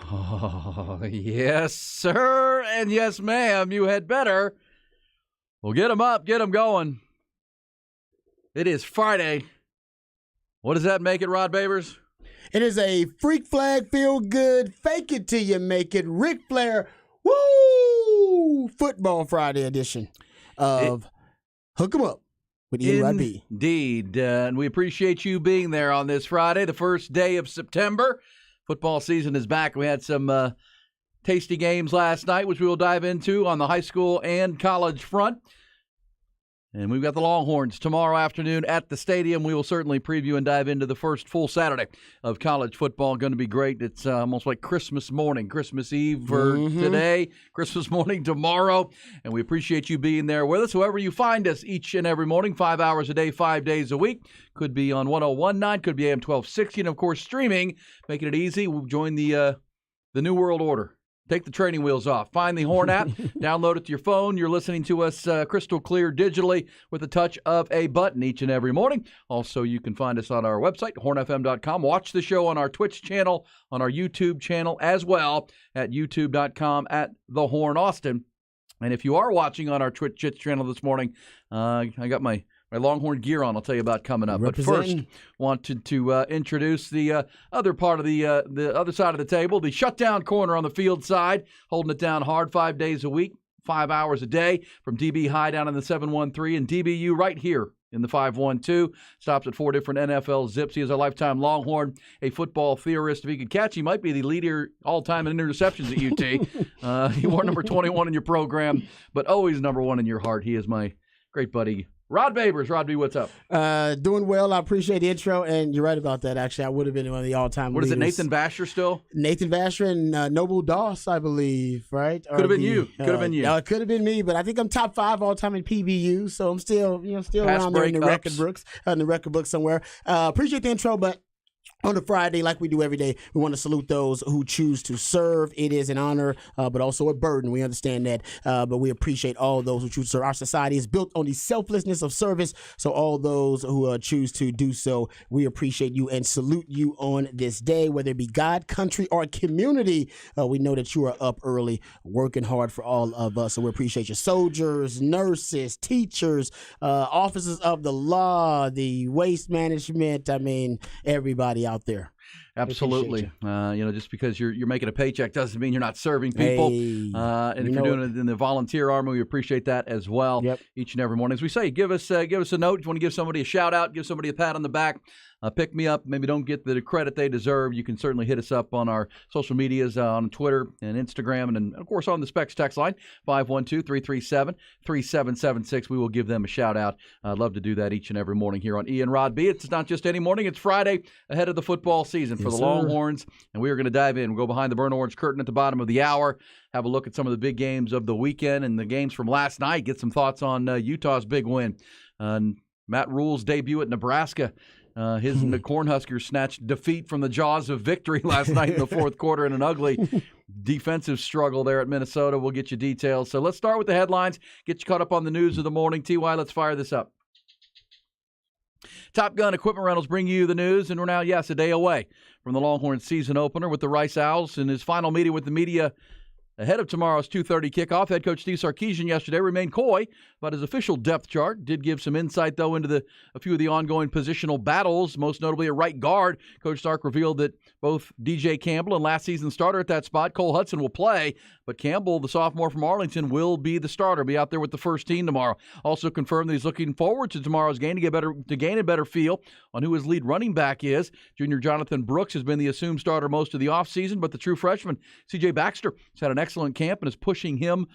Oh, yes, sir, and yes, ma'am. You had better. Well, get them up, get them going. It is Friday. What does that make it, Rod Babers? It is a freak flag, feel good, fake it till you make it. Ric Flair, woo! Football Friday edition of Hook 'em Up with Ian Rod B. Indeed, and we appreciate you being there on this Friday, the first day of September. Football season is back. We had some tasty games last night, which we will dive into on the high school and college front. And we've got the Longhorns tomorrow afternoon at the stadium. We will certainly preview and dive into the first full Saturday of college football. Going to be great. It's almost like Christmas morning, Christmas Eve for today, Christmas morning tomorrow. And we appreciate you being there with us. Whoever you find us each and every morning, 5 hours a day, 5 days a week. Could be on 101.9, could be AM 1260, and, of course, streaming, making it easy. We'll join the New World Order. Take the training wheels off. Find the Horn app, download it to your phone. You're listening to us crystal clear digitally with the touch of a button each and every morning. Also, you can find us on our website, hornfm.com. Watch the show on our Twitch channel, on our YouTube channel as well, at youtube.com at The Horn Austin. And if you are watching on our Twitch channel this morning, I got my Longhorn gear on. I'll tell you about coming up. But first, wanted to introduce the other part of the other side of the table, the shutdown corner on the field side, holding it down hard 5 days a week, 5 hours a day, from DB High down in the 713 and DBU right here in the 512. Stops at 4 different NFL zips. He is a lifetime Longhorn, a football theorist. If he could catch, he might be the leader all-time in interceptions at UT. He wore number 21 in your program, but always number 1 in your heart. He is my great buddy, Rod Babers. Rod B, what's up? Doing well. I appreciate the intro, and you're right about that, actually. I would have been one of the all-time What leaders. is it, Nathan Vasher still? Nathan Vasher and Noble Doss, I believe, right? Could have been you. Could have been you. No, it could have been me, but I think I'm top 5 all-time in PBU, so I'm still around there in the record books somewhere. Appreciate the intro, but on a Friday, like we do every day, we want to salute those who choose to serve. It is an honor, but also a burden. We understand that, but we appreciate all those who choose to serve. Our society is built on the selflessness of service, so all those who choose to do so, we appreciate you and salute you on this day, whether it be God, country, or community. We know that you are up early, working hard for all of us, so we appreciate your soldiers, nurses, teachers, officers of the law, the waste management, everybody out there. Absolutely. Just because you're making a paycheck doesn't mean you're not serving people. And if you're doing it in the volunteer army, we appreciate that as well. Each and every morning. As we say, give us a note. You want to give somebody a shout out, give somebody a pat on the back. Pick me up. Maybe don't get the credit they deserve. You can certainly hit us up on our social medias, on Twitter and Instagram, and of course on the Specs text line, 512-337-3776. We will give them a shout-out. I'd love to do that each and every morning here on Ian Rod B. It's not just any morning. It's Friday ahead of the football season for the Longhorns, and we are going to dive in. We'll go behind the burnt orange curtain at the bottom of the hour, have a look at some of the big games of the weekend and the games from last night, get some thoughts on Utah's big win. Matt Rule's debut at Nebraska. The Cornhuskers snatched defeat from the jaws of victory last night in the fourth quarter in an ugly defensive struggle there at Minnesota. We'll get you details. So let's start with the headlines, get you caught up on the news of the morning. TY, let's fire this up. Top Gun Equipment Rentals bring you the news, and we're now, a day away from the Longhorns season opener with the Rice Owls. In his final meeting with the media ahead of tomorrow's 2:30 kickoff, head coach Steve Sarkisian yesterday remained coy about his official depth chart. Did give some insight, though, into a few of the ongoing positional battles, most notably at right guard. Coach Sark revealed that both DJ Campbell and last season's starter at that spot, Cole Hudson, will play, but Campbell, the sophomore from Arlington, will be the starter, be out there with the first team tomorrow. Also confirmed that he's looking forward to tomorrow's game to gain a better feel on who his lead running back is. Junior Jonathan Brooks has been the assumed starter most of the offseason, but the true freshman, C.J. Baxter, has had an excellent camp and is pushing him.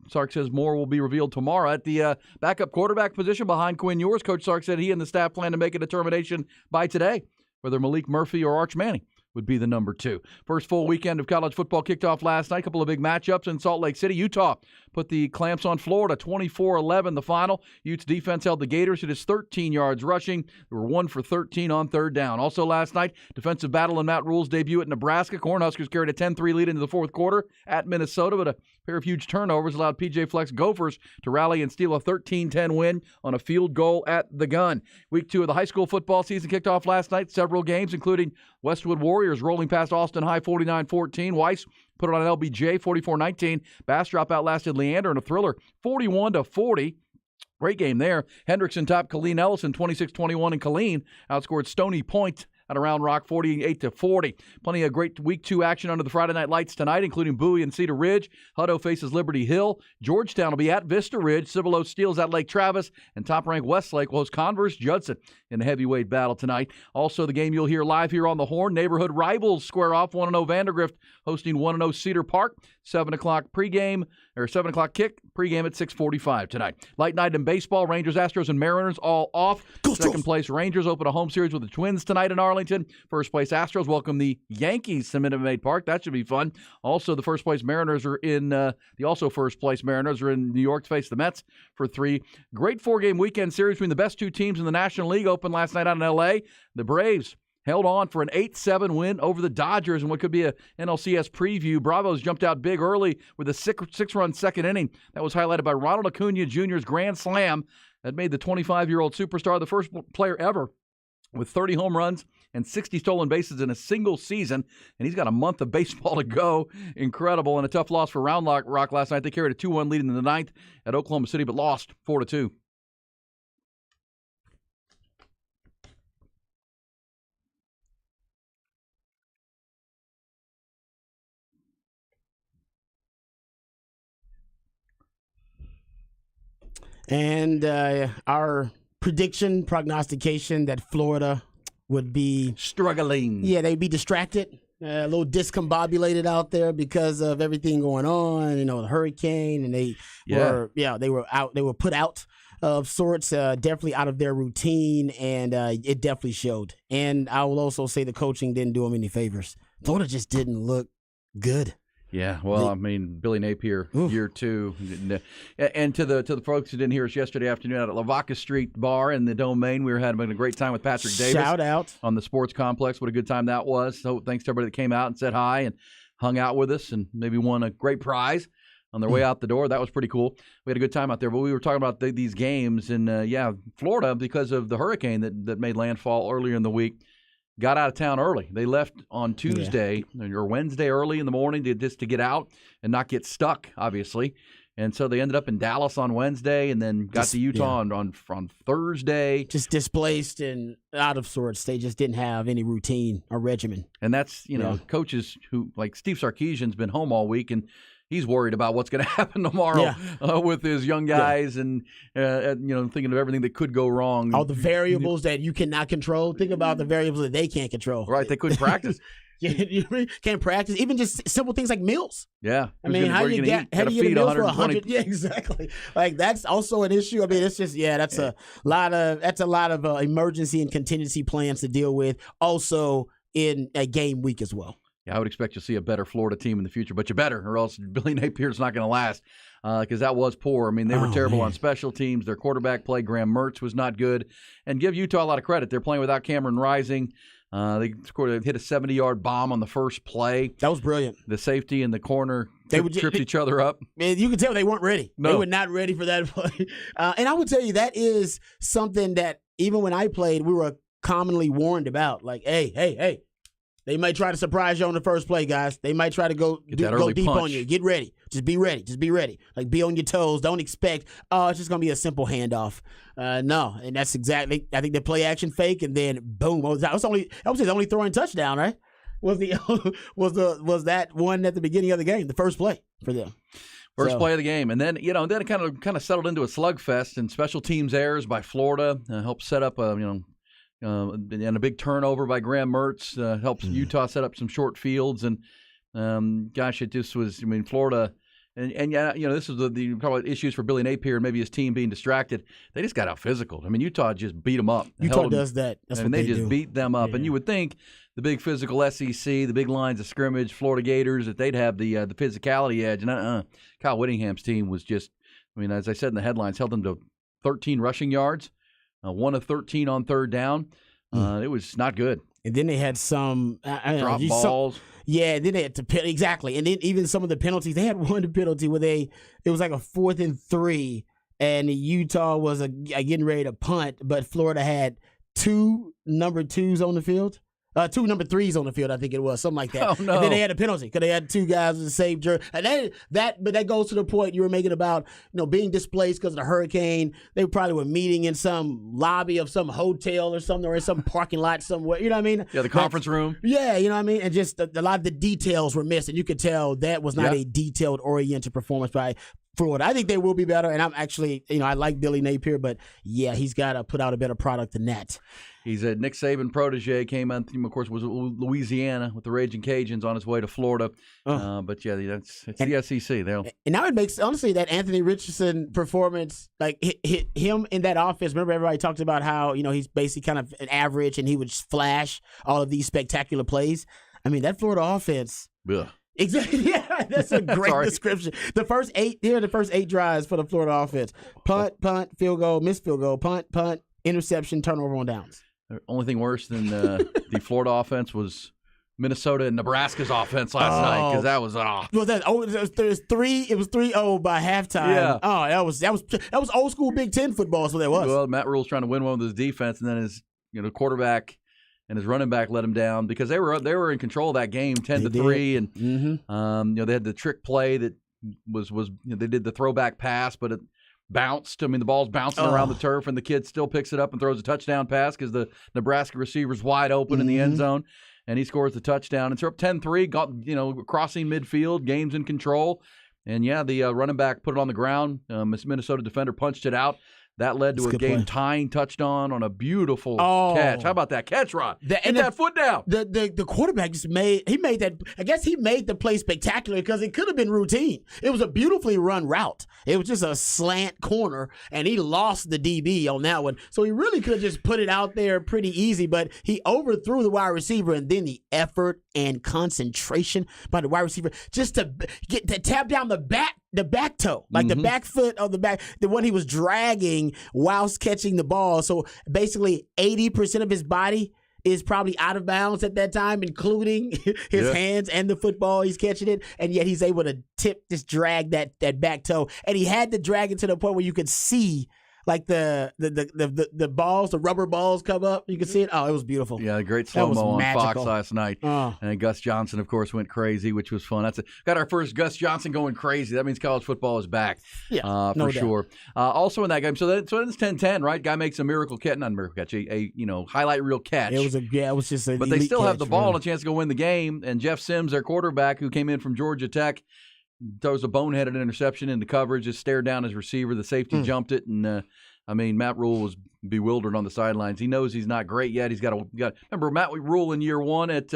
Sark says more will be revealed tomorrow. At the backup quarterback position behind Quinn Ewers, Coach Sark said he and the staff plan to make a determination by today whether Malik Murphy or Arch Manning would be the number 2. First full weekend of college football kicked off last night. A couple of big matchups in Salt Lake City. Utah put the clamps on Florida, 24-11 the final. Utes defense held the Gators to just 13 yards rushing. They were 1 for 13 on third down. Also last night, defensive battle in Matt Rule's debut at Nebraska. Cornhuskers carried a 10-3 lead into the fourth quarter at Minnesota, but a pair of huge turnovers allowed PJ Fleck's Gophers to rally and steal a 13-10 win on a field goal at the gun. Week 2 of the high school football season kicked off last night. Several games, including Westwood Warriors rolling past Austin High 49-14. Weiss put it on LBJ 44-19. Bastrop outlasted Leander in a thriller 41-40. Great game there. Hendrickson topped Colleen Ellison 26-21, and Colleen outscored Stony Point at Round Rock 48-40. Plenty of great Week 2 action under the Friday Night Lights tonight, including Bowie and Cedar Ridge. Hutto faces Liberty Hill. Georgetown will be at Vista Ridge. Cibolo Steels at Lake Travis. And top-ranked Westlake will host Converse Judson in the heavyweight battle tonight. Also, the game you'll hear live here on the Horn. Neighborhood rivals square off. 1-0 Vandergrift hosting 1-0 Cedar Park. 7 o'clock pregame, or 7 o'clock kick. Pregame at 6:45 tonight. Light night in baseball. Rangers, Astros, and Mariners all off. Second place Rangers open a home series with the Twins tonight in Arlington. First place Astros welcome the Yankees to Minute Maid Park. That should be fun. Also, the first place Mariners are in first place Mariners are in New York to face the Mets for 3. Great 4-game weekend series between the best 2 teams in the National League opened last night out in L.A. The Braves held on for an 8-7 win over the Dodgers in what could be a NLCS preview. Bravos jumped out big early with a 6-run second inning. That was highlighted by Ronald Acuna Jr.'s grand slam that made the 25-year-old superstar the first player ever with 30 home runs and 60 stolen bases in a single season. And he's got a month of baseball to go. Incredible. And a tough loss for Round Rock last night. They carried a 2-1 lead in the ninth at Oklahoma City, but lost 4-2. And our prognostication that Florida would be struggling. Yeah, they'd be distracted, a little discombobulated out there because of everything going on. The hurricane, and they were put out of sorts, definitely out of their routine, and it definitely showed. And I will also say the coaching didn't do them any favors. Florida just didn't look good. Yeah, well, Billy Napier, year 2. And to the folks who didn't hear us yesterday afternoon out at Lavaca Street Bar in the Domain, we were having a great time with Patrick Davis. Shout out. On the sports complex. What a good time that was. So thanks to everybody that came out and said hi and hung out with us and maybe won a great prize on their way out the door. That was pretty cool. We had a good time out there. But we were talking about these games. And, Florida, because of the hurricane that made landfall earlier in the week, got out of town early. They left on Tuesday or Wednesday early in the morning just to get out and not get stuck, obviously. And so they ended up in Dallas on Wednesday and then got to Utah on Thursday. Just displaced and out of sorts. They just didn't have any routine or regimen. And that's, coaches who, like Steve Sarkisian's been home all week, and he's worried about what's going to happen tomorrow with his young guys and, thinking of everything that could go wrong. All the variables that you cannot control. Think about the variables that they can't control. Right, they couldn't practice. You can't practice. Even just simple things like meals. Yeah. How do you get meals for 100? Yeah, exactly. Like, that's also an issue. It's just, that's a lot of emergency and contingency plans to deal with. Also in a game week as well. Yeah, I would expect you to see a better Florida team in the future, but you better, or else Billy Napier's not going to last because that was poor. They were terrible on special teams. Their quarterback play, Graham Mertz, was not good. And give Utah a lot of credit. They're playing without Cameron Rising. They hit a 70-yard bomb on the first play. That was brilliant. The safety in the corner tripped each other up. Man, you can tell they weren't ready. No. They were not ready for that play. And I would tell you that is something that even when I played, we were commonly warned about. Like, hey. They might try to surprise you on the first play, guys. They might try to go deep on you. Get ready. Just be ready. Like, be on your toes. Don't expect, it's just going to be a simple handoff. No, and that's exactly, I think the play action fake, and then boom. That was his only throwing touchdown, right? Was that one at the beginning of the game, the first play for them. First play of the game. And then, then it kind of settled into a slugfest, and special teams errors by Florida helped set up and a big turnover by Graham Mertz helps Utah set up some short fields. And, it just was, Florida, and this is the probably issues for Billy Napier and maybe his team being distracted. They just got out physical. Utah just beat them up. Utah does that. That's what they just do. beat them up. Yeah. And you would think the big physical SEC, the big lines of scrimmage, Florida Gators, that they'd have the physicality edge. And Kyle Whittingham's team was just, I mean, as I said in the headlines, held them to 13 rushing yards, 1 of 13 on third down. It was not good. And then they had some drop balls. Then they had to exactly. And then even some of the penalties, they had one penalty where it was like a 4th and 3, and Utah was getting ready to punt, but Florida had 2 number 2s on the field. 2 number 3s on the field, I think it was, something like that. Oh, no. And then they had a penalty because they had 2 guys with the same jersey. And that goes to the point you were making about being displaced because of the hurricane. They probably were meeting in some lobby of some hotel or something, or in some parking lot somewhere. You know what I mean? Yeah, the conference room. Yeah, you know what I mean? And just a lot of the details were missed, and you could tell that was not a detailed oriented performance by Florida. I think they will be better, and I'm actually, I like Billy Napier, but yeah, he's got to put out a better product than that. He's a Nick Saban protege, came on, of course, was Louisiana with the Raging Cajuns on his way to Florida. But yeah, it's the SEC. And now it makes, honestly, that Anthony Richardson performance, like hit him in that offense. Remember, everybody talked about how, he's basically kind of an average and he would flash all of these spectacular plays. I mean, that Florida offense. Ugh. Exactly. Yeah, that's a great description. The first 8 drives for the Florida offense: punt, field goal, missed field goal, punt, interception, turnover on downs. The only thing worse than the Florida offense was Minnesota and Nebraska's offense last night, because that was Was that? There's 3. It was 3-0 by halftime. Yeah. Oh, that was old school Big Ten football. So that was. Well, Matt Rule's trying to win one with his defense, and then his quarterback and his running back let him down because they were in control of that game 10-3, and they had the trick play that was they did the throwback pass, but it bounced. I mean, the ball's bouncing around the turf, and the kid still picks it up and throws a touchdown pass because the Nebraska receiver's wide open in the end zone, and he scores the touchdown. And so up 10-3, got crossing midfield, game's in control, and the running back put it on the ground. Minnesota defender punched it out. That led to a game-tying touchdown on a beautiful catch. How about that catch, Rod? Get that foot down. The quarterback made that. I guess he made the play spectacular because it could have been routine. It was a beautifully run route. It was just a slant corner, and he lost the DB on that one. So he really could have just put it out there pretty easy, but he overthrew the wide receiver, and then the effort and concentration by the wide receiver just to tap down the back toe, like the back foot of the one he was dragging whilst catching the ball. So basically 80% of his body is probably out of bounds at that time, including his hands and the football. He's catching it, and yet he's able to drag that back toe. And he had to drag it to the point where you could see like the balls, the rubber balls come up. You can see it. Oh, it was beautiful. Yeah, a great slow-mo on Fox last night. And Gus Johnson, of course, went crazy, which was fun. Got our first Gus Johnson going crazy. That means college football is back. Yeah, for sure. Also in that game, so it's 10-10, right? Guy makes a miracle catch, not a miracle catch, a highlight reel catch. It was just but they still have the ball and a chance to go win the game. And Jeff Sims, their quarterback, who came in from Georgia Tech, throws a boneheaded interception into coverage, just stared down his receiver. The safety jumped it, and Matt Rule was bewildered on the sidelines. He knows he's not great yet. He's got remember Matt Rule in year 1 at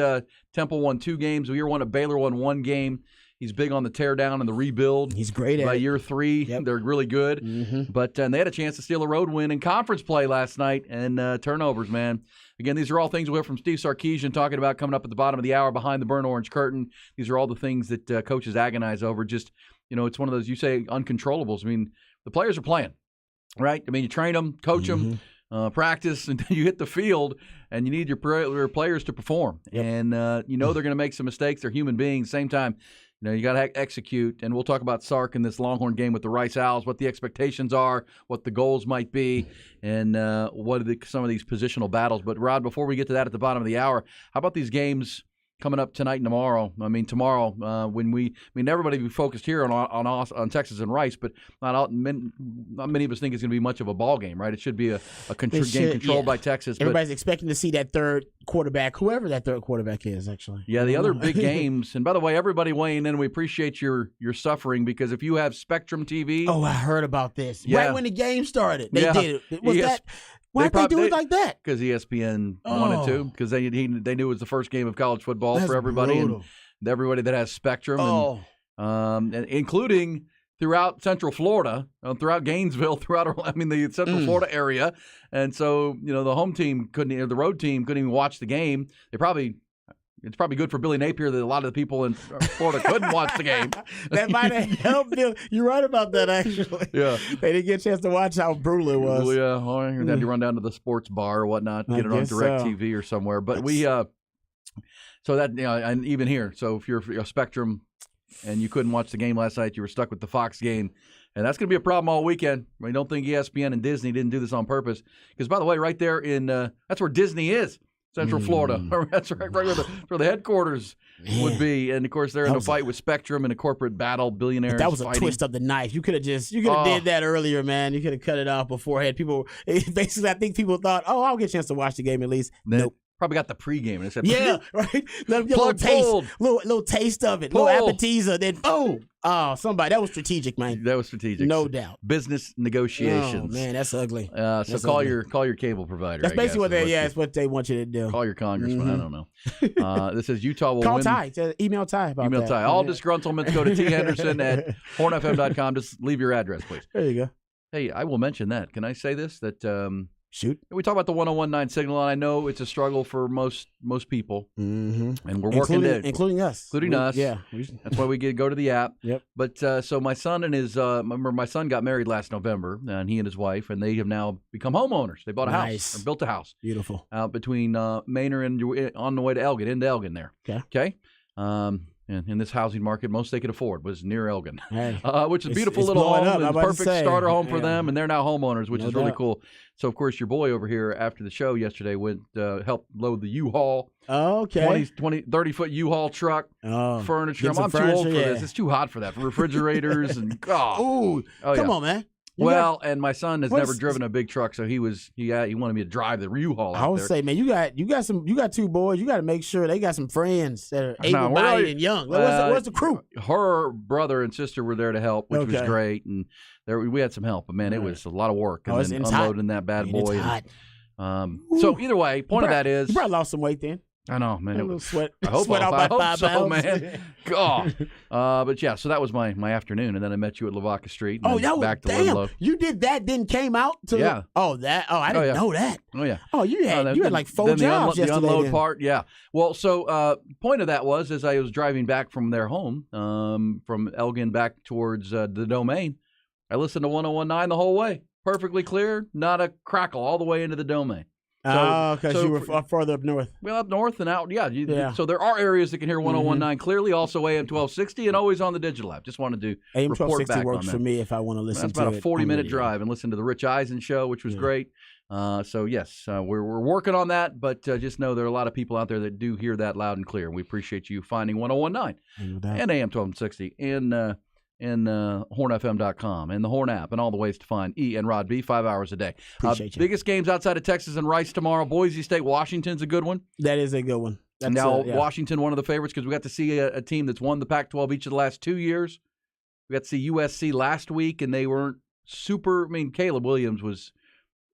Temple won 2 games. Year 1 at Baylor won 1 game. He's big on the tear down and the rebuild. He's great by at year 3. Yep. They're really good. But they had a chance to steal a road win in conference play last night, and turnovers, man. Again, these are all things we'll hear from Steve Sarkisian talking about coming up at the bottom of the hour behind the burnt orange curtain. These are all the things that coaches agonize over. Just, it's one of those, you say, uncontrollables. I mean, the players are playing, right? I mean, you train them, coach them, practice, and then you hit the field, and you need your players to perform. Yep. And, they're going to make some mistakes. They're human beings. Same time, you got to execute. And we'll talk about Sark in this Longhorn game with the Rice Owls, what the expectations are, what the goals might be, and what are some of these positional battles. But, Rod, before we get to that at the bottom of the hour, how about these games coming up tonight and tomorrow? I mean, tomorrow, everybody be focused here on Texas and Rice, but not many of us think it's going to be much of a ball game, right? It should be a game controlled by Texas. Everybody's expecting to see that third quarterback, whoever that third quarterback is, actually. Yeah, the other big games, and by the way, everybody weighing in, we appreciate your suffering, because if you have Spectrum TV. Oh, I heard about this. Yeah. Right when the game started, they did it. Was that? Why'd they do it like that? Because ESPN wanted to, because they knew it was the first game of college football for everybody, brutal. And everybody that has Spectrum, and including throughout Central Florida, throughout Gainesville, the Central Florida area. And so, the home team the road team couldn't even watch the game. They probably it's probably good for Billy Napier that a lot of the people in Florida couldn't watch the game. That might have helped Bill. You're right about that, actually. Yeah. They didn't get a chance to watch how brutal it was. Well, yeah, or you had to run down to the sports bar or whatnot, get it on DirecTV or somewhere. But so that, and even here, so if you're a Spectrum and you couldn't watch the game last night, you were stuck with the Fox game. And that's going to be a problem all weekend. I don't think ESPN and Disney didn't do this on purpose. Because, by the way, right there that's where Disney is, Central Florida. That's right where the headquarters would be. And, of course, they're in a fight with Spectrum in a corporate battle, billionaires That was fighting. A twist of the knife. You could have did that earlier, man. You could have cut it off beforehand. Basically, I think people thought, I'll get a chance to watch the game at least. Nope. Probably got the pregame. And said, yeah, right. Let them get a little taste of it, little appetizer. Then boom. Oh, that was strategic, man. That was strategic, no doubt. Business negotiations. Oh man, that's ugly. So call your cable provider. That's basically that's what they want you to do. Call your congressman. I don't know. This says Utah will call win. Ty. Email Ty about Email that. Ty. All disgruntlements go to thenderson@hornfm.com. Just leave your address, please. There you go. Hey, I will mention that. Can I say this? That shoot. We talk about the 1019 signal, and I know it's a struggle for most people, and we're including us. Yeah, that's why we go to the app. Yep. But so my son and remember my son got married last November, and he and his wife, and they have now become homeowners. They bought a house or built a house. Beautiful. Out between Manor and on the way to Elgin, into Elgin there. Okay. And in this housing market, most they could afford was near Elgin, hey, which is a beautiful little home, and perfect starter home for them, and they're now homeowners, which is really cool. So, of course, your boy over here after the show yesterday went helped load the U-Haul. Oh, okay. 30-foot U-Haul truck, furniture. I'm too old for this. It's too hot for that. For refrigerators and come on, man. And my son has never driven a big truck, so he wanted me to drive the U-Haul. I would say, man, you got two boys. You got to make sure they got some friends that are able-bodied and young. Where's the crew? Her brother and sister were there to help, which was great, and we had some help. But man, it was a lot of work, and then unloading that bad boy. It's hot. So either way, point of that is you probably lost some weight then. I know, man. A little sweat. I hope sweat out by 5 so, pounds. Man. God. But yeah, so that was my afternoon, and then I met you at Lavaca Street. And back to Ludlow. You did that, then came out to I didn't know that. Oh yeah. Oh, you had like 4 jobs yesterday. The unload part, yeah. Well, so point of that was as I was driving back from their home, from Elgin back towards the Domain, I listened to 1019 the whole way, perfectly clear, not a crackle, all the way into the Domain. Because you were further up north. Well, up north and out, yeah. So there are areas that can hear 1019 clearly, also AM 1260, and always on the digital app. Just wanted to AM report back works on for me if I want to listen to it. That's about a 40-minute drive and listen to the Rich Eisen show, which was great. So, yes, we're working on that, but just know there are a lot of people out there that do hear that loud and clear. We appreciate you finding 1019 and AM 1260 and hornfm.com and the Horn app and all the ways to find E and Rod B 5 hours a day. Appreciate you. Biggest games outside of Texas and Rice tomorrow. Boise State, Washington's a good one. That is a good one. Washington, one of the favorites because we got to see a team that's won the Pac-12 each of the last 2 years. We got to see USC last week, and they weren't super. I mean, Caleb Williams was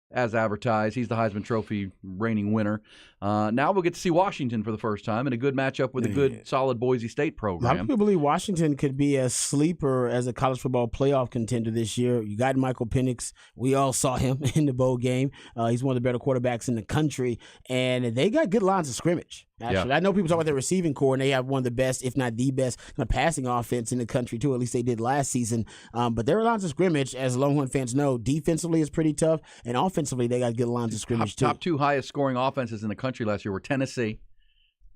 as advertised. He's the Heisman Trophy reigning winner. Now we'll get to see Washington for the first time in a good matchup with a good, solid Boise State program. A lot of people believe Washington could be a sleeper as a college football playoff contender this year. You got Michael Penix. We all saw him in the bowl game. He's one of the better quarterbacks in the country, and they got good lines of scrimmage. Actually, I know people talk about their receiving core, and they have one of the best, if not the best, passing offense in the country too. At least they did last season. But their lines of scrimmage, as Longhorn fans know, defensively is pretty tough, and offensively they got good lines of scrimmage too. Top 2 highest scoring offenses in the country last year were Tennessee,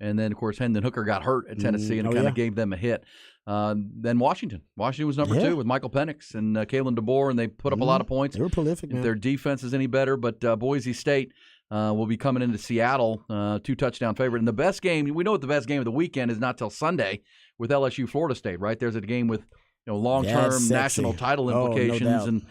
and then of course Hendon Hooker got hurt at Tennessee and kind of gave them a hit. Then Washington was number 2 with Michael Penix and Kalen DeBoer, and they put up a lot of points. They were prolific. If their defense is any better, but Boise State will be coming into Seattle, 2-touchdown favorite. And the best game, we know what the best game of the weekend is not till Sunday with LSU Florida State, right? There's a game with long-term national title implications and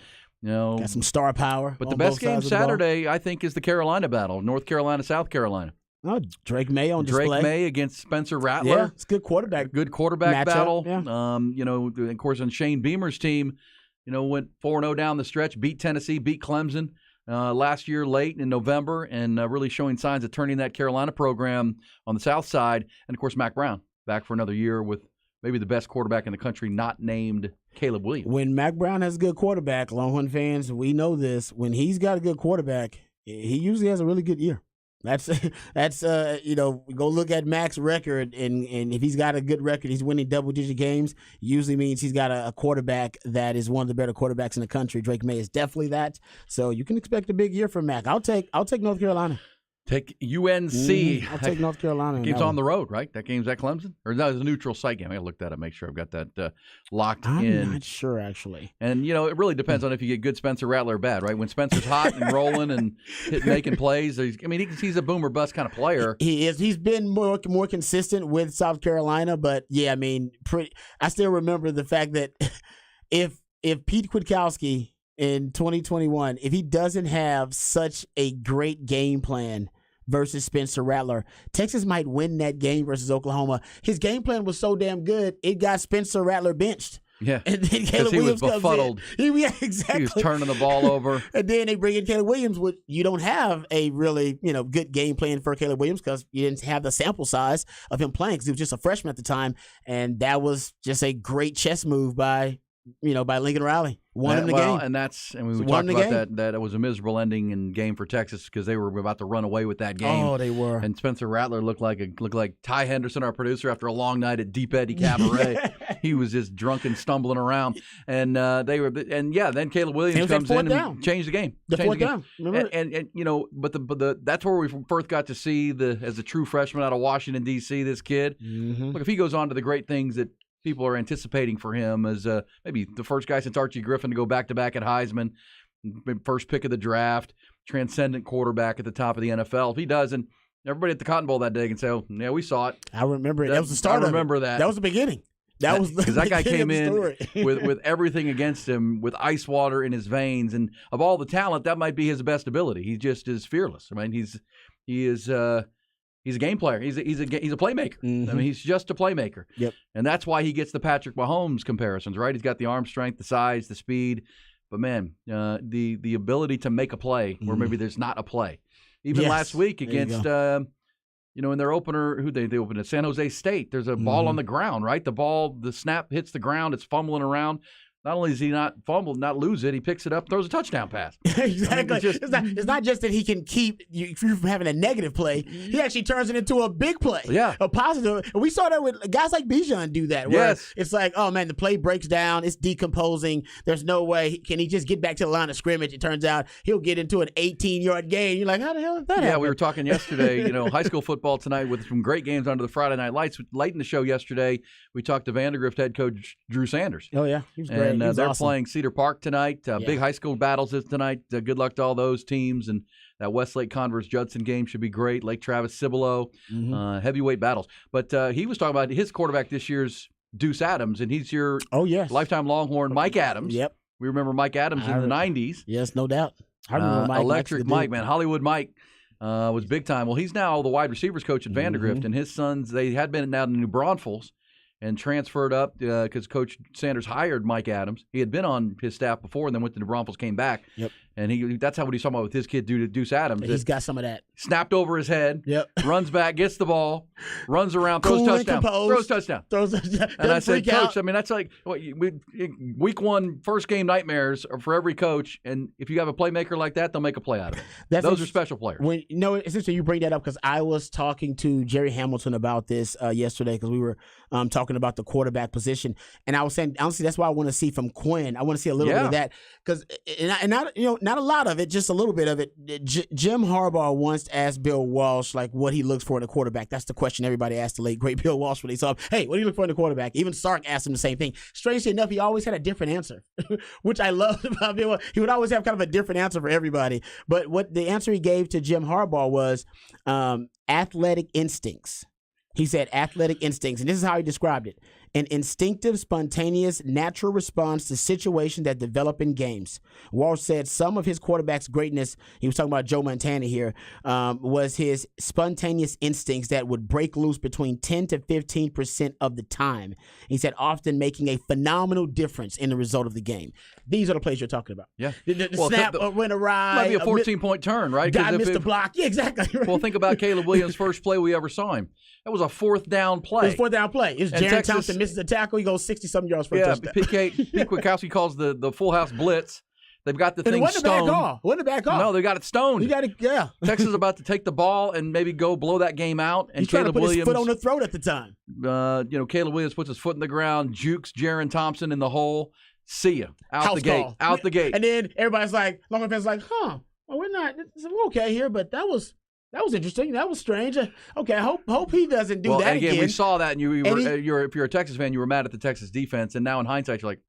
got some star power. But the best game Saturday, I think, is the Carolina battle, North Carolina, South Carolina. Oh, Drake May on display. Drake May against Spencer Rattler. Yeah, it's a good quarterback. Good quarterback battle. Yeah. Of course, on Shane Beamer's team, went 4-0 down the stretch, beat Tennessee, beat Clemson last year late in November, and really showing signs of turning that Carolina program on the south side. And, of course, Mac Brown back for another year with maybe the best quarterback in the country, not named Caleb Williams. When Mac Brown has a good quarterback, Longhorn fans, we know this. When he's got a good quarterback, he usually has a really good year. That's go look at Mac's record, and if he's got a good record, he's winning double-digit games, usually means he's got a quarterback that is one of the better quarterbacks in the country. Drake May is definitely that. So you can expect a big year from Mac. I'll take North Carolina. Take UNC. I'll take North Carolina. Game's on the road, right? That game's at Clemson? Or no, it's a neutral site game. I got to look that up, make sure I've got that locked in. I'm not sure, actually. And, it really depends on if you get good Spencer Rattler or bad, right? When Spencer's hot and rolling and making plays, he's a boom or bust kind of player. He is. He's been more consistent with South Carolina, but, yeah, I still remember the fact that if Pete Kwiatkowski in 2021, if he doesn't have such a great game plan versus Spencer Rattler, Texas might win that game versus Oklahoma. His game plan was so damn good, it got Spencer Rattler benched. Yeah, and then Caleb Williams was befuddled. Yeah, exactly. He was turning the ball over. And then they bring in Caleb Williams, which you don't have a really good game plan for Caleb Williams because you didn't have the sample size of him playing because he was just a freshman at the time, and that was just a great chess move by Lincoln Riley. Won him the game. And we talked about that it was a miserable ending in game for Texas because they were about to run away with that game. Oh, they were. And Spencer Rattler looked like Ty Henderson, our producer, after a long night at Deep Eddy Cabaret. He was just drunk and stumbling around. And then Caleb Williams comes in and changed the game. The fourth down. But that's where we first got to see as a true freshman out of Washington D.C. this kid. Mm-hmm. Look, if he goes on to the great things that people are anticipating for him as maybe the first guy since Archie Griffin to go back-to-back at Heisman, first pick of the draft, transcendent quarterback at the top of the NFL. If he doesn't, everybody at the Cotton Bowl that day can say, oh, yeah, we saw it. I remember it. That was the start of it. I remember that. That was the beginning. That was because that guy came in with everything against him, with ice water in his veins, and of all the talent, that might be his best ability. He just is fearless. He's a game player. He's a playmaker. Mm-hmm. He's just a playmaker. Yep. And that's why he gets the Patrick Mahomes comparisons, right? He's got the arm strength, the size, the speed. But, man, the ability to make a play where maybe there's not a play. Even last week against, in their opener, who they opened at San Jose State, there's a ball on the ground, right? The snap hits the ground. It's fumbling around. Not only does he not fumble, not lose it, he picks it up, throws a touchdown pass. Exactly. It's not just that he can keep you from having a negative play. He actually turns it into a big play. Yeah. A positive. And we saw that with guys like Bijan do that. Where it's like, oh, man, the play breaks down. It's decomposing. There's no way. Can he just get back to the line of scrimmage? It turns out he'll get into an 18-yard gain. You're like, how the hell did that happen? Yeah, we were talking yesterday, high school football tonight with some great games under the Friday Night Lights. Late in the show yesterday, we talked to Vandegrift head coach Drew Sanders. Oh, yeah. He was great. And they're awesome. playing Cedar Park tonight. Big high school battles is tonight. Good luck to all those teams. And that Westlake Converse Judson game should be great. Lake Travis Cibolo, heavyweight battles. But he was talking about his quarterback this year's Deuce Adams, and he's your lifetime Longhorn Mike Adams. Yep. We remember Mike Adams in the 90s. Yes, no doubt. I remember Mike. Electric Mike, man. Hollywood Mike was big time. Well, he's now the wide receivers coach at Vandegrift, and his sons, they had been out in New Braunfels and transferred up because Coach Sanders hired Mike Adams. He had been on his staff before and then went to New Braunfels, came back. Yep. And that's what he's talking about with his kid, Deuce Adams. He's got some of that. Snapped over his head. Yep. Runs back, gets the ball, runs around, throws touchdown. Throws touchdown. And I said, Coach, that's like week one, first game nightmares are for every coach. And if you have a playmaker like that, they'll make a play out of it. Those are special players. It's interesting you bring that up because I was talking to Jerry Hamilton about this yesterday because we were talking about the quarterback position. And I was saying, honestly, that's why I want to see from Quinn. I want to see a little bit of that because, not a lot of it, just a little bit of it. Jim Harbaugh once asked Bill Walsh what he looks for in a quarterback. That's the question everybody asked the late great Bill Walsh when he saw him. Hey, what do you look for in a quarterback? Even Sark asked him the same thing. Strangely enough, he always had a different answer, which I loved about Bill. He would always have kind of a different answer for everybody. But what the answer he gave to Jim Harbaugh was athletic instincts. He said athletic instincts, and this is how he described it. An instinctive, spontaneous, natural response to situations that develop in games. Walsh said some of his quarterback's greatness, he was talking about Joe Montana here, was his spontaneous instincts that would break loose between 10 to 15% of the time. He said often making a phenomenal difference in the result of the game. These are the plays you're talking about. Yeah. The snap went awry. Might be a 14-point turn, right? Guy missed the block. Yeah, exactly. Right. Well, think about Caleb Williams' first play we ever saw him. That was a fourth down play. It was fourth down play. It's Jaron Thompson misses the tackle. He goes 60-something yards for a touchdown. Pete Kwiatkowski calls the full house blitz. They've got the and thing it wasn't stoned. a bad call. It wasn't a bad call. No, they got it stoned. You got it. Yeah. Texas is about to take the ball and maybe go blow that game out. And He's trying to Caleb put Williams, his foot on the throat at the time. Caleb Williams puts his foot in the ground, jukes Jaron Thompson in the hole. See ya. Out House the gate. call. Out the gate. And then everybody's like, Longhorn fans like, well, we're okay here, but that was interesting. That was strange. Okay, I hope he doesn't do that again. We saw that, and if you're a Texas fan, you were mad at the Texas defense, and now in hindsight, you're like,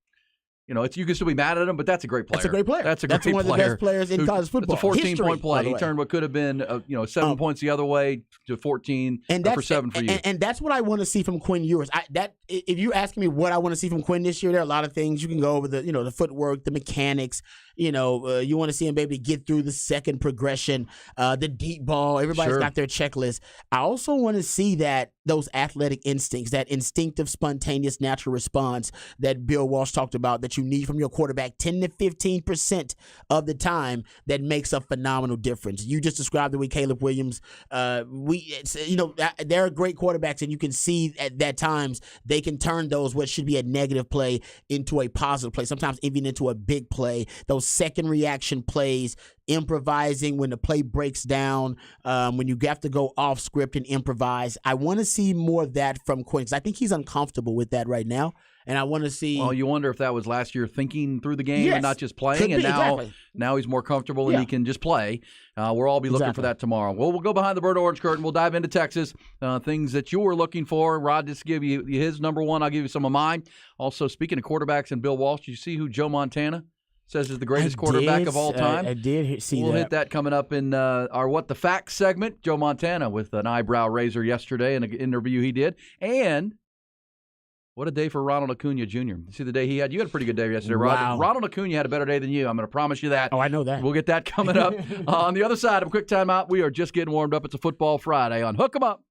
you can still be mad at him, but that's a great player. That's a great player. That's one of the best players in college football. It's a 14-point play. He turned what could have been 7 points the other way to 14 for 7 for you. And that's what I want to see from Quinn Ewers. If you're asking me what I want to see from Quinn this year, there are a lot of things you can go over, the footwork, the mechanics. You want to see him be able to get through the second progression, the deep ball. Everybody's got their checklist. I also want to see those athletic instincts, that instinctive, spontaneous, natural response that Bill Walsh talked about that you need from your quarterback 10 to 15% of the time that makes a phenomenal difference. You just described it with Caleb Williams. There are great quarterbacks, and you can see at times they can turn what should be a negative play into a positive play, sometimes even into a big play. Those second reaction plays, improvising when the play breaks down, when you have to go off script and improvise. I want to see more of that from Quinn because I think he's uncomfortable with that right now. And I want to see. Well, you wonder if that was last year thinking through the game and not just playing. And now he's more comfortable and he can just play. We'll all be looking for that tomorrow. Well, we'll go behind the burnt orange curtain. We'll dive into Texas, things that you were looking for. Rod just give you his number one. I'll give you some of mine. Also, speaking of quarterbacks and Bill Walsh, did you see who Joe Montana says is the greatest quarterback of all time? I did see that. We'll hit that coming up in our What the Facts segment. Joe Montana with an eyebrow raiser yesterday in an interview he did. And what a day for Ronald Acuna Jr. See the day he had? You had a pretty good day yesterday, Rod. Wow. Ronald Acuna had a better day than you. I'm going to promise you that. Oh, I know that. We'll get that coming up. On the other side of a quick timeout, we are just getting warmed up. It's a Football Friday on Hook 'em Up.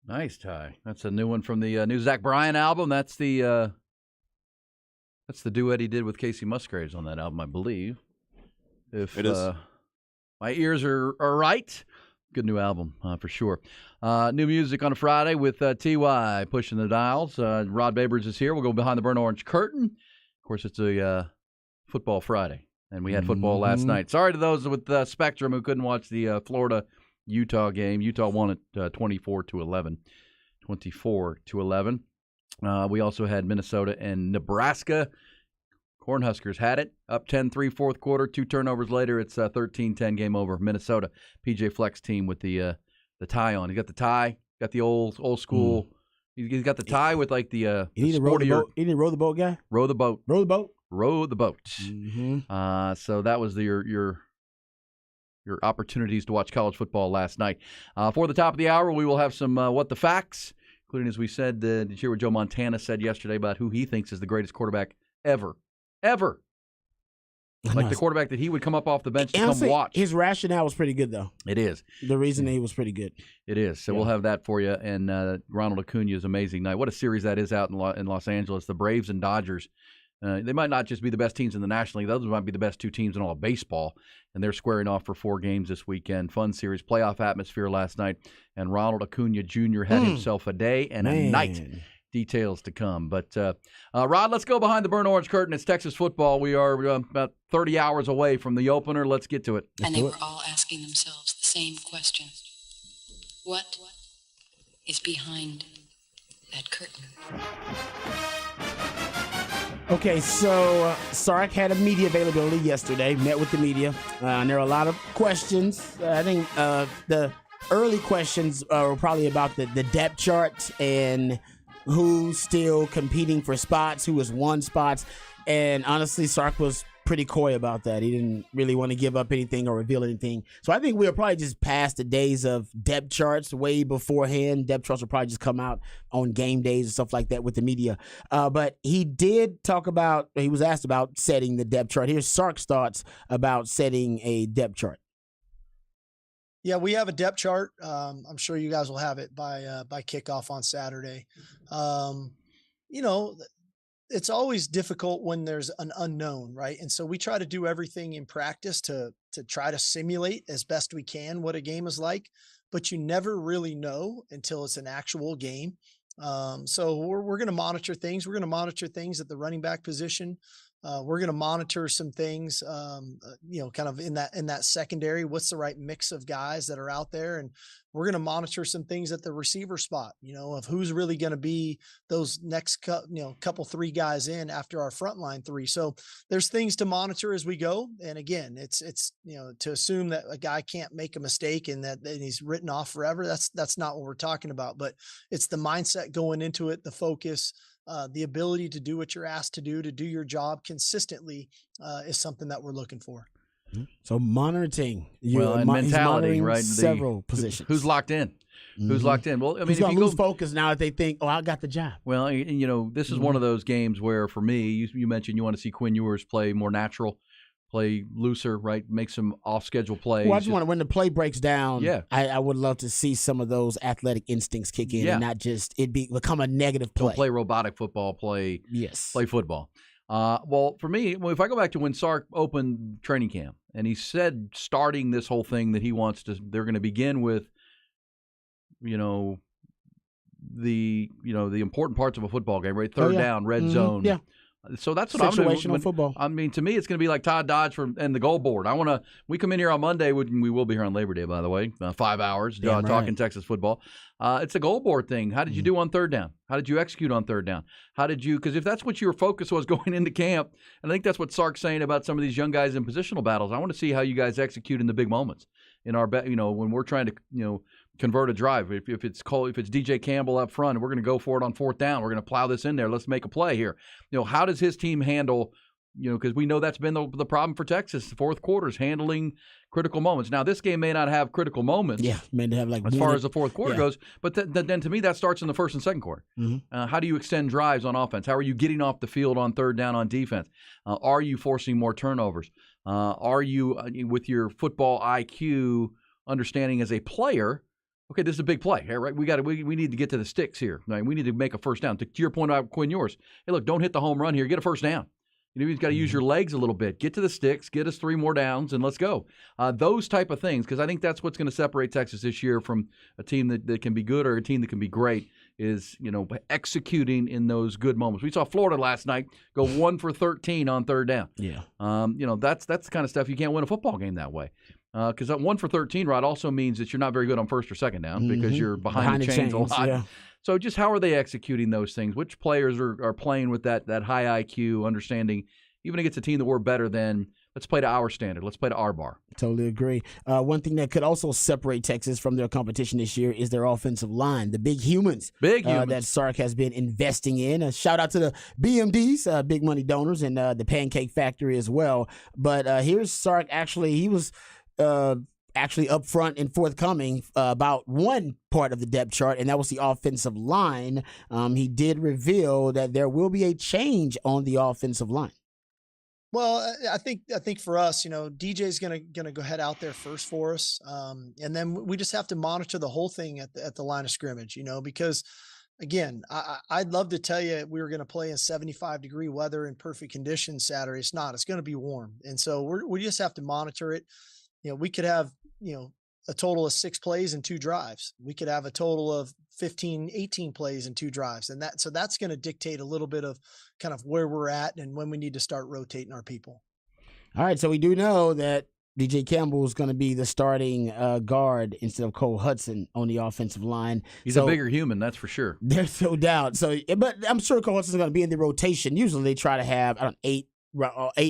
Nice, Ty. That's a new one from the new Zach Bryan album. That's the duet he did with Casey Musgraves on that album, I believe. If it is. My ears are right, good new album for sure. New music on a Friday with T.Y. pushing the dials. Rod Babers is here. We'll go behind the burnt orange curtain. Of course, it's a football Friday, and we had football last night. Sorry to those with Spectrum who couldn't watch the Florida-Utah game. Utah won it 24-11. 24-11. We also had Minnesota and Nebraska. Cornhuskers had it, up 10-3 fourth quarter. 2 turnovers later, it's a 13-10 game over. Minnesota, PJ Fleck's team with the tie on. He got the tie, got the old school. He's got the tie with like the you need to row the boat. You need to row the boat, guy. Row the boat. Row the boat. Row the boat. So that was your opportunities to watch college football last night. For the top of the hour, we will have some What the Facts, including, as we said, did you hear what Joe Montana said yesterday about who he thinks is the greatest quarterback ever? Like the quarterback that he would come up off the bench to come watch. His rationale was pretty good, though. It is. The reasoning was pretty good. It is. So we'll have that for you. And Ronald Acuna's amazing night. What a series that is out in Los Angeles. The Braves and Dodgers. They might not just be the best teams in the National League. Those might be the best 2 teams in all of baseball. And they're squaring off for 4 games this weekend. Fun series. Playoff atmosphere last night. And Ronald Acuna Jr. had himself a day and a night. Details to come. But, Rod, let's go behind the burnt orange curtain. It's Texas football. We are about 30 hours away from the opener. Let's get to it. And they were all asking themselves the same question. What is behind that curtain? Okay, so Sark had a media availability yesterday, met with the media, and there are a lot of questions. I think the early questions were probably about the depth chart and who's still competing for spots, who has won spots. And honestly, Sark was pretty coy about that. He didn't really want to give up anything or reveal anything. So I think we're probably just past the days of depth charts way beforehand. Depth charts will probably just come out on game days and stuff like that with the media. But he did talk about, he was asked about setting the depth chart. Here's Sark's thoughts about setting a depth chart. Yeah, we have a depth chart. I'm sure you guys will have it by kickoff on Saturday. It's always difficult when there's an unknown, right? And so we try to do everything in practice to try to simulate as best we can what a game is like, but you never really know until it's an actual game. So we're going to monitor things. We're going to monitor things at the running back position. We're going to monitor some things, kind of in that secondary. What's the right mix of guys that are out there? And we're going to monitor some things at the receiver spot, of who's really going to be those next couple 3 guys in after our frontline 3. So there's things to monitor as we go. And again, it's to assume that a guy can't make a mistake and that he's written off forever. That's not what we're talking about, but it's the mindset going into it, the focus. The ability to do what you're asked to do your job consistently is something that we're looking for. So monitoring, and mentality, right? Several positions. Who's locked in? Who's locked in? Well, I mean, who's going to lose focus now that they think, oh, I got the job. Well, this is one of those games where, for me, you mentioned you want to see Quinn Ewers play more natural, play looser, right? Make some off-schedule plays. Well, I just want to, when the play breaks down, I would love to see some of those athletic instincts kick in and not just become a negative play. Don't play robotic football, play football. Well, for me, if I go back to when Sark opened training camp, and he said starting this whole thing that they're going to begin with, the important parts of a football game, right? Third down, red zone. Yeah. So that's what I'm doing. Situational football. I mean, to me, it's going to be like Todd Dodge and the goal board. We come in here on Monday. We will be here on Labor Day, by the way, 5 hours talking Texas football. It's a goal board thing. How did you do on third down? How did you execute on third down? Because if that's what your focus was going into camp, and I think that's what Sark's saying about some of these young guys in positional battles, I want to see how you guys execute in the big moments. In our, when we're trying to, convert a drive. If it's DJ Campbell up front, and we're going to go for it on fourth down, we're going to plow this in there. Let's make a play here. How does his team handle? Because we know that's been the problem for Texas. The fourth quarter is handling critical moments. Now, this game may not have critical moments. Yeah, may have as far as the fourth quarter goes. But then to me, that starts in the first and second quarter. Mm-hmm. How do you extend drives on offense? How are you getting off the field on third down on defense? Are you forcing more turnovers? Are you, with your football IQ, understanding as a player, okay, this is a big play, right? We need to get to the sticks here. Right? We need to make a first down. To your point about Quinn Ewers, hey, look, don't hit the home run here. Get a first down. You've got to use your legs a little bit. Get to the sticks, get us 3 more downs, and let's go. Those type of things, because I think that's what's going to separate Texas this year from a team that can be good or a team that can be great, is executing in those good moments. We saw Florida last night go 1 for 13 on third down. Yeah. That's the kind of stuff you can't win a football game that way. Because that 1 for 13, Rod, also means that you're not very good on first or second down because you're behind the chains a lot. Yeah. So just how are they executing those things? Which players are playing with that high IQ, understanding, even against a team that we're better than, let's play to our standard. Let's play to our bar. Totally agree. One thing that could also separate Texas from their competition this year is their offensive line, the big humans. That Sark has been investing in. A shout out to the BMDs, big money donors, and the Pancake Factory as well. But here's Sark. Actually, he was actually up front and forthcoming about one part of the depth chart, and that was the offensive line. He did reveal that there will be a change on the offensive line. Well, I think for us, DJ's gonna go head out there first for us, and then we just have to monitor the whole thing at the line of scrimmage, because again, I'd love to tell you we were going to play in 75-degree weather in perfect conditions Saturday. It's not. It's going to be warm, and so we just have to monitor it. We could have a total of 6 plays and 2 drives. We could have a total of 15, 18 plays and 2 drives. And that's going to dictate a little bit of kind of where we're at and when we need to start rotating our people. All right. So we do know that DJ Campbell is going to be the starting guard instead of Cole Hudson on the offensive line. He's a bigger human, that's for sure. There's no doubt. But I'm sure Cole Hudson's going to be in the rotation. Usually they try to have 8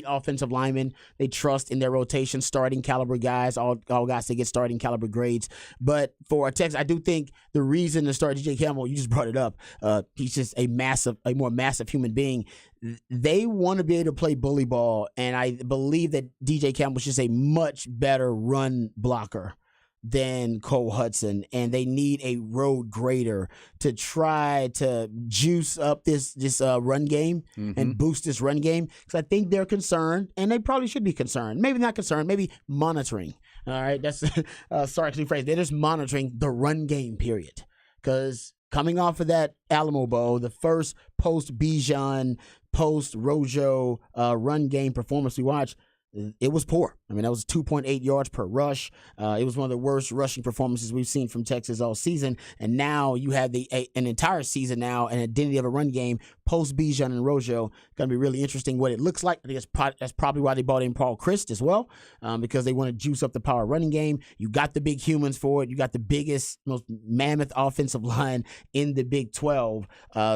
offensive linemen they trust in their rotation, starting caliber guys, all guys that get starting caliber grades. But for Texas, I do think the reason to start DJ Campbell, you just brought it up, he's just a more massive human being. They want to be able to play bully ball, and I believe that DJ Campbell's just a much better run blocker than Cole Hudson, and they need a road grader to try to juice up this run game and boost this run game, because I think they're concerned, and they probably should be concerned. Maybe not concerned, maybe monitoring. All right, that's sarcastic phrase. They're just monitoring the run game, period, because coming off of that Alamo Bowl, the first post-Bijan, post-Rojo run game performance we watched, it was poor. I mean, that was 2.8 yards per rush. It was one of the worst rushing performances we've seen from Texas all season. And now you have an entire season now, an identity of a run game, post-Bijan and Rojo. Going to be really interesting what it looks like. I think that's probably why they brought in Paul Chryst as well, because they want to juice up the power running game. You got the big humans for it. You got the biggest, most mammoth offensive line in the Big 12.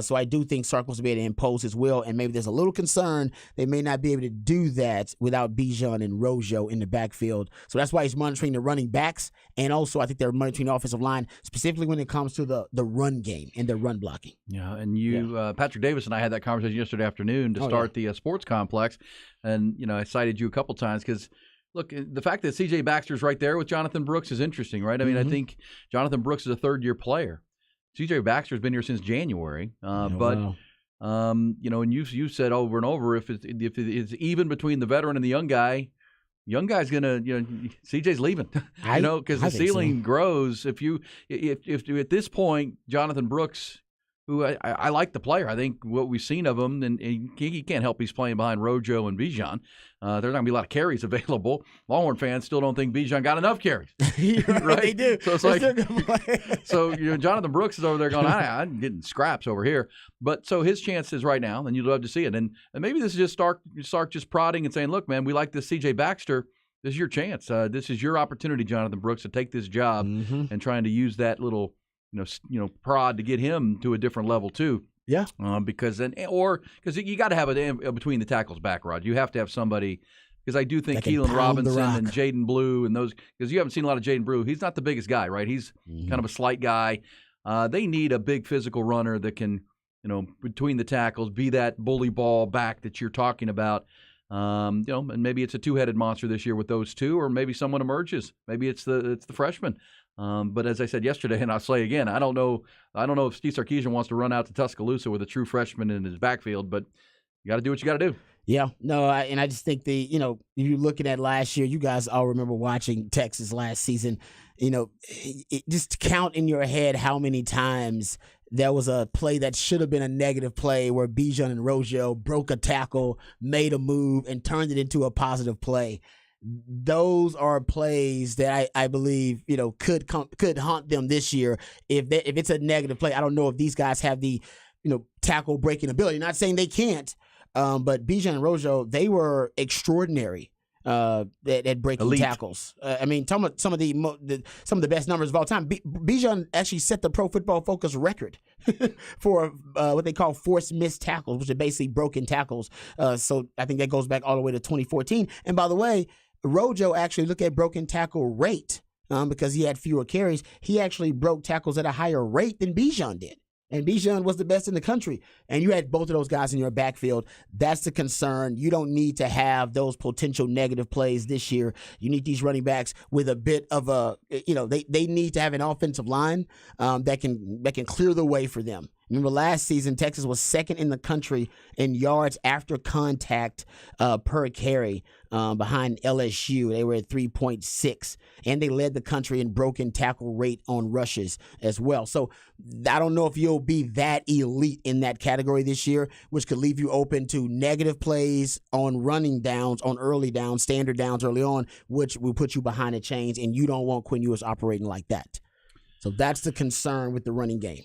So I do think Sark wants to be able to impose his will, and maybe there's a little concern they may not be able to do that without Bijan and Rojo in the backfield. So that's why he's monitoring the running backs, and also I think they're monitoring the offensive line, specifically when it comes to the run game and their run blocking. Yeah, and Patrick Davis and I had that conversation yesterday afternoon to start the sports complex, and I cited you a couple times because, look, the fact that C.J. Baxter's right there with Jonathan Brooks is interesting, right? I mean, I think Jonathan Brooks is a third-year player. C.J. Baxter's been here since January, and you said over and over, if it's even between the veteran and the young guy's gonna, CJ's leaving, because the ceiling grows. If at this point, Jonathan Brooks, who I like the player, I think what we've seen of him, and he can't help he's playing behind Rojo and Bijan. There's not going to be a lot of carries available. Longhorn fans still don't think Bijan got enough carries. Right? They do. So it's like, Jonathan Brooks is over there going, I'm getting scraps over here. But so his chance is right now, and you'd love to see it. And maybe this is just Sark just prodding and saying, look, man, we like this C.J. Baxter. This is your chance. This is your opportunity, Jonathan Brooks, to take this job and trying to use that little prod to get him to a different level too. Yeah. Because you got to have it between the tackles back, Rod. You have to have somebody, because I do think Keelan Robinson and Jaden Blue and those, because you haven't seen a lot of Jaden Blue. He's not the biggest guy, right? He's kind of a slight guy. They need a big physical runner that can, between the tackles, be that bully ball back that you're talking about. And maybe it's a two-headed monster this year with those two, or maybe someone emerges. Maybe it's the freshman. But as I said yesterday, and I'll say again, I don't know if Steve Sarkisian wants to run out to Tuscaloosa with a true freshman in his backfield, but you got to do what you got to do. Yeah, no, and I just think you looking at last year, you guys all remember watching Texas last season. Just count in your head how many times there was a play that should have been a negative play where Bijan and Rojo broke a tackle, made a move, and turned it into a positive play. Those are plays that I believe could haunt them this year. If it's a negative play, I don't know if these guys have the tackle breaking ability. Not saying they can't. But Bijan and Rojo, they were extraordinary at breaking Elite tackles. I mean, some of the best numbers of all time. Bijan actually set the Pro Football Focus record for what they call forced missed tackles, which are basically broken tackles. So I think that goes back all the way to 2014. And by the way, Rojo actually look at broken tackle rate because he had fewer carries. He actually broke tackles at a higher rate than Bijan did. And Bijan was the best in the country. And you had both of those guys in your backfield. That's the concern. You don't need to have those potential negative plays this year. You need these running backs with a bit of they need to have an offensive line that can clear the way for them. Remember last season, Texas was second in the country in yards after contact per carry behind LSU. They were at 3.6, and they led the country in broken tackle rate on rushes as well. So I don't know if you'll be that elite in that category this year, which could leave you open to negative plays on running downs, on early downs, standard downs early on, which will put you behind the chains, and you don't want Quinn Ewers operating like that. So that's the concern with the running game.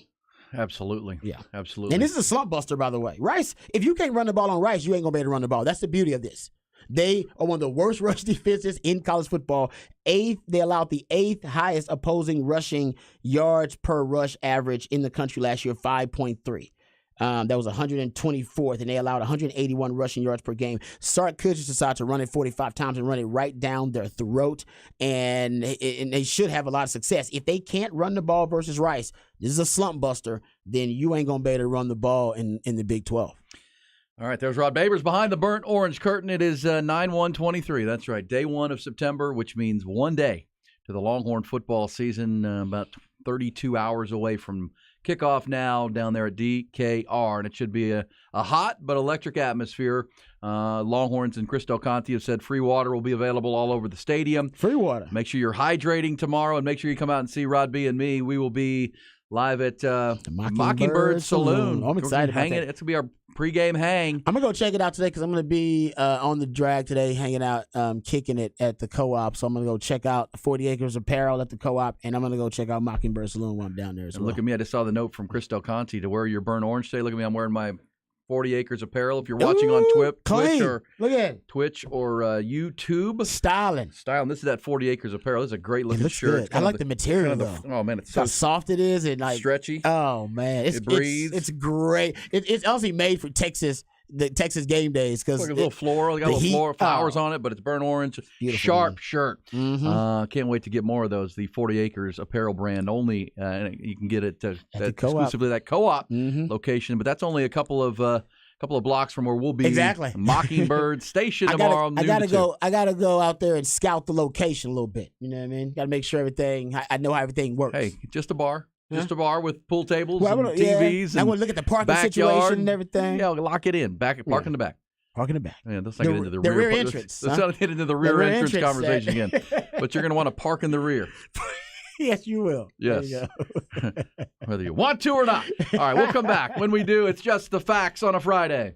Absolutely. Yeah. Absolutely. And this is a slump buster, by the way. Rice, if you can't run the ball on Rice, you ain't going to be able to run the ball. That's the beauty of this. They are one of the worst rush defenses in college football. They allowed the 8th highest opposing rushing yards per rush average in the country last year, 5.3. That was 124th, and they allowed 181 rushing yards per game. Sark could just decide to run it 45 times and run it right down their throat, and they should have a lot of success. If they can't run the ball versus Rice, this is a slump buster, then you ain't going to be able to run the ball in the Big 12. All right, there's Rod Babers behind the burnt orange curtain. It is 9/1/23. That's right, day 1 of September, which means one day to the Longhorn football season, about 32 hours away from kickoff now down there at DKR, and it should be a hot but electric atmosphere. Longhorns and Chris Del Conte have said free water will be available all over the stadium. Free water. Make sure you're hydrating tomorrow, and make sure you come out and see Rod B and me. We will be live at the Mockingbird Saloon. I'm excited about that. It's going to be our pregame hang. I'm going to go check it out today because I'm going to be on the drag today, hanging out, kicking it at the Co-op. So I'm going to go check out 40 Acres Apparel at the Co-op, and I'm going to go check out Mockingbird Saloon while I'm down there as well. Look at me. I just saw the note from Chris Del Conte to wear your burnt orange today. Look at me. I'm wearing my 40 Acres Apparel. If you're watching on Twitch or YouTube. Styling. This is that 40 Acres Apparel. This is a great looking shirt. Good. I like the material, though. Oh, man. It's how soft it is and like stretchy. Oh, man. It breathes. It's great. It's also made for the Texas game days. Because like a little floral. Got a little floral flowers on it, but it's burnt orange. Beautiful, sharp shirt. Mm-hmm. Can't wait to get more of those. The 40 Acres Apparel brand only. You can get it exclusively at that Co-op location, but that's only a couple of blocks from where we'll be. Exactly. Mockingbird Station tomorrow. I gotta go out there and scout the location a little bit. You know what I mean? Got to make sure I know how everything works. Hey, just a bar. Just a bar with pool tables and TVs. And I want to look at the parking situation and everything. Yeah, lock it in. Park in the back. Park in the back. Yeah, let's not get into the rear entrance. Let's not get into the rear entrance conversation again. But you're going to want to park in the rear. Yes, you will. Yes. Whether you want to or not. All right, we'll come back. When we do, it's Just the Facts on a Friday.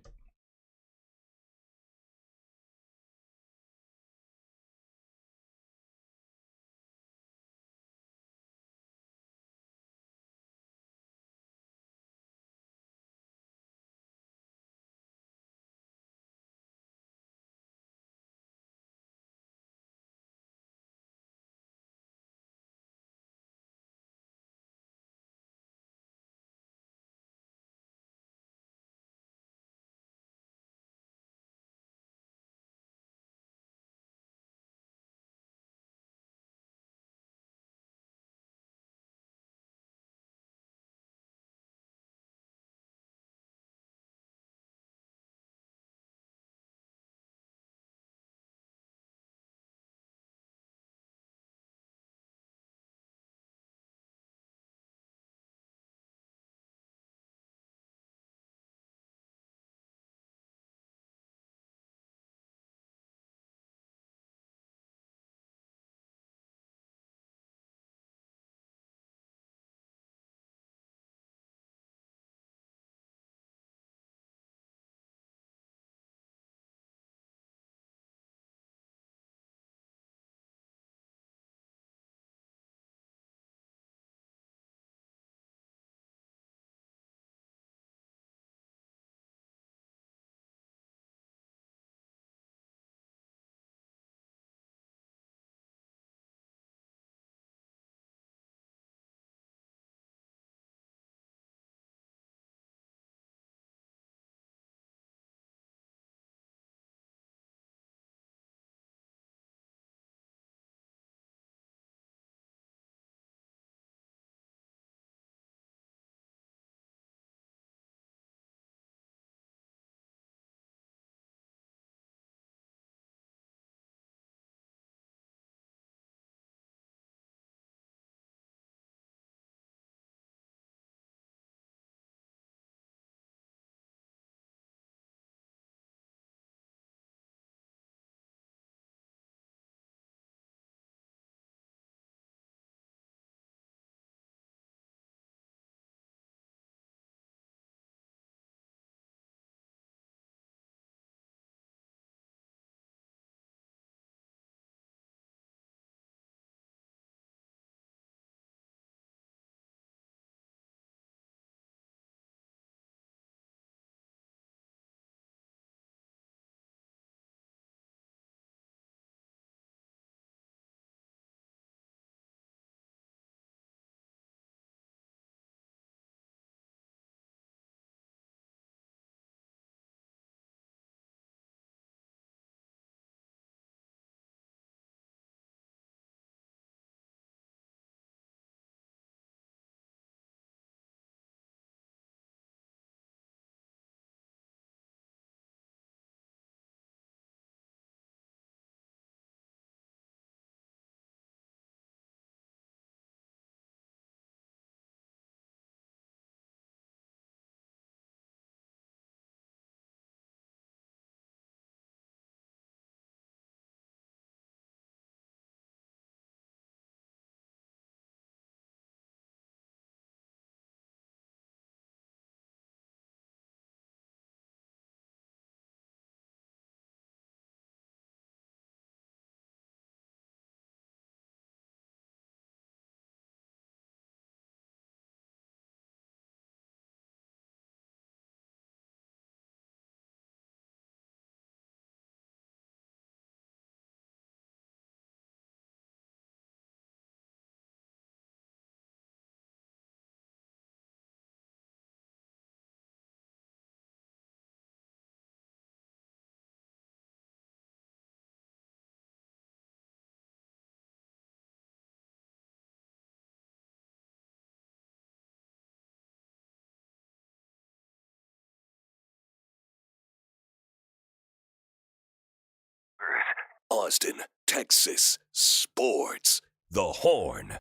Austin, Texas Sports. The Horn.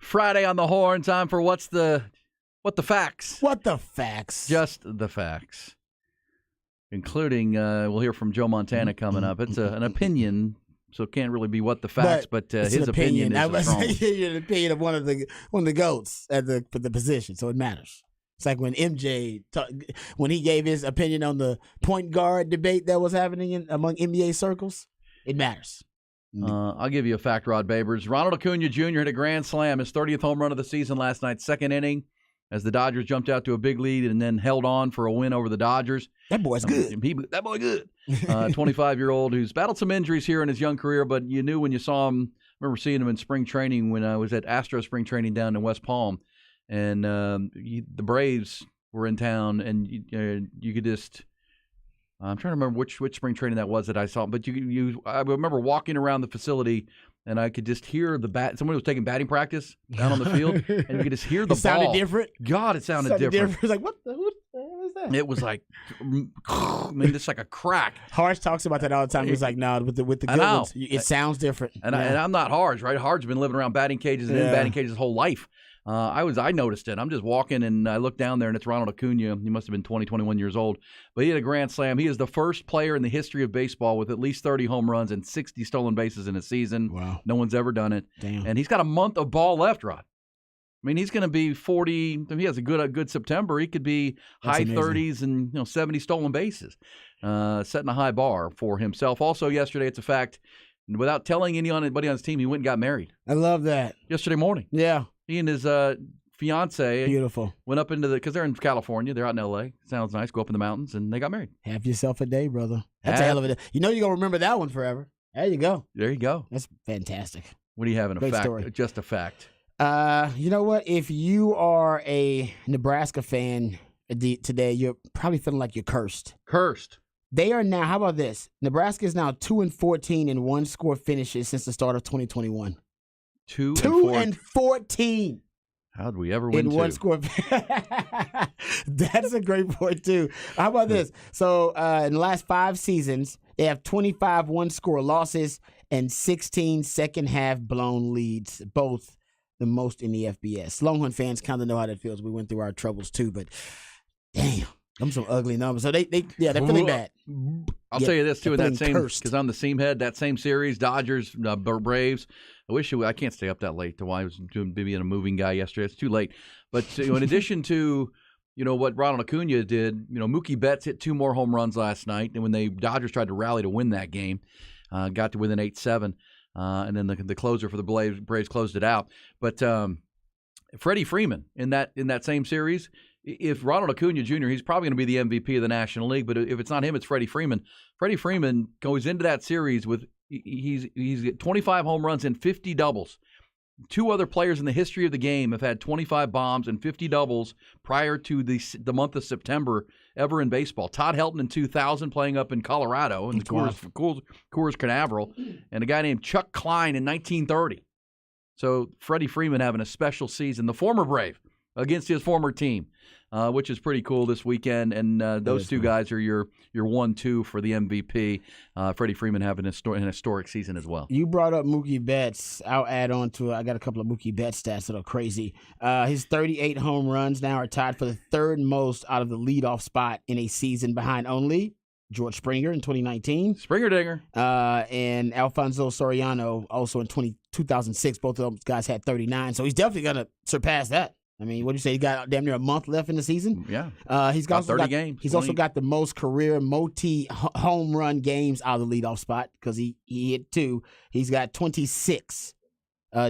Friday on the Horn, time for what the facts. What the facts? Just the facts. Including, we'll hear from Joe Montana coming up. It's an opinion, so it can't really be what the facts, but his opinion is strong. An opinion of one of the GOATs at the position, so it matters. It's like when MJ, when he gave his opinion on the point guard debate that was happening among NBA circles, it matters. I'll give you a fact, Rod Babers. Ronald Acuna Jr. hit a grand slam, his 30th home run of the season last night, second inning, as the Dodgers jumped out to a big lead and then held on for a win over the Dodgers. That boy's good. That boy good. 25-year-old who's battled some injuries here in his young career, but you knew when you saw him. I remember seeing him in spring training when I was at Astro spring training down in West Palm, and the Braves were in town, and you could just. I'm trying to remember which spring training that was that I saw, but I remember walking around the facility and I could just hear the bat. Somebody was taking batting practice down on the field, and you could just hear the ball. It sounded different. God, it sounded different. It was like, what the hell is that? It was like, just like a crack. Harsh talks about that all the time. He's like, no, with the good ones, it sounds different. And I'm not Harsh, right? Harsh's been living around batting cages and in batting cages his whole life. I noticed it. I'm just walking and I look down there and it's Ronald Acuna. He must have been 20, 21 years old. But he had a grand slam. He is the first player in the history of baseball with at least 30 home runs and 60 stolen bases in a season. Wow. No one's ever done it. Damn. And he's got a month of ball left, Rod. I mean, he's going to be 40. If he has a good September, he could be high amazing. 30s and 70 stolen bases, setting a high bar for himself. Also yesterday, it's a fact, without telling anybody on his team, he went and got married. I love that. Yesterday morning. Yeah. He and his fiance beautiful went up into because they're in California. They're out in L.A. Sounds nice. Go up in the mountains, and they got married. Have yourself a day, brother. That's a hell of a day. You know you're going to remember that one forever. There you go. There you go. That's fantastic. What do you have in a Great fact? Story. Just a fact. You know what? If you are a Nebraska fan today, you're probably feeling like you're cursed. Cursed. They are now, how about this? Nebraska is now 2-14 in one-score finishes since the start of 2021. 2-14. How'd we ever win in one score? That's a great point, too. How about this? So, in the last 5 seasons, they have 25 one-score losses and 16 second-half blown leads, both the most in the FBS. Longhorn fans kind of know how that feels. We went through our troubles, too, but damn. Them some ugly numbers. So they're feeling bad. I'll tell you this too, in that same because I'm the seam head. That same series, Dodgers, Braves. I can't stay up that late. To why I was being a moving guy yesterday. It's too late. But in addition to what Ronald Acuna did, Mookie Betts hit 2 more home runs last night, and when the Dodgers tried to rally to win that game, got to within 8-7, and then the closer for the Braves closed it out. But Freddie Freeman in that same series. If Ronald Acuna Jr., he's probably going to be the MVP of the National League, but if it's not him, it's Freddie Freeman. Freddie Freeman goes into that series with he's got 25 home runs and 50 doubles. 2 other players in the history of the game have had 25 bombs and 50 doubles prior to the month of September ever in baseball. Todd Helton in 2000 playing up in Colorado in the Coors Canaveral, and a guy named Chuck Klein in 1930. So Freddie Freeman having a special season, the former Brave, against his former team, which is pretty cool this weekend. And those 2 guys are your 1-2 for the MVP. Freddie Freeman having an historic season as well. You brought up Mookie Betts. I'll add on to it. I got a couple of Mookie Betts stats that are crazy. His 38 home runs now are tied for the 3rd most out of the leadoff spot in a season, behind only George Springer in 2019. Springer dinger. And Alfonso Soriano also in 2006. Both of those guys had 39. So he's definitely going to surpass that. I mean, what do you say? He got damn near a month left in the season. Yeah, he's got 30 games. He's also got the most career home run games out of the leadoff spot because he hit 2. He's got 26.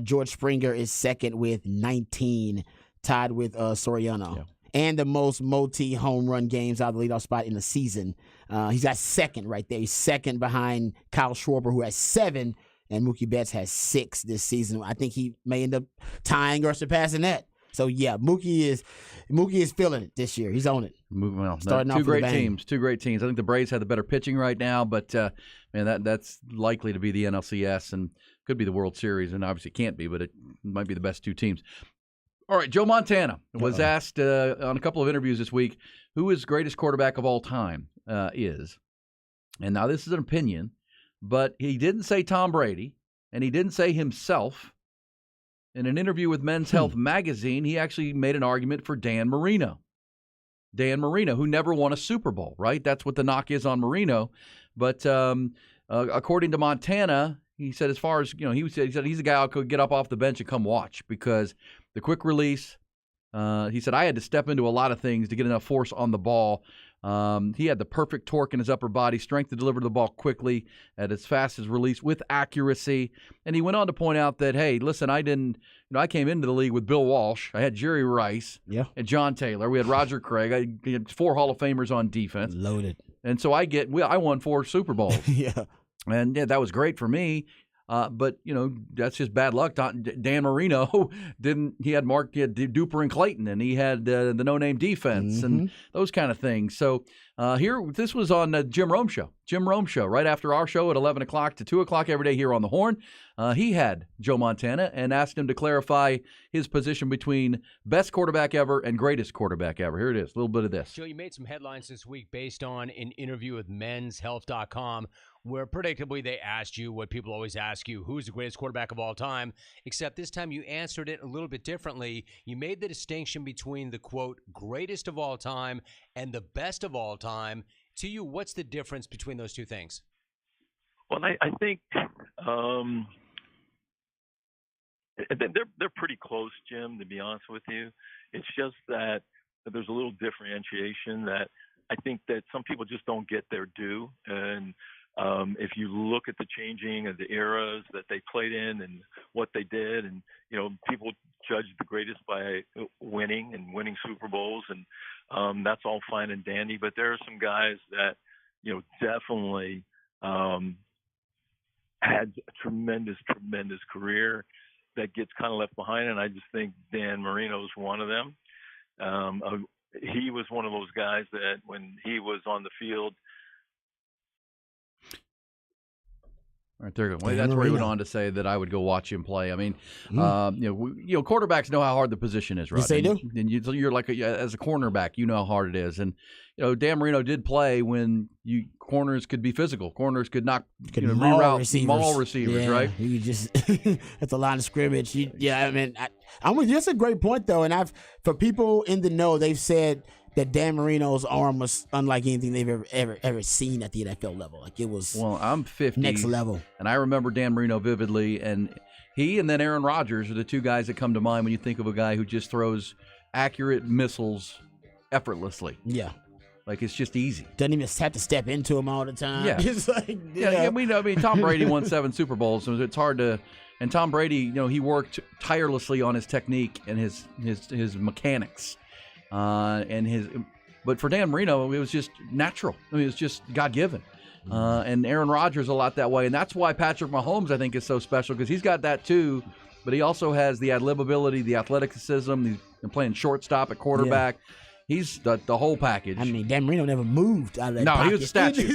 George Springer is second with 19, tied with Soriano. Yeah. And the most home run games out of the leadoff spot in the season. He's got second right there. He's second behind Kyle Schwarber, who has 7, and Mookie Betts has 6 this season. I think he may end up tying or surpassing that. So yeah, Mookie is feeling it this year. He's on it. Well, starting off two great teams. I think the Braves have the better pitching right now, but man, that's likely to be the NLCS and could be the World Series, and obviously can't be, but it might be the best 2 teams. All right, Joe Montana was asked on a couple of interviews this week who his greatest quarterback of all time is. And now this is an opinion, but he didn't say Tom Brady, and he didn't say himself. In an interview with Men's Health magazine, he actually made an argument for Dan Marino. Dan Marino, who never won a Super Bowl, right? That's what the knock is on Marino. But according to Montana, he said as far as, he said he's a guy who could get up off the bench and come watch because the quick release, he said, I had to step into a lot of things to get enough force on the ball. He had the perfect torque in his upper body, strength to deliver the ball quickly at as fast as release with accuracy. And he went on to point out that, hey, listen, I came into the league with Bill Walsh. I had Jerry Rice and John Taylor. We had Roger Craig. I had 4 Hall of Famers on defense. Loaded. And so I won 4 Super Bowls. And that was great for me. But that's just bad luck. Dan Marino he had Duper and Clayton, and he had the no-name defense and those kind of things. So this was on the Jim Rome Show, right after our show at 11 o'clock to 2 o'clock every day here on the Horn. He had Joe Montana and asked him to clarify his position between best quarterback ever and greatest quarterback ever. Here it is, a little bit of this. Joe, you made some headlines this week based on an interview with menshealth.com where predictably they asked you what people always ask you, who's the greatest quarterback of all time, except this time you answered it a little bit differently. You made the distinction between the, quote, greatest of all time and the best of all time. To you, what's the difference between those two things? Well, I think they're pretty close, Jim, to be honest with you. It's just that there's a little differentiation that I think that some people just don't get their due. And if you look at the changing of the eras that they played in and what they did, and people judge the greatest by winning Super Bowls, and that's all fine and dandy. But there are some guys that definitely had a tremendous career that gets kind of left behind, and I just think Dan Marino is one of them. He was one of those guys that when he was on the field. Right there. Well, that's where he went on to say that I would go watch him play. I mean, quarterbacks know how hard the position is, right? Yes, they do. And you're like as a cornerback, you know how hard it is. And Dan Marino did play when corners could be physical. Corners could not maul receivers, right? You just that's a line of scrimmage. I'm with you. That's a great point though. And for people in the know, they've said that Dan Marino's arm was unlike anything they've ever seen at the NFL level. Like it was. Well, I'm 50, next level, and I remember Dan Marino vividly. And he and then Aaron Rodgers are the two guys that come to mind when you think of a guy who just throws accurate missiles effortlessly. Yeah, like it's just easy. Doesn't even have to step into him all the time. Yeah, it's like, I mean, Tom Brady won 7 Super Bowls, so it's hard to. And Tom Brady, he worked tirelessly on his technique and his mechanics. But for Dan Marino, it was just natural. I mean, it was just God-given. And Aaron Rodgers a lot that way. And that's why Patrick Mahomes, I think, is so special because he's got that too, but he also has the ad lib ability, the athleticism. He's been playing shortstop at quarterback. Yeah. He's the whole package. I mean, Dan Marino never moved out of that pocket. He was a statue. He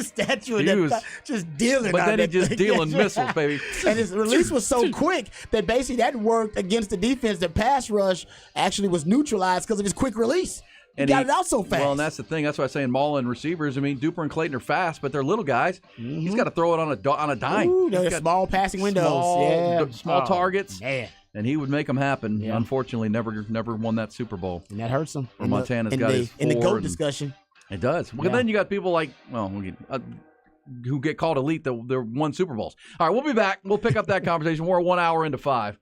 was a statue. Just dealing. But then he just dealing missiles, baby. And his release was so quick that basically that worked against the defense. The pass rush actually was neutralized because of his quick release. He got it out so fast. Well, and that's the thing. That's why I'm saying mauling receivers. I mean, Duper and Clayton are fast, but they're little guys. Mm-hmm. He's got to throw it on a dime. Ooh, they're small passing windows. Small targets. Man. And he would make them happen. Yeah. Unfortunately, never won that Super Bowl. And that hurts him. Montana's got his 4. In the GOAT discussion. It does. Well, then you got people like, who get called elite that won Super Bowls. All right, we'll be back. We'll pick up that conversation. We're 1 hour into 5.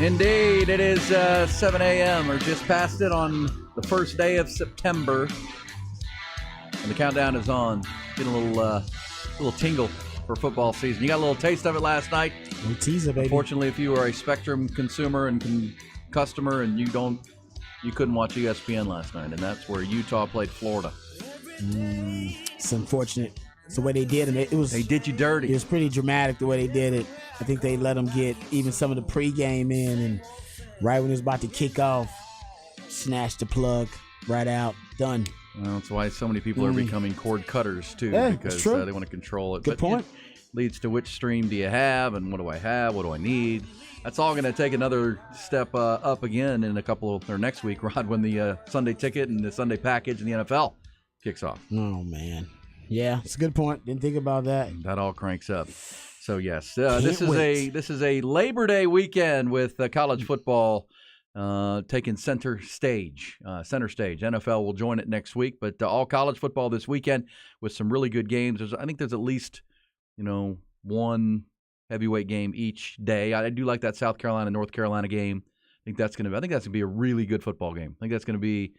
Indeed, it is 7 a.m. or just past it on the first day of September. And the countdown is on. Getting a little tingle for football season. You got a little taste of it last night. No teaser, baby. Unfortunately, if you are a Spectrum consumer and customer and you couldn't watch ESPN last night, and that's where Utah played Florida. It's unfortunate. It's the way they did it. They did you dirty. It was pretty dramatic the way they did it. I think they let them get even some of the pregame in, and right when it was about to kick off, snatched the plug right out. Done. Well, that's why so many people are becoming cord cutters, too, Yeah, because true. they want to control it. Good point. It leads to which stream do you have, and what do I have, what do I need? That's all going to take another step up again in next week, Rod, when the Sunday ticket and the Sunday package and the NFL kicks off. Oh, man. Yeah, it's a good point. Didn't think about that. That all cranks up. So, yes, this is a Labor Day weekend with college football taking center stage. NFL will join it next week, but all college football this weekend with some really good games. I think there's at least, one heavyweight game each day. I do like that South Carolina North Carolina game. I think that's going to be a really good football game. I think that's going to be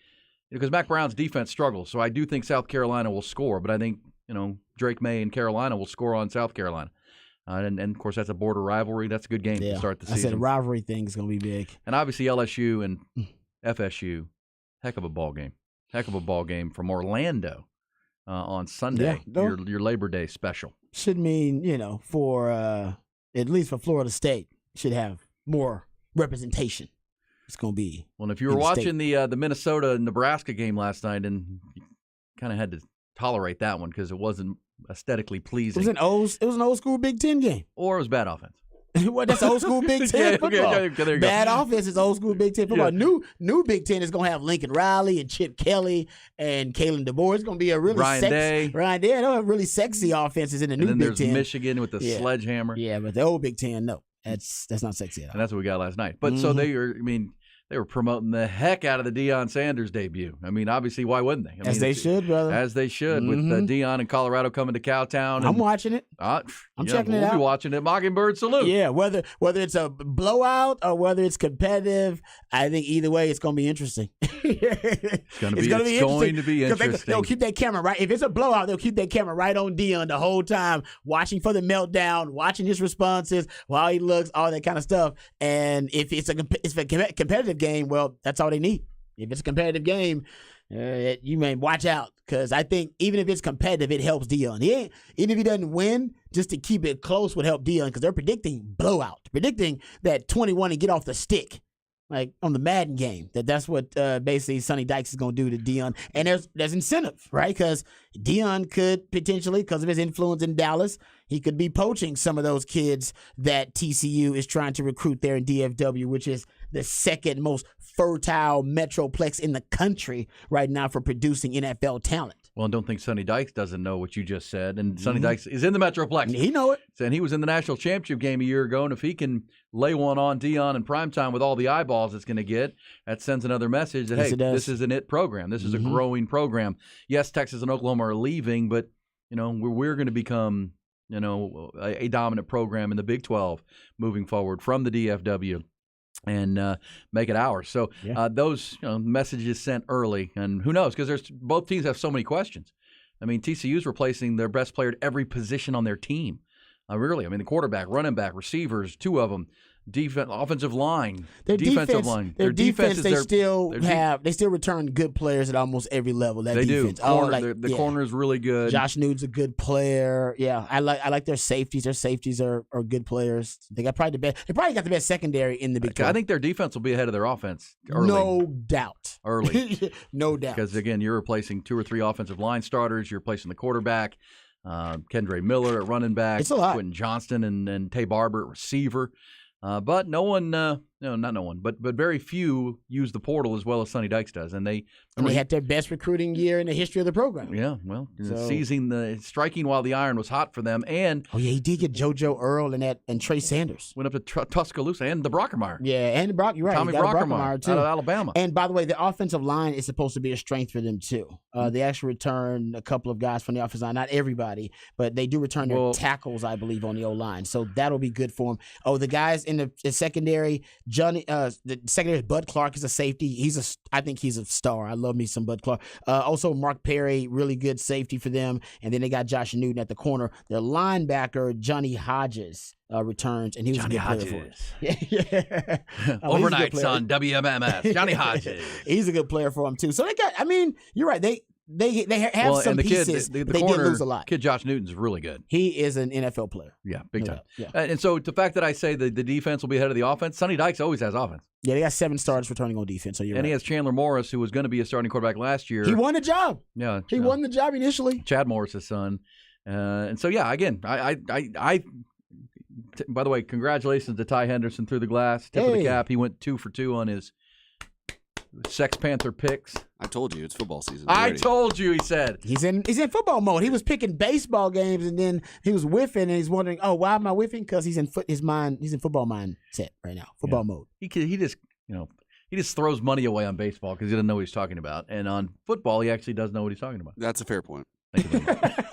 because Mac Brown's defense struggles. So I do think South Carolina will score, but I think Drake May and Carolina will score on South Carolina. And of course, that's a border rivalry. That's a good game to start the season. I said the rivalry thing is going to be big. And obviously LSU and FSU, heck of a ball game. Heck of a ball game from Orlando on Sunday, your Labor Day special. Should mean, for at least for Florida State, should have more representation. It's going to be. Well, if you were watching the Minnesota-Nebraska game last night, and you kind of had to tolerate that one because it wasn't aesthetically pleasing. It was an old school Big Ten game. Or it was bad offense. Well, that's old school Big Ten football. Okay, there you go. Bad offense is old school Big Ten football. Yeah. New Big Ten is going to have Lincoln Riley and Chip Kelly and Kalen DeBoer. It's going to be a really Ryan Day. They don't have really sexy offenses in the new Big Ten. And then there's Michigan with the sledgehammer. Yeah, but the old Big Ten, no. That's not sexy at all. And that's what we got last night. But so they were promoting the heck out of the Deion Sanders debut. I mean, obviously, why wouldn't they? As they should, brother. As they should, with Deion and Colorado coming to Cowtown. I'm watching it. I'm checking it out. We'll be watching it. Mockingbird salute. Yeah, whether it's a blowout or whether it's competitive, I think either way it's going to be interesting. It's going to be interesting. They'll keep that camera right. If it's a blowout, they'll keep that camera right on Deion the whole time, watching for the meltdown, watching his responses, how he looks, all that kind of stuff. And if it's a competitive game, well, that's all they need. If it's a competitive game, you may watch out because I think even if it's competitive, it helps Deion. Even if he doesn't win, just to keep it close would help Deion because they're predicting blowout, predicting that 21 and get off the stick, like on the Madden game. That's what basically Sonny Dykes is going to do to Deion. And there's incentive, right? Because Deion could potentially, because of his influence in Dallas, he could be poaching some of those kids that TCU is trying to recruit there in DFW, which is the second most fertile metroplex in the country right now for producing NFL talent. Well, I don't think Sonny Dykes doesn't know what you just said. And Sonny Dykes is in the Metroplex. He know it. And he was in the national championship game a year ago. And if he can lay one on Deion in primetime with all the eyeballs it's going to get, that sends another message that, hey, this is an it program. This is a growing program. Yes, Texas and Oklahoma are leaving, but, we're going to become, a dominant program in the Big 12 moving forward from the DFW. And make it ours. So those messages sent early, and who knows? Because both teams have so many questions. I mean, TCU's replacing their best player at every position on their team. Really, I mean, the quarterback, running back, receivers, two of them. Defense, offensive line, defensive line. Their defense, they still return good players at almost every level. That they defense. Do. The corner is really good. Josh Newton's a good player. Yeah, I like their safeties. Their safeties are good players. They got probably the best. They probably got the best secondary in the Big 12. I think their defense will be ahead of their offense early. No doubt. Early. No doubt. Because again, you're replacing 2 or 3 offensive line starters. You're replacing the quarterback. Kendre Miller at running back. It's a lot. Quentin Johnston and Tay Barber at receiver. But no one, not no one, but very few use the portal as well as Sonny Dykes does, and they had their best recruiting year in the history of the program. Yeah, well, striking while the iron was hot for them, and he did get JoJo Earl and Trey Sanders went up to Tuscaloosa and the Brockermeyer. Yeah, and You're right, Tommy Brockermeyer too, out of Alabama. And by the way, the offensive line is supposed to be a strength for them too. They actually return a couple of guys from the offensive line, not everybody, but they do return their tackles, I believe, on the O line. So that'll be good for them. Oh, the guys in the secondary, Johnny, the secondary, Bud Clark is a safety. I think he's a star. I love me some Bud Clark. Also, Mark Perry, really good safety for them. And then they got Josh Newton at the corner. Their linebacker, Johnny Hodges, returns, and he was Johnny a good Hodges. player for us. Yeah. Overnights on WMMS. Johnny Hodges. He's a good player for them, too. So they got, I mean, you're right. They have some pieces. The they corner, did lose a lot. Kid Josh Newton's really good. He is an NFL player. Yeah, big time. Yeah. And so the fact that I say the defense will be ahead of the offense, Sonny Dykes always has offense. Yeah, they got 7 starters returning on defense. So you're And right. he has Chandler Morris, who was going to be a starting quarterback last year. He won the job. Yeah. He won the job initially. Chad Morris' son. And so, yeah, again, by the way, congratulations to Ty Henderson through the glass. Tip of the cap. He went 2 for 2 on his Sex Panther picks. I told you it's football season. I told you, he said. He's in football mode. He was picking baseball games, and then he was whiffing, and he's wondering, oh, why am I whiffing? Because he's in football mindset right now, football mode. He just throws money away on baseball because he doesn't know what he's talking about. And on football, he actually does know what he's talking about. That's a fair point. Thank you very much.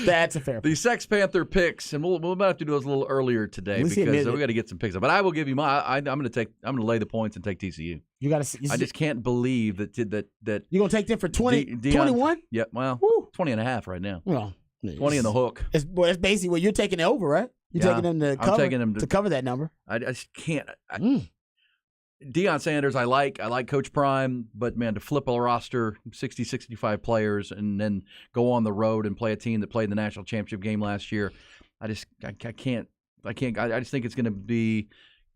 That's a fair point. The Sex Panther picks, and we'll have to do those a little earlier today because we got to get some picks up. But I will give you my. I'm going to lay the points and take TCU. You got to. I just can't believe that you're going to take them for 21. Yeah, well, 20 and a half right now. Well, 20 in the hook. It's basically what you're taking it over, right? You're taking them to cover. I'm taking them to cover that number. I just can't. Deion Sanders, I like Coach Prime, but man, to flip a roster 60, 65 players and then go on the road and play a team that played the national championship game last year, I can't. I just think it's going to be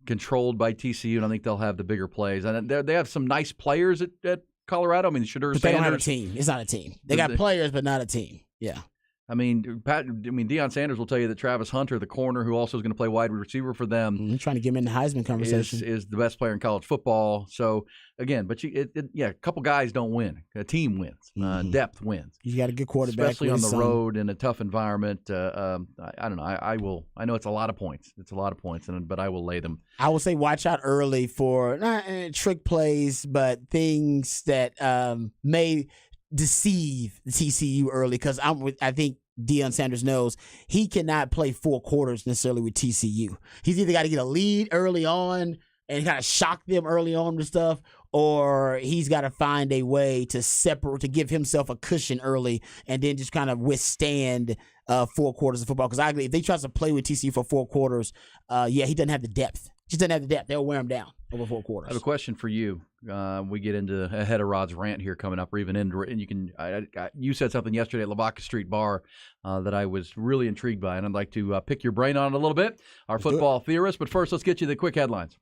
controlled by TCU, and I think they'll have the bigger plays. And they have some nice players at Colorado. I mean, Shedeur Sanders. They don't have a team. It's not a team. They got players, but not a team. Yeah. I mean, Deion Sanders will tell you that Travis Hunter, the corner, who also is going to play wide receiver for them, trying to get him in the Heisman conversation, is the best player in college football. So again, but a couple guys don't win. A team wins. Depth wins. You got a good quarterback, especially on the road in a tough environment. I don't know. I will. I know it's a lot of points. But I will lay them. I will say, watch out early for not trick plays, but things that may deceive the TCU early, because I think Deion Sanders knows he cannot play 4 quarters necessarily with TCU. He's either got to get a lead early on and kind of shock them early on with stuff, or he's got to find a way to give himself a cushion early and then just kind of withstand 4 quarters of football. Because I agree, if they try to play with TCU for 4 quarters, he doesn't have the depth. Just doesn't have the depth. They'll wear him down over 4 quarters. I have a question for you. We get into a Head of Rod's rant here coming up, or even into it. And you said something yesterday at Lavaca Street Bar that I was really intrigued by, and I'd like to pick your brain on it a little bit. Our football theorist. But first, let's get you the quick headlines.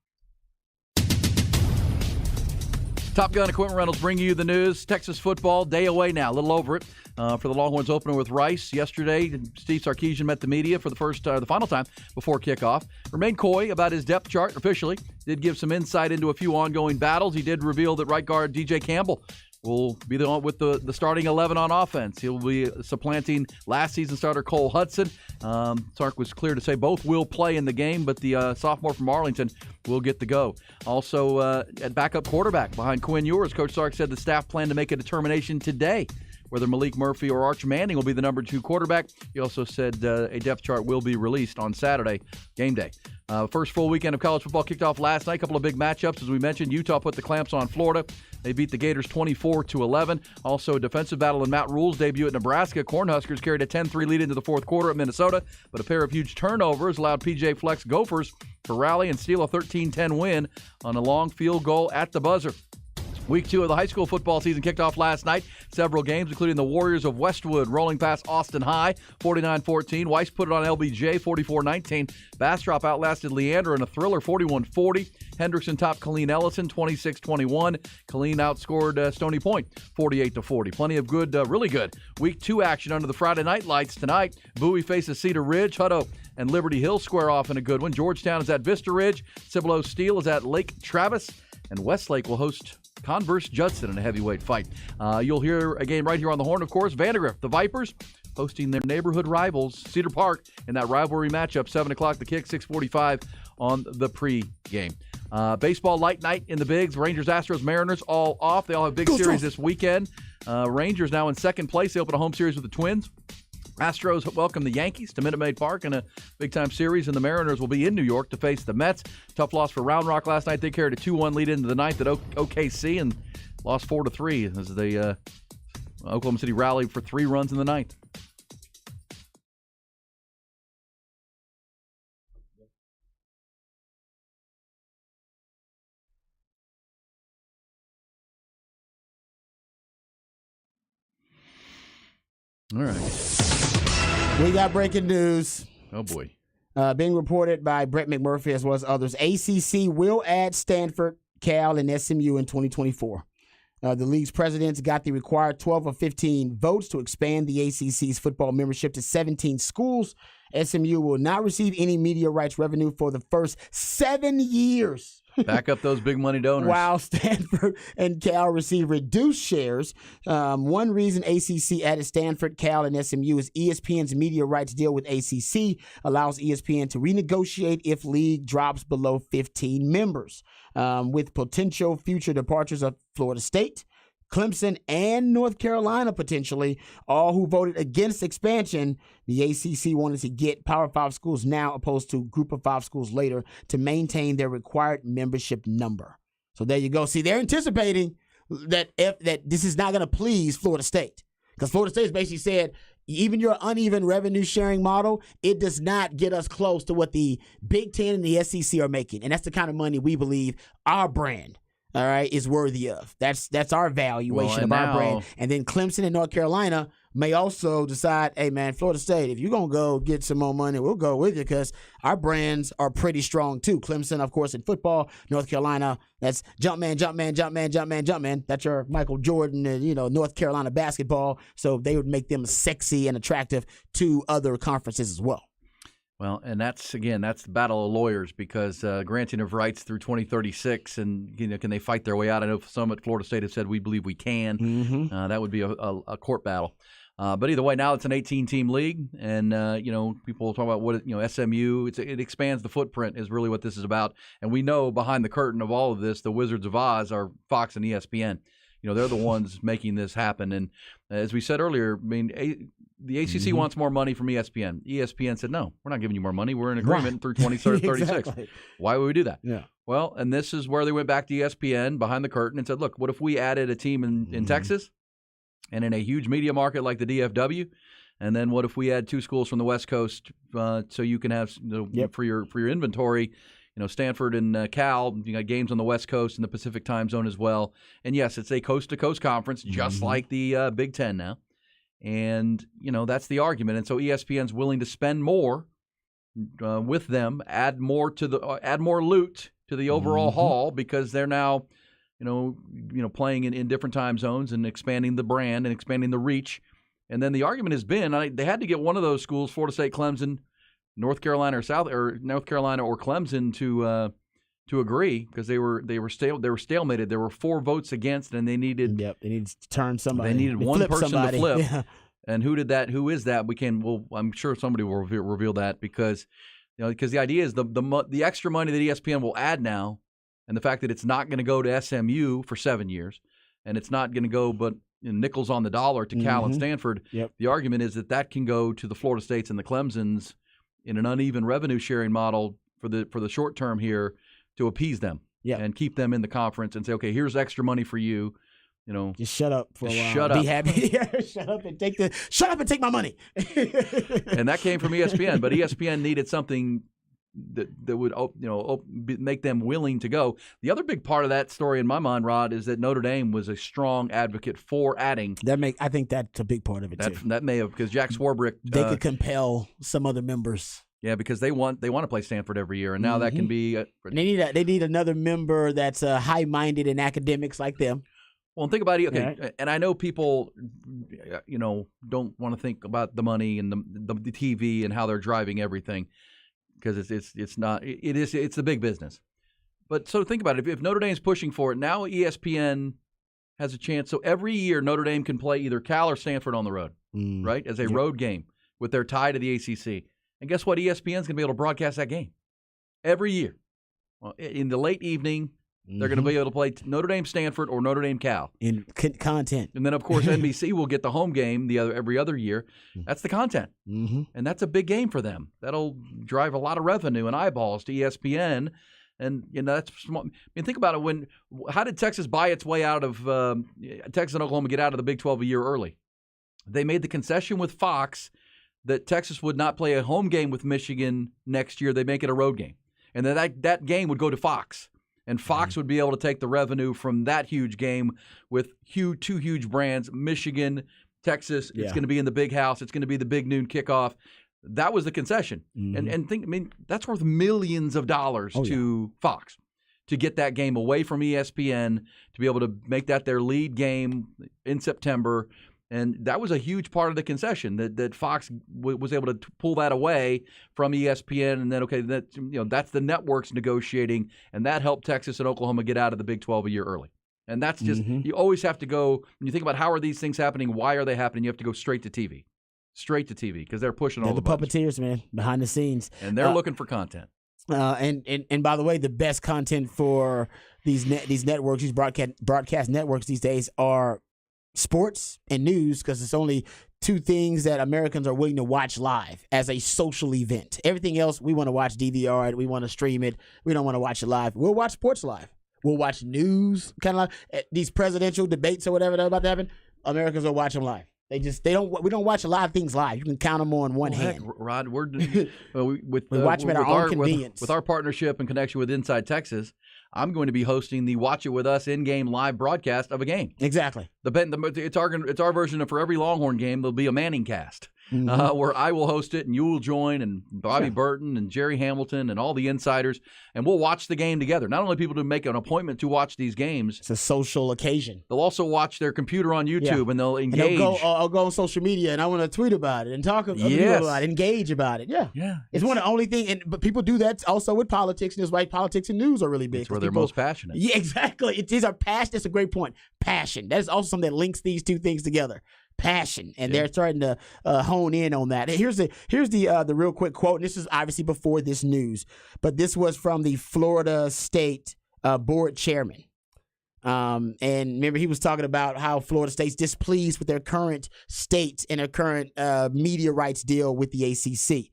Top Gun Equipment Rentals bringing you the news. Texas football, day away now, a little over it. For the Longhorns opener with Rice yesterday, Steve Sarkisian met the media for the final time before kickoff. Remained coy about his depth chart officially. Did give some insight into a few ongoing battles. He did reveal that right guard DJ Campbell will be the one with the starting 11 on offense. He'll be supplanting last season starter Cole Hudson. Sark was clear to say both will play in the game, but the sophomore from Arlington will get the go. Also, at backup quarterback behind Quinn Ewers, Coach Sark said the staff planned to make a determination today whether Malik Murphy or Arch Manning will be the number 2 quarterback. He also said a depth chart will be released on Saturday, game day. First full weekend of college football kicked off last night. A couple of big matchups, as we mentioned. Utah put the clamps on Florida. They beat the Gators 24-11. Also, a defensive battle in Matt Rule's debut at Nebraska. Cornhuskers carried a 10-3 lead into the fourth quarter at Minnesota, but a pair of huge turnovers allowed PJ Fleck's Gophers to rally and steal a 13-10 win on a long field goal at the buzzer. Week 2 of the high school football season kicked off last night. Several games, including the Warriors of Westwood rolling past Austin High, 49-14. Weiss put it on LBJ, 44-19. Bastrop outlasted Leander in a thriller, 41-40. Hendrickson topped Colleen Ellison, 26-21. Colleen outscored Stony Point, 48-40. Plenty of good, really good Week 2 action under the Friday night lights tonight. Bowie faces Cedar Ridge. Hutto and Liberty Hill square off in a good one. Georgetown is at Vista Ridge. Cibolo Steel is at Lake Travis. And Westlake will host Converse Judson in a heavyweight fight. You'll hear a game right here on the Horn, of course. Vandergrift, the Vipers, hosting their neighborhood rivals, Cedar Park, in that rivalry matchup. 7 o'clock the kick, 6:45 on the pre-game. Baseball light night in the Bigs. Rangers, Astros, Mariners all off. They all have big series this weekend. Rangers now in second place. They open a home series with the Twins. Astros welcome the Yankees to Minute Maid Park in a big-time series, and the Mariners will be in New York to face the Mets. Tough loss for Round Rock last night. They carried a 2-1 lead into the ninth at OKC and lost 4-3 as the Oklahoma City rallied for 3 runs in the ninth. All right. We got breaking news. Oh, boy. Being reported by Brett McMurphy as well as others, ACC will add Stanford, Cal, and SMU in 2024. The league's presidents got the required 12 of 15 votes to expand the ACC's football membership to 17 schools. SMU will not receive any media rights revenue for the first 7 years. Back up those big money donors. While Stanford and Cal receive reduced shares. One reason ACC added Stanford, Cal, and SMU is ESPN's media rights deal with ACC allows ESPN to renegotiate if league drops below 15 members. With potential future departures of Florida State, Clemson, and North Carolina potentially, all who voted against expansion, the ACC wanted to get Power 5 schools now opposed to Group of 5 schools later to maintain their required membership number. So there you go. See, they're anticipating that this is not going to please Florida State because Florida State basically said, even your uneven revenue sharing model, it does not get us close to what the Big Ten and the SEC are making. And that's the kind of money we believe our brand, all right, is worthy of. That's our valuation of our brand. And then Clemson and North Carolina may also decide, hey, man, Florida State, if you're going to go get some more money, we'll go with you because our brands are pretty strong too. Clemson, of course, in football. North Carolina, that's Jumpman, Jumpman, Jumpman, Jumpman, Jumpman. That's your Michael Jordan, North Carolina basketball. So they would make them sexy and attractive to other conferences as well. Well, and that's the battle of lawyers because granting of rights through 2036, and can they fight their way out? I know some at Florida State have said we believe we can. Mm-hmm. That would be a court battle. But either way, now it's an 18-team league, and people talk about what SMU. It expands the footprint is really what this is about. And we know behind the curtain of all of this, the Wizards of Oz are Fox and ESPN. They're the ones making this happen. And as we said earlier, I mean, the ACC wants more money from ESPN. ESPN said, no, we're not giving you more money. We're in agreement through 2036. Exactly. Why would we do that? Yeah. Well, and this is where they went back to ESPN behind the curtain and said, look, what if we added a team in Texas and in a huge media market like the DFW? And then what if we add 2 schools from the West Coast so you can have for your inventory, Stanford and Cal, you got games on the West Coast and the Pacific time zone as well. And yes, it's a coast-to-coast conference, just like the Big Ten now. And, that's the argument. And so ESPN's willing to spend more with them, add more loot to the overall haul because they're now, playing in different time zones and expanding the brand and expanding the reach. And then the argument has been they had to get one of those schools, Florida State, Clemson, North Carolina or Clemson to agree because they were stalemated. There were 4 votes against, and they needed they needed to turn somebody. They needed one person to flip. Yeah. And who did that? Who is that? I'm sure somebody will reveal that because the idea is the extra money that ESPN will add now, and the fact that it's not going to go to SMU for 7 years, and it's not going to go but nickels on the dollar to Cal and Stanford. Yep. The argument is that can go to the Florida States and the Clemsons in an uneven revenue sharing model for the short term here to appease them and keep them in the conference and say, okay, here's extra money for you. Just shut up for a while. Shut up. Be happy. Shut up and take my money. And that came from ESPN, but ESPN needed something that would make them willing to go. The other big part of that story in my mind, Rod, is that Notre Dame was a strong advocate for adding. I think that's a big part of it too. That may have because Jack Swarbrick they could compel some other members. Yeah, because they want to play Stanford every year, and now that can be. They need another member that's high-minded in academics like them. Well, think about it. Okay, and I know people, don't want to think about the money and the TV and how they're driving everything. Because it's the big business. But so think about it. If Notre Dame's pushing for it, now ESPN has a chance. So every year Notre Dame can play either Cal or Stanford on the road, right, as a road game with their tie to the ACC. And guess what? ESPN's going to be able to broadcast that game every year in the late evening They're going to be able to play Notre Dame, Stanford, or Notre Dame, Cal. In content. And then, of course, NBC will get the home game every other year. That's the content. Mm-hmm. And that's a big game for them. That'll drive a lot of revenue and eyeballs to ESPN. And, that's small. I mean, think about it. How did Texas buy its way out of Texas and Oklahoma get out of the Big 12 a year early? They made the concession with Fox that Texas would not play a home game with Michigan next year. They make it a road game. And then that game would go to Fox. And Fox would be able to take the revenue from that huge game with two huge brands, Michigan, Texas. It's going to be in the big house. It's going to be the big noon kickoff. That was the concession. And that's worth millions of dollars to Fox to get that game away from ESPN, to be able to make that their lead game in September. And that was a huge part of the concession that Fox was able to pull that away from ESPN. And then, that's the networks negotiating, and that helped Texas and Oklahoma get out of the Big 12 a year early. And that's just you always have to go when you think about how are these things happening, why are they happening? You have to go straight to TV, because they're pushing all the buttons. Puppeteers, man, behind the scenes, and they're looking for content. And by the way, the best content for these networks, these broadcast networks these days are sports and news, because it's only two things that Americans are willing to watch live as a social event. Everything else, we want to watch DVR it, we want to stream it, we don't want to watch it live. We'll watch sports live. We'll watch news, kind of like these presidential debates or whatever that are about to happen. Americans will watch them live. We don't watch a lot of things live. You can count them on one hand. Heck, Rod, we're we watch them at our own convenience. With our partnership and connection with Inside Texas, I'm going to be hosting the Watch It With Us in-game live broadcast of a game. Exactly. It's our version of, for every Longhorn game, there'll be a Manning cast. Where I will host it and you will join, and Bobby Burton and Jerry Hamilton and all the insiders, and we'll watch the game together. Not only people to make an appointment to watch these games. It's a social occasion. They'll also watch their computer on YouTube and they'll engage. And I'll go on social media and I want to tweet about it and talk about it, engage about it. Yeah. It's one of the only things, but people do that also with politics, and it's why politics and news are really big. It's where they're most passionate. Yeah, exactly. These are passion. That's a great point. Passion. That is also something that links these two things together. Passion, and they're starting to hone in on that. Here's the real quick quote, and this is obviously before this news, but this was from the Florida State board chairman. And remember, he was talking about how Florida State's displeased with their current state and their current media rights deal with the ACC.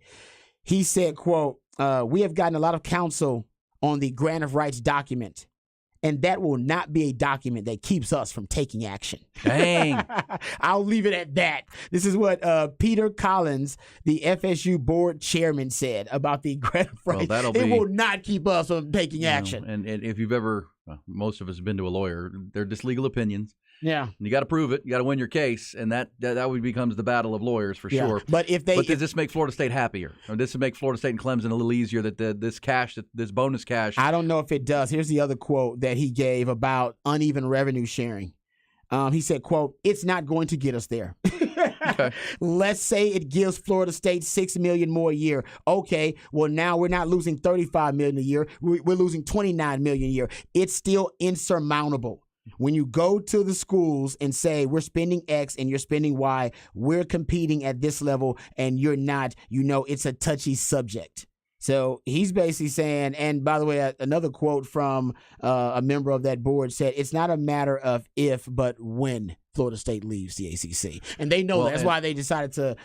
He said, quote, "We have gotten a lot of counsel on the grant of rights document, and that will not be a document that keeps us from taking action." Dang. I'll leave it at that. This is what Peter Collins, the FSU board chairman, said about the grant of rights. It will not keep us from taking action. And if you've ever, most of us have been to a lawyer, they're just legal opinions. Yeah. And you got to prove it. You got to win your case, and that becomes the battle of lawyers for sure. But does this make Florida State happier? Or does this make Florida State and Clemson a little easier that this bonus cash? I don't know if it does. Here's the other quote that he gave about uneven revenue sharing. He said, quote, "It's not going to get us there." Okay. Let's say it gives Florida State $6 million more a year. Okay, well, now we're not losing $35 million a year. We're losing $29 million a year. It's still insurmountable. When you go to the schools and say, we're spending X and you're spending Y, we're competing at this level and you're not, it's a touchy subject. So he's basically saying, and by the way, another quote from a member of that board said, it's not a matter of if, but when Florida State leaves the ACC. And they know that's why they decided to,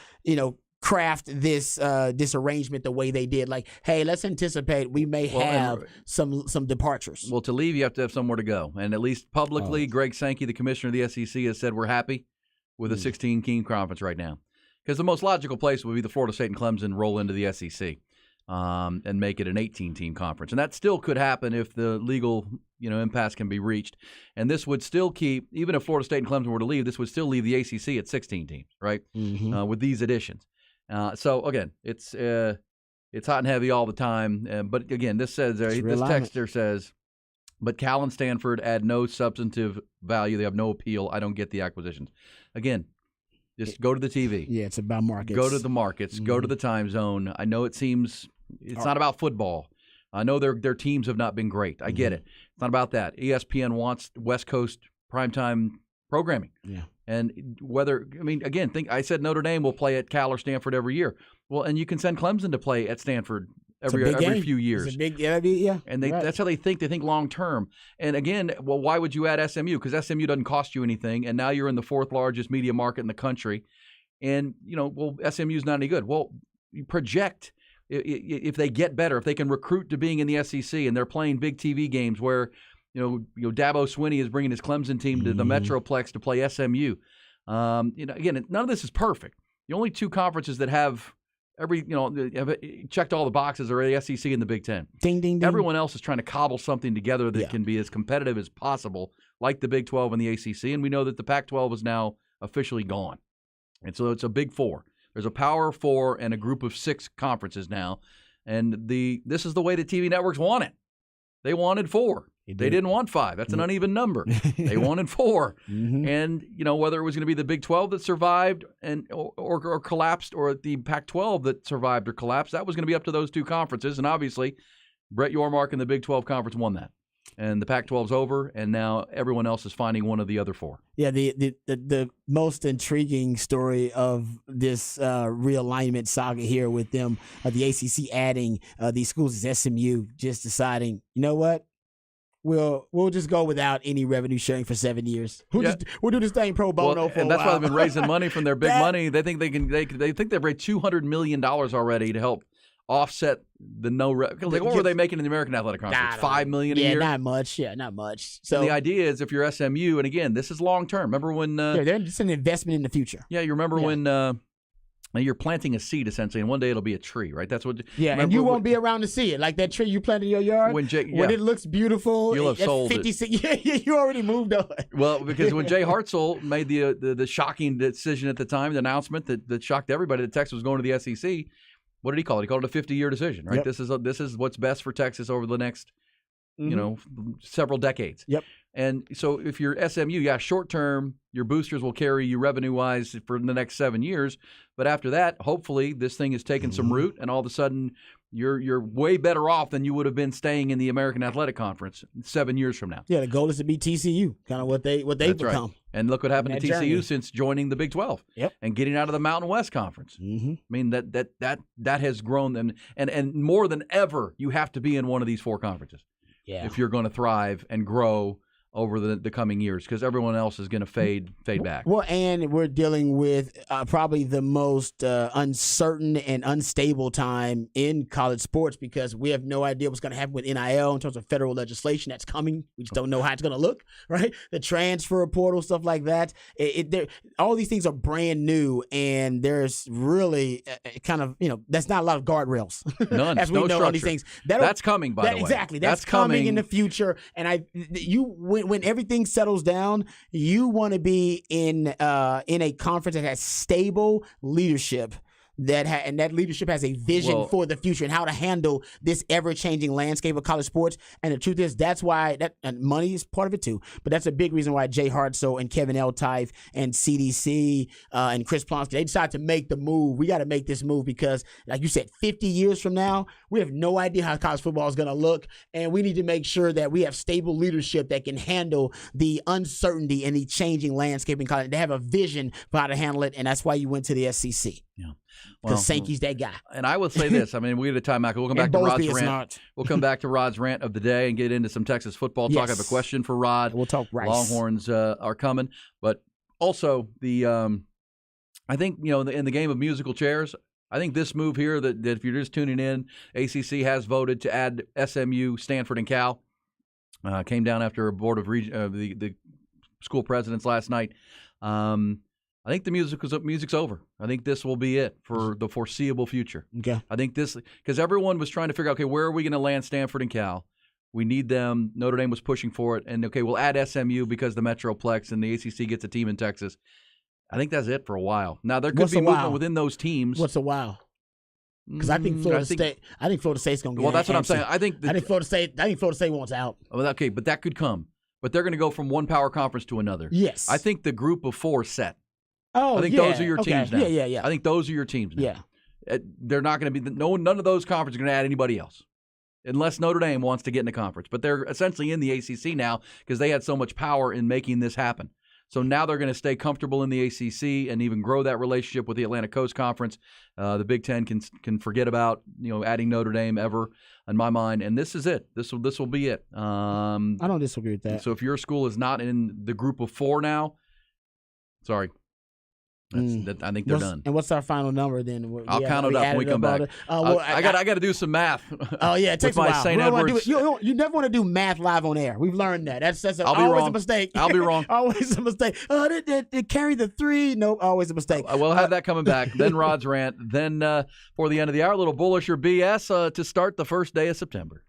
craft this arrangement the way they did. Like, hey, let's anticipate we may have some departures. Well, to leave, you have to have somewhere to go. And at least publicly, Greg Sankey, the commissioner of the SEC, has said we're happy with a 16-team conference right now. Because the most logical place would be the Florida State and Clemson roll into the SEC and make it an 18-team conference. And that still could happen if the legal impasse can be reached. And this would still keep, even if Florida State and Clemson were to leave, this would still leave the ACC at 16 teams, right, with these additions. So again, it's hot and heavy all the time. But again, this texter says, but Cal and Stanford add no substantive value. They have no appeal. I don't get the acquisitions. Again, just go to the TV. Yeah, it's about markets. Go to the markets. Go to the time zone. I know it's not about football. I know their teams have not been great. I get it. It's not about that. ESPN wants West Coast primetime programming. Yeah. And I said Notre Dame will play at Cal or Stanford every year. Well, and you can send Clemson to play at Stanford every few years. It's a big, yeah. And that's how they think. They think long term. And again, well, why would you add SMU? Because SMU doesn't cost you anything, and now you're in the fourth largest media market in the country. And SMU's not any good. Well, you project if they get better, if they can recruit to being in the SEC, and they're playing big TV games where Dabo Swinney is bringing his Clemson team to the Metroplex to play SMU. Again, none of this is perfect. The only two conferences that have checked all the boxes are the SEC and the Big Ten. Ding, ding, ding. Everyone else is trying to cobble something together that can be as competitive as possible, like the Big 12 and the ACC. And we know that the Pac-12 is now officially gone. And so it's a Big Four. There's a Power Four and a group of 6 conferences now. And this is the way the TV networks want it. They wanted 4. They didn't want 5. That's an uneven number. They wanted 4. Mm-hmm. And, whether it was going to be the Big 12 that survived or collapsed, or the Pac-12 that survived or collapsed, that was going to be up to those 2 conferences. And obviously, Brett Yormark and the Big 12 Conference won that. And the Pac-12's over, and now everyone else is finding one of the other 4. Yeah, the most intriguing story of this realignment saga here with them, the ACC adding these schools is SMU just deciding, you know what? We'll just go without any revenue sharing for 7 years. We'll do this thing pro bono for a while. And that's why they've been raising money from their big money. They think they think they've raised $200 million already to help offset the what were they making in the American Athletic Conference? $5 million a year? Not much. Yeah, not much. So and the idea is if you're SMU, and again, this is long term. Remember when it's an investment in the future. Yeah, you remember when you're planting a seed essentially, and one day it'll be a tree, right? That's what. Yeah, and you won't be around to see it, like that tree you planted in your yard. When it looks beautiful, you'll have sold 56, it. Yeah, you already moved on. Well, because when Jay Hartzell made the shocking decision at the time, the announcement that shocked everybody that Texas was going to the SEC, what did he call it? He called it a 50-year decision, right? Yep. This is what's best for Texas over the next, several decades. Yep. And so if you're SMU, short term, your boosters will carry you revenue-wise for the next 7 years. But after that, hopefully this thing has taken some root, and all of a sudden you're way better off than you would have been staying in the American Athletic Conference 7 years from now. Yeah, the goal is to be TCU, kind of what they've become. Right. And look what happened to TCU since joining the Big 12 and getting out of the Mountain West Conference. Mm-hmm. I mean, that has grown them. And more than ever, you have to be in one of these 4 conferences if you're going to thrive and grow over the coming years, because everyone else is going to fade back. Well, and we're dealing with probably the most uncertain and unstable time in college sports, because we have no idea what's going to happen with NIL in terms of federal legislation that's coming. We just don't know how it's going to look, right? The transfer portal, stuff like that. All these things are brand new, and there's really kind of, that's not a lot of guardrails. None. As we know structure. On these things. That's coming, by the way. Exactly. That's coming in the future. And when everything settles down, you want to be in a conference that has stable leadership, and that leadership has a vision for the future and how to handle this ever-changing landscape of college sports. And the truth is, that's why and money is part of it too. But that's a big reason why Jay Hartzell and Kevin Eltife and CDC and Chris Plonsky, they decided to make the move. We got to make this move because, like you said, 50 years from now, we have no idea how college football is going to look, and we need to make sure that we have stable leadership that can handle the uncertainty and the changing landscape in college. They have a vision for how to handle it, and that's why you went to the SEC. Yeah. Because Sankey's that guy. And I will say this. I mean, we had a timeout. We'll come back to Rod's rant. We'll come back to Rod's rant of the day and get into some Texas football talk. I have a question for Rod. We'll talk Rice. Longhorns are coming. But also, I think, in the game of musical chairs, I think this move here that if you're just tuning in, ACC has voted to add SMU, Stanford, and Cal. Came down after a board of the school presidents last night. I think the music's over. I think this will be it for the foreseeable future. Okay. I think because everyone was trying to figure out, okay, where are we going to land Stanford and Cal? We need them. Notre Dame was pushing for it. And, okay, we'll add SMU because the Metroplex and the ACC gets a team in Texas. I think that's it for a while. Now, there could be movement within those teams. What's a while? Because I think Florida State's going to get Well, that's what I'm saying. I think Florida State wants out. Okay, but that could come. But they're going to go from one power conference to another. Yes. I think the group of 4 set. Oh, I think those are your teams now. Yeah. I think those are your teams now. Yeah. They're not going to be none of those conferences are going to add anybody else, unless Notre Dame wants to get in the conference. But they're essentially in the ACC now because they had so much power in making this happen. So now they're going to stay comfortable in the ACC and even grow that relationship with the Atlantic Coast Conference. The Big Ten can forget about adding Notre Dame ever in my mind, and this is it. This will be it. I don't disagree with that. So if your school is not in the group of 4 now, sorry. I think they're done. And what's our final number then? I'll count it up when we come back. I got to do some math. Oh yeah, it takes a while. St. Edwards. You never want to do math live on air. We've learned that. That's always a mistake. I'll be wrong. Always a mistake. Oh, they carry the 3. Nope, always a mistake. We'll have that coming back. Then Rod's rant. Then for the end of the hour, a little bullish or BS to start the first day of September.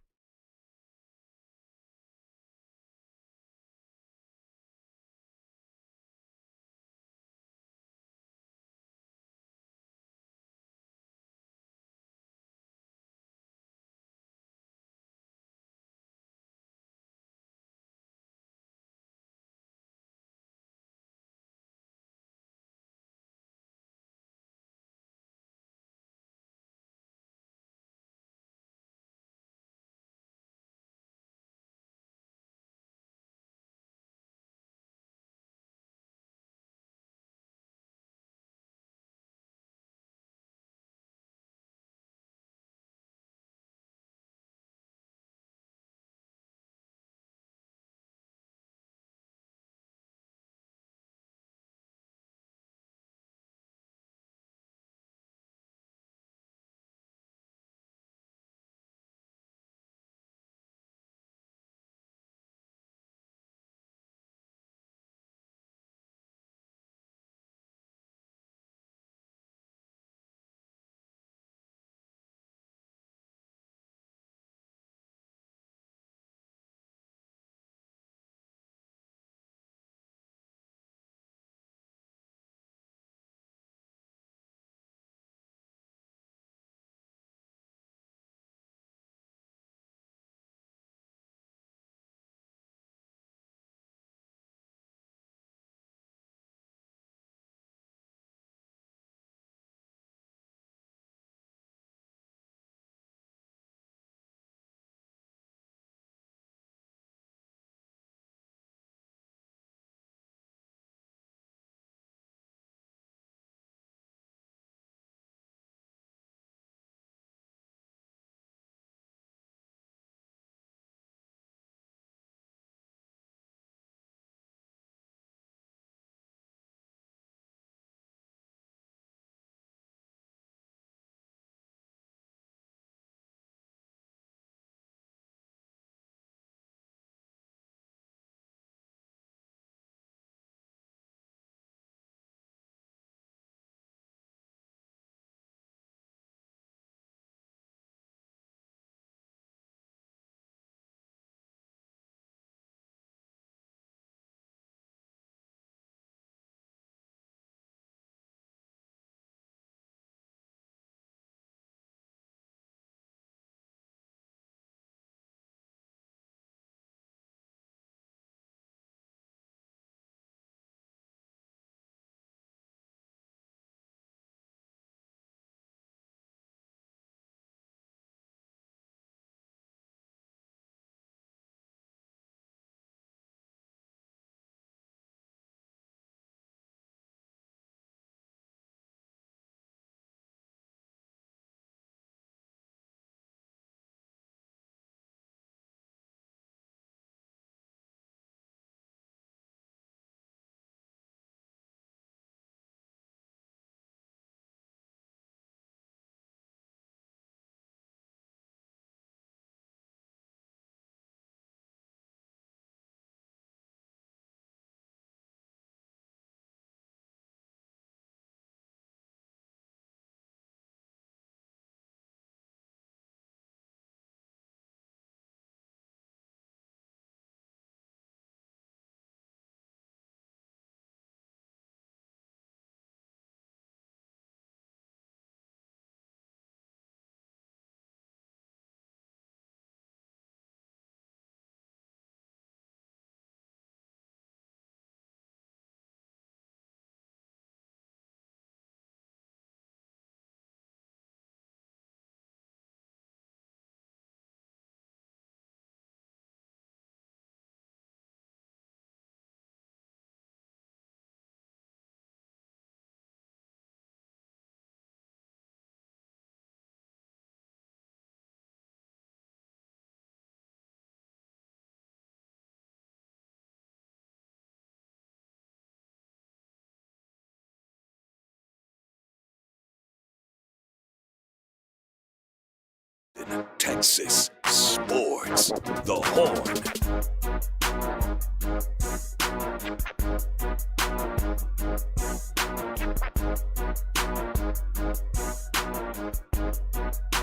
Texas Sports, the Horn.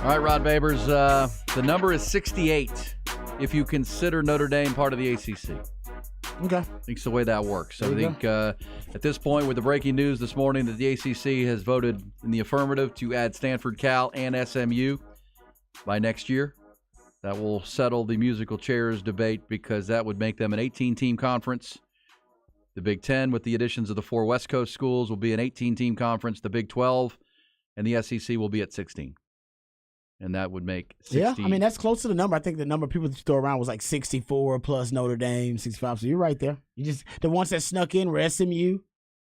All right, Rod Babers, the number is 68 if you consider Notre Dame part of the ACC. Okay. I think it's the way that works. I think at this point, with the breaking news this morning that the ACC has voted in the affirmative to add Stanford, Cal, and SMU by next year, that will settle the musical chairs debate because that would make them an 18-team conference. The Big Ten, with the additions of the 4 West Coast schools, will be an 18-team conference. The Big 12 and the SEC will be at 16. And that would make 60. Yeah, I mean, that's close to the number. I think the number people throw around was like 64 plus Notre Dame, 65. So you're right there. You just the ones that snuck in were SMU,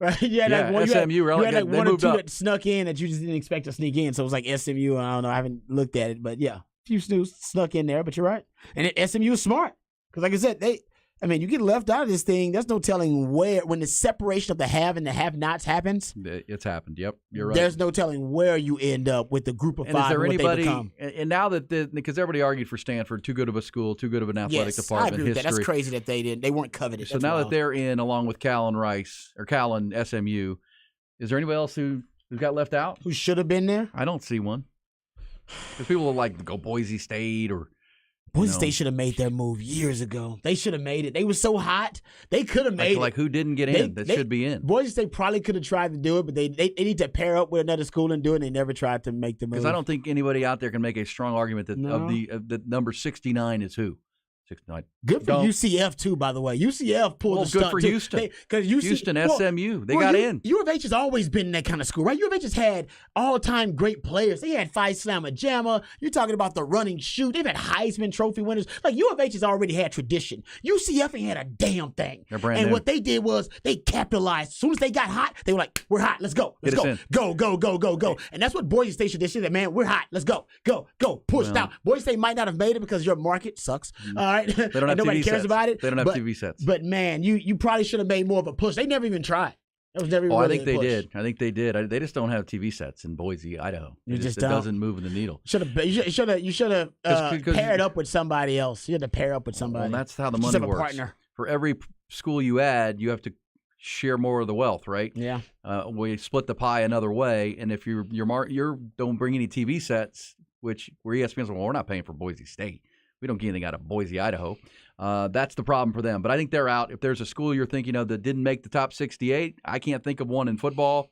right? You had SMU. You had like one or two up. that snuck in that you just didn't expect to sneak in. So it was like SMU. I don't know. I haven't looked at it, but yeah, a few snuck in there. But you're right. And SMU is smart because, like I said, you get left out of this thing. There's no telling where, when the separation of the have and the have-nots happens. It's happened. Yep, you're right. There's no telling where you end up with the group of and five. Is there and anybody? What they become. And now that because everybody argued for Stanford, too good of a school, too good of an athletic department, I agree with history. that. That's crazy that they weren't coveted. So That's now wild. that they're in, along with Cal and SMU, is there anybody else who got left out? Who should have been there? I don't see one. Because people will like go Boise State or. Boise State should have made their move years ago. They should have made it. They were so hot. They could have made it. Like who didn't get in that should be in? Boise State probably could have tried to do it, but they need to pair up with another school and do it, and they never tried to make the move. Because I don't think anybody out there can make a strong argument that of the number 69 is who? 69. Good for UCF, too, by the way. UCF pulled the stunt, good for too. Houston. Houston, SMU. They got in. U of H has always been that kind of school, right? U of H has had all-time great players. They had Phi Slamma Jamma. You're talking about the running shoot. They've had Heisman Trophy winners. Like, U of H has already had tradition. UCF ain't had a damn thing. They're brand and new. what they did was they capitalized. As soon as they got hot, they were like, we're hot. Let's go. Let's go. Go, go, go, go, go. And that's what Boise State should do. That, man, we're hot. Let's go. Go, go. Push down. Boise State might not have made it because your market sucks. All right? They don't have nobody TV cares sets. about it. They don't have TV sets. But man, you probably should have made more of a push. They never even tried. That was never even I really think a they push. did. I think they did. They just don't have TV sets in Boise, Idaho. It It doesn't move the needle. You should have paired up with somebody else. You had to pair up with somebody. Well, that's how the Just money have a works. partner. For every school you add, you have to share more of the wealth, right? Yeah. We split the pie another way, and if you don't bring any TV sets, which where ESPN's well, we're not paying for Boise State. We don't get anything out of Boise, Idaho. That's the problem for them. But I think they're out. If there's a school you're thinking of that didn't make the top 68, I can't think of one in football.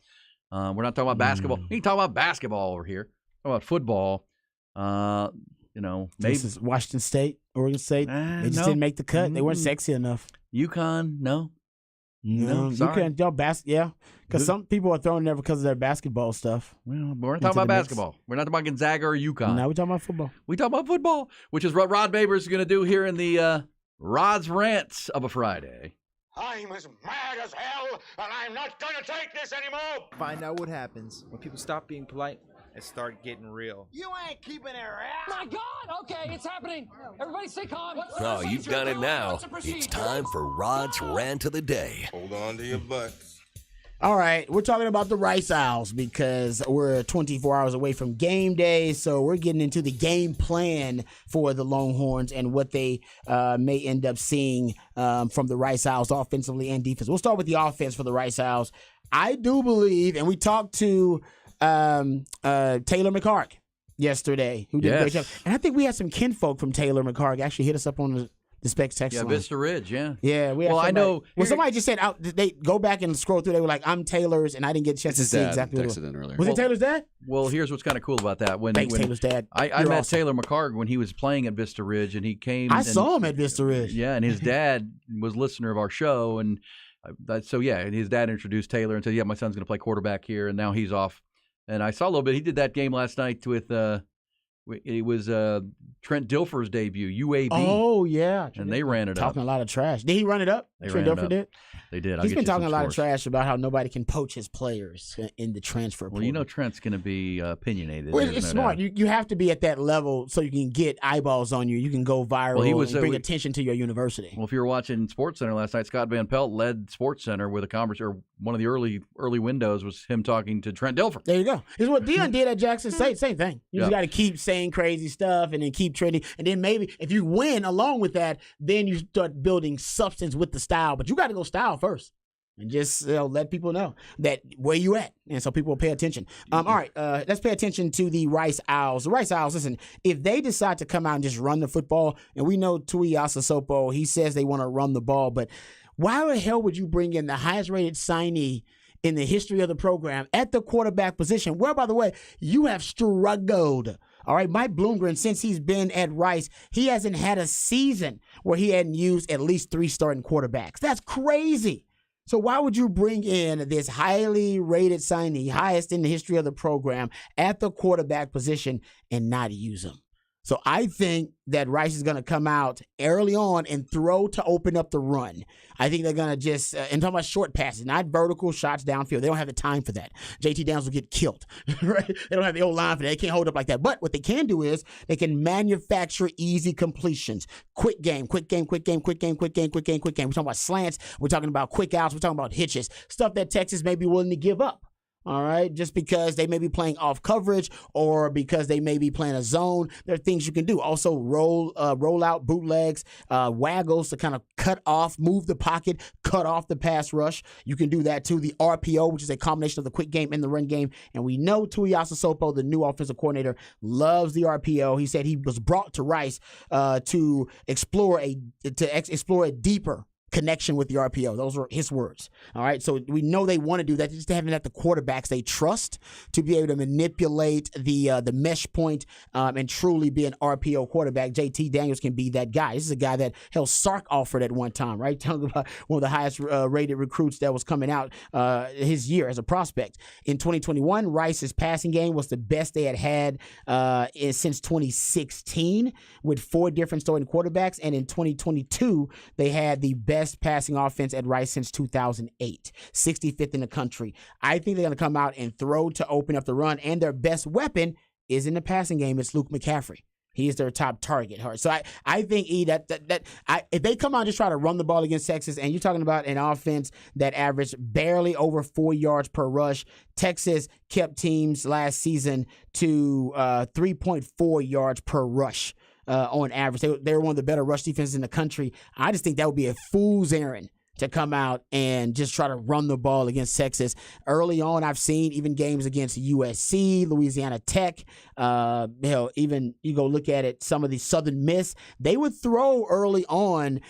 We're not talking about basketball. We can talk about basketball over here. Talk about football. Maybe This is Washington State, Oregon State. They just didn't make the cut. They weren't sexy enough. UConn, no. No, sorry. you can't. Yeah, because some people are throwing there because of their basketball stuff. Well, we're not talking about basketball. We're not talking about Gonzaga or UConn. Now we're talking about football. We talk about football, which is what Rod Babers is going to do here in the Rod's Rants of a Friday. I'm as mad as hell, and I'm not going to take this anymore. Find out what happens when people stop being polite and start getting real. You ain't keeping it real. My God! Okay, it's happening. Everybody stay calm. Oh, you've got it now. It's time for Rod's Rant of the Day. Hold on to your butts. All right, we're talking about the Rice Owls because we're 24 hours away from game day, so we're getting into the game plan for the Longhorns and what they may end up seeing from the Rice Owls offensively and defense. We'll start with the offense for the Rice Owls. I do believe, and we talked to Taylor McHargue yesterday, who did a great job. And I think we had some kinfolk from Taylor McHargue actually hit us up on the Specs text line. Vista Ridge, yeah. Yeah, we had I know. Well, somebody just said, they go back and scroll through, they were like, I'm Taylor's, and I didn't get a chance to see exactly what it was. Texted in earlier. Was it Taylor's dad? Well, here's what's kind of cool about that. Thanks, Taylor's dad. I met awesome. Taylor McHargue when he was playing at Vista Ridge, and he came. I saw him at Vista Ridge. Yeah, and his dad was a listener of our show, and his dad introduced Taylor and said, "Yeah, my son's going to play quarterback here," and now he's off. And I saw a little bit. He did that game last night with. It was Trent Dilfer's debut, UAB. Oh, yeah. And they ran it up. Talking a lot of trash. Did he run it up? Trent Dilfer did? They did. He's been talking a lot of trash about how nobody can poach his players in the transfer portal. Well, you know Trent's going to be opinionated. Well, it's smart. You have to be at that level so you can get eyeballs on you. You can go viral and bring attention to your university. Well, if you were watching SportsCenter last night, Scott Van Pelt led SportsCenter with a conversation. Or one of the early windows was him talking to Trent Dilfer. There you go. It's what Deion did at Jackson State. Same thing. You just got to keep saying saying crazy stuff and then keep trending. And then maybe if you win along with that, then you start building substance with the style. But you got to go style first. And just let people know that where you at, and so people will pay attention. All right, let's pay attention to the Rice Owls. The Rice Owls, listen, if they decide to come out and just run the football, and we know Tuiasa Sopo, he says they want to run the ball, but why the hell would you bring in the highest-rated signee in the history of the program at the quarterback position, where, by the way, you have struggled? All right, Mike Bloomgren, since he's been at Rice, he hasn't had a season where he hadn't used at least 3 starting quarterbacks. That's crazy. So why would you bring in this highly rated signee, highest in the history of the program, at the quarterback position and not use him? So I think that Rice is going to come out early on and throw to open up the run. I think they're going to just, and talking about short passes, not vertical shots downfield. They don't have the time for that. JT Daniels will get killed, right? They don't have the old line for that. They can't hold up like that. But what they can do is they can manufacture easy completions. Quick game. We're talking about slants. We're talking about quick outs. We're talking about hitches. Stuff that Texas may be willing to give up. All right, just because they may be playing off coverage or because they may be playing a zone, there are things you can do. Also, roll out bootlegs, waggles to kind of cut off, move the pocket, cut off the pass rush. You can do that too. The RPO, which is a combination of the quick game and the run game. And we know Tuiasa Sopo, the new offensive coordinator, loves the RPO. He said he was brought to Rice to explore a deeper connection with the RPO. Those were his words. All right. So we know they want to do that. They just haven't had the quarterbacks they trust to be able to manipulate the mesh point and truly be an RPO quarterback. JT Daniels can be that guy. This is a guy that Sark offered at one time, right? Talking about one of the highest rated recruits that was coming out his year as a prospect. In 2021, Rice's passing game was the best they had since 2016 with 4 different starting quarterbacks. And in 2022, they had the best passing offense at Rice since 2008, 65th in the country. I think they're going to come out and throw to open up the run, and their best weapon is in the passing game. It's Luke McCaffrey. He is their top target. So I think if they come out and just try to run the ball against Texas, and you're talking about an offense that averaged barely over 4 yards per rush, Texas kept teams last season to 3.4 yards per rush. On average. They were one of the better rush defenses in the country. I just think that would be a fool's errand to come out and just try to run the ball against Texas. Early on, I've seen even games against USC, Louisiana Tech, even you go look at it, some of the Southern Miss, they would throw early on,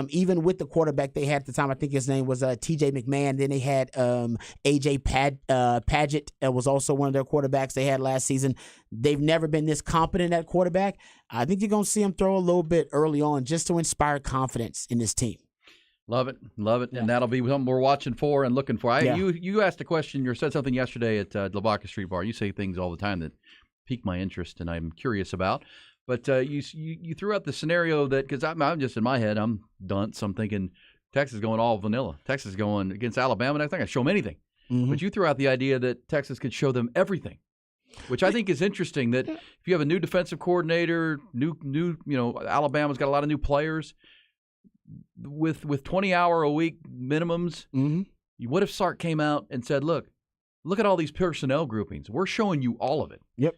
even with the quarterback they had at the time. I think his name was TJ McMahon. Then they had AJ Padgett was also one of their quarterbacks they had last season. They've never been this competent at quarterback. I think you're going to see them throw a little bit early on just to inspire confidence in this team. Love it. Yeah. And that'll be something we're watching for and looking for. You asked a question or said something yesterday at Lavaca Street Bar. You say things all the time that pique my interest and I'm curious about. But you threw out the scenario that, because I'm just in my head, I'm dunce. I'm thinking Texas going all vanilla. Texas going against Alabama. They're not going to show them anything. Mm-hmm. But you threw out the idea that Texas could show them everything, which I think is interesting. That if you have a new defensive coordinator, Alabama's got a lot of new players. With 20-hour-a-week minimums, what if Sark came out and said, look at all these personnel groupings. We're showing you all of it. Yep.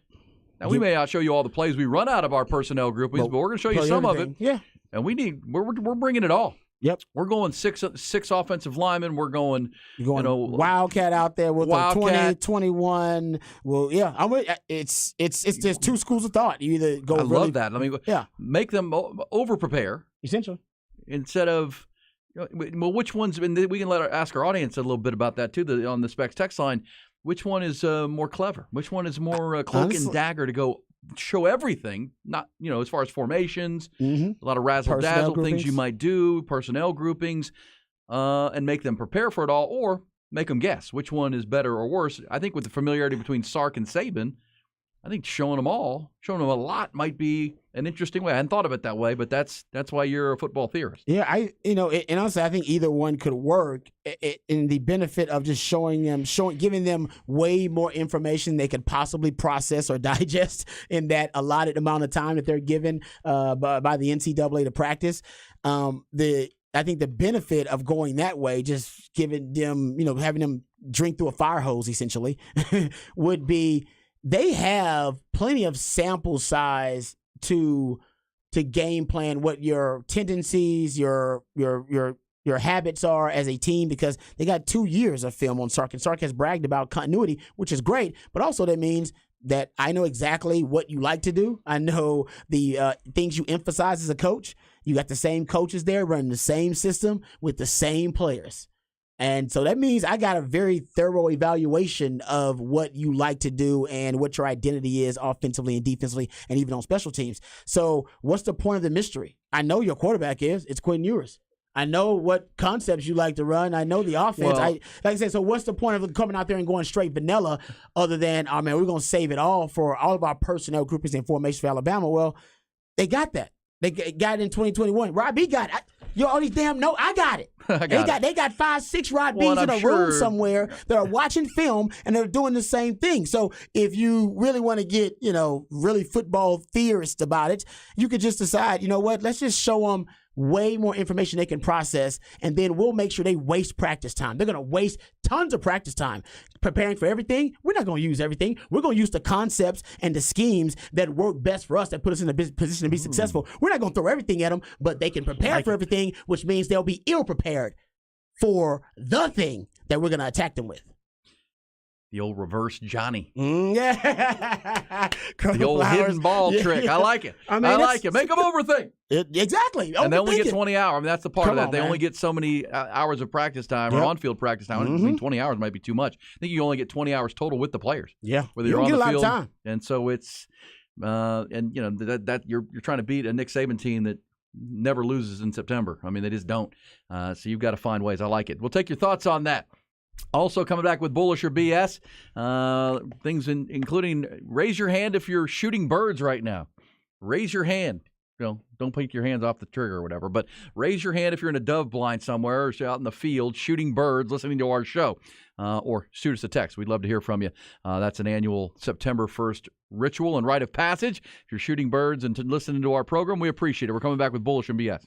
Now, we may not show you all the plays we run out of our personnel groupings, but we're going to show you some of it. Yeah. And we're bringing it all. Yep. We're going six offensive linemen. We're going Wildcat out there with 20, 21. Well, yeah. It's there's 2 schools of thought. You either go love that. I mean, make them over-prepare. Essentially. Instead of, which ones, and we can ask our audience a little bit about that too, on the Specs text line. Which one is more clever? Which one is more cloak and dagger to go show everything? Not, as far as formations, a lot of razzle-dazzle things you might do, personnel groupings, and make them prepare for it all, or make them guess which one is better or worse. I think with the familiarity between Sark and Saban, I think showing them a lot might be an interesting way. I hadn't thought of it that way, but that's why you're a football theorist. Yeah, and honestly, I think either one could work in the benefit of just giving them way more information they could possibly process or digest in that allotted amount of time that they're given by the NCAA to practice. I think the benefit of going that way, just giving them, having them drink through a fire hose essentially, would be they have plenty of sample size to game plan what your tendencies, your habits are as a team, because they got 2 years of film on Sark, and Sark has bragged about continuity, which is great, but also that means that I know exactly what you like to do. I know the things you emphasize as a coach. You got the same coaches there running the same system with the same players. And so that means I got a very thorough evaluation of what you like to do and what your identity is offensively and defensively and even on special teams. So what's the point of the mystery? I know your quarterback is. It's Quinn Ewers. I know what concepts you like to run. I know the offense. Like I said, so what's the point of coming out there and going straight vanilla other than, oh, man, we're going to save it all for all of our personnel groupings and formation for Alabama? Well, they got that. They got it in 2021. Rob B got it. You all these damn know I got it. They got 5, 6 Rod B's in a room somewhere that are watching film and they're doing the same thing. So if you really want to get, really football theorists about it, you could just decide, you know what, let's just show them way more information they can process, and then we'll make sure they waste practice time. They're going to waste tons of practice time preparing for everything. We're not going to use everything. We're going to use the concepts and the schemes that work best for us, that put us in a position to be successful. We're not going to throw everything at them, but they can prepare for everything, which means they'll be ill-prepared for the thing that we're going to attack them with. The old reverse Johnny. Yeah. The old hidden ball trick. I like it. I like it. Make them overthink. Exactly. And they only get 20 hours. I mean, that's the part of that. They only get so many hours of practice time or on-field practice time. I mean, 20 hours might be too much. I think you only get 20 hours total with the players. Yeah. Whether you're on the field. Time. And so it's, that you're trying to beat a Nick Saban team that never loses in September. I mean, they just don't. So you've got to find ways. I like it. We'll take your thoughts on that. Also coming back with Bullish or BS, things including raise your hand if you're shooting birds right now. Raise your hand. Don't take your hands off the trigger or whatever, but raise your hand if you're in a dove blind somewhere or out in the field shooting birds, listening to our show, or shoot us a text. We'd love to hear from you. That's an annual September 1st ritual and rite of passage. If you're shooting birds and listening to our program, we appreciate it. We're coming back with Bullish and BS.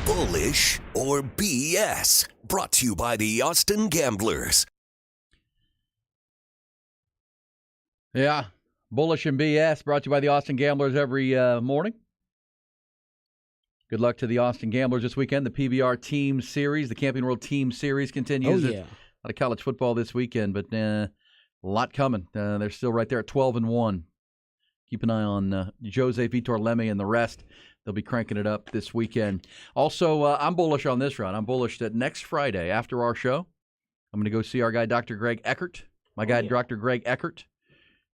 Bullish or BS? Brought to you by the Austin Gamblers. Yeah, Bullish and BS brought to you by the Austin Gamblers every morning. Good luck to the Austin Gamblers this weekend. The PBR Team Series, the Camping World Team Series continues. Oh, yeah. A lot of college football this weekend, but a lot coming. They're still right there at 12-1. Keep an eye on Jose Vitor Leme and the rest. They'll be cranking it up this weekend. Also, I'm bullish on this run. I'm bullish that next Friday after our show, I'm going to go see our guy, Dr. Greg Eckert. Dr. Greg Eckert.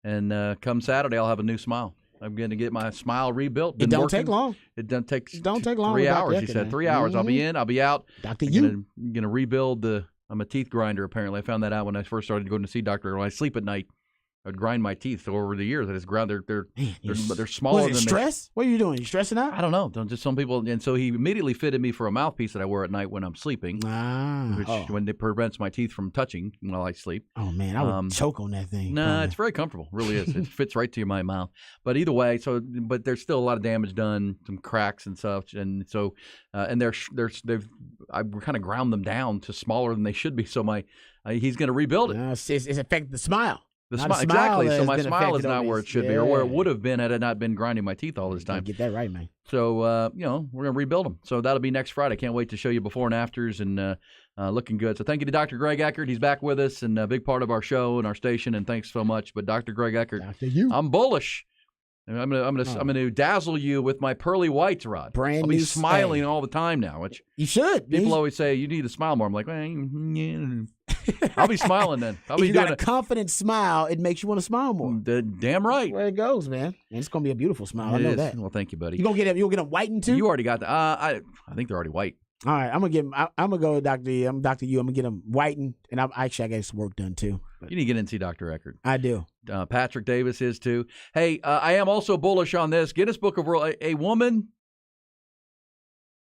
And come Saturday, I'll have a new smile. I'm going to get my smile rebuilt. It don't take long. It don't take long. 3 hours, he said. 3 hours. I'll be in. I'll be out. Dr. I'm going to rebuild I'm a teeth grinder, apparently. I found that out when I first started going to see Doctor. When I sleep at night, I'd grind my teeth. So over the years, I just ground. They're smaller than stress? What are you doing? You stressing out? I don't know. Just some people. And so he immediately fitted me for a mouthpiece that I wear at night when I'm sleeping, when it prevents my teeth from touching while I sleep. Oh man, I would choke on that thing. Nah, it's very comfortable. It really is. It fits right to my mouth. But either way, but there's still a lot of damage done, some cracks and such, and so and I've kind of ground them down to smaller than they should be. So he's going to rebuild it. It's affected the smile. Exactly. So my smile is not where it should be, or where it would have been had I not been grinding my teeth all this time. Get that right, man. So we're gonna rebuild them. So that'll be next Friday. Can't wait to show you before and afters, and looking good. So thank you to Dr. Greg Eckert. He's back with us and a big part of our show and our station. And thanks so much. But Dr. Greg Eckert, I'm bullish. I'm gonna dazzle you with my pearly whites, Rod. I'll be smiling all the time now. Which you should. People always say you need to smile more. I'm like, well, I'll be smiling then. If you got a confident smile, it makes you want to smile more. Damn right. That's where it goes, man. And it's gonna be a beautiful smile. I know that. Well, thank you, buddy. You'll get them whitened too. You already got that. I think they're already white. All right, I'm gonna go with Dr. U. I'm gonna get them whitened, and I got some work done too. You need to get in and see Dr. Eckert. I do. Patrick Davis is too. Hey, I am also bullish on this. Guinness Book of World. A woman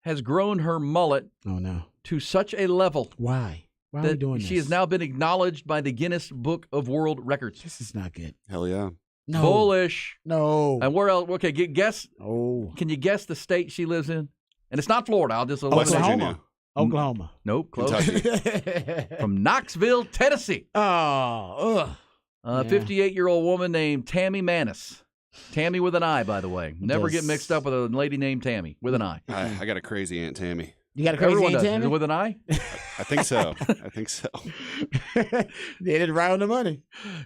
has grown her mullet. Oh no. To such a level. Why? Why are we doing this? She has now been acknowledged by the Guinness Book of World Records. This is not good. Hell yeah. No. Bullish. No. And where else? Okay, guess. Oh. Can you guess the state she lives in? And it's not Florida. I'll just Oklahoma. Oklahoma. Nope. Close. From Knoxville, Tennessee. Oh. 58-year-old woman named Tammy Manis. Tammy with an I, by the way. Never get mixed up with a lady named Tammy with an I. I got a crazy Aunt Tammy. You got a crazy Aunt Tammy? Is it with an I? I think so. They did right on the money.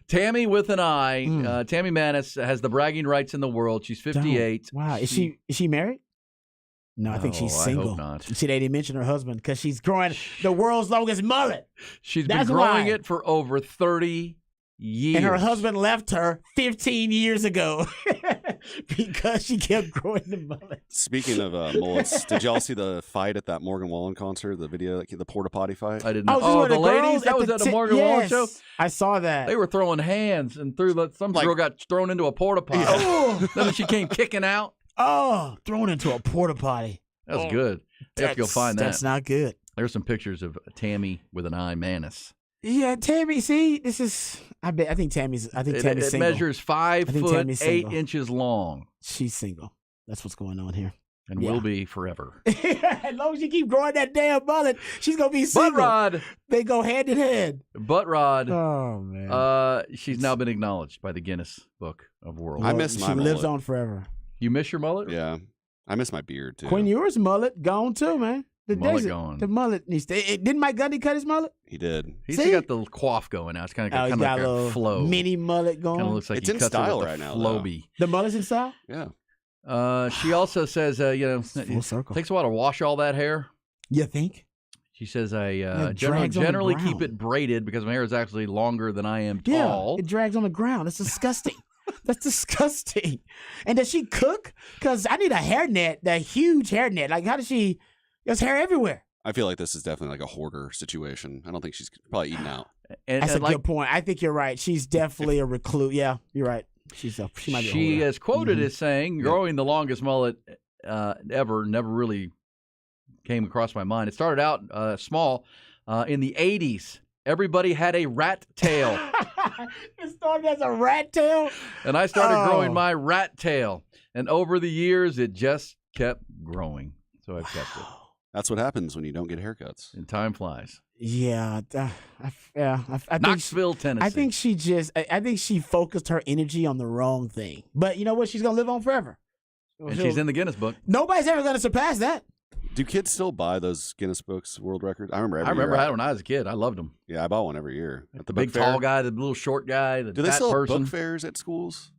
Tammy with an I. Tammy Manis has the bragging rights in the world. She's 58. Wow. Is she married? No, I think she's single. I hope not. See, they didn't mention her husband because she's growing the world's longest mullet. She's been growing it for over 30 years. And her husband left her 15 years ago because she kept growing the mullet. Speaking of mullets, did y'all see the fight at that Morgan Wallen concert, the video, the porta potty fight? I didn't know. Oh, the ladies? That was at the Morgan Wallen show? I saw that. They were throwing hands and some girl got thrown into a porta potty. Then she came kicking out. Oh, thrown into a porta potty. That was good. You have to go find that. That's not good. There's some pictures of Tammy with an I, Manis. Yeah, Tammy. See, this is. I think Tammy's. Tammy's single. It measures 5 foot 8 inches long. She's single. That's what's going on here. And will be forever. As long as you keep growing that damn mullet, she's gonna be single. Butt Rod. They go hand in hand. Butt Rod. Oh man. She's now been acknowledged by the Guinness Book of World. I miss my mullet. She lives on forever. You miss your mullet? Yeah. I miss my beard too. Quinn Ewers' mullet gone too, man. Gone. The mullet needs to. Didn't Mike Gundy cut his mullet? He did. He's got the coif going now. It's kind of like a flow. Mini mullet going. Kind of looks like it's in style right now. Floby. The mullet's in style. Yeah. She also says, full circle. It takes a while to wash all that hair. You think? She says, I generally keep it braided because my hair is actually longer than I am tall. Yeah, it drags on the ground. It's disgusting. That's disgusting. And does she cook? Because I need a hairnet, that huge hairnet. Like, how does she? There's hair everywhere. I feel like this is definitely like a hoarder situation. I don't think she's probably eating out. That's a good point. I think you're right. She's definitely a recluse. Yeah, you're right. She might be. She is quoted as saying, "Growing the longest mullet ever never really came across my mind. It started out small in the 80s. Everybody had a rat tail." It started as a rat tail? And I started growing my rat tail. And over the years, it just kept growing. So I've kept it. That's what happens when you don't get haircuts. And time flies. Yeah, I think Knoxville, Tennessee. I think I think she focused her energy on the wrong thing. But you know what? She's gonna live on forever. And she's in the Guinness Book. Nobody's ever gonna surpass that. Do kids still buy those Guinness Books World Records? I remember I year had one when I was a kid. I loved them. Yeah, I bought one every year. At the big book fair. tall guy, the little short guy, the Do they fat still have person. book fairs at schools?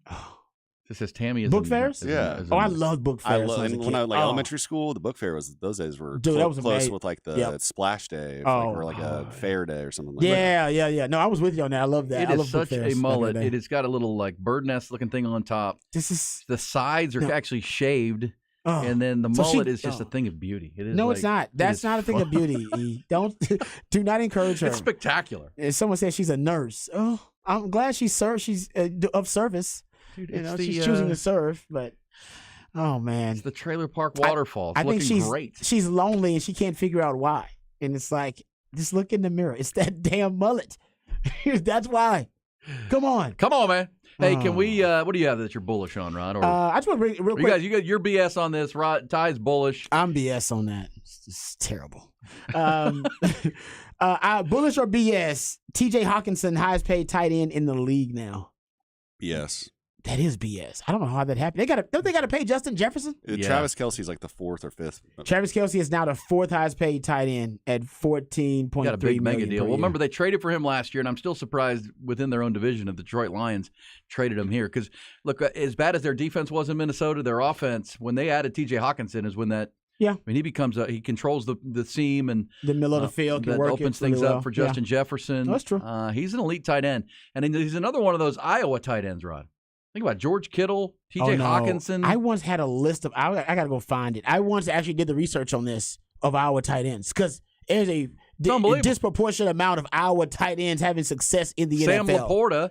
This says Tammy is book fairs. Yeah. I love book fairs. When I was elementary school, the book fair was those days were Dude, that was close amazing. with like the splash day, or like a fair day or something like that. Yeah. No, I was with you on that. I love that. It I is love book such a fairs mullet. back in the day. It has got a little like bird nest looking thing on top. The sides are actually shaved. And then the mullet is just a thing of beauty. It is no, it's not. That's not a thing of beauty. Do not encourage her. It's spectacular. And someone said she's a nurse. Oh, I'm glad she's of service. Dude, she's choosing to serve, but oh man, it's the Trailer Park Waterfall. I think she's great. She's lonely and she can't figure out why. And it's like, just look in the mirror. It's that damn mullet. That's why. Come on, man. Hey, can we? What do you have that you're bullish on, Rod? Or, I just want to bring real quick. You guys, you got your BS on this. Rod, Ty's bullish. I'm BS on that. It's terrible. Bullish or BS? T.J. Hawkinson, highest paid tight end in the league now. BS. That is BS. I don't know how that happened. Don't they got to pay Justin Jefferson? Travis Kelce's like the 4th or 5th. Travis Kelce is now the 4th highest paid tight end at $14.3 million. Got a big mega deal. Well, remember they traded for him last year, and I'm still surprised within their own division of the Detroit Lions traded him here. Because look, as bad as their defense was in Minnesota, their offense when they added T.J. Hawkinson is when that. Yeah, I mean he becomes he controls the seam and the middle of the field. That opens things up for Justin Jefferson. That's true. He's an elite tight end, and he's another one of those Iowa tight ends, Rod. Think about George Kittle, T.J. Hawkinson. I once had a list of. I got to go find it. I once actually did the research on this of Iowa tight ends because there's a disproportionate amount of Iowa tight ends having success in the NFL. Sam Laporta,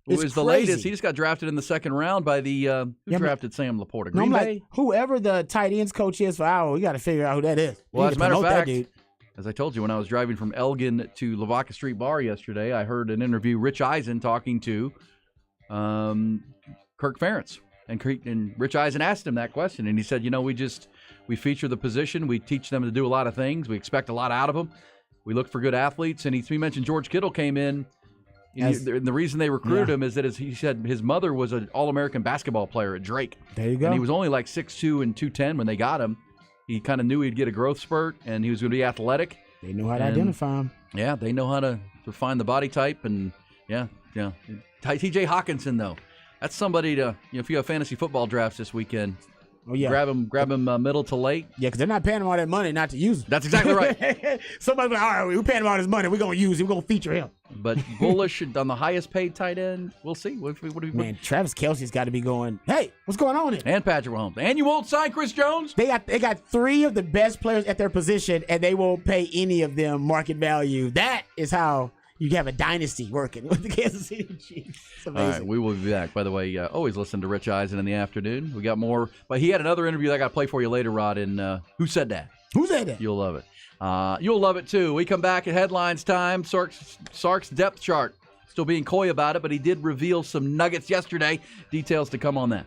who is the crazy. latest, he just got drafted in the 2nd round by the who drafted Sam Laporta? Green I'm Bay. like, whoever the tight ends coach is for Iowa, we got to figure out who that is. Well, as a matter of fact, as I told you, when I was driving from Elgin to Lavaca Street Bar yesterday, I heard an interview Rich Eisen talking to Kirk Ferentz. And Rich Eisen asked him that question, and he said, we feature the position. We teach them to do a lot of things. We expect a lot out of them. We look for good athletes. And he mentioned George Kittle came in. And the reason they recruited him is that he said his mother was an All-American basketball player at Drake. There you go. And he was only like 6'2" and 210 when they got him. He kind of knew he'd get a growth spurt, and he was going to be athletic. They know how to identify him. Yeah, they know how to find the body type. And, yeah. T.J. Hawkinson, though. That's somebody to, if you have fantasy football drafts this weekend, grab him middle to late. Yeah, because they're not paying him all that money not to use him. That's exactly right. Somebody's like, all right, we're paying him all this money. We're going to use him. We're going to feature him. But bullish on the highest paid tight end. We'll see. Man, Travis Kelce's got to be going, hey, what's going on here? And Patrick Mahomes. And you won't sign Chris Jones? They got 3 of the best players at their position, and they won't pay any of them market value. That is how you have a dynasty working with the Kansas City Chiefs. It's amazing. All right, we will be back. By the way, always listen to Rich Eisen in the afternoon. We got more, but he had another interview that I got to play for you later, Rod, in Who Said That? Who Said That? You'll love it. You'll love it, too. We come back at headlines time. Sark's depth chart. Still being coy about it, but he did reveal some nuggets yesterday. Details to come on that.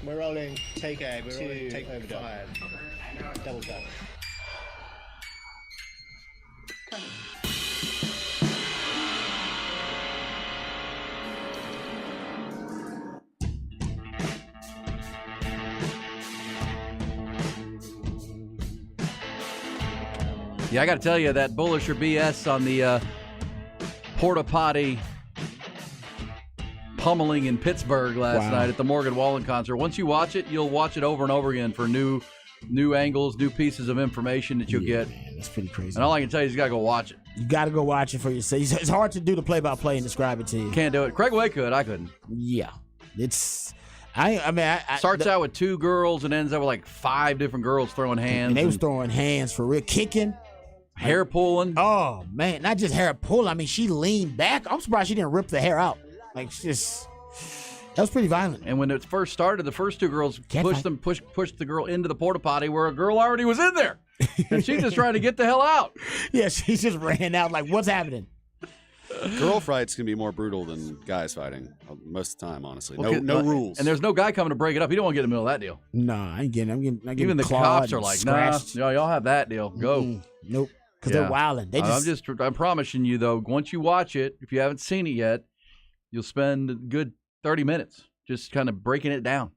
We're rolling. Take A. We're rolling. Take overdub. 5. Double go. Yeah, I got to tell you, that bullish or BS on the porta potty pummeling in Pittsburgh last night at the Morgan Wallen concert. Once you watch it, you'll watch it over and over again for new angles, new pieces of information that you'll get. Man, that's pretty crazy. And all I can tell you is you got to go watch it. You got to go watch it for yourself. It's hard to do the play-by-play and describe it to you. Can't do it. Craig Way could. I couldn't. Yeah. It's... I mean, starts out with 2 girls and ends up with like 5 different girls throwing hands. And they was throwing hands for real, kicking. Hair pulling. Oh, man. Not just hair pulling. I mean, she leaned back. I'm surprised she didn't rip the hair out. Like, that was pretty violent. And when it first started, the first 2 girls pushed the girl into the porta potty where a girl already was in there. And she's just trying to get the hell out. Yeah, she just ran out like, what's happening? Girl fights can be more brutal than guys fighting most of the time, honestly. No rules. And there's no guy coming to break it up. You don't want to get in the middle of that deal. No, I ain't getting. I'm getting. Even the cops are like, scratched. nah, y'all have that deal. Go. Nope. Because they're wilding. I'm promising you though. Once you watch it, if you haven't seen it yet, you'll spend a good 30 minutes just kind of breaking it down,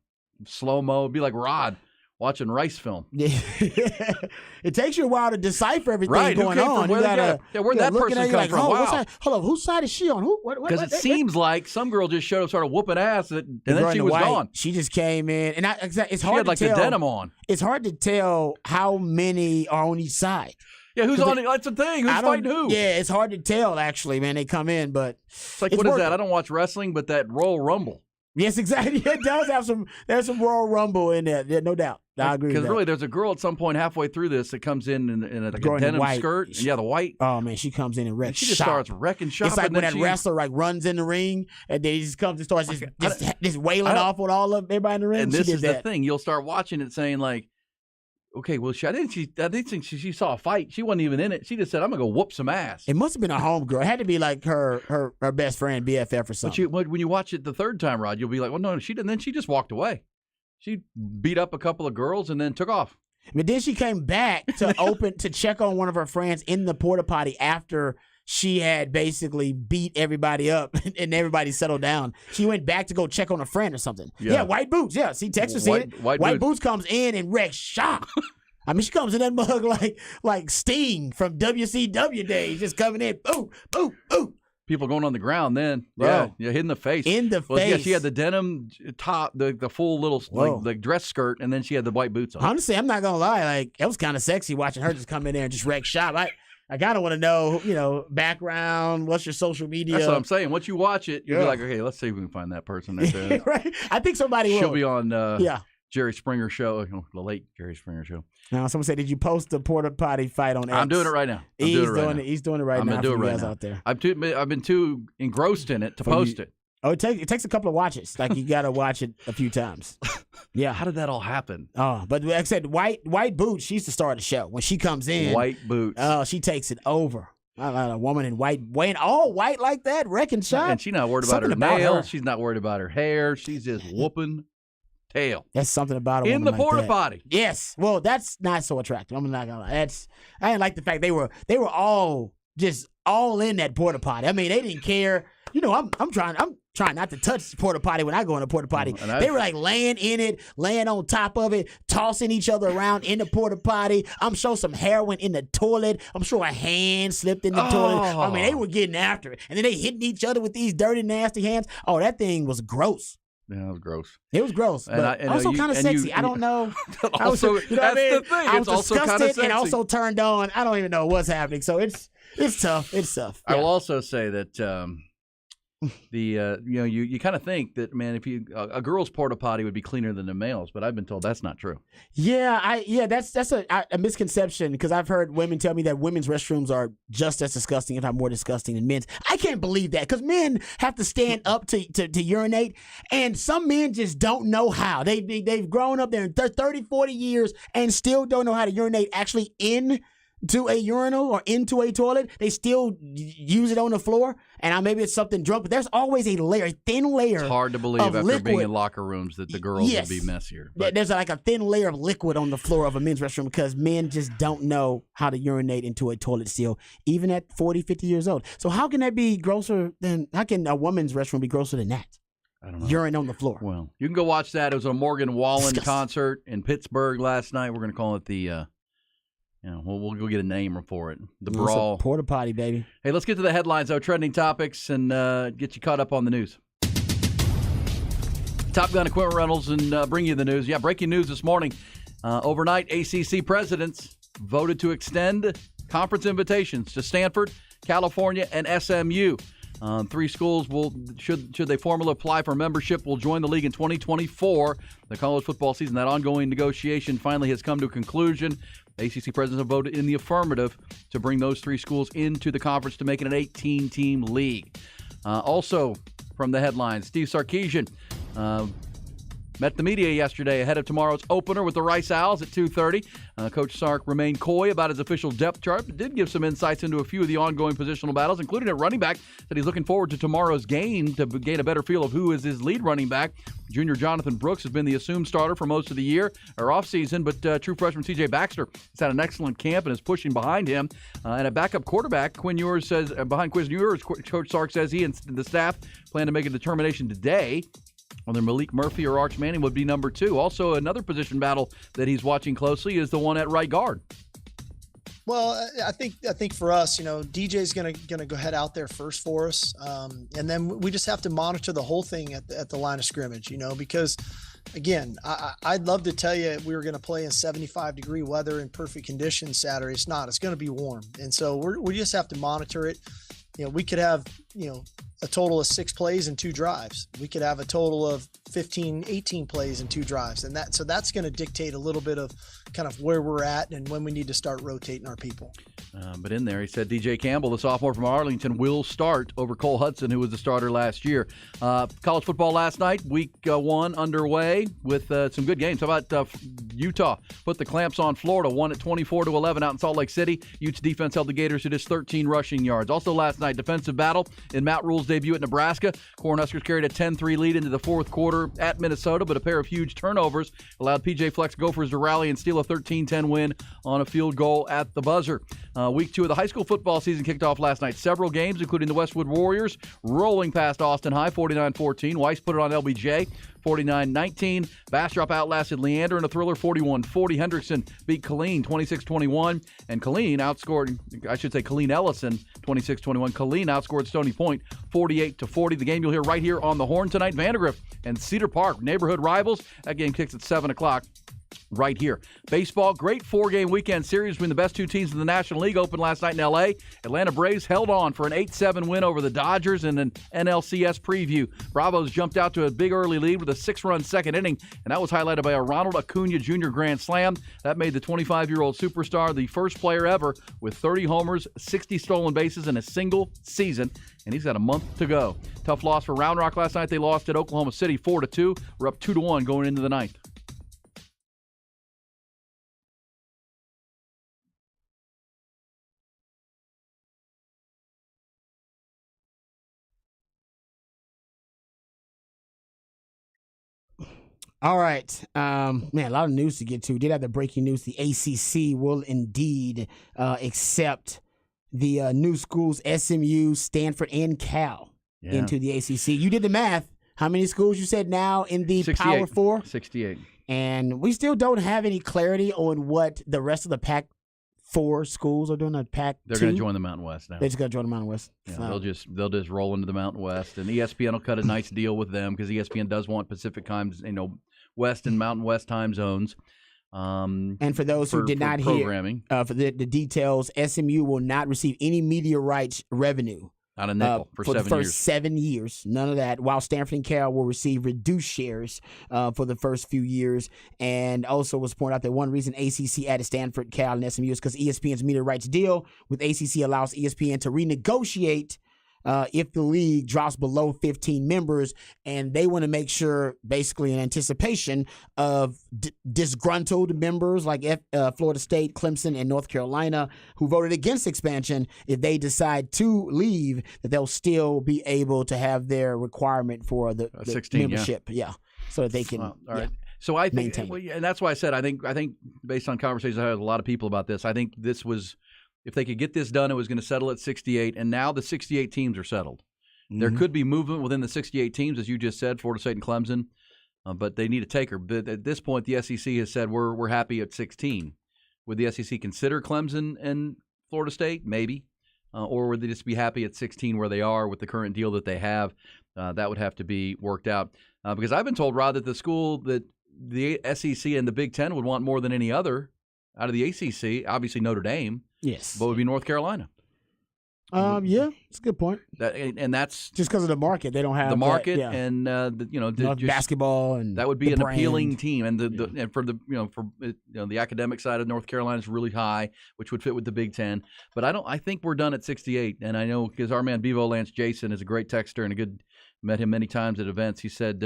slow mo. It'd be like Rod watching Rice film. Yeah. It takes you a while to decipher everything going on. Where'd that person come from? Wow. Hold on, whose side is she on? Because it seems like some girl just showed up, started whooping ass, and then she was gone. She just came in, and it's hard to tell. She had like the denim on. It's hard to tell how many are on each side. Yeah, who's on it? That's the thing. Who's fighting who? Yeah, it's hard to tell, actually, man. They come in, but it's like, what is that? I don't watch wrestling, but that Royal Rumble. Yes, exactly. It does have there's some Royal Rumble in there, no doubt. I agree with that. Because really, there's a girl at some point halfway through this that comes in a denim skirt. And the white. Oh, man, she comes in and wrecks shop. She just starts wrecking shop. It's like when that wrestler runs in the ring, and then he just comes and starts just wailing off with all of everybody in the ring. And this is the thing. You'll start watching it saying like, okay, well, I didn't think she saw a fight. She wasn't even in it. She just said, I'm going to go whoop some ass. It must have been a homegirl. It had to be like her best friend, BFF or something. But when you watch it the third time, Rod, you'll be like, well, no, she didn't. Then she just walked away. She beat up a couple of girls and then took off. But then she came back to check on one of her friends in the porta potty after she had basically beat everybody up and everybody settled down. She went back to go check on a friend or something. Yeah, White Boots. Yeah, see, Texas seen it. White Boots comes in and wrecks shop. I mean, she comes in that mug like Sting from WCW days, just coming in, boom, boom, boom. People going on the ground then. Yeah, hit in the face. In the face. Yeah, she had the denim top, the full little like dress skirt, and then she had the white boots on. Honestly, I'm not going to lie. Like, it was kind of sexy watching her just come in there and just wreck shop. I kind of want to know, background, what's your social media. That's what I'm saying. Once you watch it, you'll be like, okay, let's see if we can find that person. Right? Right? I think somebody will. She'll be on Jerry Springer show, the late Jerry Springer show. Now, someone said, did you post the porta potty fight on X? I'm doing it right now. He's doing it right now. I'm doing it right now. Out there. I've been too engrossed in it to post it. Oh, it takes a couple of watches. Like, you got to watch it a few times. Yeah. How did that all happen? Oh, but like I said, White Boots, she's the star of the show. When she comes in. White Boots. Oh, she takes it over. A woman in white, wearing all white like that, wrecking shop. And she's not worried about her nails. She's not worried about her hair. She's just whooping tail. That's something about a woman in the like porta that. potty. Yes. Well, that's not so attractive. I'm not gonna lie. I didn't like the fact they were all just all in that porta potty. I mean, they didn't care. I'm trying not to touch the porta potty when I go in the porta potty. They were like laying in it, laying on top of it, tossing each other around in the porta potty. I'm sure some hair went in the toilet. I'm sure a hand slipped in the toilet. I mean, they were getting after it. And then they hitting each other with these dirty, nasty hands. Oh, that thing was gross. Yeah, it was gross. It was gross, but also kind of sexy. I don't know. Also, that's the thing. I was disgusted and also turned on. I don't even know what's happening. So it's tough. It's tough. I will also say that you kind of think that, man, if a girl's porta potty would be cleaner than the male's, but I've been told that's not true. Yeah, that's a misconception, because I've heard women tell me that women's restrooms are just as disgusting, if not more disgusting, than men's. I can't believe that, because men have to stand up to urinate, and some men just don't know how. They've grown up there in 30, 40 years and still don't know how to urinate actually in to a urinal or into a toilet, they still use it on the floor. And maybe it's something drunk, but there's always a thin layer. It's hard to believe after liquid. being in locker rooms that the girls would be messier. But there's like a thin layer of liquid on the floor of a men's restroom because men just don't know how to urinate into a toilet still, even at 40, 50 years old. So how can that be grosser how can a woman's restroom be grosser than that? I don't know. Urine on the floor. Well, you can go watch that. It was a Morgan Wallen concert in Pittsburgh last night. We're going to call it the we'll go get a name for it. The Brawl. Porta potty, baby. Hey, let's get to the headlines, though, trending topics, and get you caught up on the news. Top Gun Equipment Rentals and bring you the news. Yeah, breaking news this morning. Overnight, ACC presidents voted to extend conference invitations to Stanford, California, and SMU. 3 schools should they formally apply for membership, will join the league in 2024. The college football season, that ongoing negotiation finally has come to a conclusion. ACC presidents have voted in the affirmative to bring those 3 schools into the conference to make it an 18-team league. Also, from the headlines, Steve Sarkisian met the media yesterday ahead of tomorrow's opener with the Rice Owls at 2:30. Coach Sark remained coy about his official depth chart, but did give some insights into a few of the ongoing positional battles, including at running back. Said he's looking forward to tomorrow's game to gain a better feel of who is his lead running back. Junior Jonathan Brooks has been the assumed starter for most of the year or offseason, but true freshman C.J. Baxter has had an excellent camp and is pushing behind him. And a backup quarterback, Quinn Ewers says, behind Quinn Ewers, Coach Sark says he and the staff plan to make a determination today whether Malik Murphy or Arch Manning would be number 2. Also, another position battle that he's watching closely is the one at right guard. Well, I think for us, DJ's gonna go head out there first for us, and then we just have to monitor the whole thing at the line of scrimmage, because again, I'd love to tell you we were going to play in 75-degree weather in perfect conditions Saturday. It's not. It's going to be warm, and so we just have to monitor it. We could have a total of 6 plays and 2 drives. We could have a total of 15, 18 plays and 2 drives. And that's going to dictate a little bit of kind of where we're at and when we need to start rotating our people. But in there, he said DJ Campbell, the sophomore from Arlington, will start over Cole Hudson, who was the starter last year. College football last night, week 1 underway with some good games. How about Utah put the clamps on Florida, won at 24-11 out in Salt Lake City. Utes defense held the Gators to just 13 rushing yards. Also last night, defensive battle in Matt Rule's debut at Nebraska. Cornhuskers carried a 10-3 lead into the 4th quarter at Minnesota, but a pair of huge turnovers allowed PJ Fleck's Gophers to rally and steal a 13-10 win on a field goal at the buzzer. Week 2 of the high school football season kicked off last night. Several games, including the Westwood Warriors rolling past Austin High, 49-14. Weiss put it on LBJ, 49-19. Bastrop outlasted Leander in a thriller, 41-40. Hendrickson beat Killeen, 26-21. And Killeen Ellison, 26-21. Killeen outscored Stony Point, 48-40. The game you'll hear right here on the Horn tonight. Vandergrift and Cedar Park, neighborhood rivals. That game kicks at 7 o'clock. Right here. Baseball, great 4-game weekend series between the best 2 teams in the National League opened last night in L.A. Atlanta Braves held on for an 8-7 win over the Dodgers in an NLCS preview. Bravos jumped out to a big early lead with a 6-run second inning, and that was highlighted by a Ronald Acuna Jr. grand slam. That made the 25-year-old superstar the first player ever with 30 homers, 60 stolen bases in a single season, and he's got a month to go. Tough loss for Round Rock last night. They lost at Oklahoma City 4-2. We're up 2-1 going into the ninth. All right. Man, a lot of news to get to. We did have the breaking news. The ACC will indeed accept the new schools, SMU, Stanford, and Cal, into the ACC. You did the math. How many schools you said now in the 68. Power 4? 68. And we still don't have any clarity on what the rest of the Pac-4 schools are doing. The Pac-2. They're going to join the Mountain West now. They're just going to join the Mountain West. Yeah, they'll just roll into the Mountain West, and ESPN will cut a nice deal with them because ESPN does want Pacific times, West and Mountain West time zones. And for those who did not hear, for the details, SMU will not receive any media rights revenue. Not a nickel for 7 years. The first 7 years. None of that. While Stanford and Cal will receive reduced shares for the first few years. And also was pointed out that one reason ACC added Stanford, Cal, and SMU is because ESPN's media rights deal with ACC allows ESPN to renegotiate if the league drops below 15 members, and they want to make sure, basically in anticipation of disgruntled members like Florida State, Clemson, and North Carolina who voted against expansion, if they decide to leave, that they'll still be able to have their requirement for the 16, membership. Yeah. So that they can all right. So I think, maintain. and that's why I said I think based on conversations I had with a lot of people about this, I think this was, if they could get this done, it was going to settle at 68, and now the 68 teams are settled. Mm-hmm. There could be movement within the 68 teams, as you just said, Florida State and Clemson, but they need a taker. But at this point, the SEC has said we're happy at 16. Would the SEC consider Clemson and Florida State? Maybe. Or would they just be happy at 16 where they are with the current deal that they have? That would have to be worked out. Because I've been told, Rod, that the school that the SEC and the Big Ten would want more than any other out of the ACC, obviously Notre Dame, but would be North Carolina. Yeah, it's a good point. And that's just because of the market. They don't have the market, that, and just, basketball, and that would be an brand. appealing team. And and for the academic side of North Carolina is really high, which would fit with the Big Ten. But I think we're done at 68. And I know because our man Bevo Lance Jason is a great texter and met him many times at events. He said.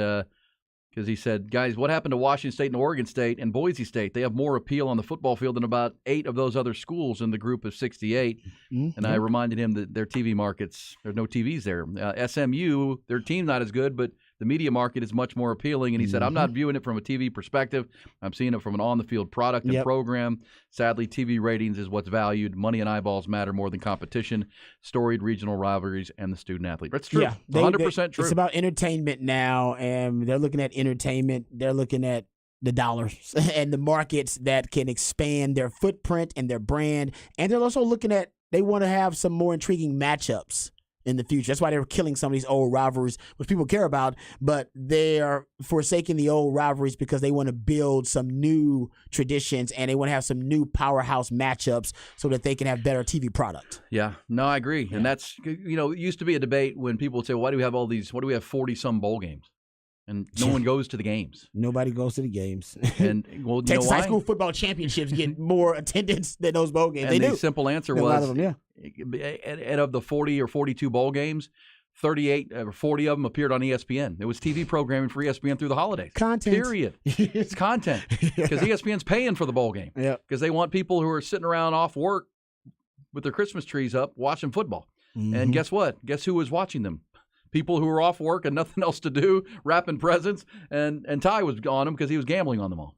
Because he said, guys, what happened to Washington State and Oregon State and Boise State? They have more appeal on the football field than about 8 of those other schools in the group of 68. Mm-hmm. And I reminded him that their TV markets, there's no TVs there. SMU, their team's not as good, but the media market is much more appealing. And he said, I'm not viewing it from a TV perspective. I'm seeing it from an on-the-field product and program. Sadly, TV ratings is what's valued. Money and eyeballs matter more than competition, storied regional rivalries, and the student athlete. That's true. Yeah, 100% true. It's about entertainment now, and they're looking at entertainment. They're looking at the dollars and the markets that can expand their footprint and their brand. And they're also looking at, they want to have some more intriguing matchups in the future. That's why they're killing some of these old rivalries, which people care about, but they are forsaking the old rivalries because they want to build some new traditions and they want to have some new powerhouse matchups so that they can have better TV product. Yeah, no, I agree. Yeah. And that's, it used to be a debate when people would say, why do we have 40-some bowl games? And no one goes to the games. Nobody goes to the games. And Texas high school football championships get more attendance than those bowl games. And the do. Simple answer was, and of the 40 or 42 bowl games, 38 or 40 of them appeared on ESPN. It was TV programming for ESPN through the holidays. Content. Period. It's content. Because ESPN's paying for the bowl game. Yeah. Because they want people who are sitting around off work with their Christmas trees up watching football. Mm-hmm. And guess what? Guess who was watching them? People who were off work and nothing else to do, wrapping presents, and Ty was on them because he was gambling on them all.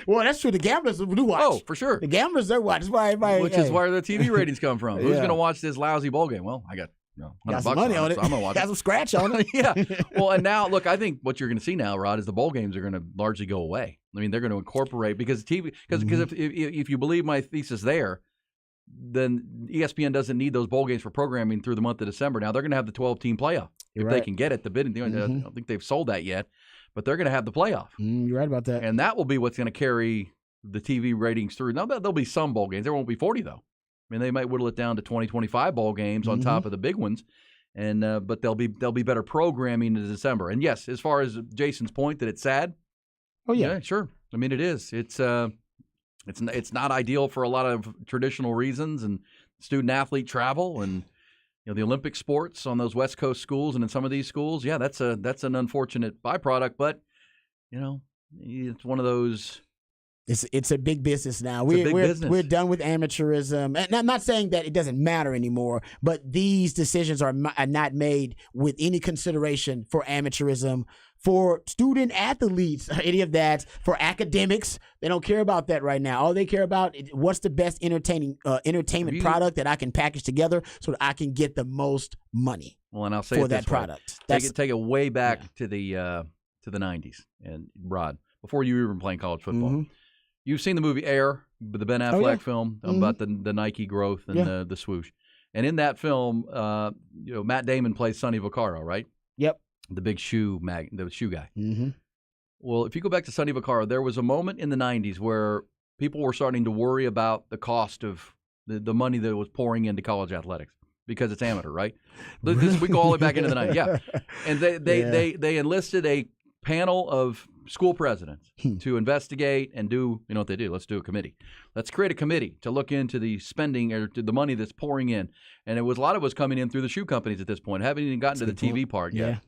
Well, that's true. The gamblers do watch. Oh, for sure. The gamblers, they watch. That's why everybody, Which is where the TV ratings come from. Who's going to watch this lousy bowl game? Well, I got $100 some money on it. So I'm going to watch it. Got some scratch on it. Yeah. Well, and now, look, I think what you're going to see now, Rod, is the bowl games are going to largely go away. I mean, they're going to incorporate because TV. Because if you believe my thesis there, then ESPN doesn't need those bowl games for programming through the month of December. Now they're going to have the 12-team playoff if they can get it. The bidding, I don't think they've sold that yet, but they're going to have the playoff. You're right about that. And that will be what's going to carry the TV ratings through. Now there'll be some bowl games. There won't be 40 though. I mean, they might whittle it down to 20, 25 bowl games on top of the big ones, and but there'll be better programming in December. And yes, as far as Jason's point that it's sad. Oh yeah, sure. I mean, it is. It's not ideal for a lot of traditional reasons and student athlete travel and the Olympic sports on those West Coast schools and in some of these schools. Yeah, that's an unfortunate byproduct, but it's one of those. It's a big business now. We're done with amateurism. And I'm not saying that it doesn't matter anymore, but these decisions are not made with any consideration for amateurism, for student athletes, any of that, for academics. They don't care about that right now. All they care about is what's the best entertainment product that I can package together so that I can get the most money. Well, and I'll say for that product. Take it way back to the 90s, and Rod, before you were even playing college football. Mm-hmm. You've seen the movie Air, the Ben Affleck film about the Nike growth and the swoosh. And in that film, Matt Damon plays Sonny Vaccaro, right? Yep. The big shoe guy. Mm-hmm. Well, if you go back to Sonny Vaccaro, there was a moment in the 90s where people were starting to worry about the cost of the money that was pouring into college athletics because it's amateur, right? We go all the way back into the 90s. Yeah. And they enlisted a panel of school presidents to investigate and do, you know what they do? Let's do a committee. Let's create a committee to look into the spending or to the money that's pouring in. And a lot of it was coming in through the shoe companies at this point. Haven't even gotten to the TV part yet.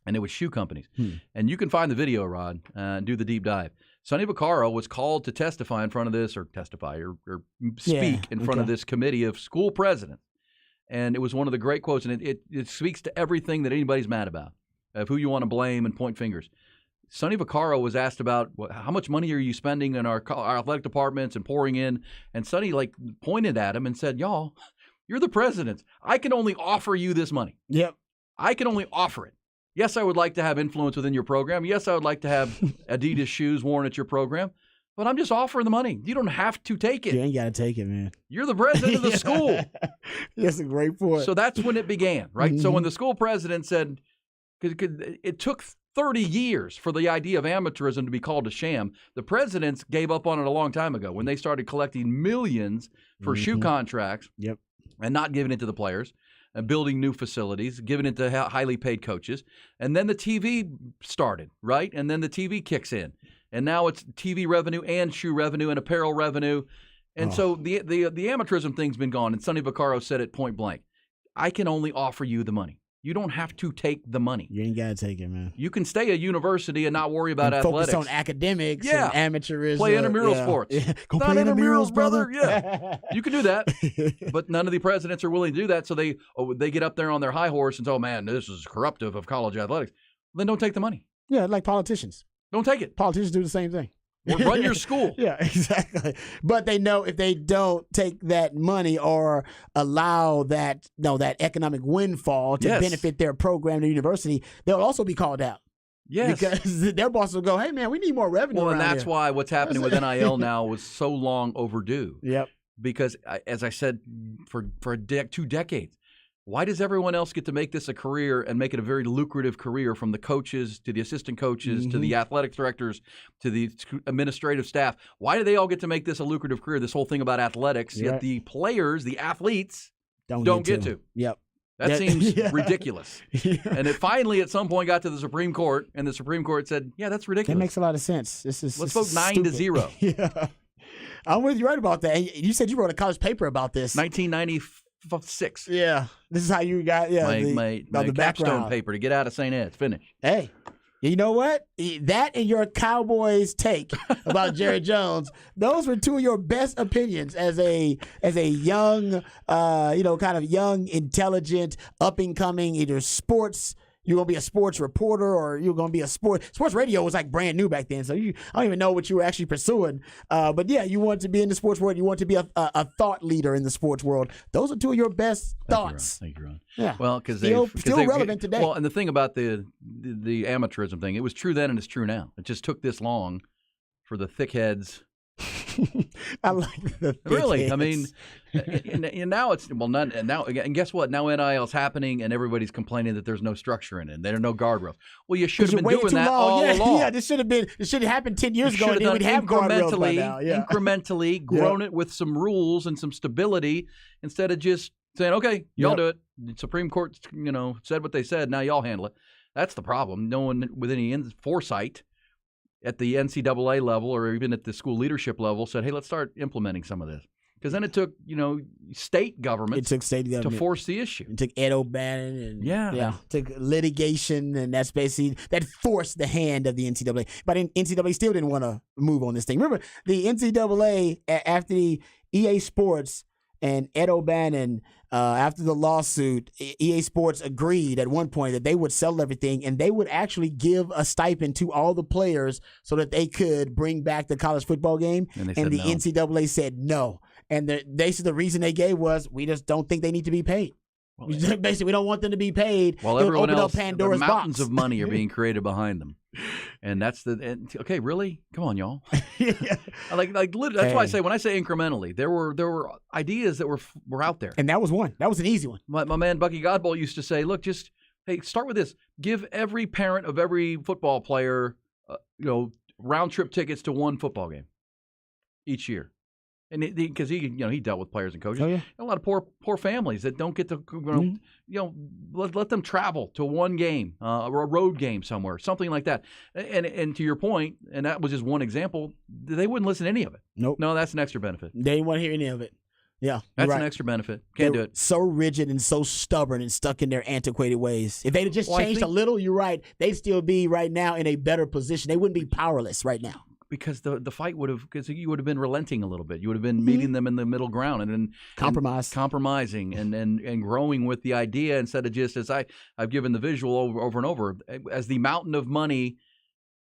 And it was shoe companies. And you can find the video, Rod, and do the deep dive. Sonny Vaccaro was called to testify in front of this, or speak in front of this committee of school presidents. And it was one of the great quotes, and it speaks to everything that anybody's mad about, of who you want to blame and point fingers. Sonny Vaccaro was asked about how much money are you spending in our athletic departments and pouring in, and Sonny pointed at him and said, "Y'all, you're the presidents. I can only offer you this money. Yep, I can only offer it. Yes, I would like to have influence within your program. Yes, I would like to have Adidas shoes worn at your program. But I'm just offering the money. You don't have to take it. You ain't got to take it, man. You're the president of the school." That's a great point. So that's when it began, right? So when the school president said, it took 30 years for the idea of amateurism to be called a sham. The presidents gave up on it a long time ago when they started collecting millions for shoe contracts and not giving it to the players and building new facilities, giving it to highly paid coaches. And then the TV started, right? And then the TV kicks in. And now it's TV revenue and shoe revenue and apparel revenue. And so the amateurism thing's been gone. And Sonny Vaccaro said it point blank. I can only offer you the money. You don't have to take the money. You ain't got to take it, man. You can stay at university and not worry about athletics. Focus on academics and amateurism. Play intramural sports. Go not play intramurals, brother. Yeah. You can do that. But none of the presidents are willing to do that. So they get up there on their high horse and say, "Oh, man, this is corruptive of college athletics." Then don't take the money. Yeah, like politicians. Don't take it. Politicians do the same thing. Or run your school. Yeah, exactly. But they know if they don't take that money or allow that economic windfall to benefit their program, their university, they'll also be called out. Yes. Because their boss will go, "Hey, man, we need more revenue." Well, and that's here. why what's happening with NIL now was so long overdue. Yep. Because, as I said, for 2 decades, why does everyone else get to make this a career and make it a very lucrative career, from the coaches to the assistant coaches to the athletic directors to the administrative staff? Why do they all get to make this a lucrative career, this whole thing about athletics, yet the players, the athletes, don't get to? Yep. That seems ridiculous. And it finally, at some point, got to the Supreme Court, and the Supreme Court said, "Yeah, that's ridiculous. That makes a lot of sense. Let's vote 9-0. Yeah. I'm with you right about that. And you said you wrote a college paper about this. 1996. Yeah. This is how you got my the capstone paper to get out of St. Ed's. Finish. Hey, you know what? That and your Cowboys take about Jerry Jones, those were two of your best opinions as a young, kind of young, intelligent, up and coming either sports. You're going to be a sports reporter, or you're going to be a sports radio was like brand new back then. So I don't even know what you were actually pursuing. But yeah, you want to be in the sports world. You want to be a thought leader in the sports world. Those are two of your best thoughts. Thank you, Ron. Yeah. Well, because still relevant today. Well, and the thing about the amateurism thing, it was true then and it's true now. It just took this long for the thickheads. I like the really. heads. I mean, and now it's and guess what? Now NIL is happening, and everybody's complaining that there's no structure in it. There are no guardrails. Well, you should have been doing that all along. Yeah, this should have happened 10 years ago, and then we'd have guardrails by now. Yeah. Incrementally grown it with some rules and some stability, instead of just saying, "Okay, y'all do it." The Supreme Court, said what they said. Now y'all handle it. That's the problem. No one with any foresight at the NCAA level or even at the school leadership level said, "Hey, let's start implementing some of this." Because then it took, state governments to force the issue. It took Ed O'Bannon and took litigation, and that's basically that forced the hand of the NCAA. But NCAA still didn't want to move on this thing. Remember, the NCAA after the EA Sports and Ed O'Bannon, after the lawsuit, EA Sports agreed at one point that they would sell everything and they would actually give a stipend to all the players so that they could bring back the college football game. And the NCAA said no. And they said the reason they gave was, "We just don't think they need to be paid." Basically, we don't want them to be paid. While everyone else, Pandora's mountains box. of money are being created behind them. And that's okay, really? Come on, y'all. That's why I say, when I say incrementally, there were ideas that were out there. And that was one. That was an easy one. My man Bucky Godbolt used to say, "Look, start with this. Give every parent of every football player, round trip tickets to one football game each year. And because he dealt with players and coaches, Oh, yeah. a lot of poor families that don't get to let them travel to one game, or a road game somewhere, something like that. And to your point, and that was just one example, they wouldn't listen to any of it. Nope. No, that's an extra benefit. They didn't want to hear any of it. Yeah, that's right. an extra benefit. Can't do it. So rigid and so stubborn and stuck in their antiquated ways. If they'd just changed a little, you're right, they'd still be right now in a better position. They wouldn't be powerless right now. Because the fight because you would have been relenting a little bit. You would have been meeting them in the middle ground and compromising and growing with the idea instead of just, as I've given the visual over and over, as the mountain of money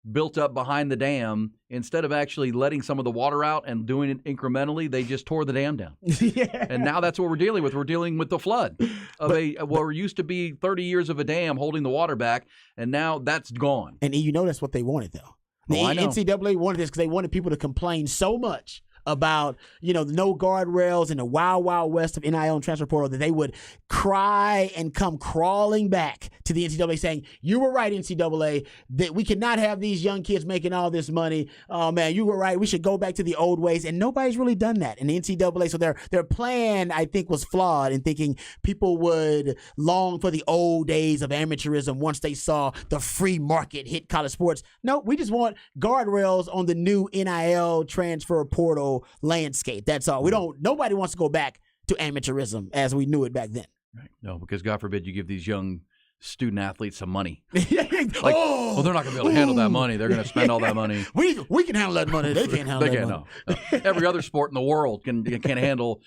built up behind the dam, instead of actually letting some of the water out and doing it incrementally, they just tore the dam down. Yeah. And now that's what we're dealing with. We're dealing with the flood of what used to be 30 years of a dam holding the water back, and now that's gone. And you know that's what they wanted, though. The NCAA wanted this because they wanted people to complain so much about, the no guardrails and the wild, wild west of NIL and transfer portal that they would cry and come crawling back to the NCAA saying, you were right, NCAA, that we cannot have these young kids making all this money. Oh, man, you were right. We should go back to the old ways. And nobody's really done that in the NCAA. So their plan, I think, was flawed in thinking people would long for the old days of amateurism once they saw the free market hit college sports. No, we just want guardrails on the new NIL transfer portal landscape. That's all. Nobody wants to go back to amateurism as we knew it back then. Right. No, because God forbid you give these young student athletes some money. Well, they're not going to be able to handle that money. They're going to spend all that money. We can handle that money. They can't handle that money. No. Every other sport in the world can't handle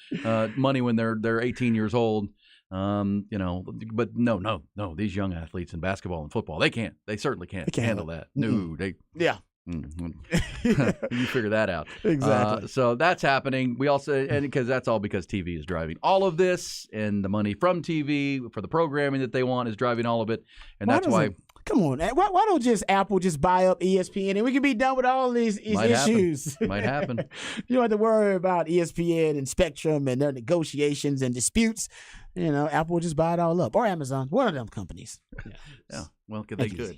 money when they're 18 years old. But no. These young athletes in basketball and football, they can't. They certainly can't handle that. No, they. Yeah. You figure that out. Exactly. So that's happening. We also, and because that's all because TV is driving all of this, and the money from TV for the programming that they want is driving all of it, and that's why. Come on, why don't just Apple just buy up ESPN and we can be done with all these issues? Might happen. You don't have to worry about ESPN and Spectrum and their negotiations and disputes. Apple will just buy it all up, or Amazon, one of them companies. Yeah. Well, they could.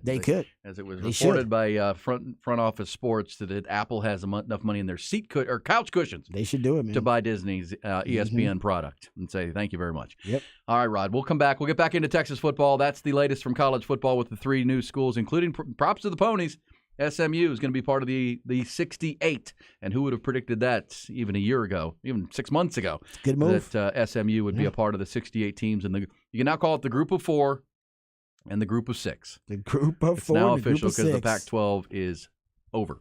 They could. As it was reported by Front Office Sports that Apple has enough money in their or couch cushions. They should do it, man. To buy Disney's ESPN product and say thank you very much. Yep. All right, Rod. We'll come back. We'll get back into Texas football. That's the latest from college football with the 3 new schools, including props to the Ponies. SMU is going to be part of the 68, and who would have predicted that even a year ago, even 6 months ago? Good move. That SMU would be a part of the 68 teams, and you can now call it the Group of 4 and the Group of 6. The Group of 4. It's now official because the Pac-12 is over.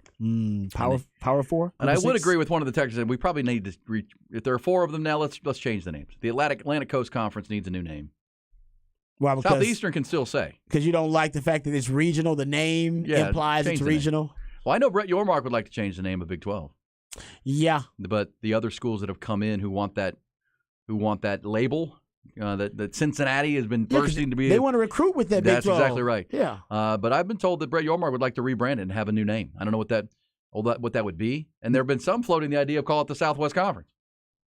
Power 4. And I would agree with one of the texters that we probably need to reach. If there are 4 of them now, let's change the names. The Atlantic Coast Conference needs a new name. Well, Southeastern can still say. Because you don't like the fact that it's regional. The name implies it's regional. Well, I know Brett Yormark would like to change the name of Big 12. Yeah. But the other schools that have come in who want that label, that Cincinnati has been thirsting to be. They want to recruit with that Big 12. That's exactly right. Yeah. But I've been told that Brett Yormark would like to rebrand it and have a new name. I don't know what that would be. And there have been some floating the idea of call it the Southwest Conference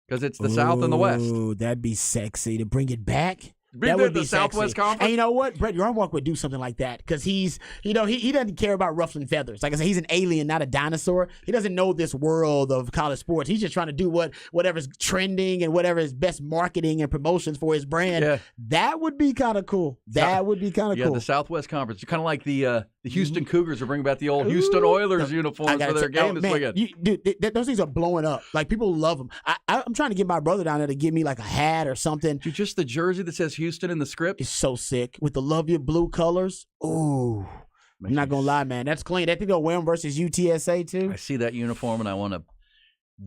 because it's the South and the West. Ooh, that'd be sexy to bring it back. That would be the Southwest Conference. And you know what? Brett Yormark would do something like that because he doesn't care about ruffling feathers. Like I said, he's an alien, not a dinosaur. He doesn't know this world of college sports. He's just trying to do whatever's trending and whatever is best marketing and promotions for his brand. Yeah. That would be kind of cool. Cool. Yeah, the Southwest Conference. Kind of like the Houston Cougars are bringing back the old Houston Oilers uniforms for their game this weekend. Dude, those things are blowing up. Like, people love them. I'm trying to get my brother down there to give me like a hat or something. Dude, just the jersey that says Houston in the script. It's so sick. With the Love Your Blue colors. Ooh. I'm not going to lie, man. That's clean. I think they'll wear them versus UTSA, too. I see that uniform, and I want to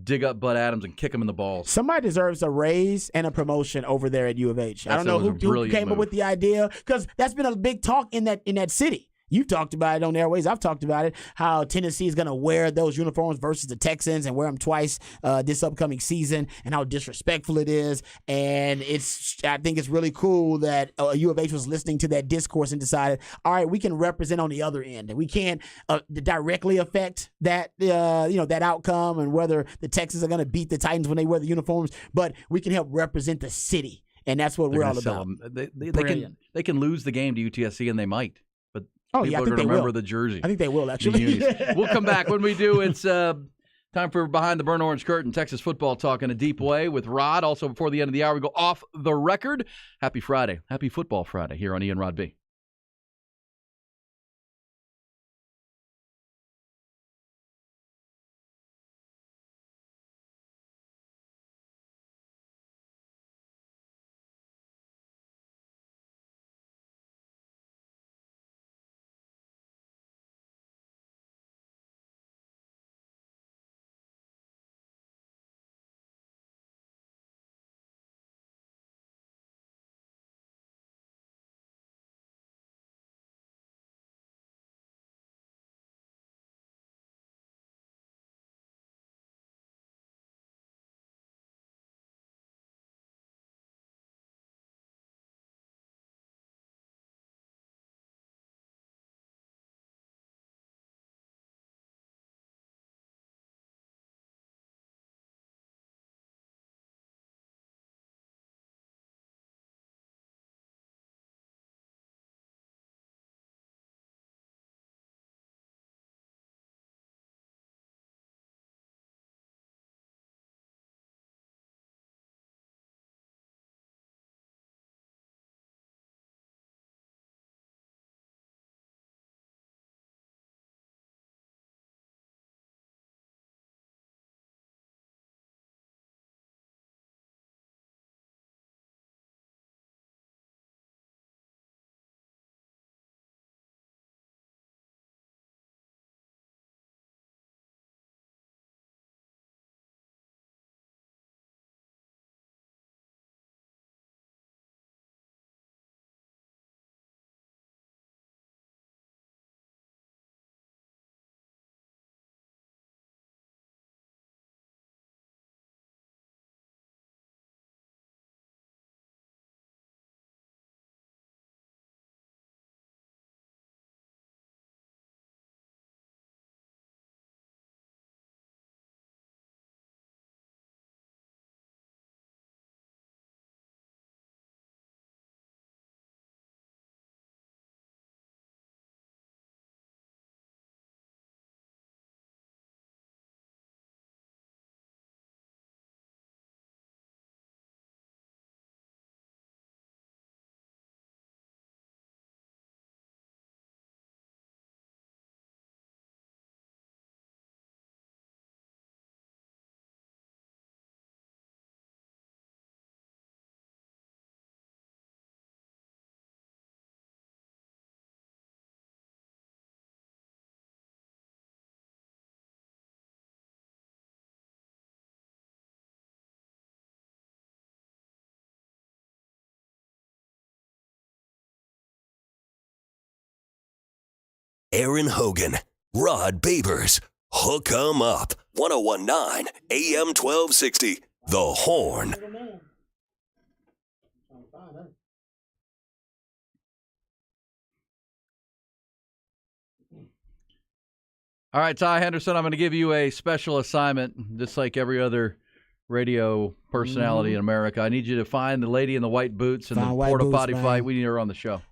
dig up Bud Adams and kick him in the balls. Somebody deserves a raise and a promotion over there at U of H. I don't know who came up with the idea, because that's been a big talk in that city. You've talked about it on Airways. I've talked about it, how Tennessee is going to wear those uniforms versus the Texans and wear them twice this upcoming season, and how disrespectful it is. And I think it's really cool that U of H was listening to that discourse and decided, all right, we can represent on the other end. We can't directly affect that that outcome and whether the Texans are going to beat the Titans when they wear the uniforms, but we can help represent the city, and that's what we're all about. They can lose the game to UTSC, and they might. People I think are going to remember the jersey. I think they will, actually. We'll come back. When we do, it's Time for Behind the Burnt Orange Curtain, Texas football talk in a deep way with Rod. Also, before the end of the hour, we go off the record. Happy Friday. Happy Football Friday here on Ian Rod B. Aaron Hogan, Rod Babers, Hook 'em Up, 1019 AM 1260, The Horn. All right, Ty Henderson, I'm going to give you a special assignment, just like every other radio personality in America. I need you to find the lady in the white boots and the porta potty fight. We need her on the show.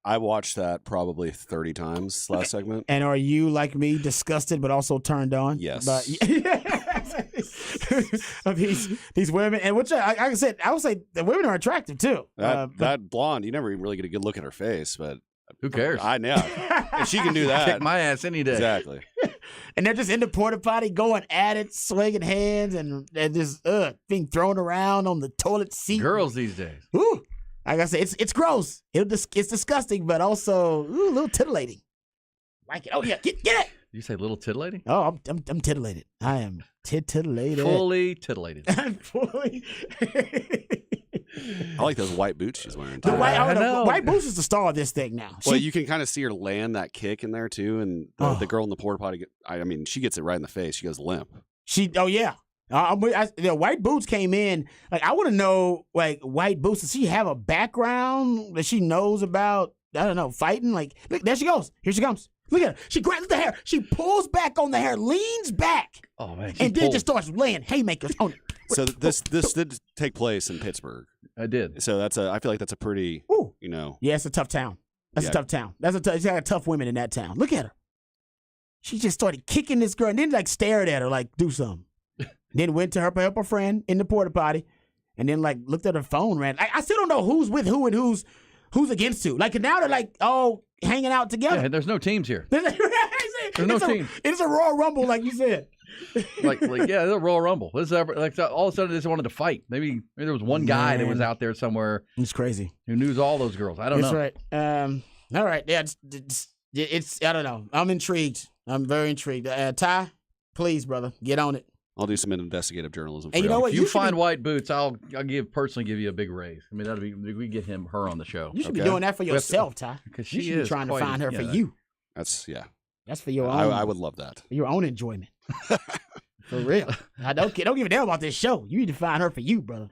I watched that probably 30 times last segment. And are you, like me, disgusted but also turned on? Yes. Of these women, and which I said, I would say the women are attractive too. That blonde, you never even really get a good look at her face, but who cares? I know. If she can do that, kick my ass any day. Exactly. And they're just in the porta potty going at it, swinging hands, and just being thrown around on the toilet seat. Girls these days. Ooh. Like I said, it's gross. It's disgusting, but also a little titillating. Like it. Oh yeah, get it. You say little titillating? Oh, I'm titillated. I am titillated. Fully titillated. I'm fully. I like those white boots she's wearing. The white boots is the star of this thing now. Well, you can kind of see her land that kick in there too, and the girl in the porta potty. I mean, she gets it right in the face. She goes limp. Oh yeah. The white boots came in. Like, I want to know, like, white boots. Does she have a background that she knows about? I don't know, fighting. Like, look, there she goes. Here she comes. Look at her. She grabs the hair. She pulls back on the hair, leans back, and then just starts laying haymakers on it. So this did take place in Pittsburgh. I did. So I feel like that's a pretty, Yeah, it's a tough town. That's a tough town. It's got tough women in that town. Look at her. She just started kicking this girl and then like stared at her like, do something. Then went to help her friend in the porta potty and then like looked at her phone, ran. I still don't know who's with who and who's against who. Like now they're like all hanging out together. Yeah, there's no teams here. There's no team. It's a Royal Rumble, like you said. like yeah, it's a Royal Rumble. This is like all of a sudden they just wanted to fight. Maybe there was one guy that was out there somewhere. It's crazy. Who knew all those girls? I don't know. That's right. All right. Yeah, it's I don't know. I'm intrigued. I'm very intrigued. Ty, please, brother, get on it. I'll do some investigative journalism. And you know what? If you find white boots, I'll personally give you a big raise. I mean, that'd be we get her on the show. You should be doing that for yourself, Ty. Because you should be trying to find her for you. That's That's for your own. I would love that. Your own enjoyment. For real. I don't give a damn about this show. You need to find her for you, brother.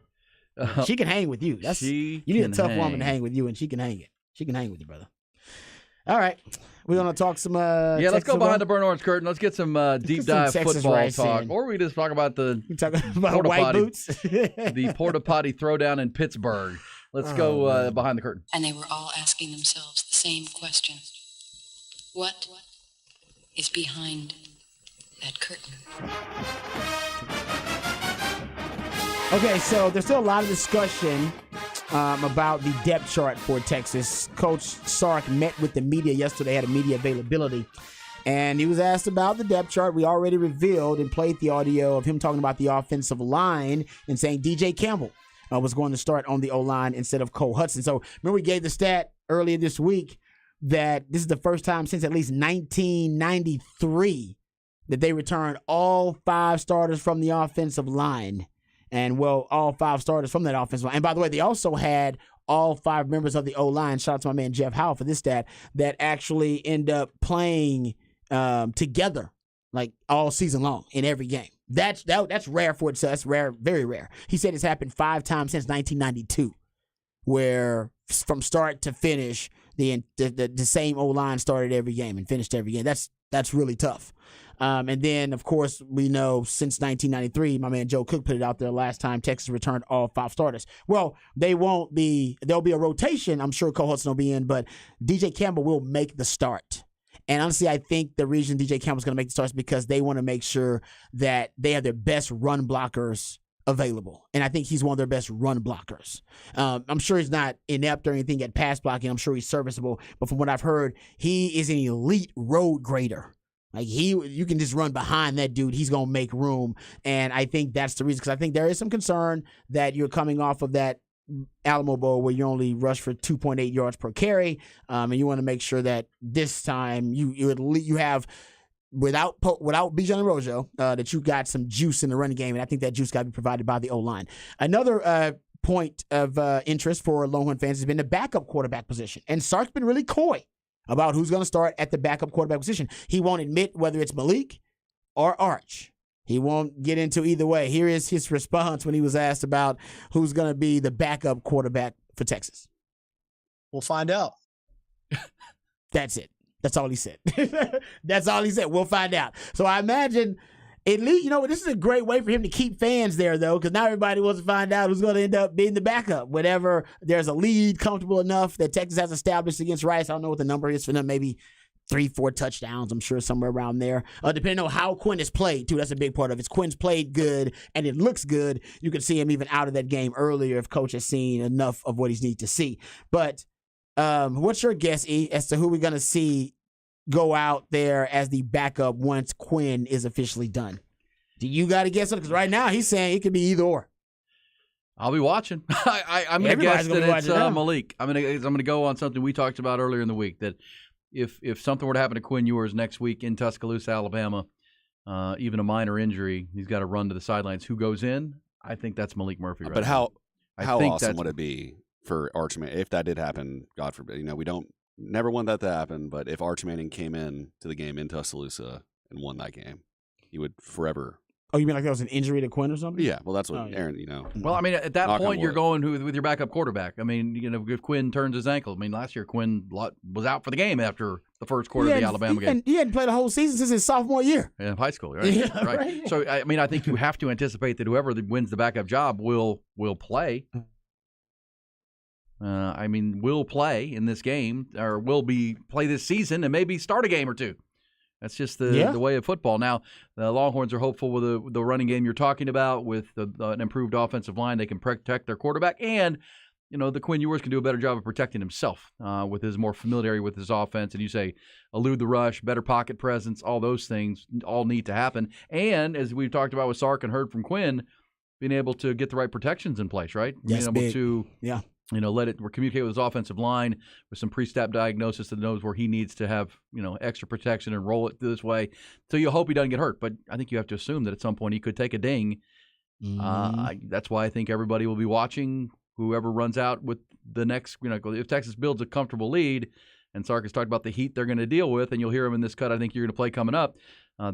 She can hang with you. You need a tough woman to hang with you, and she can hang it. She can hang with you, brother. All right. We're going to talk some let's go behind the burnt orange curtain. Let's get some deep dive football talk. Or we just talk about the white potty, boots. The porta potty throwdown in Pittsburgh. Let's go behind the curtain. And they were all asking themselves the same question. What is behind that curtain? Okay, so there's still a lot of discussion about the depth chart for Texas. Coach Sark met with the media yesterday, had a media availability, and he was asked about the depth chart. We already revealed and played the audio of him talking about the offensive line and saying DJ Campbell was going to start on the O-line instead of Cole Hudson. So remember we gave the stat earlier this week that this is the first time since at least 1993 that they returned all 5 starters from the offensive line. And, all 5 starters from that offensive line. And, by the way, they also had all 5 members of the O-line, shout out to my man Jeff Howell for this stat, that actually end up playing together, like, all season long in every game. That's rare for itself. That's rare, very rare. He said it's happened 5 times since 1992, where from start to finish, the same O-line started every game and finished every game. That's really tough. And then, of course, we know since 1993, my man Joe Cook put it out there last time Texas returned all 5 starters. Well, there'll be a rotation. I'm sure Cole Hudson will be in, but DJ Campbell will make the start. And honestly, I think the reason DJ Campbell's going to make the start is because they want to make sure that they have their best run blockers available. And I think he's one of their best run blockers. I'm sure he's not inept or anything at pass blocking. I'm sure he's serviceable. But from what I've heard, he is an elite road grader. Like you can just run behind that dude. He's going to make room. And I think that's the reason, because I think there is some concern that you're coming off of that Alamo Bowl where you only rush for 2.8 yards per carry. And you want to make sure that this time you have, without Bijan Rojo, that you got some juice in the running game. And I think that juice got to be provided by the O-line. Another point of interest for Longhorn fans has been the backup quarterback position. And Sark's been really coy about who's going to start at the backup quarterback position. He won't admit whether it's Malik or Arch. He won't get into either way. Here is his response when he was asked about who's going to be the backup quarterback for Texas. We'll find out. That's it. That's all he said. That's all he said. We'll find out. So I imagine, at least, this is a great way for him to keep fans there, though, because now everybody wants to find out who's going to end up being the backup. Whenever there's a lead comfortable enough that Texas has established against Rice, I don't know what the number is for them, maybe 3-4 touchdowns, I'm sure, somewhere around there. Depending on how Quinn has played, too, that's a big part of it. If Quinn's played good and it looks good, you can see him even out of that game earlier if Coach has seen enough of what he's need to see. But what's your guess, E, as to who we're going to see go out there as the backup once Quinn is officially done? Do you got to guess it? Because right now he's saying it could be either or. I'll be watching. I'm going to guess that it's Malik. I'm going to go on something we talked about earlier in the week, that if something were to happen to Quinn Ewers next week in Tuscaloosa, Alabama, even a minor injury, he's got to run to the sidelines. Who goes in? I think that's Malik Murphy. Right but now. how awesome would it be for Arch Manning if that did happen? God forbid. We never want that to happen. But if Arch Manning came in to the game in Tuscaloosa and won that game, he would forever. Oh, you mean like that was an injury to Quinn or something? Yeah, well, that's what Aaron, Well, I mean, at that point, you're going with your backup quarterback. I mean, if Quinn turns his ankle. I mean, last year Quinn was out for the game after the first quarter of the Alabama game. He hadn't played a whole season since his sophomore year. In high school, right? Yeah, right. So, I mean, I think you have to anticipate that whoever wins the backup job will play. Will play in this game, or will play this season and maybe start a game or two. That's just the way of football. Now, the Longhorns are hopeful with the running game you're talking about, with an improved offensive line. They can protect their quarterback, and the Quinn Ewers can do a better job of protecting himself with his more familiarity with his offense. And you say elude the rush, better pocket presence, all those things all need to happen. And as we've talked about with Sark and heard from Quinn, being able to get the right protections in place, right? Yes, being able to let it communicate with his offensive line with some pre-snap diagnosis that knows where he needs to have extra protection and roll it this way. So you hope he doesn't get hurt, but I think you have to assume that at some point he could take a ding. That's why I think everybody will be watching whoever runs out with the next. If Texas builds a comfortable lead, and Sark has talked about the heat they're going to deal with, and you'll hear him in this cut I think you're going to play coming up.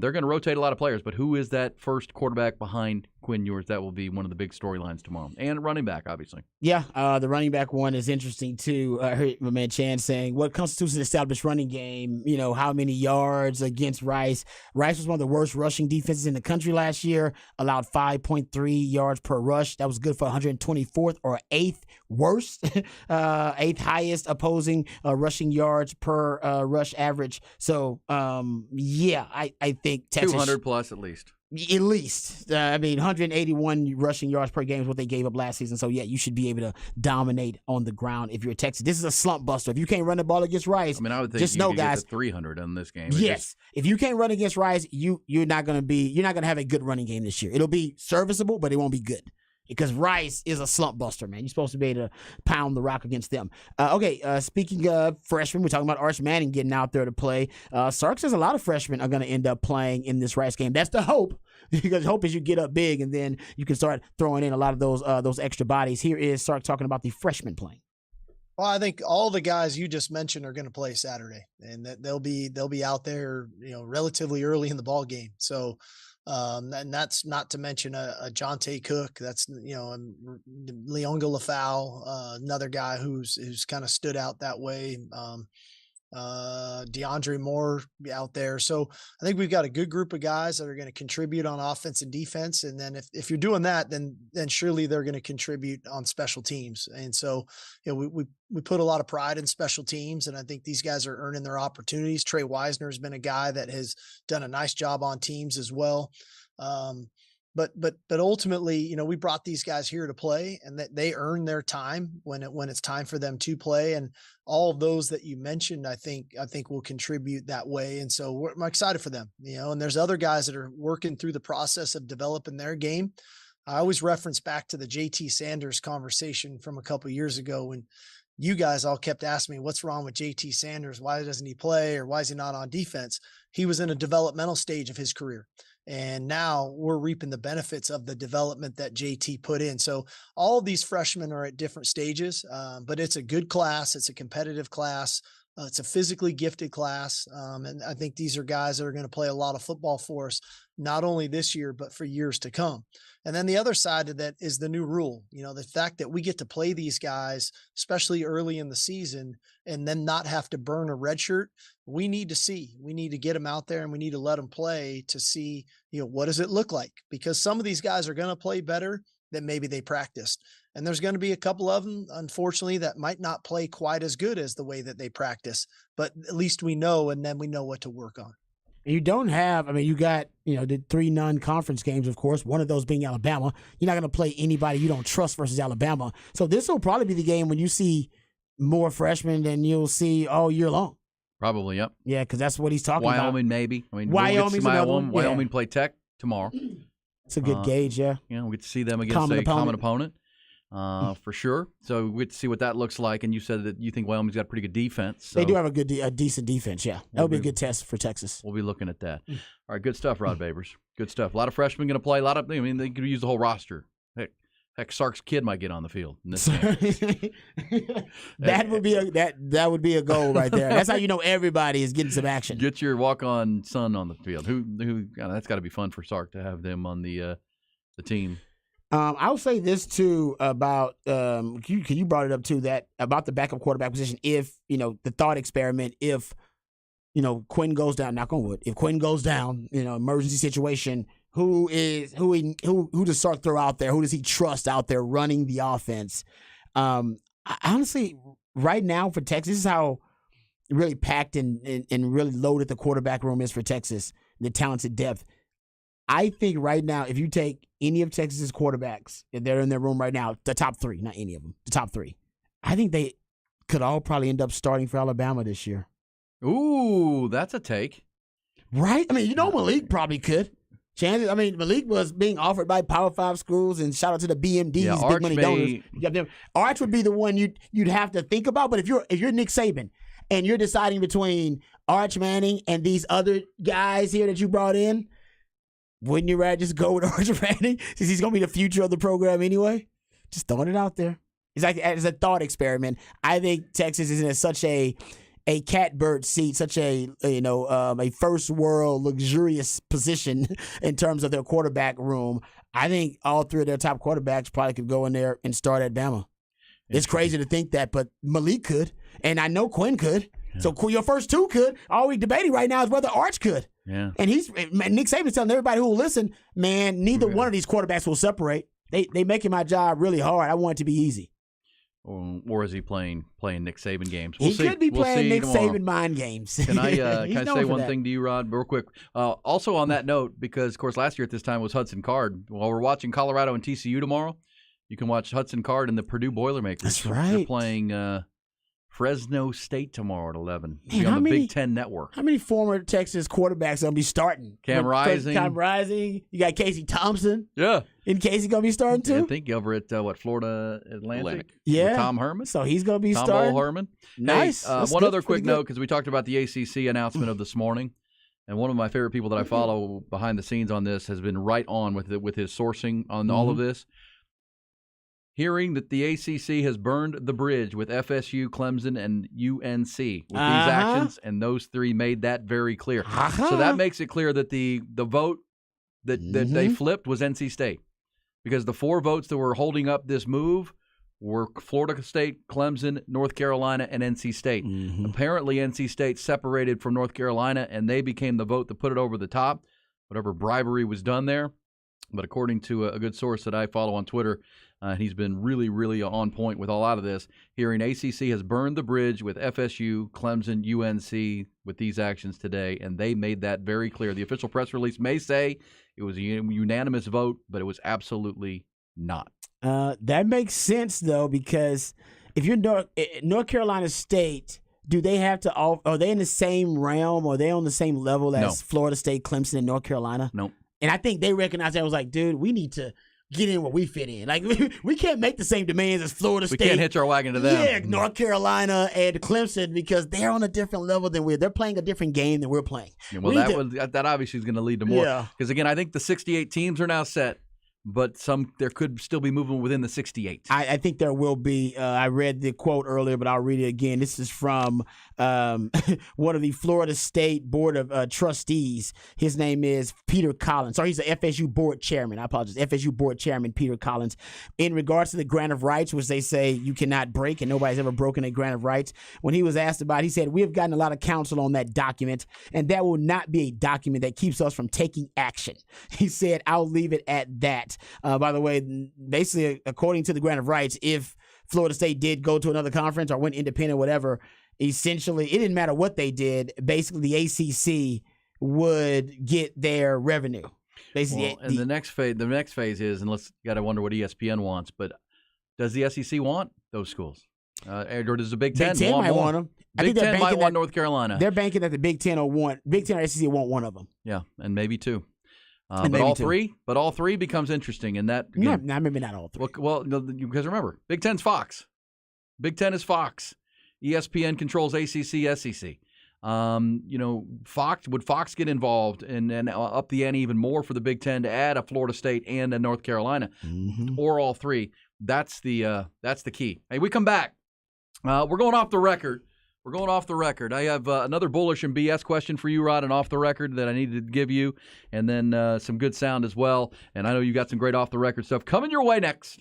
They're going to rotate a lot of players, but who is that first quarterback behind Quinn Ewers? That will be one of the big storylines tomorrow. And running back, obviously. Yeah, the running back one is interesting, too. I heard my man Chan saying, what constitutes an established running game? How many yards against Rice? Rice was one of the worst rushing defenses in the country last year, allowed 5.3 yards per rush. That was good for 124th or 8th worst, 8th highest opposing rushing yards per rush average. So, I think Texas 200 plus at least. At least. 181 rushing yards per game is what they gave up last season. So, you should be able to dominate on the ground if you're Texas. This is a slump buster. If you can't run the ball against Rice, I would think just know, guys, get to 300 in this game. Yes. If you can't run against Rice, you're not going to have a good running game this year. It'll be serviceable, but it won't be good. Because Rice is a slump buster, man. You're supposed to be able to pound the rock against them. Speaking of freshmen, we're talking about Arch Manning getting out there to play. Sark says a lot of freshmen are going to end up playing in this Rice game. That's the hope, because the hope is you get up big and then you can start throwing in a lot of those extra bodies. Here is Sark talking about the freshmen playing. Well, I think all the guys you just mentioned are going to play Saturday, and that they'll be out there, relatively early in the ball game. So. And that's not to mention a Jonte Cook. That's Leonga Lafau, another guy who's kind of stood out that way. DeAndre Moore out there. So I think we've got a good group of guys that are going to contribute on offense and defense. And then if you're doing that, then surely they're going to contribute on special teams. And so, we put a lot of pride in special teams, and I think these guys are earning their opportunities. Trey Wisner has been a guy that has done a nice job on teams as well. But ultimately, we brought these guys here to play, and that they earn their time when it's time for them to play. And all of those that you mentioned, I think will contribute that way. And so I'm excited for them, and there's other guys that are working through the process of developing their game. I always reference back to the JT Sanders conversation from a couple of years ago when you guys all kept asking me, what's wrong with JT Sanders? Why doesn't he play, or why is he not on defense? He was in a developmental stage of his career. And now we're reaping the benefits of the development that JT put in. So all of these freshmen are at different stages, but it's a good class. It's a competitive class. It's a physically gifted class. And I think these are guys that are going to play a lot of football for us, not only this year, but for years to come. And then the other side of that is the new rule, the fact that we get to play these guys, especially early in the season, and then not have to burn a red shirt. We need to get them out there, and we need to let them play to see, what does it look like? Because some of these guys are going to play better than maybe they practiced. And there's going to be a couple of them, unfortunately, that might not play quite as good as the way that they practice, but at least we know, and then we know what to work on. You don't have, you got, the 3 non-conference games, of course, one of those being Alabama. You're not going to play anybody you don't trust versus Alabama. So this will probably be the game when you see more freshmen than you'll see all year long. Probably, yep. Yeah, because that's what he's talking about. Wyoming, maybe. Wyoming's another one. Wyoming play Tech tomorrow. It's a good gauge, yeah. We get to see them against a common opponent. For sure. So we get to see what that looks like. And you said that you think Wyoming's got a pretty good defense. So they do have a decent defense, yeah. That would be a good test for Texas. We'll be looking at that. All right, good stuff, Rod Babers. Good stuff. A lot of freshmen going to play. They could use the whole roster. Heck, Sark's kid might get on the field in this game. That would be a goal right there. That's how you know everybody is getting some action. Get your walk-on son on the field. That's got to be fun for Sark to have them on the team. I'll say this too about you brought it up too, that about the backup quarterback position. If the thought experiment, if Quinn goes down, knock on wood, if Quinn goes down, emergency situation, who does Sark throw out there? Who does he trust out there running the offense? Honestly, right now for Texas, this is how really packed and really loaded the quarterback room is for Texas, the talented depth. I think right now, if you take any of Texas's quarterbacks, if they're in their room right now, the top three, not any of them, the top three, I think they could all probably end up starting for Alabama this year. Ooh, that's a take. Right? I mean, Malik probably could. Chances. I mean, Malik was being offered by Power 5 schools, and shout out to the BMDs, big money donors. Arch would be the one you'd have to think about. But if you're Nick Saban and you're deciding between Arch Manning and these other guys here that you brought in, wouldn't you rather just go with Arch Manning since he's going to be the future of the program anyway? Just throwing it out there. It's like as a thought experiment. I think Texas is in such a catbird seat, such a first world luxurious position in terms of their quarterback room. I think all three of their top quarterbacks probably could go in there and start at Bama. It's crazy to think that, but Malik could, and I know Quinn could. Yeah. So your first two could. All we debating right now is whether Arch could. Yeah. And Nick Saban's telling everybody who will listen, man, neither one of these quarterbacks will separate. They making my job really hard. I want it to be easy. Or is he playing Nick Saban games? He could be playing Nick Saban mind games. Can I say one thing to you, Rod, real quick? Also on that note, because, of course, last year at this time was Hudson Card. While we're watching Colorado and TCU tomorrow, you can watch Hudson Card and the Purdue Boilermakers. That's right. They're playing Fresno State tomorrow at 11. Man, on the Big Ten Network. How many former Texas quarterbacks are going to be starting? Cam Rising. You got Casey Thompson. Yeah. And Casey going to be starting too? I think over at, Florida Atlantic? Yeah. With Tom Herman. So he's going to be Tom starting. Tom Herman. Nice. Hey, one other quick note, because we talked about the ACC announcement of this morning. And one of my favorite people that I follow behind the scenes on this has been right on with his sourcing on all of this. Hearing that the ACC has burned the bridge with FSU, Clemson, and UNC with these actions, and those three made that very clear. So that makes it clear that the vote that they flipped was NC State, because the four votes that were holding up this move were Florida State, Clemson, North Carolina, and NC State. Apparently, NC State separated from North Carolina, and they became the vote that put it over the top. Whatever bribery was done there. But according to a good source that I follow on Twitter, he's been really, really on point with a lot of this. Hearing ACC has burned the bridge with FSU, Clemson, UNC with these actions today, and they made that very clear. The official press release may say it was a unanimous vote, but it was absolutely not. That makes sense, though, because if you're North Carolina State, do they have to? Are they in the same realm? Are they on the same level as Florida State, Clemson, and North Carolina? No. And I think they recognized that. I was like, dude, we need to get in where we fit in. Like, we can't make the same demands as Florida State. We can't hitch our wagon to them. Yeah, North Carolina and Clemson, because they're on a different level than we're. They're playing a different game than we're playing. Yeah, well, that obviously is going to lead to more. Because, again, I think the 68 teams are now set. But there could still be movement within the 68. I think there will be. I read the quote earlier, but I'll read it again. This is from one of the Florida State Board of Trustees. His name is Peter Collins. Sorry, he's the FSU Board Chairman. I apologize. FSU Board Chairman Peter Collins. In regards to the grant of rights, which they say you cannot break, and nobody's ever broken a grant of rights, when he was asked about it, he said, we have gotten a lot of counsel on that document, and that will not be a document that keeps us from taking action. He said, I'll leave it at that. By the way, basically, according to the grant of rights, if Florida State did go to another conference or went independent, whatever, essentially, it didn't matter what they did. Basically, the ACC would get their revenue. Basically, and the next phase is, and let's got to wonder what ESPN wants, but does the SEC want those schools? Or does the Big Ten want them? Big Ten might want North Carolina. They're banking that the Big Ten or SEC want one of them. Yeah, and maybe two. But all three becomes interesting, and that maybe not all three. Well, because remember, Big Ten's Fox. Big Ten is Fox. ESPN controls ACC, SEC. Fox get involved and up the ante even more for the Big Ten to add a Florida State and a North Carolina, or all three. That's the key. Hey, we come back. We're going off the record. I have another bullish and BS question for you, Rod, and off the record that I needed to give you, and then some good sound as well. And I know you got some great off the record stuff coming your way next.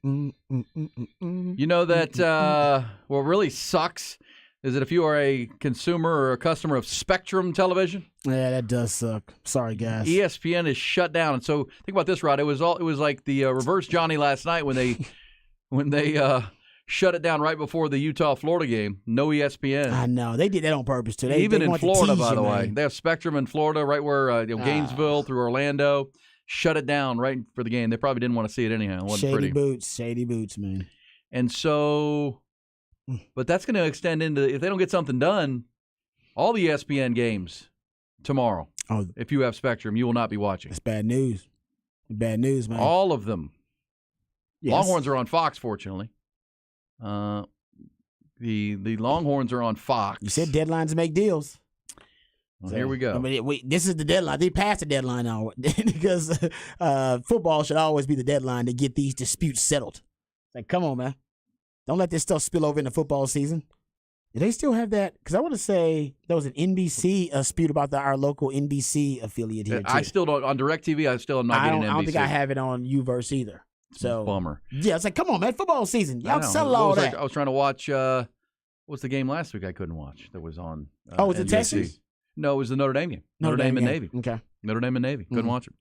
You know that what really sucks is that if you are a consumer or a customer of Spectrum Television, yeah, that does suck. Sorry, guys. ESPN is shut down, and so think about this, Rod. It was like the reverse Johnny last night when they shut it down right before the Utah-Florida game. No ESPN. I know they did that on purpose too. Even in Florida, by the way, they have Spectrum in Florida, right where Gainesville through Orlando. Shut it down right for the game. They probably didn't want to see it anyhow. It wasn't pretty. Shady boots, man. And so, but that's going to extend into, if they don't get something done, all the ESPN games tomorrow. Oh, if you have Spectrum, you will not be watching. That's bad news. Bad news, man. All of them. Yes. Longhorns are on Fox, fortunately. The Longhorns are on Fox. You said deadlines make deals. Well, so, here we go. I mean, this is the deadline. They passed the deadline now because football should always be the deadline to get these disputes settled. Like, come on, man. Don't let this stuff spill over into football season. Do they still have that? Because I want to say there was an NBC dispute about our local NBC affiliate here, too. I still don't. On DirecTV, I still am not getting NBC. I don't think I have it on UVerse either. So bummer. Yeah, it's like, come on, man. Football season. Y'all settle all that. I was trying to watch, what was the game last week I couldn't watch that was on was it Texas? No, it was the Notre Dame game. Notre Dame and Navy. Okay. Notre Dame and Navy. Couldn't watch it.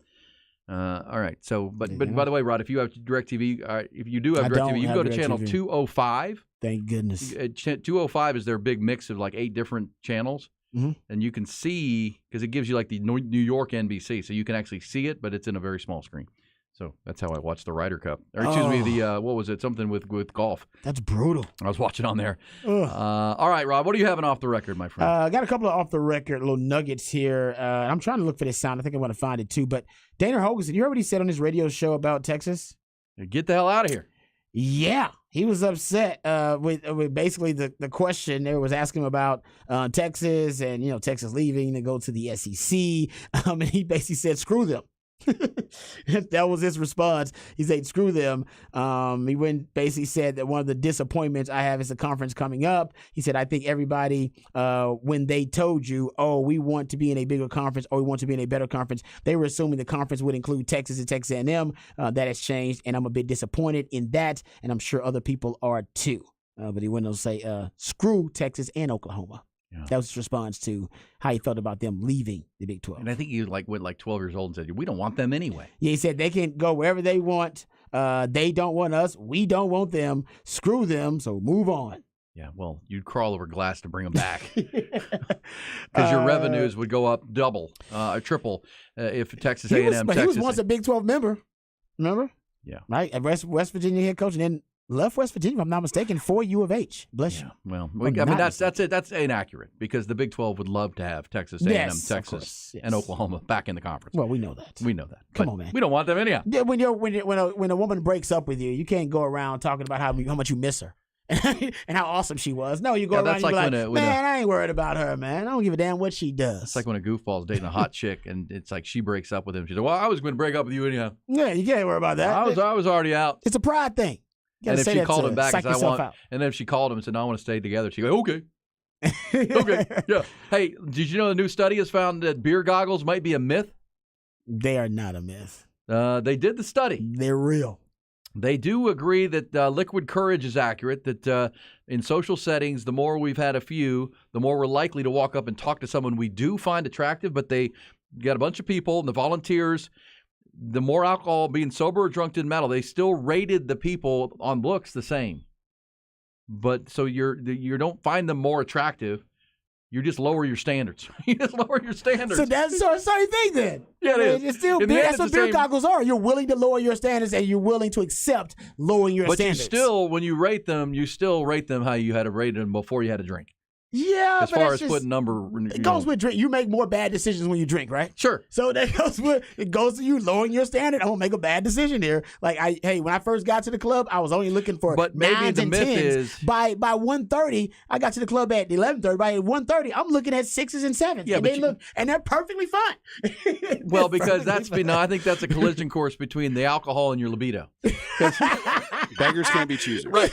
All right. So, but by the way, Rod, if you have DirecTV, if you do have DirecTV, you can go to channel 205. Thank goodness. 205 is their big mix of like 8 different channels. Mm-hmm. And you can see, because it gives you like the New York NBC, so you can actually see it, but it's in a very small screen. So that's how I watched the Ryder Cup. Or excuse me, what was it? Something with golf. That's brutal. I was watching on there. All right, Rob, what are you having off the record, my friend? I got a couple of off the record little nuggets here. I'm trying to look for this sound. I think I'm going to find it too. But Dana Holgorsen, you heard what he said on his radio show about Texas? Get the hell out of here. Yeah. He was upset with basically the question they was asking about Texas and, Texas leaving to go to the SEC. And he basically said, screw them. That was his response. He said, screw them. He basically said that one of the disappointments I have is the conference coming up. He said, I think everybody, when they told you, we want to be in a bigger conference or we want to be in a better conference, they were assuming the conference would include Texas and Texas A&M. That has changed, and I'm a bit disappointed in that, and I'm sure other people are too. But he went on to say, screw Texas and Oklahoma. Yeah. That was his response to how he felt about them leaving the Big 12. And I think he went 12 years old and said, we don't want them anyway. Yeah, he said they can go wherever they want. They don't want us. We don't want them. Screw them. So move on. Yeah, well, you'd crawl over glass to bring them back because your revenues would go up double or triple if Texas A&M. But he was once a Big 12 member. Remember? Yeah. Right? West Virginia head coach, and then left West Virginia, if I'm not mistaken, for U of H. Bless you. Well, that's it. That's inaccurate because the Big 12 would love to have Texas A&M, Texas, and Oklahoma back in the conference. Well, we know that. Come on, man. We don't want them anyhow. Yeah, when a woman breaks up with you, you can't go around talking about how much you miss her and how awesome she was. No, you go around and you're like, man, I ain't worried about her, man. I don't give a damn what she does. It's like when a goofball's dating a hot chick and it's like she breaks up with him. She's like, well, I was going to break up with you anyhow. Yeah, you can't worry about that. I was already out. It's a pride thing. And if she called him back, and if she called him and said, no, I want to stay together, she'd go, okay. Okay, yeah. Hey, did you know the new study has found that beer goggles might be a myth? They are not a myth. They did the study. They're real. They do agree that liquid courage is accurate, that in social settings, the more we've had a few, the more we're likely to walk up and talk to someone we do find attractive, but they got a bunch of people, and the volunteers, the more alcohol, being sober or drunk didn't matter. They still rated the people on looks the same. But so you don't find them more attractive. You just lower your standards. You just lower your standards. So that's the same thing then. Yeah, it is. It's still beer, that's what beer goggles are. You're willing to lower your standards and you're willing to accept lowering your standards. But you still, when you rate them, how you had to rate them before you had a drink. Yeah, as far as putting number, it goes with drink. You make more bad decisions when you drink, right? Sure. So that goes to you lowering your standard. I'm gonna make a bad decision here. Like when I first got to the club, I was only looking for but maybe 9s the and myth 10s. Is by 1:30, I got to the club at 11:30. By 1:30, I'm looking at 6s and 7s. Yeah, and they're perfectly fine. Well, because I think that's a collision course between the alcohol and your libido. Beggars can't be choosers. Right.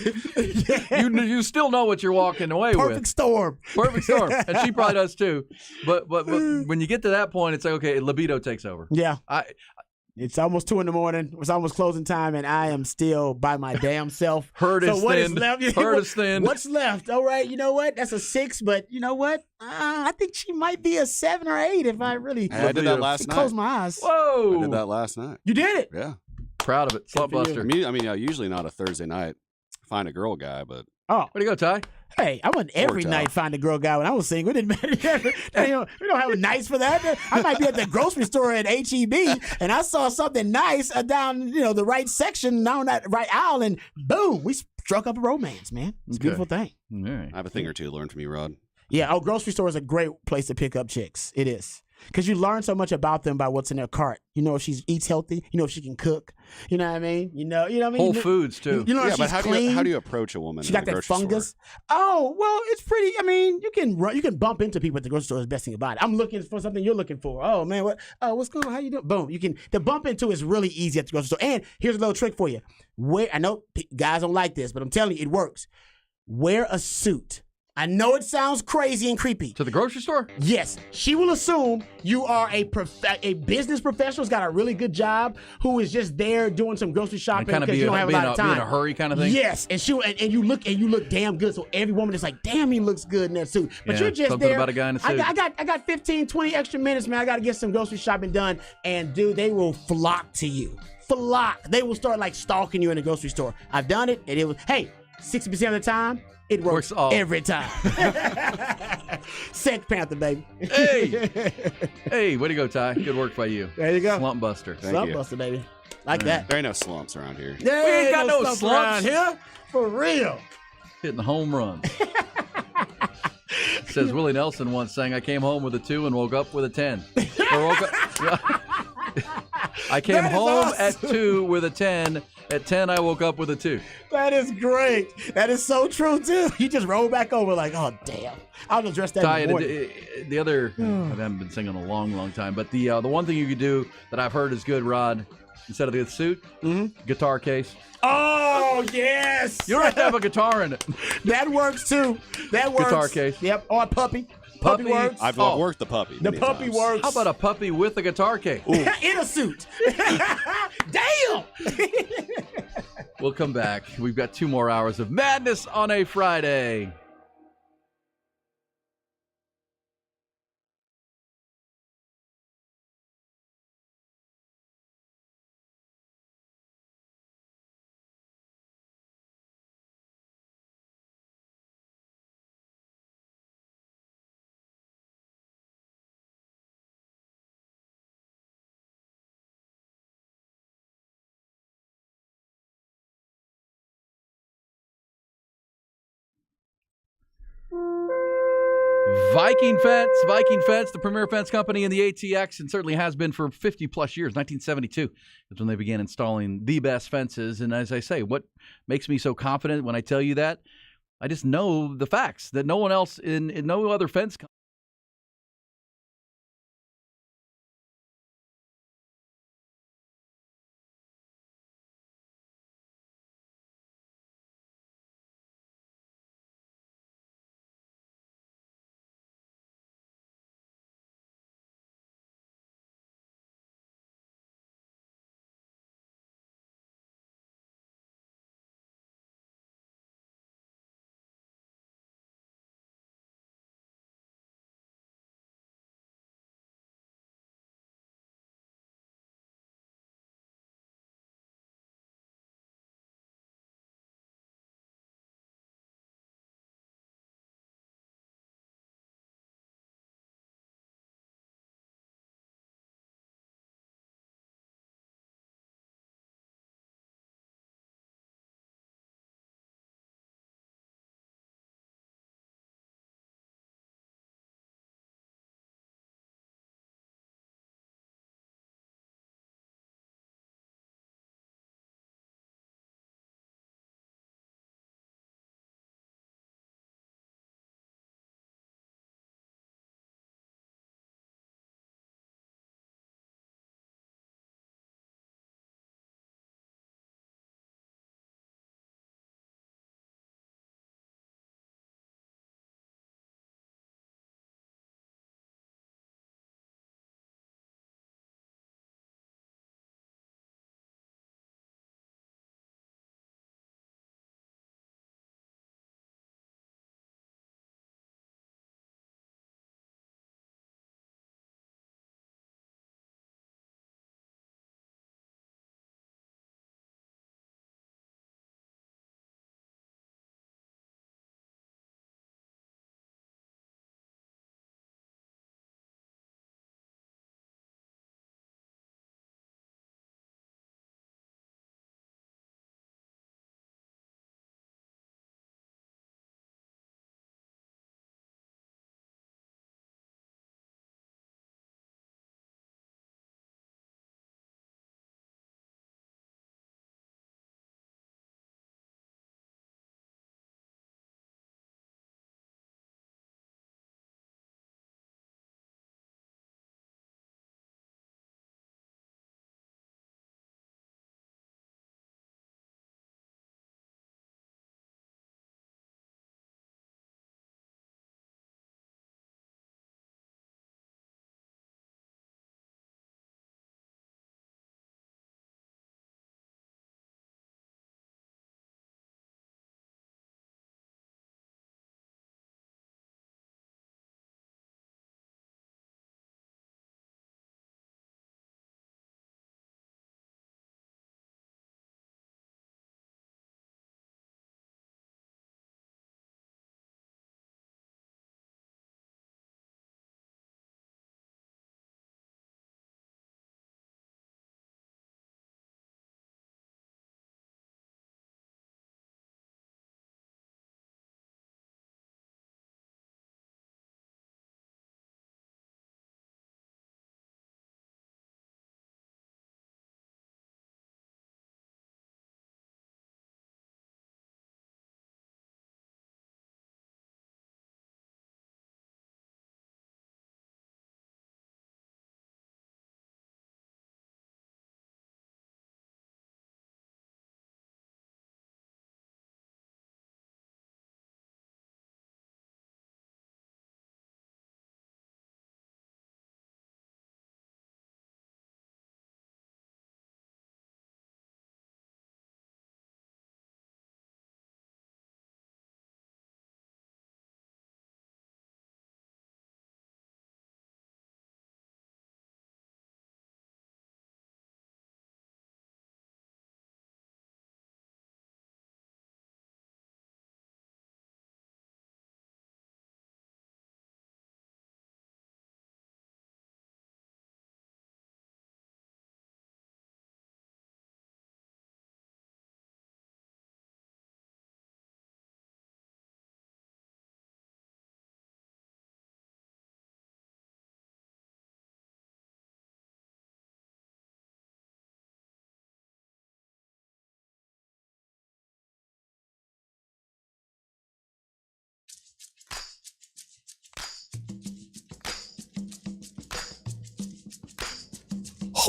You still know what you're walking away with. Perfect storm. And she probably does too. But when you get to that point, it's like, okay, libido takes over. Yeah. It's almost 2 a.m. It's almost closing time, and I am still by my damn self. Herd is what thin. is left? Herd is thin. What's left? All right, you know what? That's a 6, but you know what? I think she might be a 7 or 8 if I really I did that last night. close my eyes. Whoa! I did that last night. You did it? Yeah. Proud of it. Slump Buster. I mean, usually not a Thursday night find a girl guy, but Oh, where'd you go, Ty? hey, I went every Worked night out. find a girl guy when I was single. It didn't matter. We don't have nights for that. I might be at the grocery store at HEB and I saw something nice down, the right section, down that right aisle, and boom, we struck up a romance, man. It's a beautiful thing. All right. I have a thing or two to learn from you, Rod. Yeah, grocery store is a great place to pick up chicks. It is. Because you learn so much about them by what's in their cart. You know if she eats healthy. You know if she can cook. You know what I mean? You know what I mean? Whole Foods, too. You know if Yeah, but she's clean. how do you approach a woman? She in got a that grocery fungus. store? Oh, well, it's pretty. I mean, you can bump into people at the grocery store. Is the best thing about it. I'm looking for something you're looking for. Oh man, what's going on? How you doing? Boom. The bump into is really easy at the grocery store. And here's a little trick for you. I know guys don't like this, but I'm telling you, it works. Wear a suit. I know it sounds crazy and creepy. To the grocery store? Yes. She will assume you are a business professional who's got a really good job, who is just there doing some grocery shopping because you don't have a lot of time. Be in a hurry kind of thing? Yes. And you look damn good. So every woman is like, damn, he looks good in that suit. But Yeah, you're just something there. about a guy in a suit. I got 15, 20 extra minutes, man. I got to get some grocery shopping done. And dude, they will flock to you. Flock. They will start like stalking you in the grocery store. I've done it, and it was, hey, 60% of the time, it works every time. Sex Panther, baby. Hey, way to go, Ty. Good work by you. There you go. Slump Buster. Slump Buster, baby. Like that. There ain't no slumps around here. There We ain't got no slumps slumps. around here. For real. Hitting home runs. Says Willie Nelson once saying, I came home with a 2 and woke up with a 10. I came home at 2 with a 10. At 10, I woke up with a 2. That is great. That is so true, too. You just roll back over like, oh, damn. I'll address that Ty, in the morning. the other, I haven't been singing in a long, long time, but the one thing you could do that I've heard is good, Rod, instead of the suit, guitar case. Oh, yes. You don't have to have a guitar in it. That works, too. That works. Guitar case. Yep. Or a puppy. Puppy works. I've worked the puppy. The many puppy times. works. How about a puppy with a guitar case? In a suit. Damn. We'll come back. We've got 2 more hours of madness on a Friday. Viking Fence, the premier fence company in the ATX, and certainly has been for 50 plus years. 1972 is when they began installing the best fences. And as I say, what makes me so confident when I tell you that? I just know the facts that no one else in no other fence company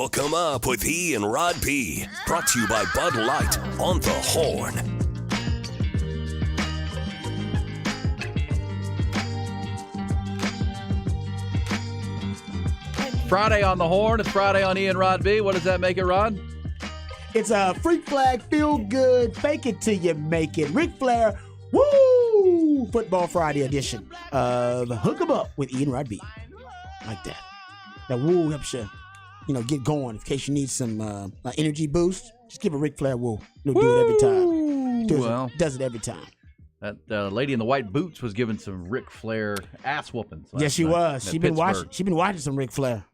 Hook 'em up with E and Rod B. Brought to you by Bud Light on the Horn. Friday on the Horn. It's Friday on E and Rod B. What does that make it, Rod? It's a freak flag, feel good, fake it till you make it. Ric Flair, woo! Football Friday edition of Hook 'em Up with E and Rod B. Like that. That woo helps you, get going. In case you need some energy boost, just give a Ric Flair woo. He'll do it every time. Does it every time. That lady in the white boots was giving some Ric Flair ass whoopings. Yes, she was. She's been watching some Ric Flair.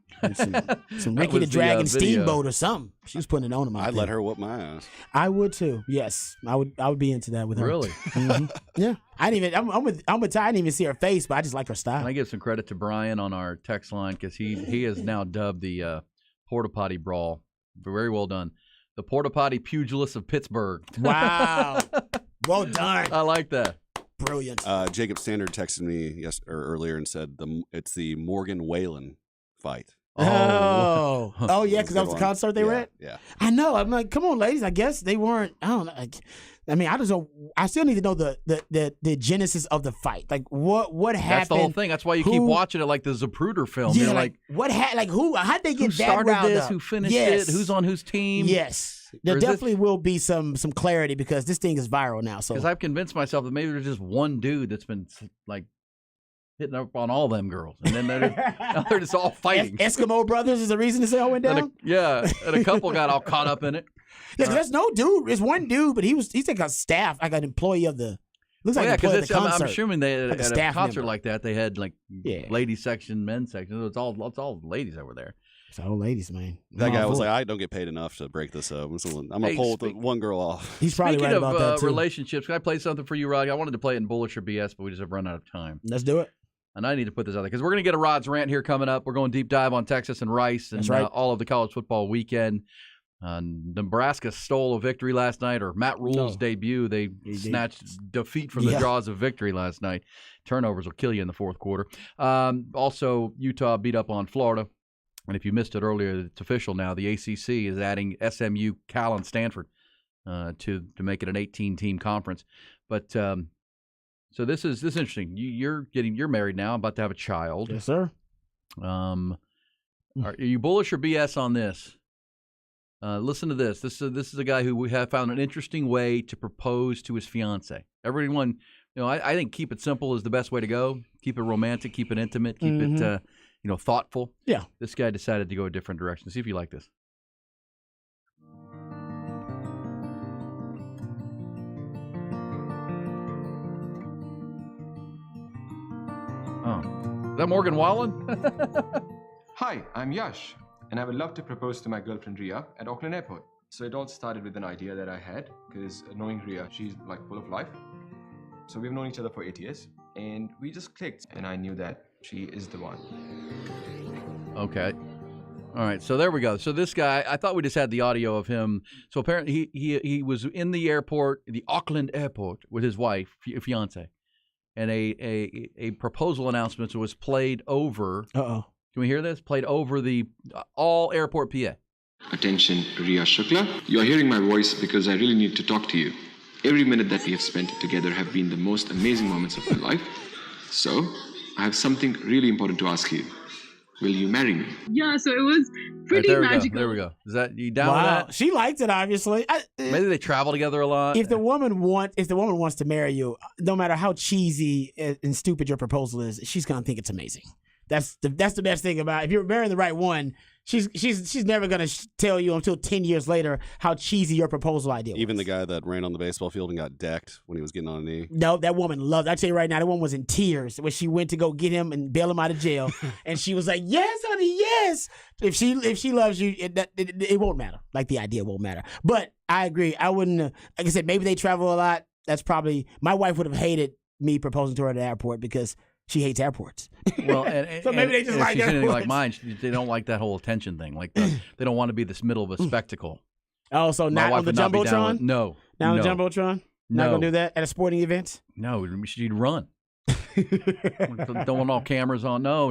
Some Ricky the Dragon Steamboat or something. She was putting it on him. I'd let her whoop my ass. I would too. Yes, I would be into that with her. Really? Mm-hmm. Yeah. I'm with Ty. I didn't even see her face, but I just like her style. Can I give some credit to Brian on our text line because he has now dubbed the Porta Potty Brawl. Very well done. The Porta Potty Pugilists of Pittsburgh. Wow. Well done. I like that. Brilliant. Jacob Standard texted me earlier and said it's the Morgan Whalen fight. Oh, yeah, because that was the concert they were at? Yeah. I know. I'm like, come on, ladies. I guess they weren't. I don't know. I mean, I just don't. I still need to know the genesis of the fight. Like, what happened? That's the whole thing. That's why you keep watching it like the Zapruder film. Yeah, You're like what happened? Like, how'd they get who that started riled this? up? Who finished it? Who's on whose team? Yes. There definitely will be some clarity because this thing is viral now. So because I've convinced myself that maybe there's just one dude that's been like hitting up on all them girls, and then they're just all fighting. Eskimo Brothers is the reason this all went down. And a couple got all caught up in it. Yeah, there's no dude. There's one dude, but he's like a staff, like an employee of the. Looks like because the concert. I'm assuming they like at a concert member. like that they had like ladies section, men's section. It's all ladies that were there. It's all ladies, man. That guy was like, I don't get paid enough to break this up. I'm gonna pull the one girl off. He's probably right about that too. Relationships. Can I play something for you, Rod? I wanted to play it in Bullish or BS, but we just have run out of time. Let's do it. And I need to put this out there because we're going to get a Rod's rant here coming up. We're going deep dive on Texas and Rice and all of the college football weekend. Nebraska stole a victory last night, or Matt Rule's debut. They snatched defeat from the jaws of victory last night. Turnovers will kill you in the fourth quarter. Also, Utah beat up on Florida. And if you missed it earlier, it's official now. The ACC is adding SMU, Cal, and Stanford to make it an 18-team conference. But so this is interesting. You're married now, about to have a child. Yes, sir. Are you bullish or BS on this? Listen to this. This is a guy who we have found an interesting way to propose to his fiance. Everyone, I think keep it simple is the best way to go. Keep it romantic, keep it intimate, keep it thoughtful. Yeah. This guy decided to go a different direction. See if you like this. Oh, is that Morgan Wallen? Hi, I'm Yash, and I would love to propose to my girlfriend Ria at Auckland Airport. So it all started with an idea that I had, because knowing Ria, she's like full of life. So we've known each other for 8 years, and we just clicked, and I knew that she is the one. Okay. All right, so there we go. So this guy, I thought we just had the audio of him. So apparently he was in the airport, the Auckland Airport, with his wife, fiance, and a proposal announcement was played over. Uh-oh. Can we hear this? Played over the all airport PA. Attention, Ria Shukla. You are hearing my voice because I really need to talk to you. Every minute that we have spent together have been the most amazing moments of my life. So, I have something really important to ask you. Will you marry me? Yeah, so it was pretty magical. There we go. Is that you down with that? She liked it, obviously. Maybe they travel together a lot. If the woman wants to marry you, no matter how cheesy and stupid your proposal is, she's gonna think it's amazing. That's the best thing about it. If you're marrying the right one, she's never gonna tell you until 10 years later how cheesy your proposal idea was. Even the guy that ran on the baseball field and got decked when he was getting on a knee. No, that woman loved. I tell you right now, that woman was in tears when she went to go get him and bail him out of jail, and she was like, "Yes, honey, yes." If she loves you, it won't matter. Like the idea won't matter. But I agree. I wouldn't. Like I said, maybe they travel a lot. That's probably my wife would have hated me proposing to her at the airport because she hates airports. Well, and so maybe they just like she's airports. like mine. They don't like that whole attention thing. Like they don't want to be this middle of a spectacle. Oh, so not on the Jumbotron? No. Not on the Jumbotron? Not No. gonna do that at a sporting event? No, she'd run. Don't want all cameras on. No.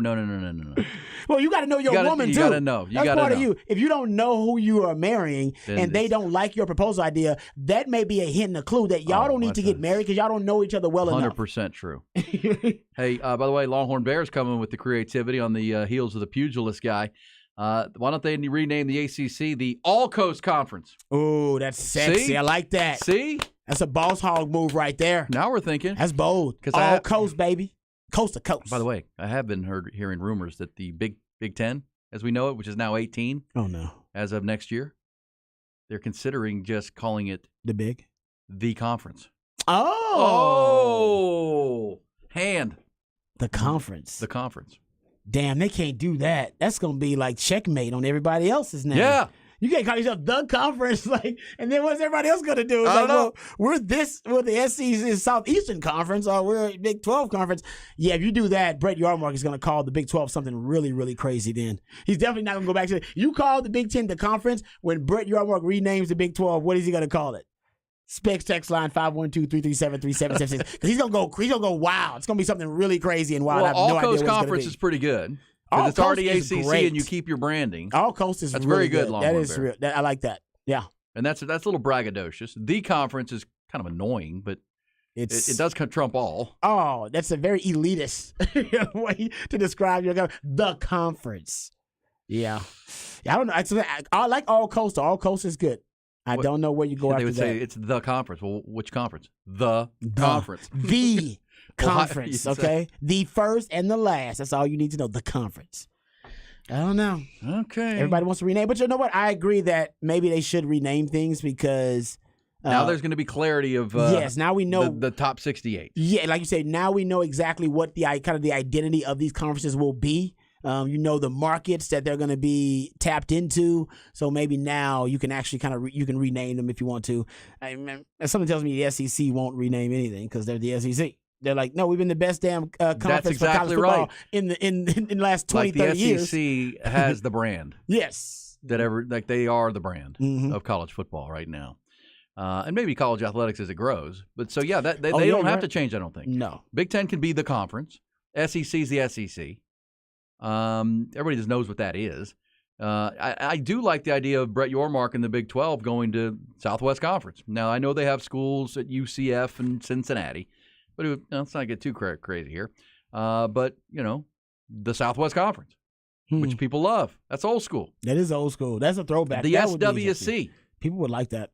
Well, you got to know your woman, too. You got to know. That's part of you. If you don't know who you are marrying and they don't like your proposal idea, that may be a hint and a clue that y'all don't need to get married because y'all don't know each other well enough. 100% true. Hey, by the way, Longhorn Bears coming with the creativity on the heels of the pugilist guy. Why don't they rename the ACC the All Coast Conference? Oh, that's sexy. See? I like that. See? That's a boss hog move right there. Now we're thinking. That's bold. All coast, baby. Coast to coast. By the way, I have been hearing rumors that the Big Ten, as we know it, which is now 18. Oh, no. As of next year, they're considering just calling it the conference. Oh. Hand. The conference. The conference. Damn, they can't do that. That's going to be like checkmate on everybody else's name. Yeah. You can't call yourself the conference, and then what's everybody else going to do? It's I don't know. Well, we're the SEC Southeastern Conference, or we're Big 12 Conference. Yeah, if you do that, Brett Yarmark is going to call the Big 12 something really, really crazy then. He's definitely not going to go back to it. You call the Big 10 the conference, when Brett Yarmark renames the Big 12, what is he going to call it? Specs text line 512-337-3776. Because he's gonna go wild. It's gonna be something really crazy and wild. Well, I have no All idea Coast what Conference it's is pretty good. All It's already Coast is ACC great. and you keep your branding. All Coast is that's really very good. That is real. I like that. Yeah. And that's a little braggadocious. The conference is kind of annoying, but it does trump all. Oh, that's a very elitist way to describe your government. The conference. Yeah. I don't know. I like All Coast. All Coast is good. I don't know where you go after they would that. say it's the conference. Well, which conference? The conference. The conference, Well, okay? The first and the last. That's all you need to know. The conference. I don't know. Okay. Everybody wants to rename. But you know what? I agree that maybe they should rename things because now there's going to be clarity of yes, now we know the top 68. Yeah, like you said, now we know exactly what the kind of the identity of these conferences will be. You know the markets that they're going to be tapped into, so maybe now you can actually kind of you can rename them if you want to. Something tells me the SEC won't rename anything because they're the SEC. They're like, no, we've been the best damn conference exactly for college football right. in the last 20, 30 years. The SEC has the brand. Yes. They are the brand of college football right now. And maybe college athletics as it grows. But so, yeah, they don't have to change, I don't think. No. Big Ten can be the conference. SEC's the SEC. Everybody just knows what that is. I do like the idea of Brett Yormark and the Big 12 going to Southwest Conference. Now, I know they have schools at UCF and Cincinnati, but let's not get too crazy here. But, the Southwest Conference, which people love. That's old school. That is old school. That's a throwback. The SWC. People would like that.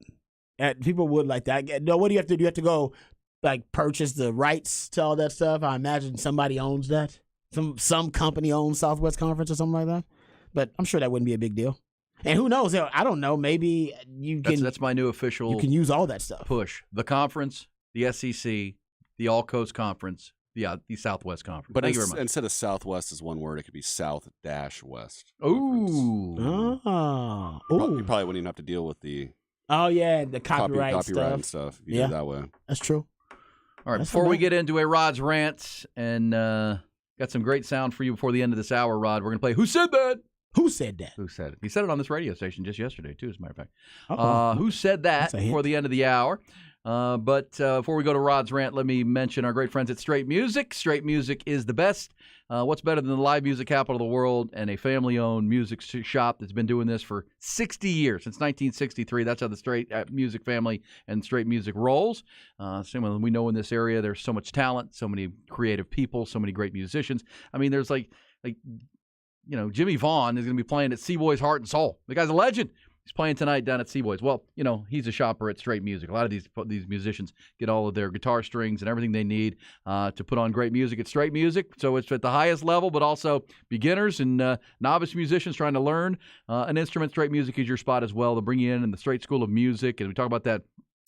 People would like that. No, what do you have to do? You have to go, purchase the rights to all that stuff. I imagine somebody owns that. Some company owns Southwest Conference or something like that. But I'm sure that wouldn't be a big deal. And who knows? I don't know. Maybe you can. That's my new official. You can use all that stuff. Push the conference, the SEC, the All Coast Conference, the Southwest Conference. But thank you very much. Instead of Southwest as one word, it could be South-West. Ooh. You probably wouldn't even have to deal with the. Oh yeah, the copyright and stuff. If you did it that way. That's true. All right. Before we get into a Rod's rant and got some great sound for you before the end of this hour, Rod, we're gonna play Who Said That? Who said that? Who said it? He said it on this radio station just yesterday, too, as a matter of fact. Who said that before the end of the hour? But before we go to Rod's rant, let me mention our great friends at Straight Music. Straight Music is the best. What's better than the live music capital of the world and a family-owned music shop that's been doing this for 60 years, since 1963. That's how the Straight Music family and Straight Music rolls. Same we know in this area, there's so much talent, so many creative people, so many great musicians. I mean, there's Jimmy Vaughn is going to be playing at Seaboy's Heart and Soul. The guy's a legend. He's playing tonight down at Seaboy's. Well, he's a shopper at Straight Music. A lot of these musicians get all of their guitar strings and everything they need to put on great music at Straight Music. So it's at the highest level, but also beginners and novice musicians trying to learn an instrument. Straight Music is your spot as well. They'll bring you in the Straight School of Music, and we talk about that.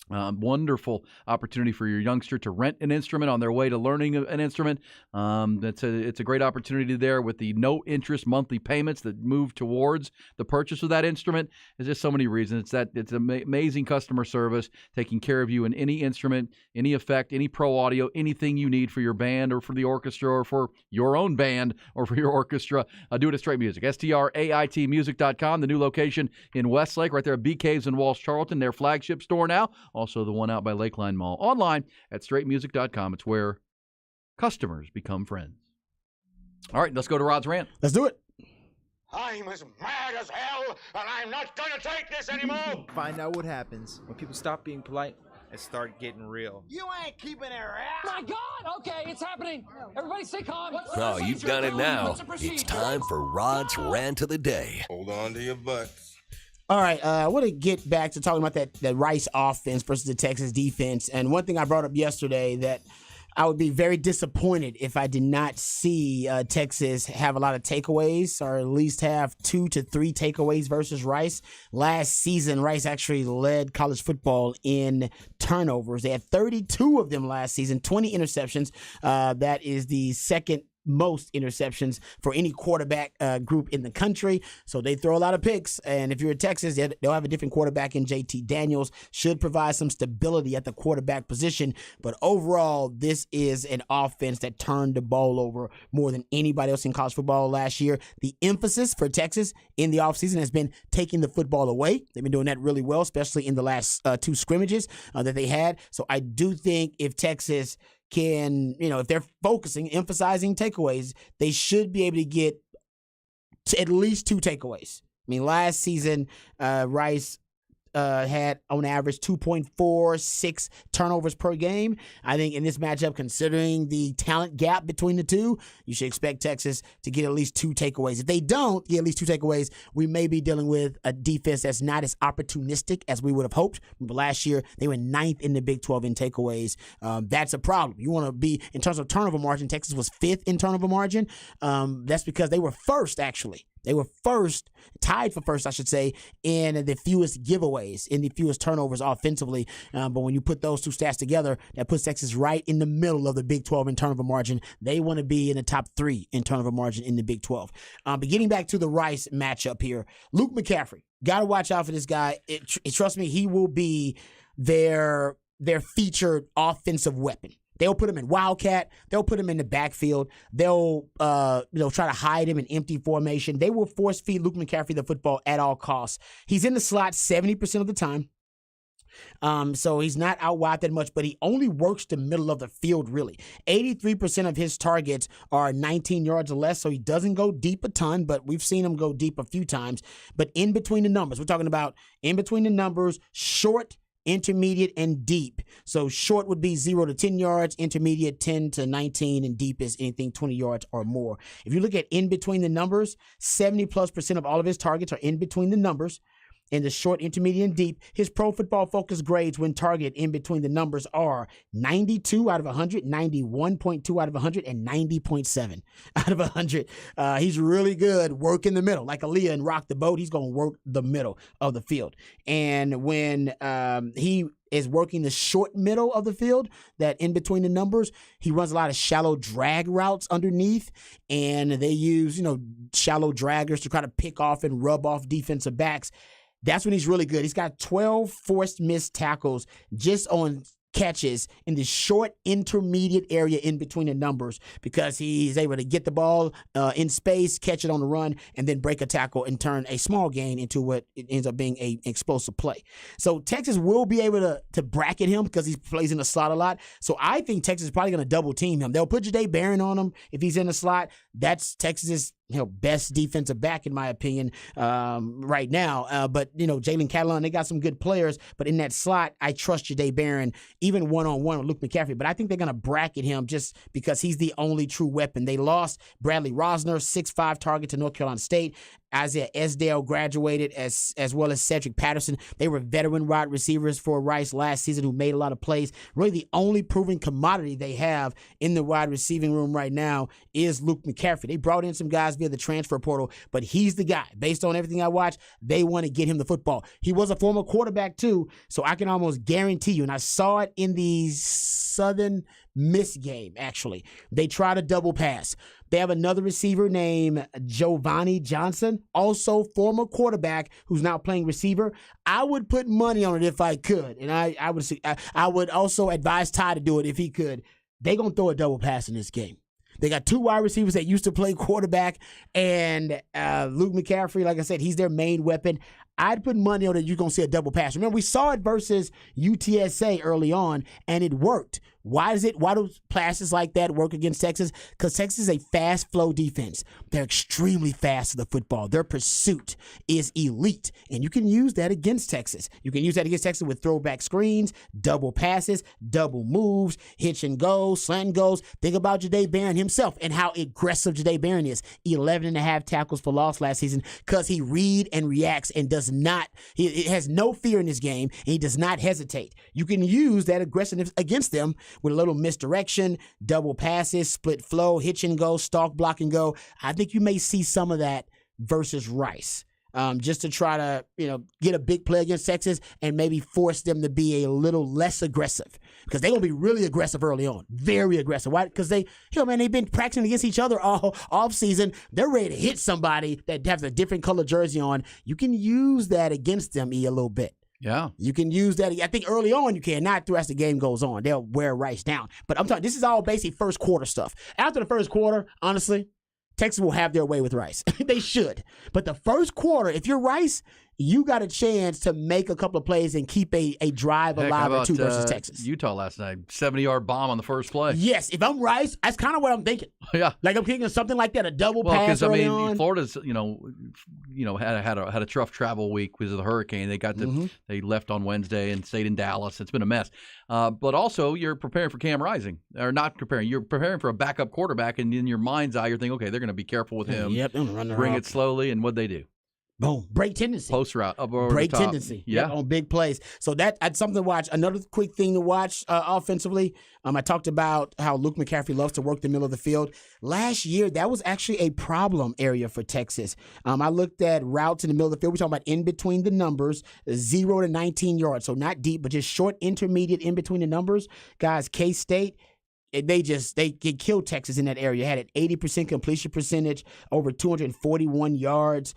Wonderful opportunity for your youngster to rent an instrument on their way to learning an instrument. It's a great opportunity there with the no interest monthly payments that move towards the purchase of that instrument. There's just so many reasons. It's amazing customer service, taking care of you in any instrument, any effect, any pro audio, anything you need for your band or for the orchestra or for your own band or for your orchestra. Do it at Straight Music. STRAITmusic.com, the new location in Westlake, right there at B Caves in Walsh Charlton, their flagship store now. Also, the one out by Lakeline Mall. Online at straightmusic.com. It's where customers become friends. All right, let's go to Rod's rant. Let's do it. I'm as mad as hell, and I'm not gonna take this anymore! Find out what happens when people stop being polite and start getting real. You ain't keeping it real. My God! Okay, it's happening. Everybody stay calm. Oh, you've done it now. It's time for Rod's Rant of the Day. Hold on to your butts. All right, I want to get back to talking about that Rice offense versus the Texas defense. And one thing I brought up yesterday that I would be very disappointed if I did not see Texas have a lot of takeaways, or at least have 2 to 3 takeaways versus Rice. Last season, Rice actually led college football in turnovers. They had 32 of them last season, 20 interceptions. That is the second most interceptions for any quarterback group in the country. So they throw a lot of picks. And if you're at Texas, they'll have a different quarterback in JT Daniels. Should provide some stability at the quarterback position. But overall, this is an offense that turned the ball over more than anybody else in college football last year. The emphasis for Texas in the offseason has been taking the football away. They've been doing that really well, especially in the last 2 scrimmages that they had. So I do think if Texas can, if they're emphasizing takeaways, they should be able to get to at least 2 takeaways. I mean, last season, Rice had on average 2.46 turnovers per game. I think in this matchup, considering the talent gap between the two, you should expect Texas to get at least 2 takeaways. If they don't get at least 2 takeaways, we may be dealing with a defense that's not as opportunistic as we would have hoped. Remember, last year, they were 9th in the Big 12 in takeaways. That's a problem. You want to be, in terms of turnover margin, Texas was 5th in turnover margin. That's because they were first, actually. They were tied for first, I should say, in the fewest giveaways, in the fewest turnovers offensively. But when you put those 2 stats together, that puts Texas right in the middle of the Big 12 in turnover margin. They want to be in the top 3 in turnover margin in the Big 12. But getting back to the Rice matchup here, Luke McCaffrey, got to watch out for this guy. Trust me, he will be their featured offensive weapon. They'll put him in wildcat. They'll put him in the backfield. They'll try to hide him in empty formation. They will force feed Luke McCaffrey the football at all costs. He's in the slot 70% of the time. So he's not out wide that much, but he only works the middle of the field, really. 83% of his targets are 19 yards or less, so he doesn't go deep a ton, but we've seen him go deep a few times. But in between the numbers, we're talking about in between the numbers, short, intermediate, and deep. So short would be 0 to 10 yards, intermediate 10 to 19, and deep is anything 20 yards or more. If you look at in between the numbers, 70+% of all of his targets are in between the numbers. In the short, intermediate, and deep, his Pro Football Focus grades when target in between the numbers are 92 out of 100, 91.2 out of 100, and 90.7 out of 100. He's really good working the middle. Like Aaliyah and Rock the Boat, he's going to work the middle of the field. And when he is working the short middle of the field, that in between the numbers, he runs a lot of shallow drag routes underneath, and they use, shallow draggers to try to pick off and rub off defensive backs. That's when he's really good. He's got 12 forced missed tackles just on catches in the short intermediate area in between the numbers, because he's able to get the ball in space, catch it on the run, and then break a tackle and turn a small gain into what it ends up being an explosive play. So Texas will be able to bracket him because he plays in the slot a lot. So I think Texas is probably going to double team him. They'll put Jahdae Barron on him if he's in the slot. That's Texas's best defensive back, in my opinion, right now. But, Jalen Catalon, they got some good players. But in that slot, I trust Jahdae Barron, even one-on-one with Luke McCaffrey. But I think they're going to bracket him just because he's the only true weapon. They lost Bradley Rosner, 6'5" target to North Carolina State. Isaiah Esdale graduated as well as Cedric Patterson. They were veteran wide receivers for Rice last season who made a lot of plays. Really the only proven commodity they have in the wide receiving room right now is Luke McCaffrey. They brought in some guys via the transfer portal, but he's the guy. Based on everything I watched, they want to get him the football. He was a former quarterback too, so I can almost guarantee you, and I saw it in the Southern Miss game, actually. They try to double pass. They have another receiver named Giovanni Johnson, also former quarterback who's now playing receiver. I would put money on it if I could, and I would also advise Ty to do it if he could. They're going to throw a double pass in this game. They got 2 wide receivers that used to play quarterback, and Luke McCaffrey, like I said, he's their main weapon. I'd put money on that you're going to see a double pass. Remember, we saw it versus UTSA early on, and it worked. Why do passes like that work against Texas? Because Texas is a fast flow defense. They're extremely fast to the football. Their pursuit is elite, and you can use that against Texas. You can use that against Texas with throwback screens, double passes, double moves, hitch and go, slant goes. Think about Jahdae Barron himself and how aggressive Jahdae Barron is. 11.5 tackles for loss last season because he read and reacts and does not. He has no fear in his game, and he does not hesitate. You can use that aggressiveness against them with a little misdirection, double passes, split flow, hitch and go, stalk, block and go. I think you may see some of that versus Rice. Just to try to, get a big play against Texas and maybe force them to be a little less aggressive, because they're going to be really aggressive early on, very aggressive. Why? Because they've been practicing against each other all off season. They're ready to hit somebody that has a different color jersey on. You can use that against them a little bit. Yeah. You can use that. I think early on you can, not as the game goes on. They'll wear Rice down. But I'm talking, this is all basically first quarter stuff. After the first quarter, honestly, Texas will have their way with Rice. They should. But the first quarter, if you're Rice, you got a chance to make a couple of plays and keep a drive alive or two versus Texas. Utah last night, 70-yard bomb on the first play. Yes, if I'm Rice, that's kind of what I'm thinking. Yeah, like I'm thinking something like that, a double pass early on. Florida's had a tough travel week because of the hurricane. They got they left on Wednesday and stayed in Dallas. It's been a mess. But also, you're preparing for Cam Rising, or not preparing. You're preparing for a backup quarterback, and in your mind's eye, you're thinking, okay, they're going to be careful with him. Yep, bring it slowly, and what'd they do? Boom. Break tendency. Post route. Break tendency. Yeah. On big plays. So that's something to watch. Another quick thing to watch offensively. I talked about how Luke McCaffrey loves to work the middle of the field. Last year, that was actually a problem area for Texas. I looked at routes in the middle of the field. We're talking about in between the numbers, 0 to 19 yards. So not deep, but just short, intermediate in between the numbers. Guys, K-State, they killed Texas in that area. Had an 80% completion percentage, over 241 yards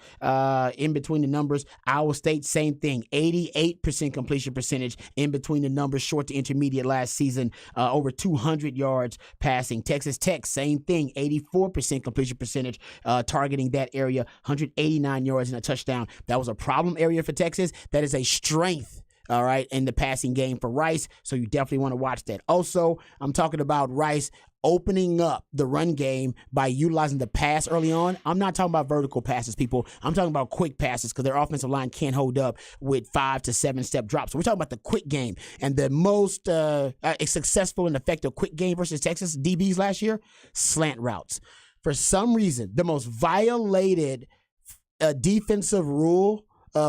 in between the numbers. Iowa State, same thing, 88% completion percentage in between the numbers, short to intermediate last season, over 200 yards passing. Texas Tech, same thing, 84% completion percentage, targeting that area, 189 yards and a touchdown. That was a problem area for Texas. That is a strength, all right, in the passing game for Rice, so you definitely want to watch that. Also, I'm talking about Rice opening up the run game by utilizing the pass early on. I'm not talking about vertical passes, people. I'm talking about quick passes because their offensive line can't hold up with 5 to 7 step drops. So we're talking about the quick game. And the most successful and effective quick game versus Texas DBs last year, slant routes. For some reason, the most violated defensive rule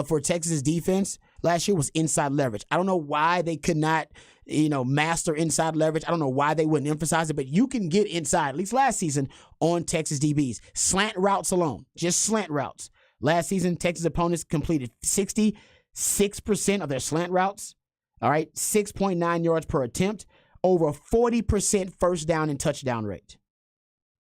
for Texas defense last year was inside leverage. I don't know why they could not, master inside leverage. I don't know why they wouldn't emphasize it, but you can get inside, at least last season, on Texas DBs. Slant routes alone, just slant routes. Last season, Texas opponents completed 66% of their slant routes, all right, 6.9 yards per attempt, over 40% first down and touchdown rate.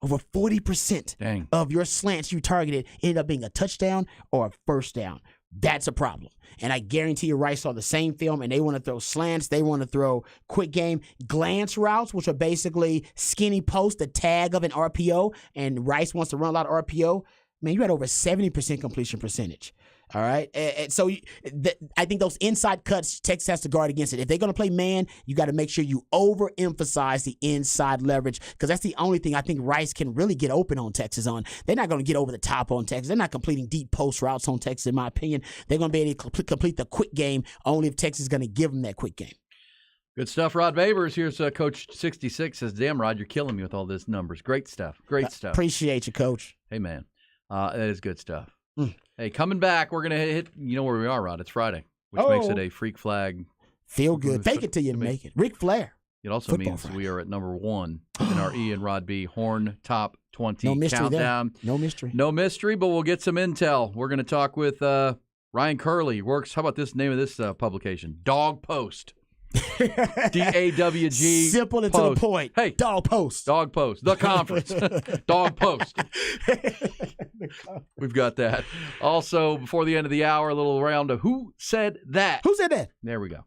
Over 40% of your slants you targeted ended up being a touchdown or a first down. That's a problem. And I guarantee you Rice saw the same film, and they want to throw slants. They want to throw quick game glance routes, which are basically skinny post, the tag of an RPO, and Rice wants to run a lot of RPO. Man, you had over 70% completion percentage. All right. And so I think those inside cuts, Texas has to guard against it. If they're going to play man, you got to make sure you overemphasize the inside leverage, because that's the only thing I think Rice can really get open on Texas on. They're not going to get over the top on Texas. They're not completing deep post routes on Texas, in my opinion. They're going to be able to complete the quick game only if Texas is going to give them that quick game. Good stuff, Rod Babers. Here's Coach 66 says, damn, Rod, you're killing me with all these numbers. Great stuff. Great stuff. Appreciate you, Coach. Hey, man. That is good stuff. Hey, coming back, we're going to hit, you know where we are, Rod. It's Friday, which makes it a freak flag. Feel good. Fake it till you make it. Ric Flair. It also means Friday. We are at number 1 in our E and Rod B Horn Top 20 no mystery countdown. There. No mystery. No mystery, but we'll get some intel. We're going to talk with Ryan Curley. Works, how about this name of this publication? Dog Post. DAWG. Simple and Post. to the point. Hey, Dog Post. Dog Post. The conference. Dog Post. We've got that. Also, before the end of the hour, a little round of Who Said That? Who said that? There we go.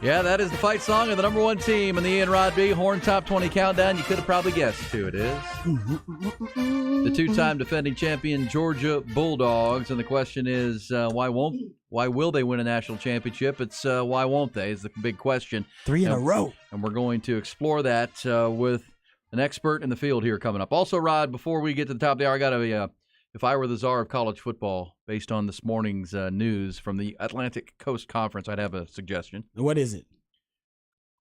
Yeah, that is the fight song of the number one team in the Ian Rod B. Horn Top 20 Countdown. You could have probably guessed who it is. The two-time defending champion Georgia Bulldogs. And the question is, why will they win a national championship? It's why won't they is the big question. 3 in a row. And we're going to explore that with an expert in the field here coming up. Also, Rod, before we get to the top of the hour, I got to if I were the czar of college football, based on this morning's news from the Atlantic Coast Conference, I'd have a suggestion. What is it?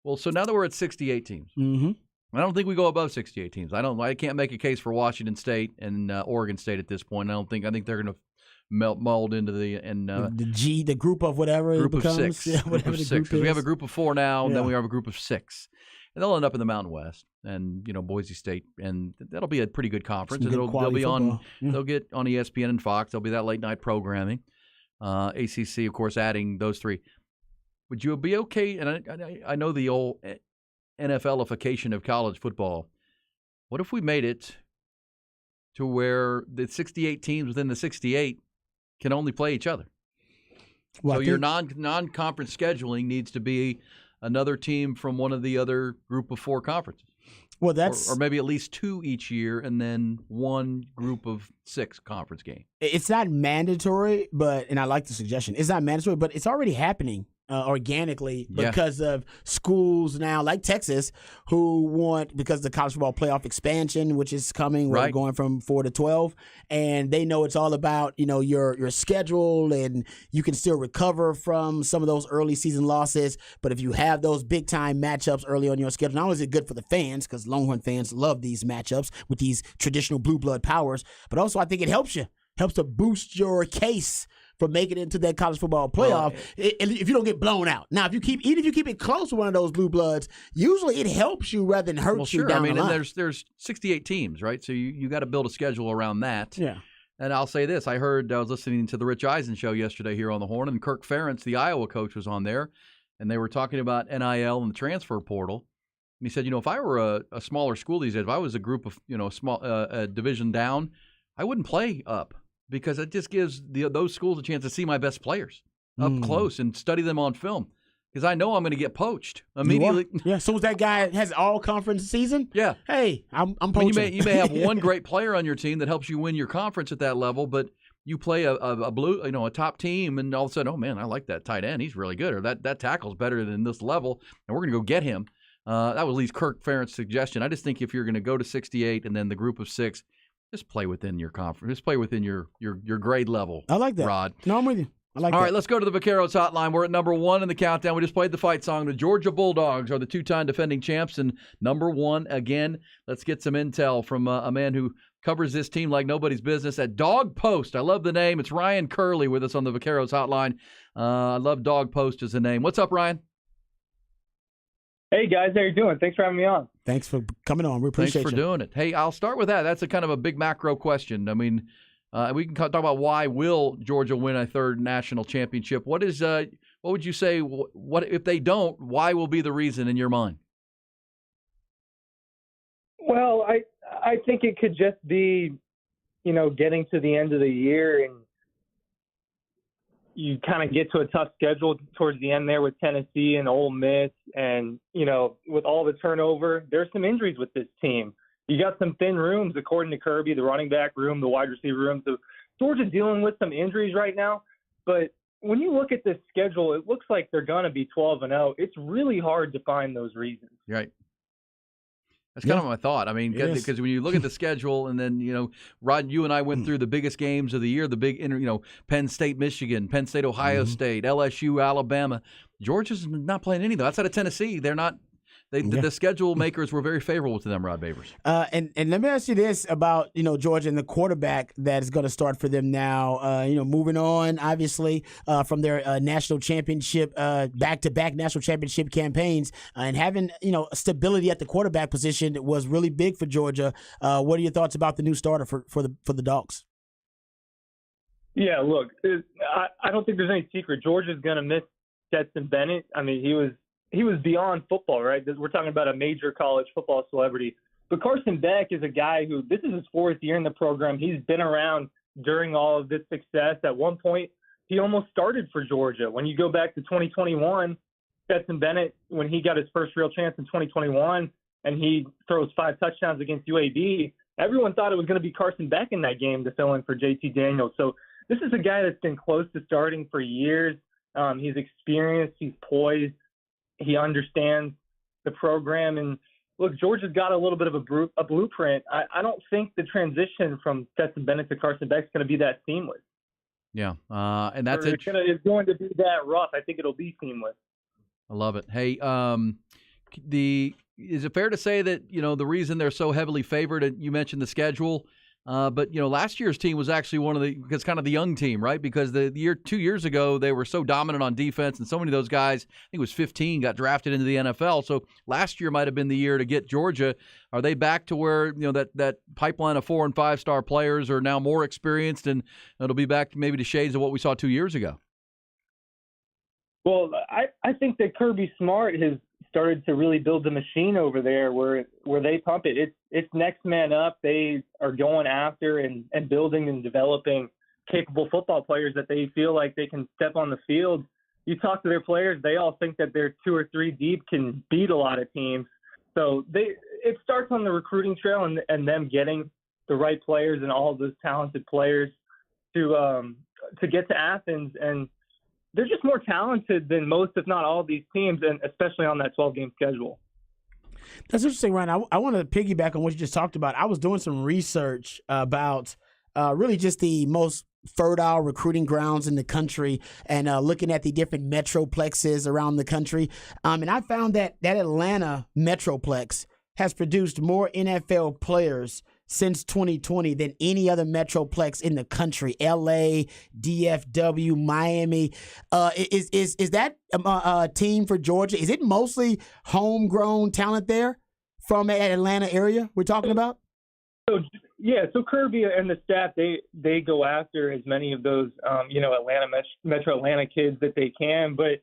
Well, so now that we're at 68 teams, I don't think we go above 68 teams. I can't make a case for Washington State and Oregon State at this point. I think they're going to mold into the group of whatever group it becomes. Of 6. Yeah, group of 6. Because we have a group of 4 now, and then we have a group of 6. And they'll end up in the Mountain West and, Boise State. And that'll be a pretty good conference. And they'll be on they'll get on ESPN and Fox. There'll be that late night programming. ACC, of course, adding those 3. Would you be okay? And I know the old NFLification of college football. What if we made it to where the 68 teams within the 68 can only play each other? Well, so your non-conference scheduling needs to be another team from one of the other group of 4 conferences. Well, that's or maybe at least 2 each year, and then 1 group of 6 conference game. It's not mandatory, and I like the suggestion. It's not mandatory, but it's already happening organically because of schools now like Texas who want, because of the college football playoff expansion, which is coming, we're going from 4 to 12, and they know it's all about your schedule, and you can still recover from some of those early season losses. But if you have those big time matchups early on your schedule, not only is it good for the fans, because Longhorn fans love these matchups with these traditional blue blood powers, but also I think it helps to boost your case for making it into that college football playoff if you don't get blown out. Now, if you keep it close to one of those blue bloods, usually it helps you rather than hurt you down the line. And there's 68 teams, right? So you got to build a schedule around that. Yeah. And I'll say this. I was listening to the Rich Eisen show yesterday here on the Horn, and Kirk Ferentz, the Iowa coach, was on there, and they were talking about NIL and the transfer portal. And he said, if I were a smaller school these days, if I was a group of, a division down, I wouldn't play up, because it just gives those schools a chance to see my best players up close and study them on film, because I know I'm going to get poached immediately. Yeah, so as that guy has all conference season, hey, I'm poaching. You may have one great player on your team that helps you win your conference at that level, but you play a top team, and all of a sudden, oh man, I like that tight end, he's really good, or that tackle's better than this level, and we're going to go get him. That was at least Kirk Ferentz's suggestion. I just think if you're going to go to 68 and then the group of 6, just play within your conference. Just play within your grade level. I like that, Rod. No, I'm with you. I like that. All right, let's go to the Vaqueros hotline. We're at number 1 in the countdown. We just played the fight song. The Georgia Bulldogs are the 2-time defending champs and number 1 again. Let's get some intel from a man who covers this team like nobody's business at Dog Post. I love the name. It's Ryan Curley with us on the Vaqueros hotline. I love Dog Post as a name. What's up, Ryan? Hey, guys. How you doing? Thanks for having me on. Thanks for coming on. We appreciate Thanks for doing it. Hey, I'll start with that. That's a kind of a big macro question. I mean, we can talk about why will Georgia win a 3rd national championship. What would you say, what if they don't, why will be the reason in your mind? Well, I think it could just be, getting to the end of the year and you kind of get to a tough schedule towards the end there with Tennessee and Ole Miss. And, with all the turnover, there's some injuries with this team. You got some thin rooms, according to Kirby, the running back room, the wide receiver room. So Georgia dealing with some injuries right now. But when you look at this schedule, it looks like they're going to be 12-0. It's really hard to find those reasons. Right. That's kind of my thought. I mean, because when you look at the schedule, and then, Rod, you and I went through the biggest games of the year, the big, Penn State, Michigan, Penn State, Ohio State, LSU, Alabama. Georgia's not playing any of those. Outside of Tennessee, they're not. The schedule makers were very favorable to them, Rod Babers. And let me ask you this about, Georgia and the quarterback that is going to start for them now. Moving on, obviously, from their national championship, back-to-back national championship campaigns, and having, stability at the quarterback position was really big for Georgia. What are your thoughts about the new starter for the Dogs? Yeah, look, I don't think there's any secret. Georgia's going to miss Stetson Bennett. I mean, he was beyond football, right? We're talking about a major college football celebrity. But Carson Beck is a guy who, this is his 4th year in the program. He's been around during all of this success. At one point, he almost started for Georgia. When you go back to 2021, Stetson Bennett, when he got his first real chance in 2021 and he throws 5 touchdowns against UAB, everyone thought it was going to be Carson Beck in that game to fill in for JT Daniels. So this is a guy that's been close to starting for years. He's experienced, he's poised, he understands the program. And look, Georgia's got a little bit of a blueprint. I don't think the transition from Stetson Bennett to Carson Beck is going to be that seamless. Yeah, and that's it. It's going to be that rough. I think it'll be seamless. I love it. Hey, is it fair to say that, the reason they're so heavily favored, and you mentioned the schedule, but, last year's team was actually because kind of the young team, right? Because 2 years ago, they were so dominant on defense, and so many of those guys, I think it was 15, got drafted into the NFL. So last year might have been the year to get Georgia. Are they back to where, that pipeline of 4- and 5-star players are now more experienced, and it'll be back maybe to shades of what we saw 2 years ago? Well, I think that Kirby Smart has started to really build the machine over there where they pump it. It's next man up. They are going after and building and developing capable football players that they feel like they can step on the field. You talk to their players, they all think that their 2 or 3 deep can beat a lot of teams. So it starts on the recruiting trail and them getting the right players and all of those talented players to get to Athens. And they're just more talented than most, if not all, of these teams, and especially on that 12-game schedule. That's interesting, Ryan. I want to piggyback on what you just talked about. I was doing some research about really just the most fertile recruiting grounds in the country and looking at the different metroplexes around the country. And I found that Atlanta metroplex has produced more NFL players since 2020 than any other metroplex in the country. LA, DFW, Miami. Is that a team for Georgia? Is it mostly homegrown talent there from that Atlanta area we're talking about? So Kirby and the staff, they go after as many of those Metro Atlanta kids that they can, but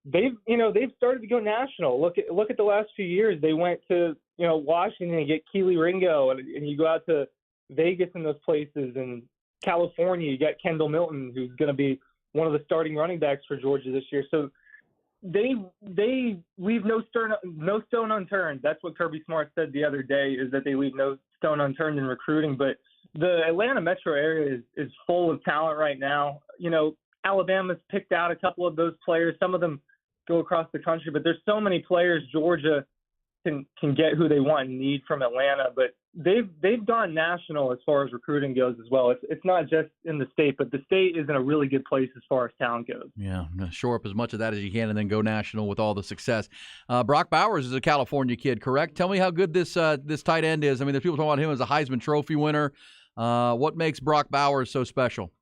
they've started to go national. Look at the last few years. They went to Washington and get Keely Ringo, and you go out to Vegas and those places. And California, you got Kendall Milton, who's going to be one of the starting running backs for Georgia this year. So they leave no stone unturned. That's what Kirby Smart said the other day, is that they leave no stone unturned in recruiting. But the Atlanta metro area is full of talent right now. Alabama's picked out a couple of those players. Some of them go across the country, but there's so many players Georgia can get who they want and need from Atlanta. But they've gone national as far as recruiting goes as well. It's not just in the state, but the state is in a really good place as far as talent goes. Yeah, shore up as much of that as you can and then go national with all the success. Brock Bowers is a California kid, correct? Tell me how good this tight end is. I mean, there's people talking about him as a Heisman Trophy winner. What makes Brock Bowers so special?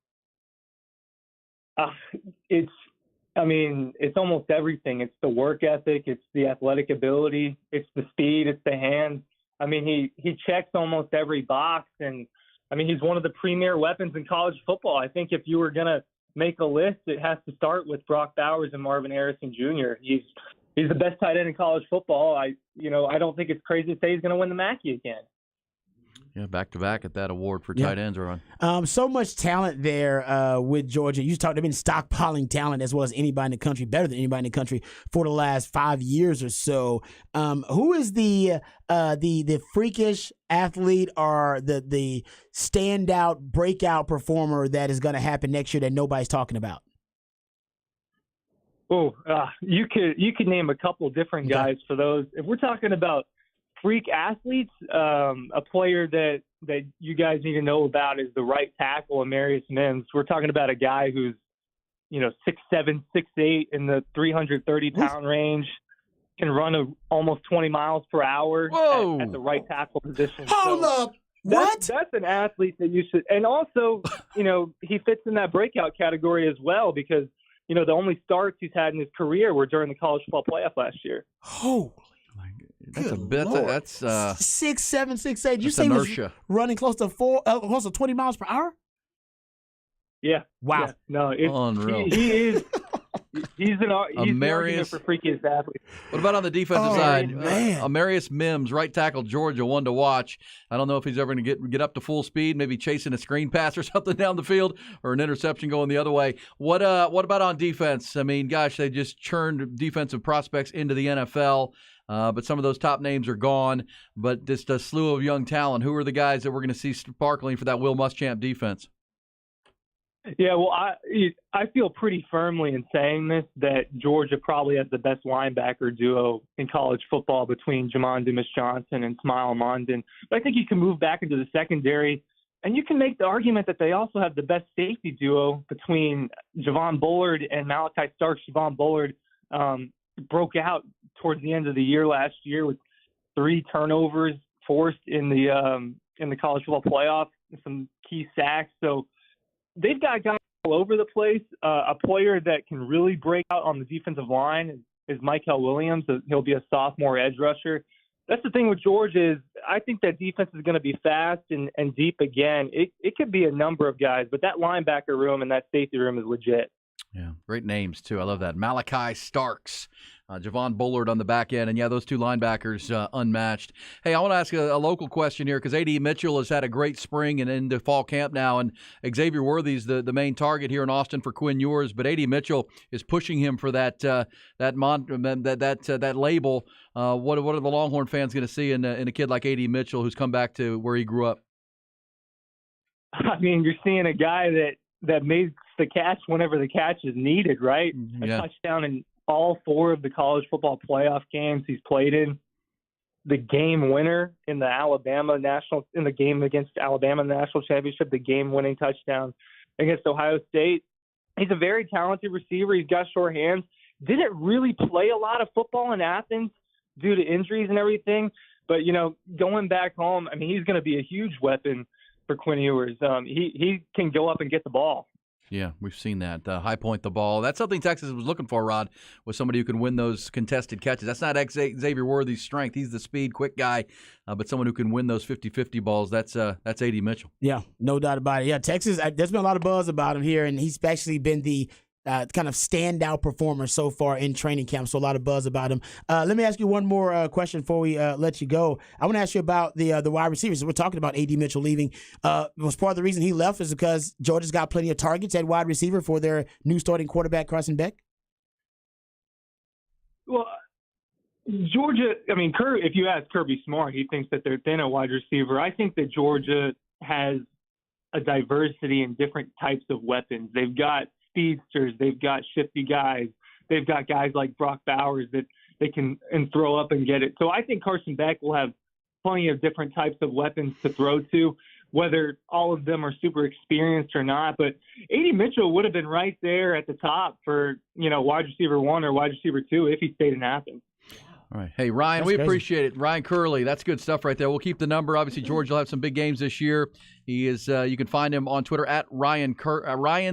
It's almost everything. It's the work ethic. It's the athletic ability. It's the speed. It's the hands. He checks almost every box. And, he's one of the premier weapons in college football. I think if you were going to make a list, it has to start with Brock Bowers and Marvin Harrison Jr. He's the best tight end in college football. I don't think it's crazy to say he's going to win the Mackey again. Yeah, back-to-back at that award for tight ends, Ron. So much talent there with Georgia. You talked, they've been stockpiling talent as well as anybody in the country, better than anybody in the country for the last 5 years or so. Who is the freakish athlete or the standout breakout performer that is going to happen next year that nobody's talking about? You could name a couple different guys for those. If we're talking about freak athletes, a player that you guys need to know about is the right tackle, Amarius Mims. We're talking about a guy who's 6'7", 6'8", in the 330-pound range, can run almost 20 miles per hour at the right tackle position. Hold up. What? That's an athlete that you should – and also, he fits in that breakout category as well because, the only starts he's had in his career were during the college football playoff last year. Holy. That's a bit. That's 6'7", 6'8". Did you say inertia. He was running close to 20 miles per hour? Yeah. Wow. Yeah. No, unreal. He is. He's an argument for freakiest athlete. What about on the defensive side? Man. Amarius Mims, right tackle Georgia, one to watch. I don't know if he's ever going to get up to full speed, maybe chasing a screen pass or something down the field, or an interception going the other way. What about on defense? I mean, gosh, they just churned defensive prospects into the NFL. But some of those top names are gone. But just a slew of young talent. Who are the guys that we're going to see sparkling for that Will Muschamp defense? Yeah, well, I feel pretty firmly in saying this that Georgia probably has the best linebacker duo in college football between Jamon Dumas-Johnson and Smile Mondon. But I think you can move back into the secondary, and you can make the argument that they also have the best safety duo between Javon Bullard and Malachi Starks. Javon Bullard broke out towards the end of the year last year with 3 turnovers forced in the college football playoff, some key sacks. So they've got guys all over the place. A player that can really break out on the defensive line is Michael Williams. He'll be a sophomore edge rusher. That's the thing with Georgia is I think that defense is going to be fast and deep again. It could be a number of guys, but that linebacker room and that safety room is legit. Yeah, great names, too. I love that. Malachi Starks, Javon Bullard on the back end, and, yeah, those 2 linebackers unmatched. Hey, I want to ask a local question here because A.D. Mitchell has had a great spring and into fall camp now, and Xavier Worthy's the main target here in Austin for Quinn Ewers, but A.D. Mitchell is pushing him for that label. What are the Longhorn fans going to see in a kid like A.D. Mitchell who's come back to where he grew up? I mean, you're seeing a guy that makes the catch whenever the catch is needed, right? Yeah. A touchdown in all 4 of the college football playoff games he's played in. The game winner in the game against Alabama National Championship, the game-winning touchdown against Ohio State. He's a very talented receiver. He's got short hands. Didn't really play a lot of football in Athens due to injuries and everything. But, going back home, I mean, he's going to be a huge weapon for Quinn Ewers. He can go up and get the ball. Yeah, we've seen that. High point the ball. That's something Texas was looking for, Rod, was somebody who can win those contested catches. That's not Xavier Worthy's strength. He's the speed, quick guy, but someone who can win those 50-50 balls, that's A.D. Mitchell. Yeah, no doubt about it. Yeah, Texas, there's been a lot of buzz about him here, and he's actually been the kind of standout performer so far in training camp, so a lot of buzz about him. Let me ask you one more question before we let you go. I want to ask you about the wide receivers. We're talking about A.D. Mitchell leaving. Was part of the reason he left is because Georgia's got plenty of targets at wide receiver for their new starting quarterback, Carson Beck? Well, Georgia, I mean, if you ask Kirby Smart, he thinks that they're thin at wide receiver. I think that Georgia has a diversity in different types of weapons. They've got speedsters, they've got shifty guys, they've got guys like Brock Bowers that they can throw up and get it. So I think Carson Beck will have plenty of different types of weapons to throw to, whether all of them are super experienced or not. But A.D. Mitchell would have been right there at the top for, wide receiver 1 or wide receiver 2 if he stayed in Athens. All right. Hey, Ryan, we appreciate it. Ryan Curley, that's good stuff right there. We'll keep the number. Obviously, Georgia will have some big games this year. He is. You can find him on Twitter at Ryan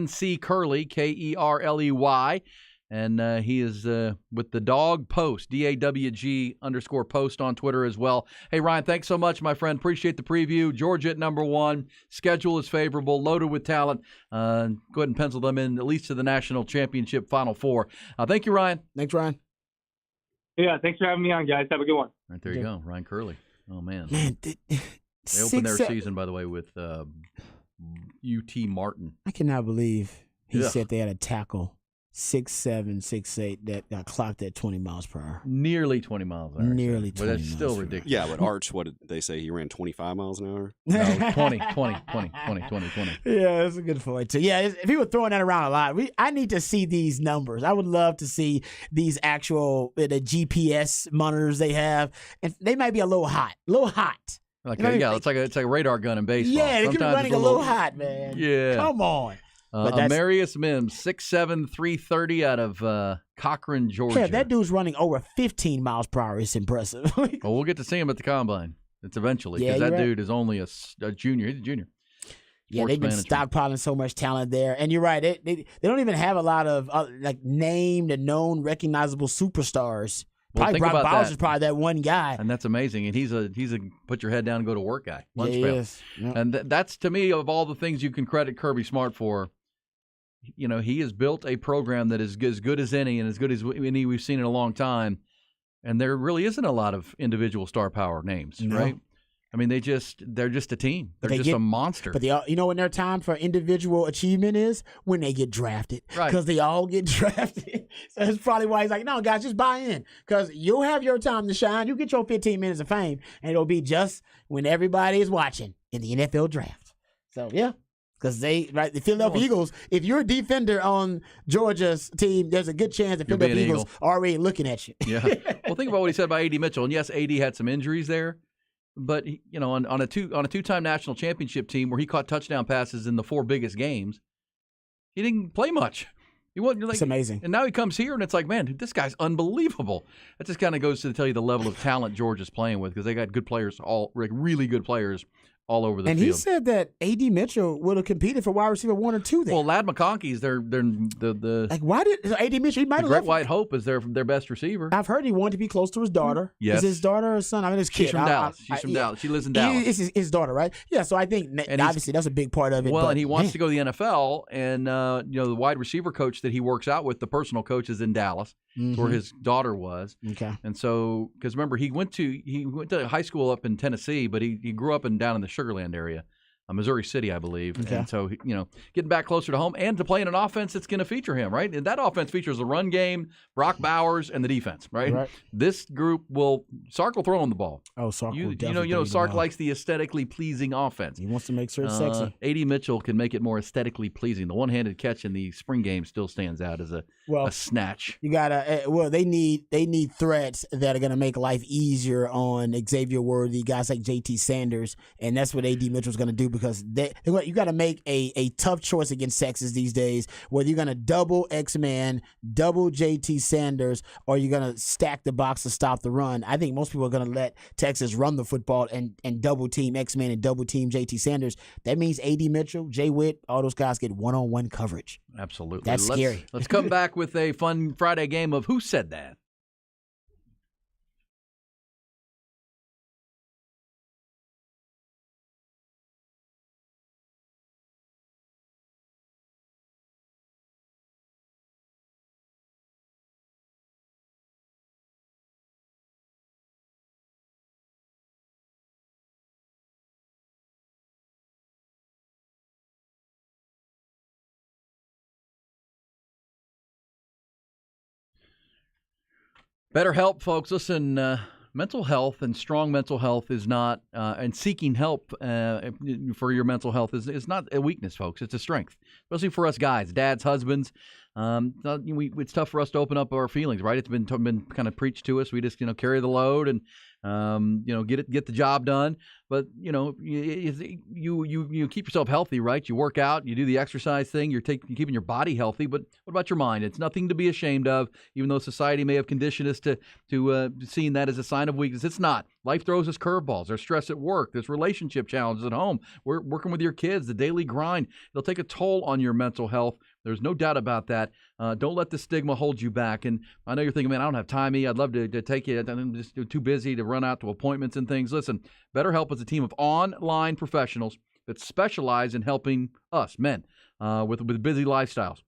C. Curley, Kerley. And he is with the Dog Post, DAWG_post on Twitter as well. Hey, Ryan, thanks so much, my friend. Appreciate the preview. Georgia at number 1. Schedule is favorable, loaded with talent. Go ahead and pencil them in at least to the national championship Final Four. Thank you, Ryan. Thanks, Ryan. Yeah, thanks for having me on, guys. Have a good one. Right, there you go. Ryan Curley. Oh, man. They opened their season, by the way, with UT Martin. I cannot believe he said they had a tackle 6'7", 6'8", that got clocked at 20 miles per hour. Nearly 20 miles an hour. Nearly 20 But that's still ridiculous. Yeah, but Arch, what did they say? He ran 25 miles an hour? No, 20. Yeah, that's a good point, too. Yeah, if he were throwing that around a lot, I need to see these numbers. I would love to see these actual the GPS monitors they have. And they might be a little hot. Like it's like a radar gun in baseball. Yeah, they could be running a little hot, man. Yeah. Come on. Amarius Mims, 6'7", 330 out of Cochran, Georgia. Yeah, that dude's running over 15 miles per hour. It's impressive. Well, we'll get to see him at the Combine. It's eventually because that dude is only a junior. He's a junior. Yeah, they've been stockpiling so much talent there. And you're right. They don't even have a lot of named and known, recognizable superstars. Probably Brock Bowers is probably that one guy. And that's amazing. And he's a put your head down and go to work guy. Lunch pail. Yep. And that's, to me, of all the things you can credit Kirby Smart for, he has built a program that is as good as any and as good as any we've seen in a long time. And there really isn't a lot of individual star power names, right? I mean, they're just a team. They're just a monster. But when their time for individual achievement is when they get drafted, right? Because they all get drafted. So that's probably why he's like, no, guys, just buy in, because you'll have your time to shine. You get your 15 minutes of fame, and it'll be just when everybody is watching in the NFL draft. So yeah. Because the Philadelphia Eagles, if you're a defender on Georgia's team, there's a good chance the Philadelphia Eagles are already looking at you. Yeah. Well, think about what he said about A.D. Mitchell. And yes, A.D. had some injuries there, but on a two-time national championship team where he caught touchdown passes in the 4 biggest games, he didn't play much. He wasn't like, it's amazing. And now he comes here, and it's like, man, dude, this guy's unbelievable. That just kind of goes to tell you the level of talent Georgia's playing with, because they got good players, really good players all over the field. And he said that A.D. Mitchell would have competed for wide receiver 1 or 2 there. Well, Ladd McConkey's the why did A.D. Mitchell? He might have left. White Hope is their best receiver. I've heard he wanted to be close to his daughter. Yes, is his daughter or son? I mean, his kid. She's from Dallas. She's from Dallas. She lives in Dallas. It's his daughter, right? Yeah. So I think obviously that's a big part of it. Well, and he wants to go to the NFL, and the wide receiver coach that he works out with, the personal coach, is in Dallas, where his daughter was. Okay. And so, because remember, he went to high school up in Tennessee, but he grew up down in the Sugar Land area. Missouri City, I believe. Okay. And so, getting back closer to home and to play in an offense that's going to feature him, right? And that offense features the run game, Brock Bowers, and the defense, right? This group Sark will throw on the ball. Oh, Sark will Sark likes the aesthetically pleasing offense. He wants to make sure it's sexy. A.D. Mitchell can make it more aesthetically pleasing. The one-handed catch in the spring game still stands out as a snatch. You gotta. They need threats that are going to make life easier on Xavier Worthy, guys like J.T. Sanders, and that's what A.D. Mitchell's going to do. Because you got to make a tough choice against Texas these days, whether you're going to double X-Man, double J.T. Sanders, or you're going to stack the box to stop the run. I think most people are going to let Texas run the football and double team X-Man and double team J.T. Sanders. That means A.D. Mitchell, Jay Witt, all those guys get one-on-one coverage. Absolutely. That's scary. Let's come back with a fun Friday game of Who Said That? BetterHelp, folks. Listen, mental health and strong mental health is not, and seeking help for your mental health is not a weakness, folks. It's a strength, especially for us guys, dads, husbands. It's tough for us to open up our feelings, right? It's been kind of preached to us. We just carry the load and get the job done. But you keep yourself healthy, right? You work out, you do the exercise thing. You're keeping your body healthy. But what about your mind? It's nothing to be ashamed of, even though society may have conditioned us to seeing that as a sign of weakness. It's not. Life throws us curveballs. There's stress at work. There's relationship challenges at home. We're working with your kids. The daily grind. It'll take a toll on your mental health. There's no doubt about that. Don't let the stigma hold you back. And I know you're thinking, man, I don't have time. I'd love to take you. I'm just too busy to run out to appointments and things. Listen, BetterHelp is a team of online professionals that specialize in helping us, men, with busy lifestyles.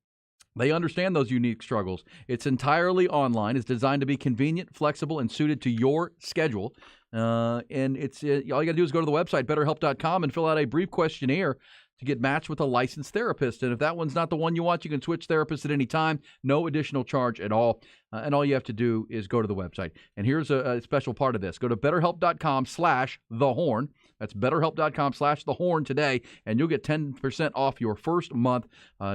They understand those unique struggles. It's entirely online. It's designed to be convenient, flexible, and suited to your schedule. And it's all you got to do is go to the website, BetterHelp.com, and fill out a brief questionnaire to get matched with a licensed therapist. And if that one's not the one you want, you can switch therapists at any time. No additional charge at all. And all you have to do is go to the website. And here's a special part of this. Go to BetterHelp.com/thehorn. That's BetterHelp.com/thehorn today, and you'll get 10% off your first month.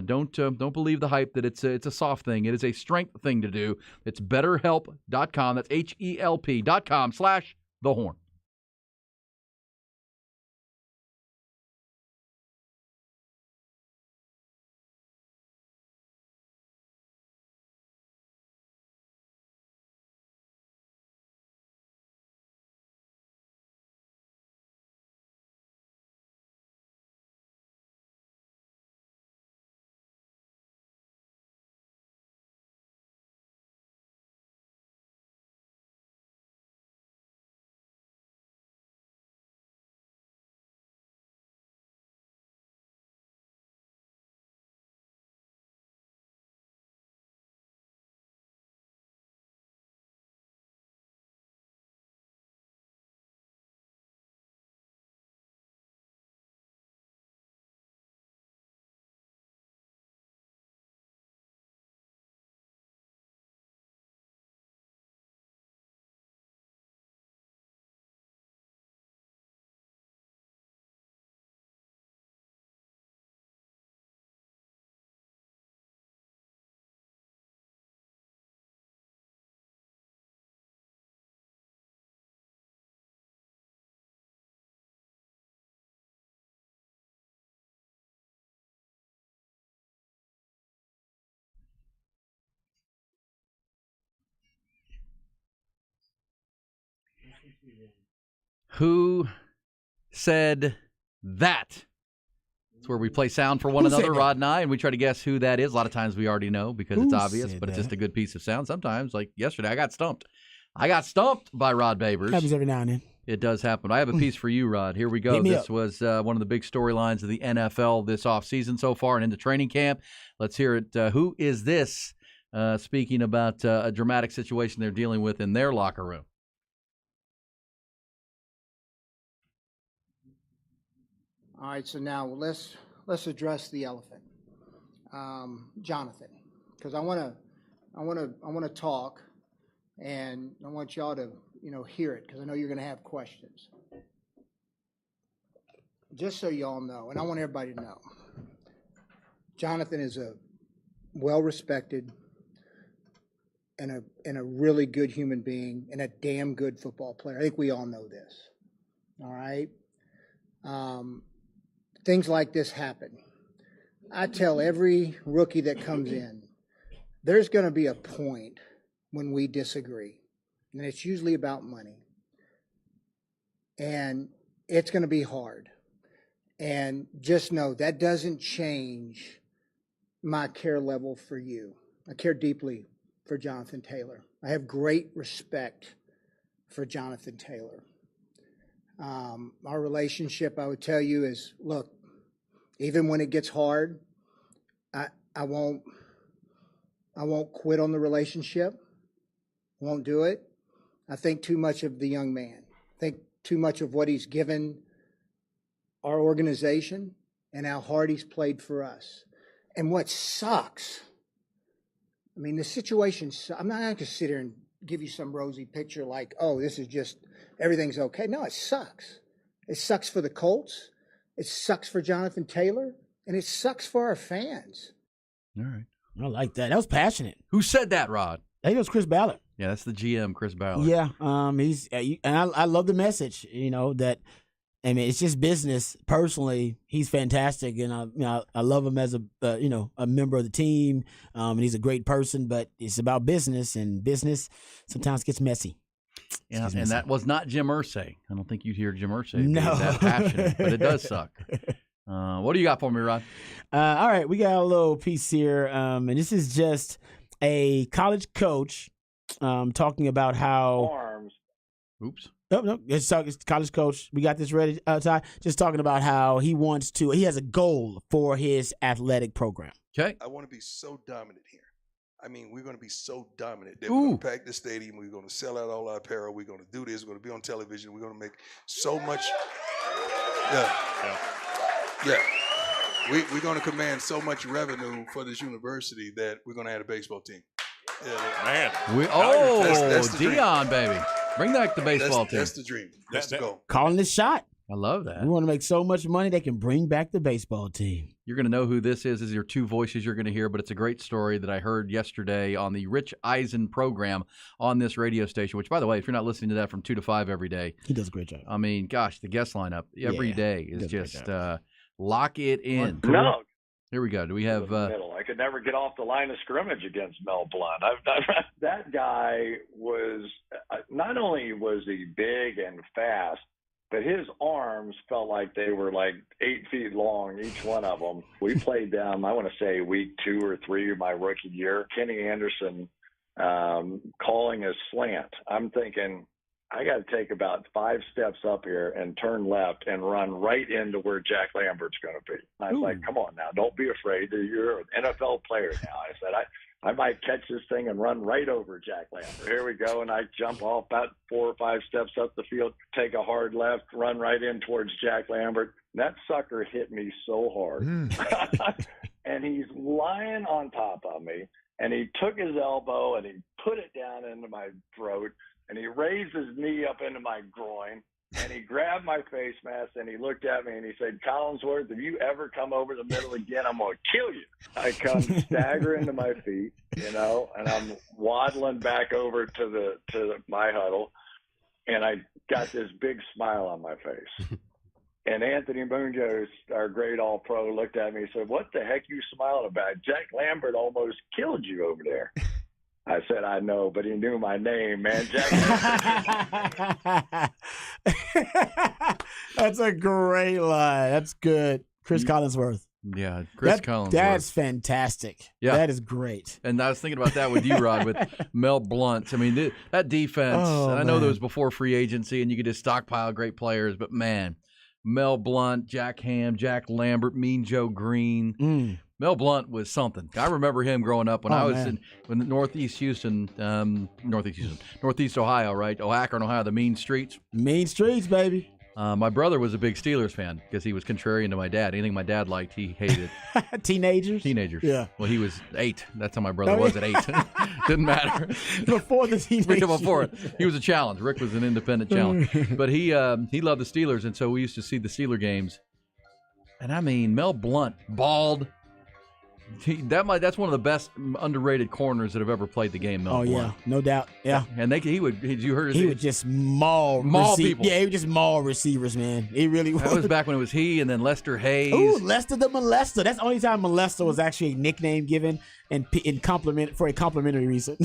Don't believe the hype that it's a soft thing. It is a strength thing to do. It's BetterHelp.com. That's HELP.com/thehorn. Who said that? It's where we play sound for one another, Rod and I, and we try to guess who that is. A lot of times we already know because it's obvious, but it's just a good piece of sound. Sometimes, like yesterday, I got stumped. I got stumped by Rod Babers. Happens every now and then. It does happen. I have a piece for you, Rod. Here we go. This was one of the big storylines of the NFL this offseason so far and into training camp. Let's hear it. Who is this? Speaking about a dramatic situation they're dealing with in their locker room. All right, so now let's address the elephant, Jonathan, because I want to talk, and I want y'all to hear it because I know you're going to have questions. Just so y'all know, and I want everybody to know, Jonathan is a well-respected and a really good human being and a damn good football player. I think we all know this. All right. Things like this happen. I tell every rookie that comes in, there's going to be a point when we disagree, and it's usually about money. And it's going to be hard. And just know that doesn't change my care level for you. I care deeply for Jonathan Taylor. I have great respect for Jonathan Taylor. Our relationship, I would tell you, is, look, even when it gets hard, I won't quit on the relationship. Won't do it. I think too much of the young man. I think too much of what he's given our organization and how hard he's played for us. And what sucks, I mean, the situation, I'm not going to sit here and give you some rosy picture like, oh, this is just, everything's okay. No, it sucks. It sucks for the Colts. It sucks for Jonathan Taylor. And it sucks for our fans. All right. I like that. That was passionate. Who said that, Rod? I think it was Chris Ballard. Yeah, that's the GM, Chris Ballard. Yeah, he's and I love the message. That, I mean, it's just business. Personally, he's fantastic, and I love him as a member of the team. And he's a great person, but it's about business, and business sometimes gets messy. Yeah, and that was not Jim Irsay. I don't think you'd hear Jim Irsay being that passionate, but it does suck. What do you got for me, Rod? All right, we got a little piece here, and this is just a college coach talking about how. Oops. No, it's college coach. We got this ready, Ty. Just talking about how he has a goal for his athletic program. Okay. I want to be so dominant here. I mean, we're going to be so dominant that we're going to pack the stadium. We're going to sell out all our apparel. We're going to do this. We're going to be on television. We're going to make so much. Yeah. We're going to command so much revenue for this university that we're going to add a baseball team. Man. That's the Dion, baby. Bring back the baseball team. That's the dream. That's the goal. Calling this shot. I love that. We want to make so much money they can bring back the baseball team. You're going to know who this is. These are two voices you're going to hear, but it's a great story that I heard yesterday on the Rich Eisen program on this radio station, which, by the way, if you're not listening to that from 2 to 5 every day. He does a great job. I mean, gosh, the guest lineup every day is just lock it in. No. Here we go. Do we have middle? I could never get off the line of scrimmage against Mel Blount. That guy was not only was he big and fast, but his arms felt like they were like 8 feet long, each one of them. We played them, I want to say week 2 or 3 of my rookie year. Kenny Anderson calling a slant. I'm thinking, I got to take about 5 steps up here and turn left and run right into where Jack Lambert's going to be. I was like, come on now, don't be afraid. You're an NFL player now. I said, I might catch this thing and run right over Jack Lambert. Here we go, and I jump off about 4 or 5 steps up the field, take a hard left, run right in towards Jack Lambert. That sucker hit me so hard. And he's lying on top of me, and he took his elbow and he put it down into my throat, and he raised his knee up into my groin, and he grabbed my face mask, and he looked at me, and he said, Collinsworth, if you ever come over the middle again, I'm going to kill you. I come staggering to my feet, and I'm waddling back over to my huddle, and I got this big smile on my face. And Anthony Munjos, our great All-Pro, looked at me and said, what the heck you smiling about? Jack Lambert almost killed you over there. I said I know, but he knew my name, man. Jack. That's a great line. That's good. Chris Collinsworth. Yeah, Chris Collinsworth. That's fantastic. Yeah. That is great. And I was thinking about that with you, Rod, with Mel Blount. I mean, that defense, and I know that was before free agency and you could just stockpile great players, but man, Mel Blount, Jack Ham, Jack Lambert, Mean Joe Green. Mel Blount was something. I remember him growing up when I was in Northeast Houston, Northeast Ohio, right? Akron, Ohio, the mean streets. Mean streets, baby. My brother was a big Steelers fan because he was contrarian to my dad. Anything my dad liked, he hated. Teenagers? Yeah. Well, he was 8. That's how my brother was at 8. Didn't matter. Before the teenagers. Before it. He was a challenge. Rick was an independent challenge. But he loved the Steelers, and so we used to see the Steeler games. And I mean, Mel Blount, bald. That's one of the best underrated corners that have ever played the game. Mel Blount. No doubt. Yeah, and he would just maul people. Yeah, he would just maul receivers, man. He really was. That was back when it was he and then Lester Hayes. Ooh, Lester the Molester. That's the only time Molester was actually a nickname given and in compliment for a complimentary reason.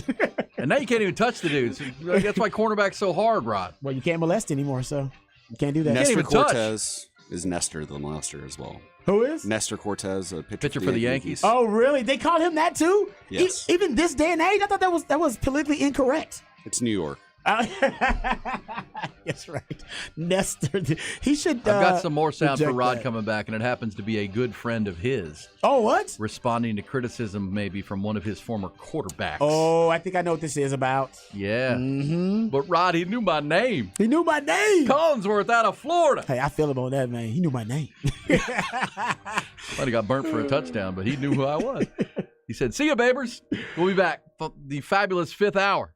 And now you can't even touch the dudes. That's why cornerback's so hard, Rod. Well, you can't molest anymore, so you can't do that. Nestor Cortez is Nestor the Molester as well. Who is? Nestor Cortez, a pitcher for the Yankees. Oh, really? They called him that too? Yes. Even this day and age, I thought that was politically incorrect. It's New York. That's right. Nestor. He should. I've got some more sound for Rod coming back, and it happens to be a good friend of his. Oh, what? Responding to criticism maybe from one of his former quarterbacks. Oh, I think I know what this is about. Yeah. Mm-hmm. But Rod, he knew my name. He knew my name. Collinsworth out of Florida. Hey, I feel him on that, man. He knew my name. Might have got burnt for a touchdown, but he knew who I was. He said, "See ya, Babers." We'll be back. The fabulous fifth hour.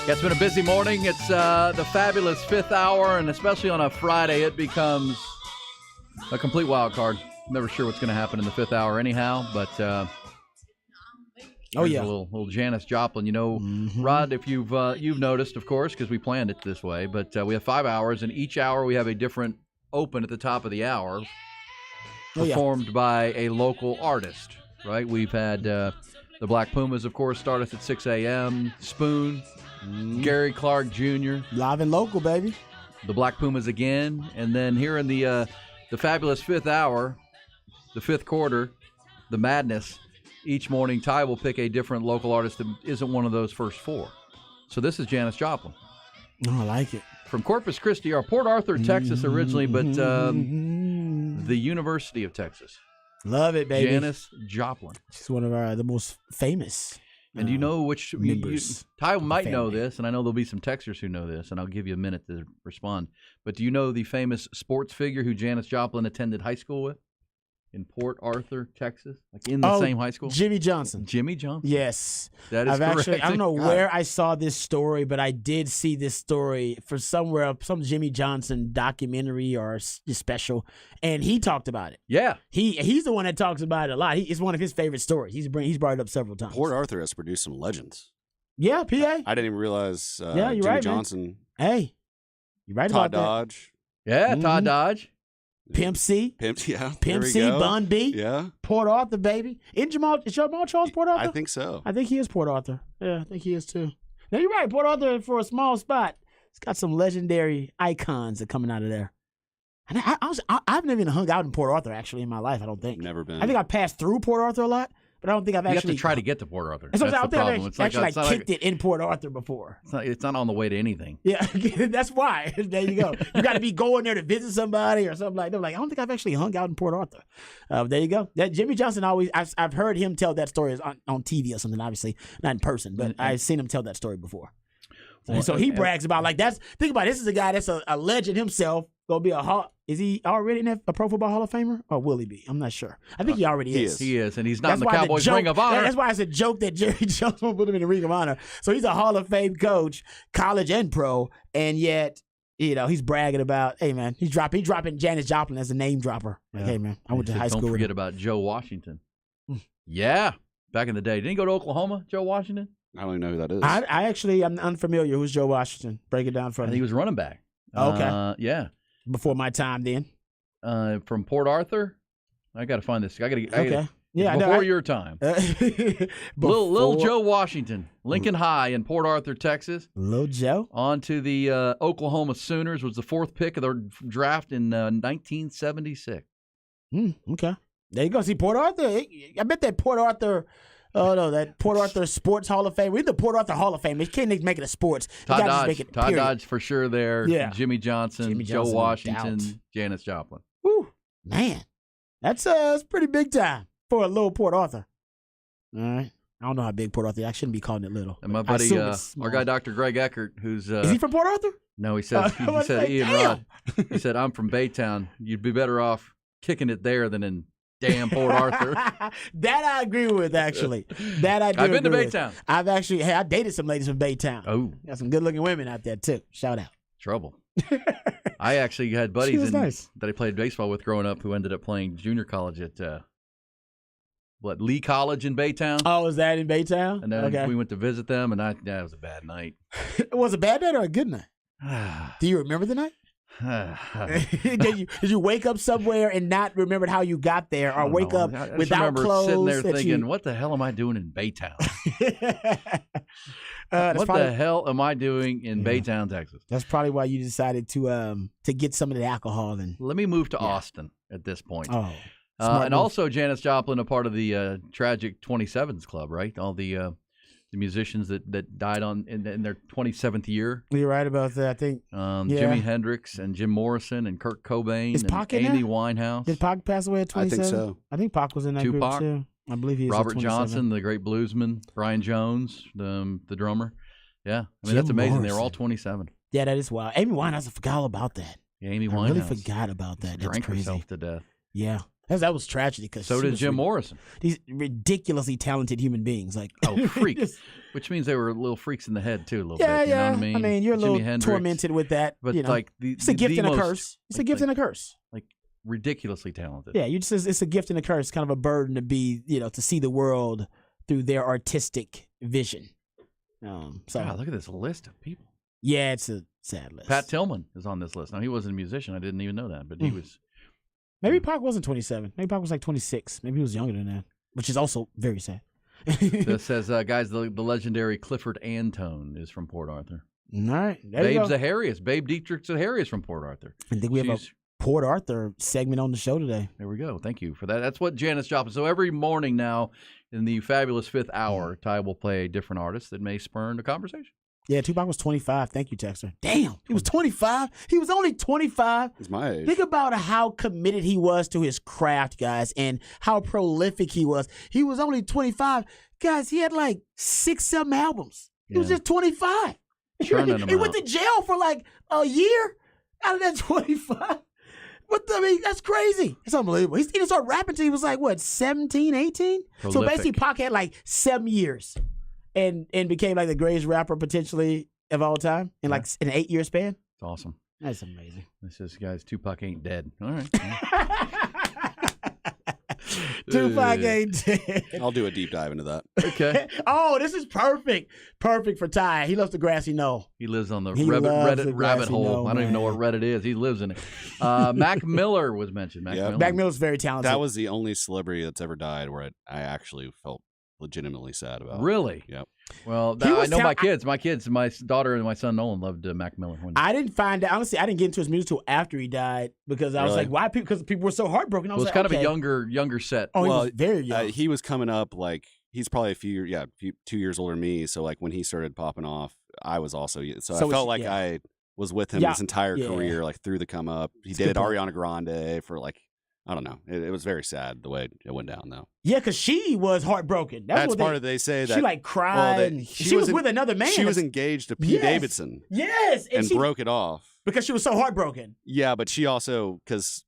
Yeah, it's been a busy morning. It's the fabulous fifth hour, and especially on a Friday, it becomes a complete wild card. Never sure what's going to happen in the fifth hour anyhow, but a little Janis Joplin. You know, Rod, if you've noticed, of course, because we planned it this way, but we have 5 hours, and each hour we have a different open at the top of the hour performed by a local artist, right? We've had the Black Pumas, of course, start us at 6 a.m., Spoon, Gary Clark Jr. Live and local, baby. The Black Pumas again, and then here in the fabulous fifth hour, the fifth quarter, the madness, each morning Ty will pick a different local artist that isn't one of those first four. So this is Janis Joplin. Oh, I like it. From Corpus Christi, or Port Arthur, Texas originally, but the University of Texas. Love it, baby. Janis Joplin. She's one of the most famous. And you know which members? Ty might know this, and I know there'll be some texters who know this, and I'll give you a minute to respond. But do you know the famous sports figure who Janis Joplin attended high school with in Port Arthur, Texas? Like in the same high school? Jimmy Johnson. Jimmy Johnson? Yes. That is correct. I don't know where I saw this story, but I did see this story for somewhere, some Jimmy Johnson documentary or special, and he talked about it. Yeah. He's the one that talks about it a lot. It's one of his favorite stories. He's brought it up several times. Port Arthur has produced some legends. Yeah, PA. I didn't even realize you're Jimmy right, Johnson. Man. Hey, you're right Todd about Dodge. That. Yeah, Todd Dodge. Pimp C. Pimp C, Bun B. Yeah. Port Arthur, baby. Is Jamal Charles Port Arthur? I think so. I think he is Port Arthur. Yeah, I think he is too. Now, you're right. Port Arthur, for a small spot, it's got some legendary icons that are coming out of there. And I've never even hung out in Port Arthur, actually, in my life, I don't think. Never been. I think I passed through Port Arthur a lot, but I don't think I've actually. You have to try to get to Port Arthur. That's the problem. It's actually kicked it in Port Arthur before. It's not on the way to anything. Yeah, that's why. There you go. You got to be going there to visit somebody or something like that. Like, I don't think I've actually hung out in Port Arthur. There you go. That Jimmy Johnson I've heard him tell that story on TV or something, obviously, not in person, but I've seen him tell that story before. So he brags about, like, think about it, this is a guy that's a legend himself. Gonna be is he already a Pro Football Hall of Famer, or will he be? I'm not sure. I think he already is. He is, and he's not in the Cowboys Ring of Honor. That's why it's a joke that Jerry Jones won't put him in the Ring of Honor. So he's a Hall of Fame coach, college and pro, and yet, he's bragging about, hey man, he's dropping Janis Joplin as a name dropper. Like, hey man, I went to high school. Don't forget about Joe Washington. Yeah, back in the day. Didn't he go to Oklahoma, Joe Washington? I don't even know who that is. I'm unfamiliar. Who's Joe Washington? Break it down for me. He was running back. Okay. Yeah. Before my time, then. From Port Arthur, I got to find this. Okay. Yeah. Before your time. Little Joe Washington, Lincoln High in Port Arthur, Texas. Little Joe. On to the Oklahoma Sooners. Was the fourth pick of their draft in 1976. Okay. There you go. See, Port Arthur. I bet that Port Arthur. Oh, no, that Port Arthur Sports Hall of Fame. We're the Port Arthur Hall of Fame. They can't make it a sports. Todd Dodge for sure there. Yeah. Jimmy Johnson, Joe Washington, Janis Joplin. Woo, man. That's pretty big time for a little Port Arthur. All right. I don't know how big Port Arthur is. I shouldn't be calling it little. And my buddy, our guy, Dr. Greg Eckert, who's... is he from Port Arthur? No, he said, Ian Rod. He said, I'm from Baytown. You'd be better off kicking it there than in damn Port Arthur. That I agree with, actually. I've been to Baytown. I've actually, I dated some ladies from Baytown. Oh. Got some good-looking women out there, too. Shout out. Trouble. I actually had buddies that I played baseball with growing up who ended up playing junior college at, Lee College in Baytown. Oh, was that in Baytown? And then we went to visit them, and it was a bad night. Was it a bad night or a good night? Do you remember the night? Did you wake up somewhere and not remember how you got there, or wake up without clothes? Sitting there thinking, what the hell am I doing in Baytown? What the hell am I doing in Baytown, Texas? That's probably why you decided to get some of the alcohol. And let me move to Austin at this point. Oh, and also Janis Joplin, a part of the tragic 27s club, right? All the musicians that died in their 27th year. You're right about that. I think Jimi Hendrix and Jim Morrison and Kurt Cobain and Amy Winehouse. Did Pac pass away at 27? I think so. I think Pac was in that Tupac, group too. I believe he is. Robert Johnson, the great bluesman. Brian Jones, the drummer. Yeah, I mean that's amazing. Morrison. They were all 27. Yeah, that is wild. Amy Winehouse, I forgot all about that. Yeah, Amy Winehouse. I really forgot about that. Drank herself to death. Yeah. That was tragedy. Cause so did Jim Morrison. These ridiculously talented human beings. Like freaks. Which means they were little freaks in the head, too, a little yeah, bit. You yeah. know what I mean? I mean, you're a Jimi little Hendrix, tormented with that. But, you know. like, it's a gift and a curse. It's a gift and a curse. Like, ridiculously talented. Yeah, it's a gift and a curse. It's kind of a burden to be, to see the world through their artistic vision. So God, look at this list of people. Yeah, it's a sad list. Pat Tillman is on this list. Now, he wasn't a musician. I didn't even know that, but he was. Maybe Pac wasn't 27. Maybe Pac was like 26. Maybe he was younger than that, which is also very sad. This says, guys, the legendary Clifford Antone is from Port Arthur. All right. Babe Zaharias. Babe Dietrich Zaharias from Port Arthur. I think we have a Port Arthur segment on the show today. There we go. Thank you for that. That's what Janice Joplin. So every morning now in the fabulous fifth hour, Ty will play a different artist that may spur a conversation. Yeah, Tupac was 25. Thank you, Texter. Damn, he was 25. He was only 25. He's my age. Think about how committed he was to his craft, guys, and how prolific he was. He was only 25. Guys, he had like 6-7 albums. He was just 25. He went to jail for like a year out of that 25. That's crazy. It's unbelievable. He didn't start rapping until he was like, what, 17, 18? Prolific. So basically, Pac had like 7 years. And became like the greatest rapper potentially of all time in like an 8-year span. It's awesome. That's amazing. This says, guys, Tupac ain't dead. All right. Tupac ain't dead. I'll do a deep dive into that. Okay. Oh, this is perfect. Perfect for Ty. He loves the grassy knoll. He lives on the Reddit rabbit hole. I don't even know what Reddit is. He lives in it. Mac Miller was mentioned. Mac Miller's very talented. That was the only celebrity that's ever died where I actually felt legitimately sad about. Really? Yep. Well, I know my kids, my daughter and my son Nolan loved Mac Miller. I didn't find out. Honestly, I didn't get into his music until after he died because I was like, why? Because people were so heartbroken. I was like, kind of a younger set. Oh, he was very young. He was coming up like he's probably 2 years older than me. So like when he started popping off, I was also so I felt like I was with him his entire career, like through the come up. He dated Ariana Grande for like. I don't know. It was very sad the way it went down, though. Yeah, because she was heartbroken. That's part of they say that she like cried. Well, she was with another man. She was engaged to Pete Davidson. Yes, and broke it off because she was so heartbroken. Yeah, but she also because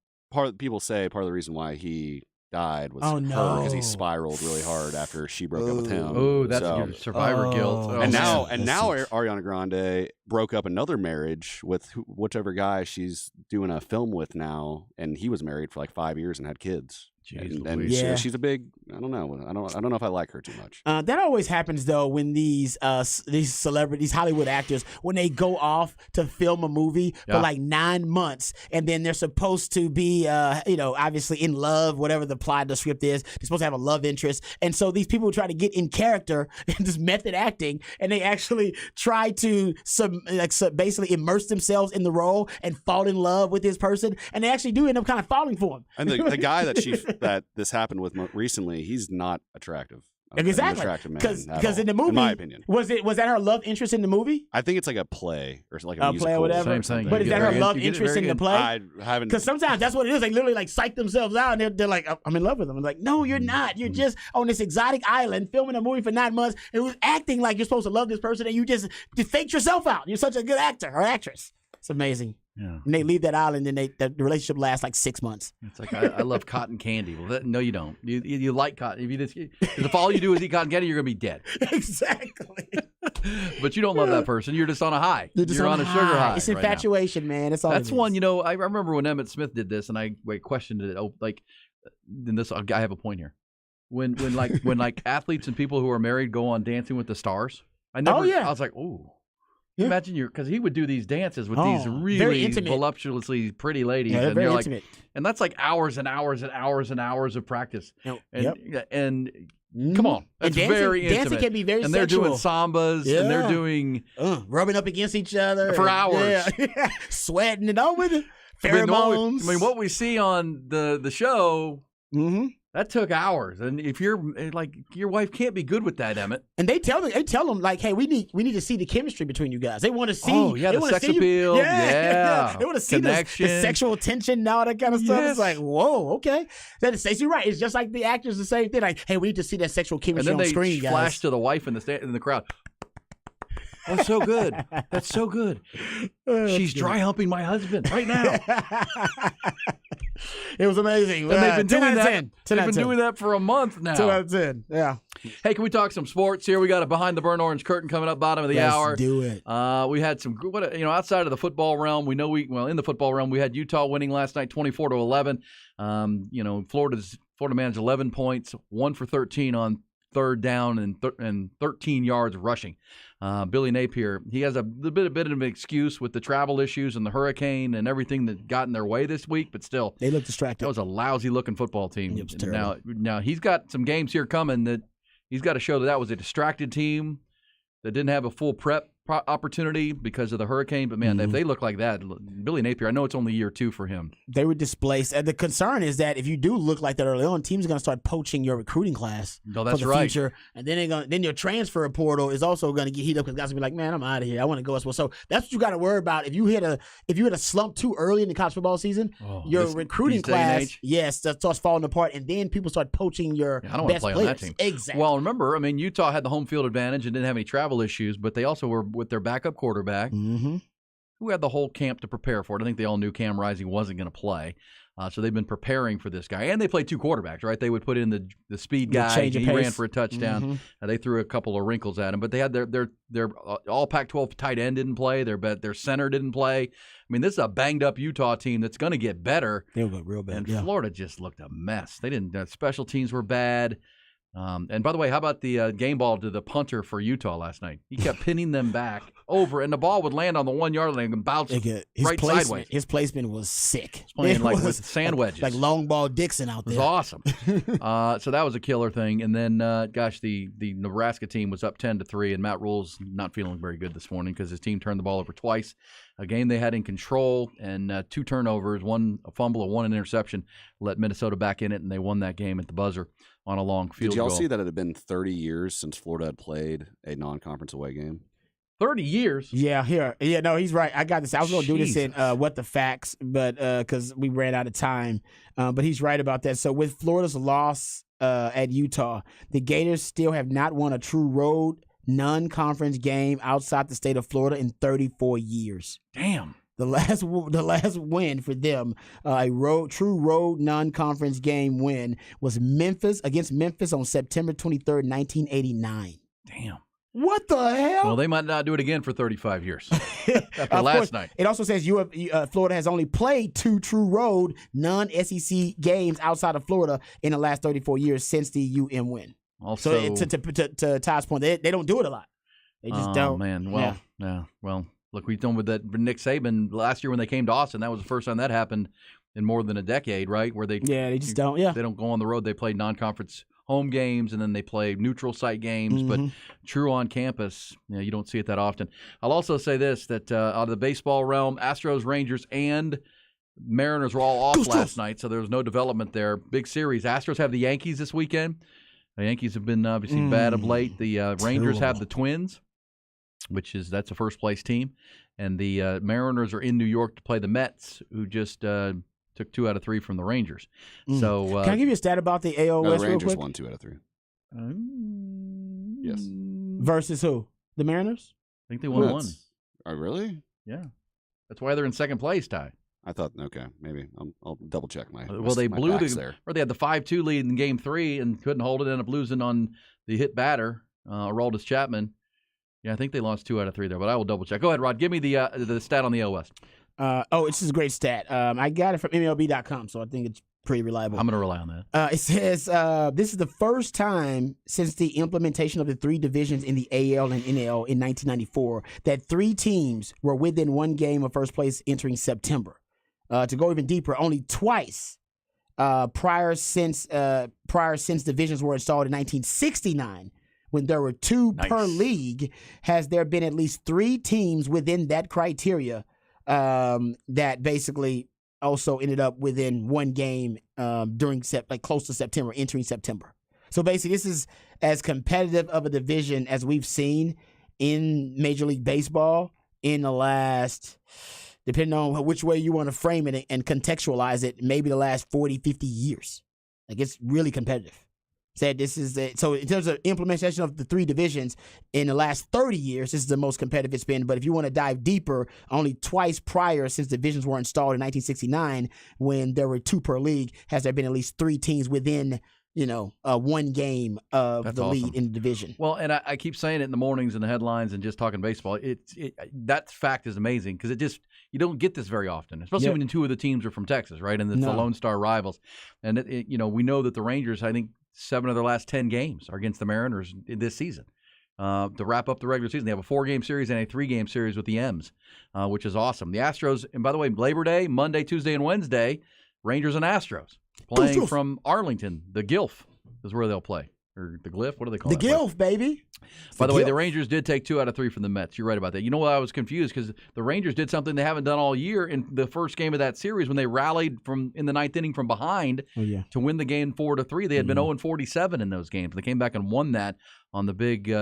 people say part of the reason why he died was her because he spiraled really hard after she broke up with him. Oh, that's your survivor guilt. And now Ariana Grande broke up another marriage with whichever guy she's doing a film with now, and he was married for like 5 years and had kids. And she's a big. I don't know. I don't know if I like her too much. That always happens though when these celebrities, Hollywood actors, when they go off to film a movie for like 9 months, and then they're supposed to be, obviously in love, whatever the plot of the script is. They're supposed to have a love interest, and so these people try to get in character in this method acting, and they actually try to basically immerse themselves in the role and fall in love with this person, and they actually do end up kind of falling for him. And the guy that this happened with recently, he's not attractive. Exactly, because in the movie, in my opinion, was that her love interest in the movie? I think it's like a play or like a musical, play or whatever. Same thing. But is that her love interest in the play? I haven't, because sometimes that's what it is. They literally like psych themselves out, and they're like, "I'm in love with him." I'm like, "No, you're not. You're just on this exotic island filming a movie for 9 months, and was acting like you're supposed to love this person, and you just faked yourself out. You're such a good actor or actress. It's amazing." Yeah. And they leave that island, and the relationship lasts like 6 months. It's like I love cotton candy. Well, no, you don't. You like cotton. If all you do is eat cotton candy, you're gonna be dead. Exactly. But you don't love that person. You're just on a high. You're on a sugar high. It's infatuation, man. It's all. That's one. I remember when Emmitt Smith did this, and I questioned it. Oh, like, then this. I have a point here. When athletes and people who are married go on Dancing with the Stars. I was like, ooh. Yeah. Imagine because he would do these dances with these really voluptuously pretty ladies, and very you're intimate. And that's like hours and hours and hours and hours of practice. And come on, that's very intimate. Dancing can be very and sexual. They're doing sambas, and they're doing rubbing up against each other for hours, sweating and all with it. Pheromones. What we see on the show. Mm-hmm. That took hours, and if you're like your wife can't be good with that, Emmitt. And they tell them like, hey, we need to see the chemistry between you guys. They want to see. Oh yeah, the sex appeal. Yeah. They want to see the sexual tension and all that kind of stuff. It's like, whoa, okay. Then Stacey, right? It's just like the actors, the same thing. Like, hey, we need to see that sexual chemistry on screen, guys. And then they flash to the wife in the crowd. That's so good. That's so good. She's dry humping my husband right now. It was amazing. And they've been doing that. 10. They've been doing that for a month now. 10 out of 10. Yeah. Hey, can we talk some sports here? We got a Behind the Burnt Orange curtain coming up, bottom of the hour. Let's do it. We had some, outside of the football realm, in the football realm, we had Utah winning last night 24-11. Florida managed 11 points, 1 for 13 on third down and 13 yards rushing. Billy Napier, he has a bit of an excuse with the travel issues and the hurricane and everything that got in their way this week, but still. They look distracted. That was a lousy-looking football team. It was terrible. Now he's got some games here coming that he's got to show that was a distracted team that didn't have a full prep opportunity because of the hurricane. But, man, if they look like that, Billy Napier, I know it's only year 2 for him. They were displaced. And the concern is that if you do look like that early on, teams are going to start poaching your recruiting class for the future. And then your transfer portal is also going to get heated up because guys will be like, man, I'm out of here. I want to go as well. So that's what you got to worry about. If you hit a slump too early in the college football season, your recruiting class, starts falling apart. And then people start poaching your I don't want to play players. on that team. Exactly. Well, remember, Utah had the home field advantage and didn't have any travel issues, but they also were with their backup quarterback, who had the whole camp to prepare for it. I think they all knew Cam Rising wasn't going to play. So they've been preparing for this guy. And they played 2 quarterbacks, right? They would put in the speed guy, and he ran for a touchdown. They threw a couple of wrinkles at him. But they had their all Pac-12 tight end didn't play. Their center didn't play. This is a banged-up Utah team that's going to get better. They'll go real bad. And Florida just looked a mess. They didn't. Special teams were bad. And by the way, how about the game ball to the punter for Utah last night? He kept pinning them back over, and the ball would land on the 1 yard line and bounce sideways. His placement was sick. He's playing with sand wedges. Like long ball Dixon out there. It was awesome. So that was a killer thing. And then, the Nebraska team was up 10-3, and Matt Rule's not feeling very good this morning because his team turned the ball over twice. A game they had in control, and 2 turnovers, 1 a fumble and 1 interception, let Minnesota back in it, and they won that game at the buzzer on a long field goal. Did y'all see that it had been 30 years since Florida had played a non-conference away game? 30 years? Yeah, no, he's right. I got this. I was going to do this in What the Facts, but because we ran out of time. But he's right about that. So with Florida's loss at Utah, the Gators still have not won a true road non-conference game outside the state of Florida in 34 years. Damn. The last win for them, true road non-conference game win, was against Memphis on September 23rd, 1989. Damn. What the hell? Well, they might not do it again for 35 years after last night. It also says Florida has only played 2 true road non-SEC games outside of Florida in the last 34 years since the UM win. Also, so to Todd's point, they don't do it a lot. They just don't. Oh, man. Well, yeah. Well, look, we've done with that Nick Saban last year when they came to Austin. That was the first time that happened in more than a decade, right? Where they just don't. Yeah, they don't go on the road. They play non-conference home games, and then they play neutral site games. But true on campus, you don't see it that often. I'll also say this, that out of the baseball realm, Astros, Rangers, and Mariners were all off last night, so there was no development there. Big series. Astros have the Yankees this weekend. The Yankees have been obviously bad of late. The Rangers have the Twins, that's a first-place team. And the Mariners are in New York to play the Mets, who just took 2 out of 3 from the Rangers. So can I give you a stat about the AL West the Rangers real quick? won 2 out of 3. Yes. Versus who? The Mariners? I think they won 1. Oh, really? Yeah. That's why they're in second place, Ty. I thought, okay, maybe I'll double check my. Well, they blew there. Or they had the 5-2 lead in Game 3 and couldn't hold it. Ended up losing on the hit batter, Aroldis Chapman. Yeah, I think they lost 2 out of 3 there, but I will double check. Go ahead, Rod. Give me the stat on the AL West. This is a great stat. I got it from MLB.com, so I think it's pretty reliable. I'm going to rely on that. It says this is the first time since the implementation of the 3 divisions in the AL and NL in 1994 that 3 teams were within 1 game of first place entering September. To go even deeper, only twice prior since divisions were installed in 1969, when there were 2 per league, has there been at least 3 teams within that criteria that basically also ended up within 1 game during close to September, entering September. So basically, this is as competitive of a division as we've seen in Major League Baseball in the last, depending on which way you want to frame it and contextualize it, maybe the last 40, 50 years. Like, it's really competitive. said this is so in terms of implementation of the 3 divisions in the last 30 years, this is the most competitive it's been. But if you want to dive deeper, only twice prior since divisions were installed in 1969, when there were 2 per league, has there been at least 3 teams within one game of That's the awesome. lead in the division. Well, and I keep saying it in the mornings and the headlines and just talking baseball. That fact is amazing because you don't get this very often, especially when 2 of the teams are from Texas, right? And it's the Lone Star rivals. And we know that the Rangers, I think 7 of their last 10 games are against the Mariners this season. To wrap up the regular season, they have a 4-game series and a 3-game series with the M's, which is awesome. The Astros, and by the way, Labor Day, Monday, Tuesday, and Wednesday, Rangers and Astros. Playing from Arlington, the Gilf is where they'll play. Or the Glyph, what do they call it? The Gilf, baby. By the way, the Rangers did take 2 out of 3 from the Mets. You're right about that. You know what? I was confused because the Rangers did something they haven't done all year in the first game of that series when they rallied in the 9th inning from behind to win the game 4-3. They had been 0-47 in those games. They came back and won that on the big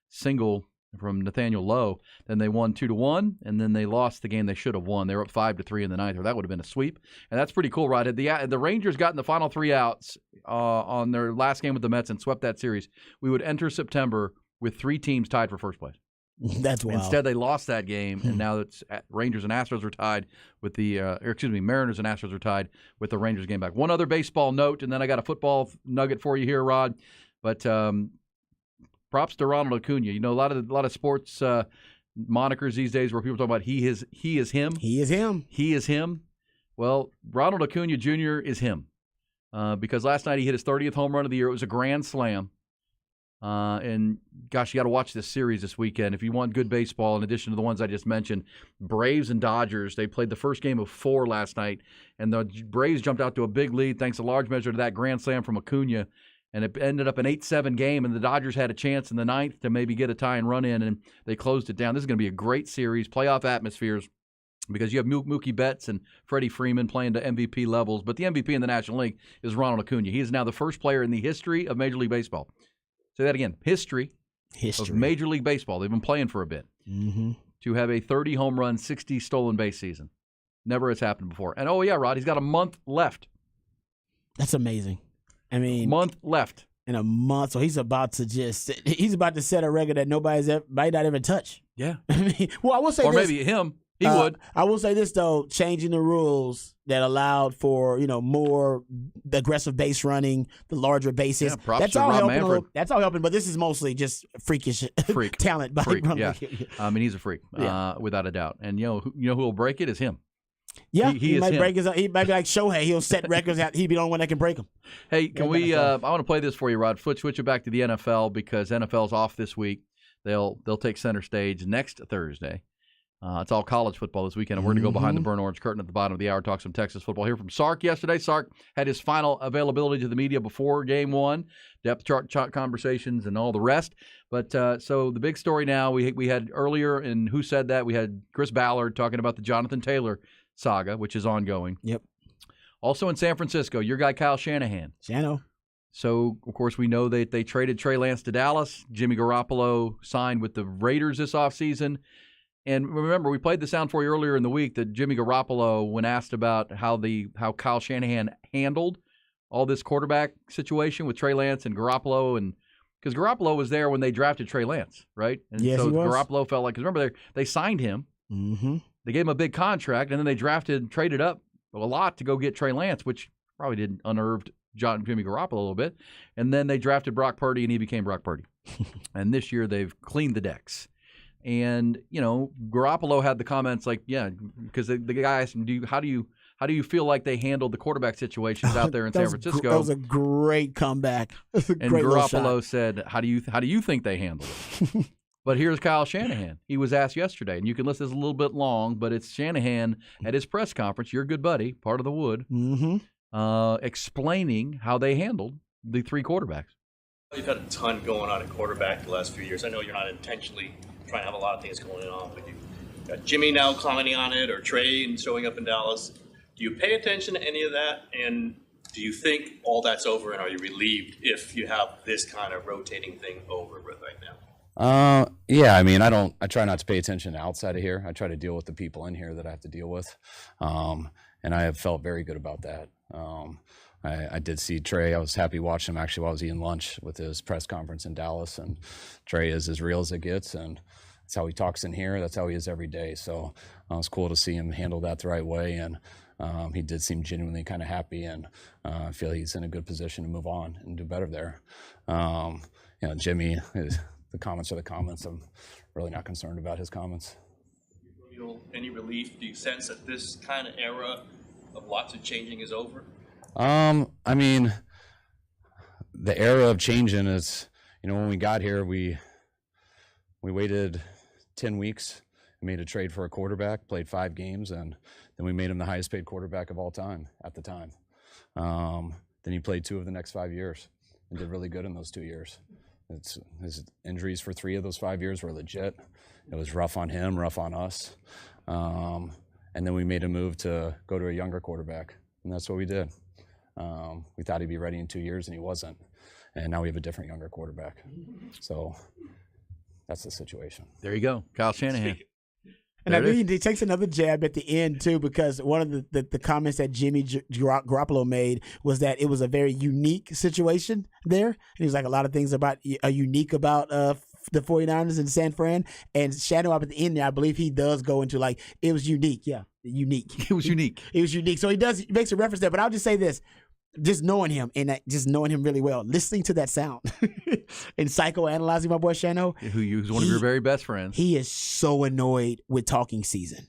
single from Nathaniel Lowe. Then they won 2-1, and then they lost the game they should have won. They were up 5-3 in the 9th, or that would have been a sweep. And that's pretty cool, Rod. Had the Rangers gotten the final 3 outs on their last game with the Mets and swept that series, we would enter September with 3 teams tied for first place. That's wild. Instead, they lost that game, and now it's Rangers and Astros are tied with Mariners and Astros are tied with the Rangers game back. One other baseball note, and then I got a football nugget for you here, Rod. But props to Ronald Acuna. You know, a lot of sports monikers these days where people talk about he is him. He is him. He is him. Well, Ronald Acuna Jr. is him because last night he hit his 30th home run of the year. It was a grand slam. And gosh, you got to watch this series this weekend if you want good baseball. In addition to the ones I just mentioned, Braves and Dodgers. They played the first game of 4 last night, and the Braves jumped out to a big lead thanks a large measure to that grand slam from Acuna. And it ended up an 8-7 game, and the Dodgers had a chance in the 9th to maybe get a tie and run in, and they closed it down. This is going to be a great series, playoff atmospheres, because you have Mookie Betts and Freddie Freeman playing to MVP levels. But the MVP in the National League is Ronald Acuna. He is now the first player in the history of Major League Baseball. Say that again. History of Major League Baseball. They've been playing for a bit. Mm-hmm. To have a 30 home run, 60 stolen base season. Never has happened before. And, oh, yeah, Rod, he's got a month left. That's amazing. I mean, month left. In a month, so he's about to set a record that might not even touch. Yeah. I mean, well, I will say or this. Maybe him. He would. I will say this, though, changing the rules that allowed for, more aggressive base running, the larger bases. Yeah, props that's to all Rob helping. Manfred. That's all helping, but this is mostly just freakish talent. Yeah. I mean, he's a freak, without a doubt. And, you know who will break it is him. Yeah, he might break he might be like Shohei. He'll set records out. He'd be the only one that can break them. Hey, can we? I want to play this for you, Rod. Switch it back to the NFL because NFL's off this week. They'll take center stage next Thursday. It's all college football this weekend, and we're going to go behind the burnt orange curtain at the bottom of the hour, talk some Texas football. Here from Sark yesterday. Sark had his final availability to the media before Game 1, depth chart conversations and all the rest. But so the big story now, we had earlier, and who said that? We had Chris Ballard talking about the Jonathan Taylor saga, which is ongoing. Yep. Also in San Francisco, your guy Kyle Shanahan. Shano. So, of course, we know that they traded Trey Lance to Dallas. Jimmy Garoppolo signed with the Raiders this offseason. And remember, we played the sound for you earlier in the week that Jimmy Garoppolo, when asked about how Kyle Shanahan handled all this quarterback situation with Trey Lance and Garoppolo, and because Garoppolo was there when they drafted Trey Lance, right? And yes, so he was. Garoppolo felt like, because remember, they signed him. Mm-hmm. They gave him a big contract, and then they traded up a lot to go get Trey Lance, which probably did unnerved Jimmy Garoppolo a little bit. And then they drafted Brock Purdy, and he became Brock Purdy. And this year they've cleaned the decks. And, Garoppolo had the comments like, yeah, because the guy asked him, how do you feel like they handled the quarterback situations out there in San Francisco? That was a great comeback. And Garoppolo said, how do you think they handled it? But here's Kyle Shanahan. He was asked yesterday, and you can listen, this is a little bit long, but it's Shanahan at his press conference, your good buddy, part of the Wood, explaining how they handled the 3 quarterbacks. You've had a ton going on at quarterback the last few years. I know you're not intentionally trying to have a lot of things going on, but you've got Jimmy now commenting on it, or Trey and showing up in Dallas. Do you pay attention to any of that? And do you think all that's over, and are you relieved if you have this kind of rotating thing over right now? Yeah, I mean, I try not to pay attention outside of here. I try to deal with the people in here that I have to deal with. And I have felt very good about that. I did see Trey. I was happy watching him actually while I was eating lunch with his press conference in Dallas. And Trey is as real as it gets, and that's how he talks in here. That's how he is every day. So it was cool to see him handle that the right way. And he did seem genuinely kind of happy, and I feel he's in a good position to move on and do better there. Jimmy, the comments are the comments. I'm really not concerned about his comments. Any relief? Do you sense that this kind of era of lots of changing is over? I mean, the era of changing is, when we got here, we waited 10 weeks, made a trade for a quarterback, played 5 games, and then we made him the highest paid quarterback of all time at the time. Then he played 2 of the next 5 years and did really good in those 2 years. His injuries for 3 of those 5 years were legit. It was rough on him, rough on us. And then we made a move to go to a younger quarterback, and that's what we did. We thought he'd be ready in 2 years, and he wasn't. And now we have a different younger quarterback. So that's the situation. There you go, Kyle Shanahan. And I mean, he takes another jab at the end, too, because one of the comments that Jimmy Garoppolo made was that it was a very unique situation there. And he was like, a lot of things are unique about the 49ers and San Fran. And Shadow up at the end there, I believe he does go into like, it was unique. Yeah, unique. It was unique. It was unique. So he makes a reference there. But I'll just say this. Just knowing him and just knowing him really well, listening to that sound and psychoanalyzing my boy Shano, who's one of your very best friends. He is so annoyed with talking season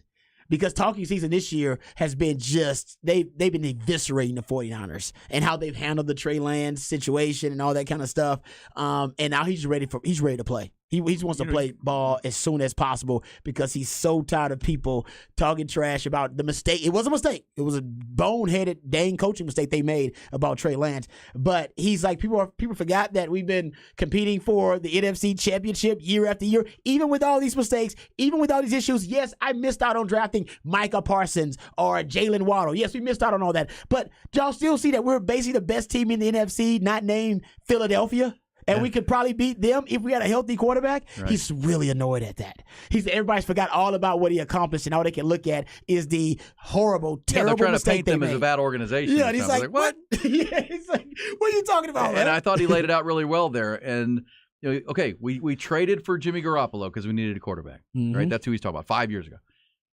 because talking season this year has been just they've been eviscerating the 49ers and how they've handled the Trey Lance situation and all that kind of stuff. And now he's ready to play. He wants to play ball as soon as possible because he's so tired of people talking trash about the mistake. It was a mistake. It was a boneheaded dang coaching mistake they made about Trey Lance. But he's like, people forgot that we've been competing for the NFC Championship year after year, even with all these mistakes, even with all these issues. Yes, I missed out on drafting Micah Parsons or Jalen Waddle. Yes, we missed out on all that. But y'all still see that we're basically the best team in the NFC, not named Philadelphia. And we could probably beat them if we had a healthy quarterback. Right. He's really annoyed at that. Everybody's forgot all about what he accomplished, and all they can look at is the horrible, terrible they're trying mistake to paint them as a bad organization. Yeah, and he's like, what? Yeah, he's like, what are you talking about, man? And I thought he laid it out really well there. And, okay, we traded for Jimmy Garoppolo because we needed a quarterback, right? That's who he's talking about 5 years ago.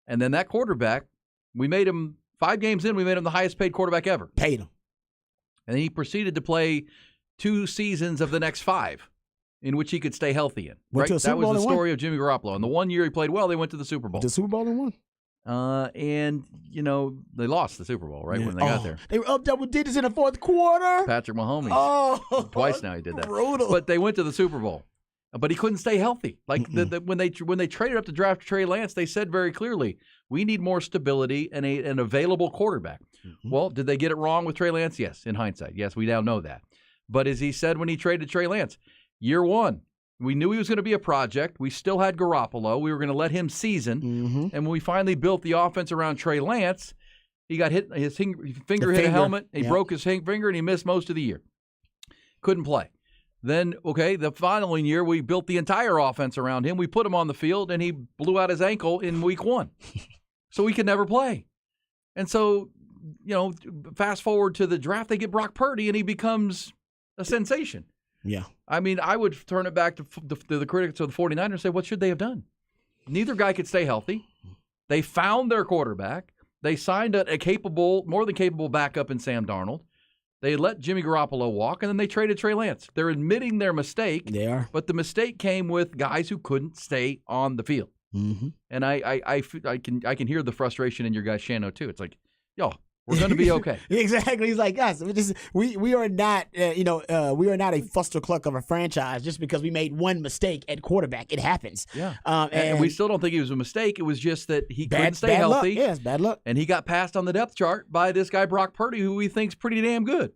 And then that quarterback, we made him 5 games in, we made him the highest paid quarterback ever. Paid him. And then he proceeded to play 2 seasons of the next 5 in which he could stay healthy in. Right? That was the story of Jimmy Garoppolo. And the 1 year he played well, they went to the Super Bowl. The Super Bowl and won. And, they lost the Super Bowl, right, when they got there. They were up double digits in the fourth quarter. Patrick Mahomes. Twice now he did that. Brutal. But they went to the Super Bowl. But he couldn't stay healthy. Like when they traded up to draft Trey Lance, they said very clearly, we need more stability and an available quarterback. Well, did they get it wrong with Trey Lance? Yes, in hindsight. Yes, we now know that. But as he said when he traded Trey Lance, year 1, we knew he was going to be a project. We still had Garoppolo. We were going to let him season. And when we finally built the offense around Trey Lance, he got hit. His finger hit a helmet. He broke his finger, and he missed most of the year. Couldn't play. Then, the following year, we built the entire offense around him. We put him on the field, and he blew out his ankle in week 1. So he could never play. And so, fast forward to the draft, they get Brock Purdy, and he becomes a sensation. Yeah. I mean, I would turn it back to the critics of the 49ers and say, what should they have done? Neither guy could stay healthy. They found their quarterback. They signed a more than capable backup in Sam Darnold. They let Jimmy Garoppolo walk, and then they traded Trey Lance. They're admitting their mistake. They are. But the mistake came with guys who couldn't stay on the field. And I can hear the frustration in your guy Shano, too. It's like, we're going to be okay. Exactly. He's like, guys, we are not, we are not a fuster-cluck of a franchise just because we made one mistake at quarterback. It happens. Yeah. And we still don't think it was a mistake. It was just that he couldn't stay healthy. Yeah, it's bad luck. And he got passed on the depth chart by this guy, Brock Purdy, who we think's pretty damn good.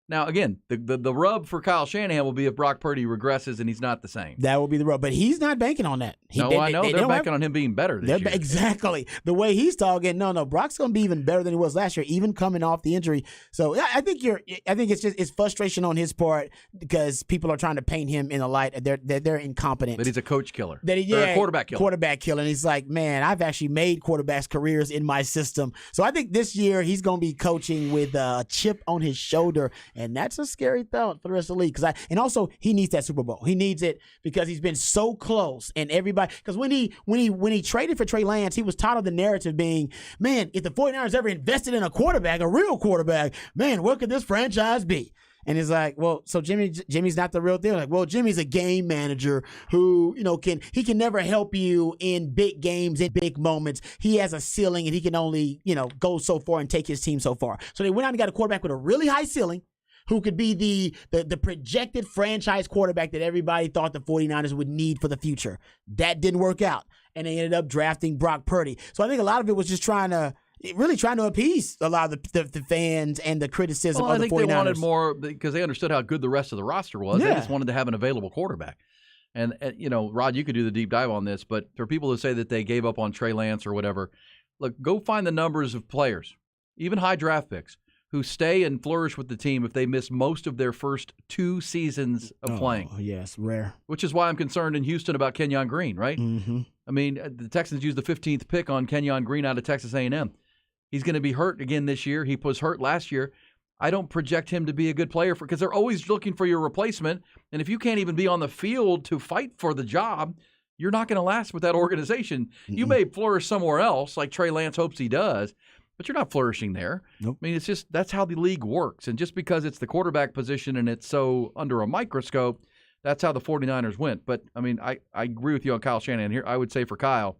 Now, again, the rub for Kyle Shanahan will be if Brock Purdy regresses and he's not the same. That will be the rub. But he's not banking on that. I know. They're banking on him being better this year. Exactly. The way he's talking, no, Brock's going to be even better than he was last year, even coming off the injury. So, yeah, I think it's frustration on his part because people are trying to paint him in a light. They're incompetent. That he's a coach killer. That or a quarterback killer. Quarterback killer. And he's like, man, I've actually made quarterbacks' careers in my system. So I think this year he's going to be coaching with a chip on his shoulder, and that's a scary thought for the rest of the league. And also he needs that Super Bowl. He needs it because he's been so close, and everybody. Because when he traded for Trey Lance, he was tired of the narrative being, man, if the 49ers ever invested in a quarterback, a real quarterback, man, what could this franchise be? And it's like, well, so Jimmy's not the real deal. Like, well, Jimmy's a game manager who, can never help you in big games, in big moments. He has a ceiling, and he can only, go so far and take his team so far. So they went out and got a quarterback with a really high ceiling, who could be the projected franchise quarterback that everybody thought the 49ers would need for the future. That didn't work out, and they ended up drafting Brock Purdy. So I think a lot of it was just trying to appease a lot of the fans and the criticism of the 49ers. I think they wanted more because they understood how good the rest of the roster was. Yeah. They just wanted to have an available quarterback. And, Rod, you could do the deep dive on this, but for people to say that they gave up on Trey Lance or whatever, look, go find the numbers of players, even high draft picks, who stay and flourish with the team if they miss most of their first 2 seasons of playing. Oh, yes, rare. Which is why I'm concerned in Houston about Kenyon Green, right? Mm-hmm. I mean, the Texans used the 15th pick on Kenyon Green out of Texas A&M. He's going to be hurt again this year. He was hurt last year. I don't project him to be a good player because they're always looking for your replacement. And if you can't even be on the field to fight for the job, you're not going to last with that organization. Mm-mm. You may flourish somewhere else, like Trey Lance hopes he does, but you're not flourishing there. Nope. I mean, it's just that's how the league works. And just because it's the quarterback position and it's so under a microscope, that's how the 49ers went. But, I mean, I agree with you on Kyle Shanahan here. I would say for Kyle,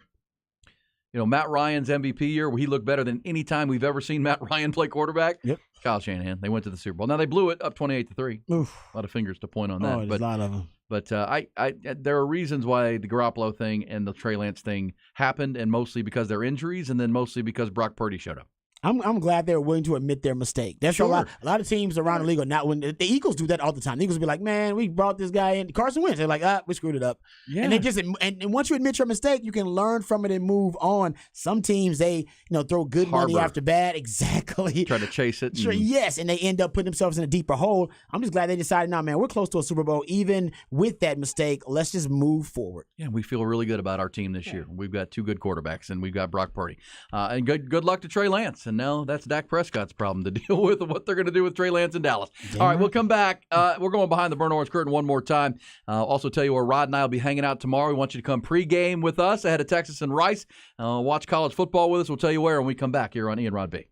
Matt Ryan's MVP year, where he looked better than any time we've ever seen Matt Ryan play quarterback. Yep. Kyle Shanahan. They went to the Super Bowl. Now, they blew it up 28-3. Oof. A lot of fingers to point on that. There's a lot of them. But there are reasons why the Garoppolo thing and the Trey Lance thing happened, and mostly because they're injuries, and then mostly because Brock Purdy showed up. I'm glad they're willing to admit their mistake. That's sure. a lot of teams around the league are not. When the Eagles do that all the time, the Eagles will be like, "Man, we brought this guy in, Carson Wentz." They're like, we screwed it up." Yeah. And they just and once you admit your mistake, you can learn from it and move on. Some teams they throw good money after bad. Exactly. Try to chase it. Sure. Yes, and they end up putting themselves in a deeper hole. I'm just glad they decided, "No, man, we're close to a Super Bowl. Even with that mistake, let's just move forward." Yeah, we feel really good about our team this year. We've got 2 good quarterbacks, and we've got Brock Purdy. And good luck to Trey Lance. And now that's Dak Prescott's problem to deal with what they're going to do with Trey Lance in Dallas. All right, we'll come back. We're going behind the burnt orange curtain one more time. Also tell you where Rod and I will be hanging out tomorrow. We want you to come pregame with us ahead of Texas and Rice. Watch college football with us. We'll tell you where when we come back here on Ian Rod B.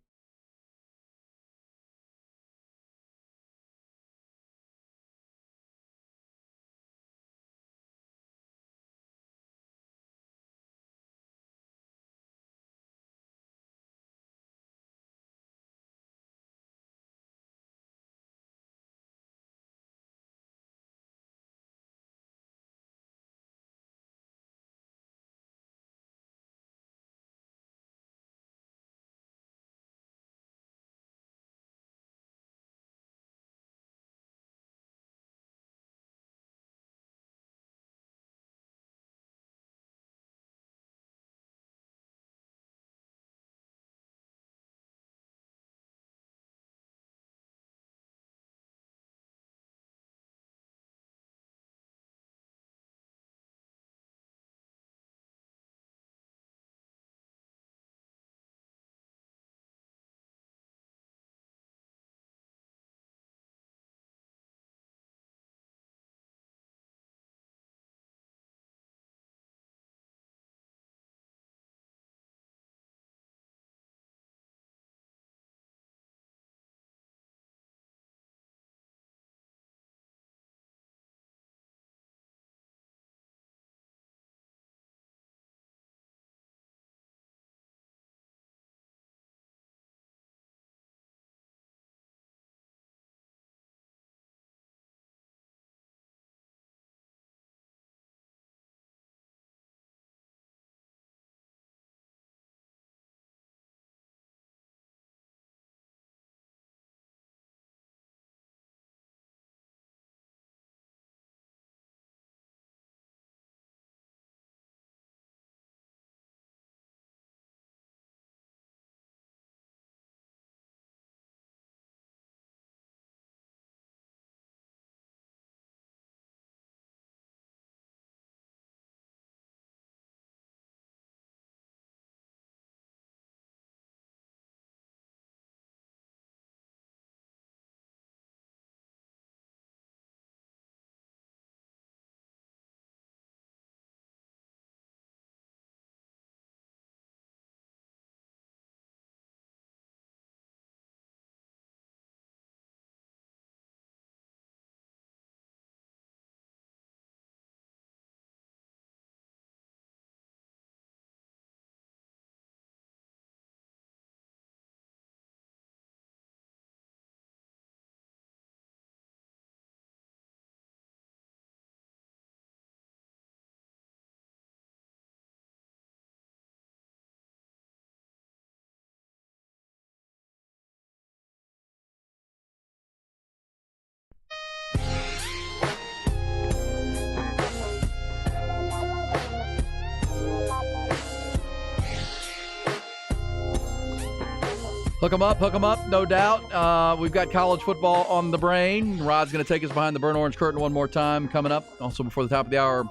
Hook 'em up, no doubt. We've got college football on the brain. Rod's going to take us behind the burnt orange curtain one more time coming up. Also before the top of the hour,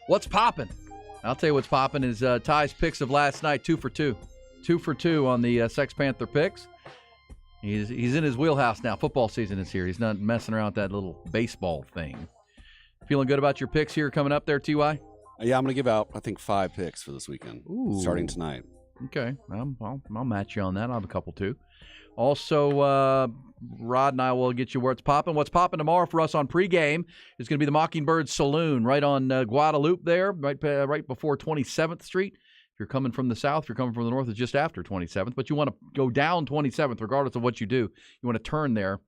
what's popping? I'll tell you what's popping is Ty's picks of last night, 2 for 2. 2 for 2 on the Sex Panther picks. He's in his wheelhouse now. Football season is here. He's not messing around with that little baseball thing. Feeling good about your picks here coming up there, T.Y.? Yeah, I'm going to give out, I think, 5 picks for this weekend, starting tonight. Okay. I'll match you on that. I'll have a couple, too. Also, Rod and I will get you what's popping. What's popping tomorrow for us on pregame is going to be the Mockingbird Saloon right on Guadalupe there, right before 27th Street. If you're coming from the south, if you're coming from the north, it's just after 27th. But you want to go down 27th regardless of what you do. You want to turn there,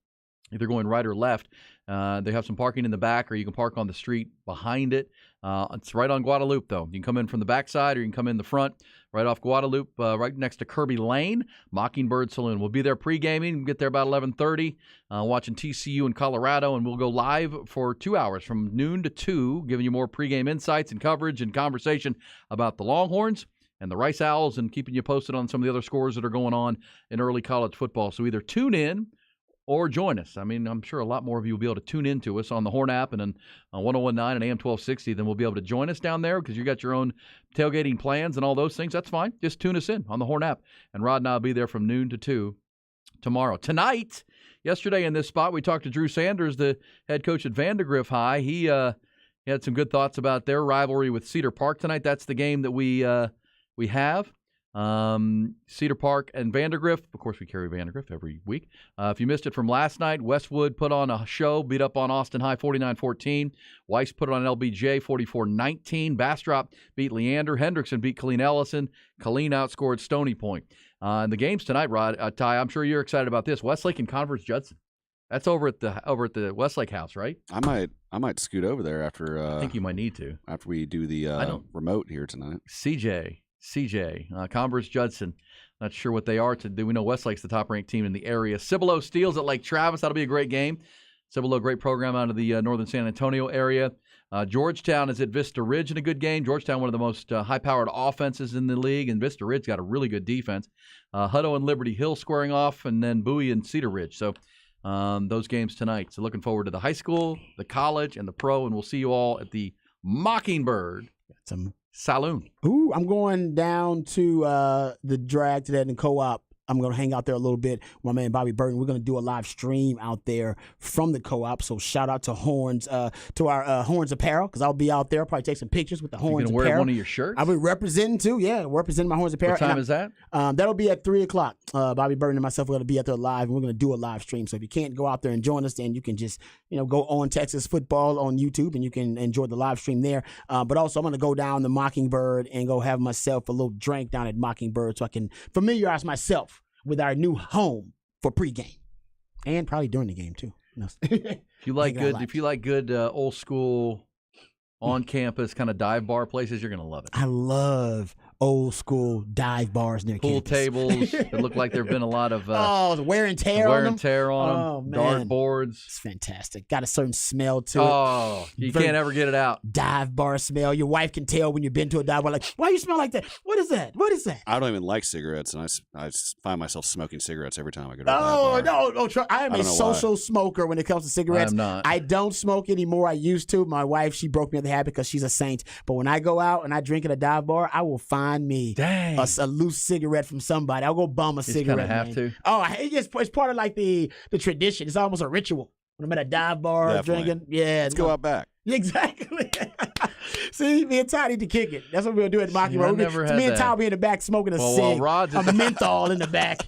either going right or left. They have some parking in the back, or you can park on the street behind it. It's right on Guadalupe, though. You can come in from the backside, or you can come in the front, right off Guadalupe, right next to Kirby Lane, Mockingbird Saloon. We'll be there pre-gaming. We'll get there about 11:30, watching TCU in Colorado, and we'll go live for 2 hours from noon to 2, giving you more pregame insights and coverage and conversation about the Longhorns and the Rice Owls, and keeping you posted on some of the other scores that are going on in early college football. So either tune in or join us. I mean, I'm sure a lot more of you will be able to tune into us on the Horn app and on 101.9 and AM 1260. Then we'll be able to join us down there because you got your own tailgating plans and all those things. That's fine. Just tune us in on the Horn app. And Rod and I will be there from noon to 2 tomorrow. Tonight, yesterday in this spot, we talked to Drew Sanders, the head coach at Vandergrift High. He had some good thoughts about their rivalry with Cedar Park tonight. That's the game that we have. Cedar Park and Vandergrift. Of course, we carry Vandergrift every week. If you missed it from last night, Westwood put on a show, beat up on Austin High 49-14. Weiss put it on LBJ 44-19. Bastrop beat Leander. Hendrickson beat Colleen Ellison. Colleen outscored Stony Point. And the games tonight, Rod, Ty, I'm sure you're excited about this. Westlake and Converse Judson. That's over at the Westlake house, right? I might scoot over there after. I think you might need to after we do the remote here tonight. CJ, Converse Judson. Not sure what they are. We know Westlake's the top-ranked team in the area. Cibolo Steels at Lake Travis. That'll be a great game. Cibolo, great program out of the northern San Antonio area. Georgetown is at Vista Ridge in a good game. Georgetown, one of the most high-powered offenses in the league, and Vista Ridge got a really good defense. Hutto and Liberty Hill squaring off, and then Bowie and Cedar Ridge. So those games tonight. So looking forward to the high school, the college, and the pro, and we'll see you all at the Mockingbird Saloon. Ooh, I'm going down to the drag today in the co-op. I'm going to hang out there a little bit with my man Bobby Burton. We're going to do a live stream out there from the co-op. So shout out to Horns, to our Horns apparel, because I'll be out there. I'll probably take some pictures with the Horns apparel. You going to wear one of your shirts? I'll be representing too. Yeah, representing my Horns apparel. What time is that? That'll be at 3 o'clock. Bobby Burton and myself are going to be out there live, and we're going to do a live stream. So if you can't go out there and join us, then you can just go on Texas Football on YouTube, and you can enjoy the live stream there. But also, I'm going to go down to Mockingbird and go have myself a little drink down at Mockingbird so I can familiarize myself with our new home for pregame, and probably during the game too. If you like good old school on campus kind of dive bar places, you're gonna love it. I love old school dive bars near pool campus. Tables that look like there've been a lot of the wear and tear on them. Oh, man. Dart boards. It's fantastic. Got a certain smell to it. Oh, you can't ever get it out. Dive bar smell. Your wife can tell when you've been to a dive bar. Like, why you smell like that? What is that? What is that? I don't even like cigarettes, and I find myself smoking cigarettes every time I go to a dive bar. No. I am a social smoker when it comes to cigarettes. I'm not. I don't smoke anymore. I used to. My wife, she broke me of the habit because she's a saint. But when I go out and I drink at a dive bar, I will find me a loose cigarette from somebody. I'll go bum a cigarette. You kind of have to. Oh, it's part of like the tradition. It's almost a ritual. When I'm at a dive bar drinking. Yeah. Let's go out back. Exactly. See, me and Ty need to kick it. That's what we'll do at Mockingbird. Me and Ty will be in the back smoking a cig. A menthol in the back.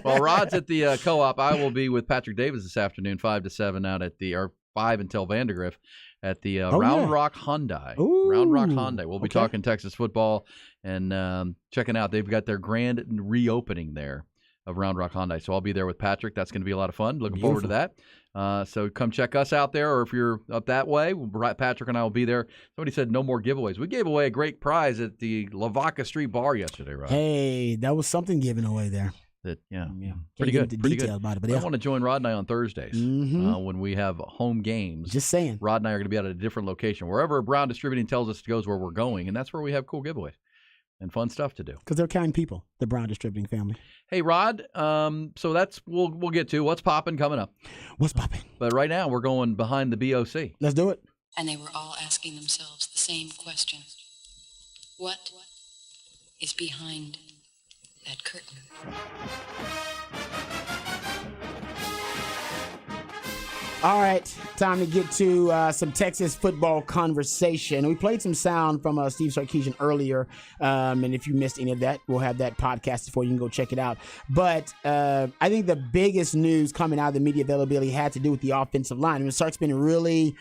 While Rod's at the co-op, I will be with Patrick Davis this afternoon, 5 to 7 out at or 5 until Vandergrift at the Round Rock Hyundai. Ooh, Round Rock Hyundai. We'll be talking Texas football and checking out. They've got their grand reopening there of Round Rock Hyundai. So I'll be there with Patrick. That's going to be a lot of fun. Looking forward to that. So come check us out there, or if you're up that way, Patrick and I will be there. Somebody said no more giveaways. We gave away a great prize at the Lavaca Street Bar yesterday, right? Hey, that was something given away there. Pretty good. About it, but I want to join Rod and I on Thursdays when we have home games. Just saying. Rod and I are going to be at a different location. Wherever Brown Distributing tells us to go is where we're going, and that's where we have cool giveaways. and fun stuff to do. Because they're kind people, the Brown Distributing family. Hey, Rod, so that's we'll get to what's popping coming up. What's popping? But right now we're going behind the BOC. Let's do it. And they were all asking themselves the same question. What is behind that curtain? All right, time to get to some Texas football conversation. We played some sound from Steve Sarkisian earlier, and if you missed any of that, we'll have that podcast for you. You can go check it out. But I think the biggest news coming out of the media availability had to do with the offensive line. I mean, Sark's been really,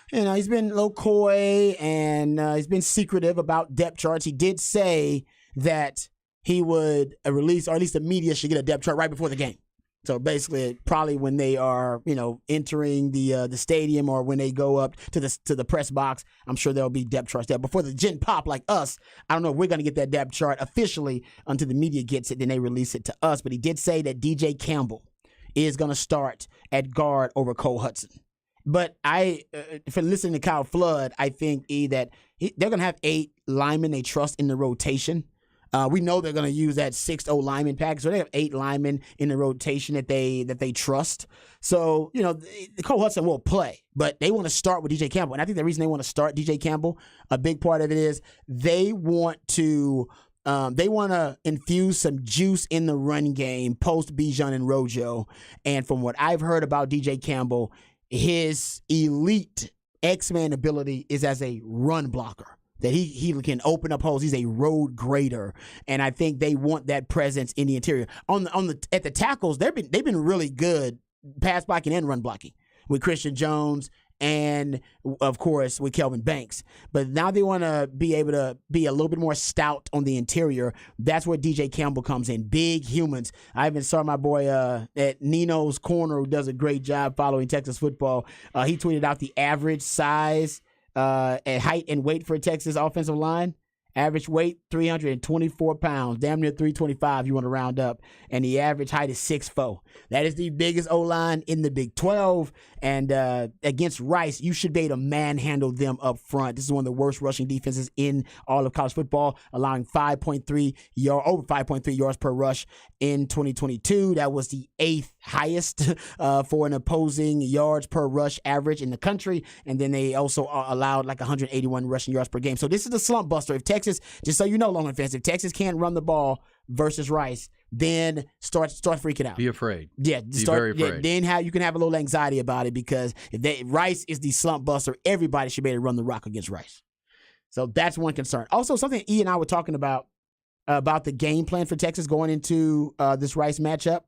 he's been a little coy, and he's been secretive about depth charts. He did say that he would release, or at least the media should get a depth chart right before the game. So basically, probably when they are, entering the stadium or when they go up to the press box, I'm sure there'll be depth charts there. Before the Gen Pop like us, I don't know if we're going to get that depth chart officially until the media gets it, then they release it to us. But he did say that DJ Campbell is going to start at guard over Cole Hudson. But for listening to Kyle Flood, I think that they're going to have 8 linemen they trust in the rotation. We know they're going to use that 6th lineman package, so they have 8 linemen in the rotation that they trust. So, Cole Hudson will play, but they want to start with DJ Campbell. And I think the reason they want to start DJ Campbell, a big part of it is they want to infuse some juice in the run game post Bijan and Rojo. And from what I've heard about DJ Campbell, his elite X-Man ability is as a run blocker. That he can open up holes. He's a road grader, and I think they want that presence in the interior. At the tackles, they've been really good pass blocking and run blocking with Christian Jones and of course with Kelvin Banks. But now they want to be able to be a little bit more stout on the interior. That's where DJ Campbell comes in. Big humans. I even saw my boy at Nino's Corner, who does a great job following Texas football. He tweeted out the average size at height and weight for Texas offensive line. Average weight, 324 pounds, damn near 325 you want to round up. And the average height is 6'4". That is the biggest O-line in the Big 12. And against Rice, you should be able to manhandle them up front. This is one of the worst rushing defenses in all of college football, allowing over 5.3 yards per rush in 2022. That was the 8th highest for an opposing yards per rush average in the country. And then they also allowed like 181 rushing yards per game. So this is the slump buster. If Texas, just so you know, Longhorn fans, if Texas can't run the ball versus Rice, then start freaking out. Be afraid. Yeah, be very afraid. Then you can have a little anxiety about it, because if Rice is the slump buster, everybody should be able to run the rock against Rice. So that's one concern. Also, something E and I were talking about the game plan for Texas going into this Rice matchup.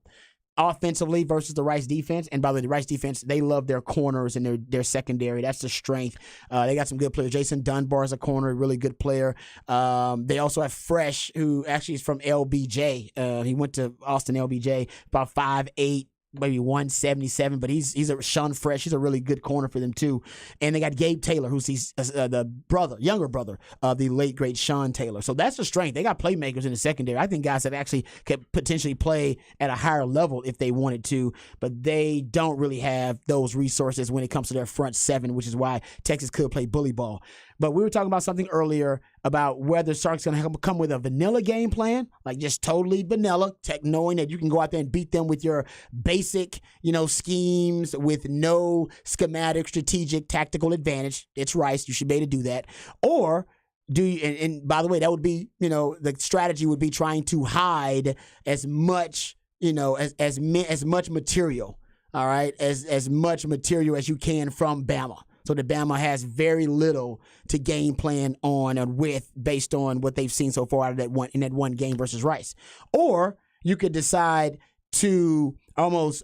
Offensively versus the Rice defense. And by the way, the Rice defense, they love their corners and their secondary. That's the strength. They got some good players. Jason Dunbar is a corner, a really good player. They also have Fresh, who actually is from LBJ. He went to Austin LBJ, about 5'8", maybe 177, but he's a Sean Fresh. He's a really good corner for them too. And they got Gabe Taylor, who's the younger brother of the late great Sean Taylor. So that's the strength. They got playmakers in the secondary. I think guys that actually could potentially play at a higher level if they wanted to, but they don't really have those resources when it comes to their front seven, which is why Texas could play bully ball. But we were talking about something earlier about whether Sark's going to come with a vanilla game plan, like just totally vanilla, knowing that you can go out there and beat them with your basic, schemes with no schematic, strategic, tactical advantage. It's Rice. You should be able to do that. Or do you, and by the way, that would be, the strategy would be trying to hide as much, as much material, all right, as much material as you can from Bama. So that Bama has very little to game plan on and with based on what they've seen so far out of that one game versus Rice. Or you could decide to almost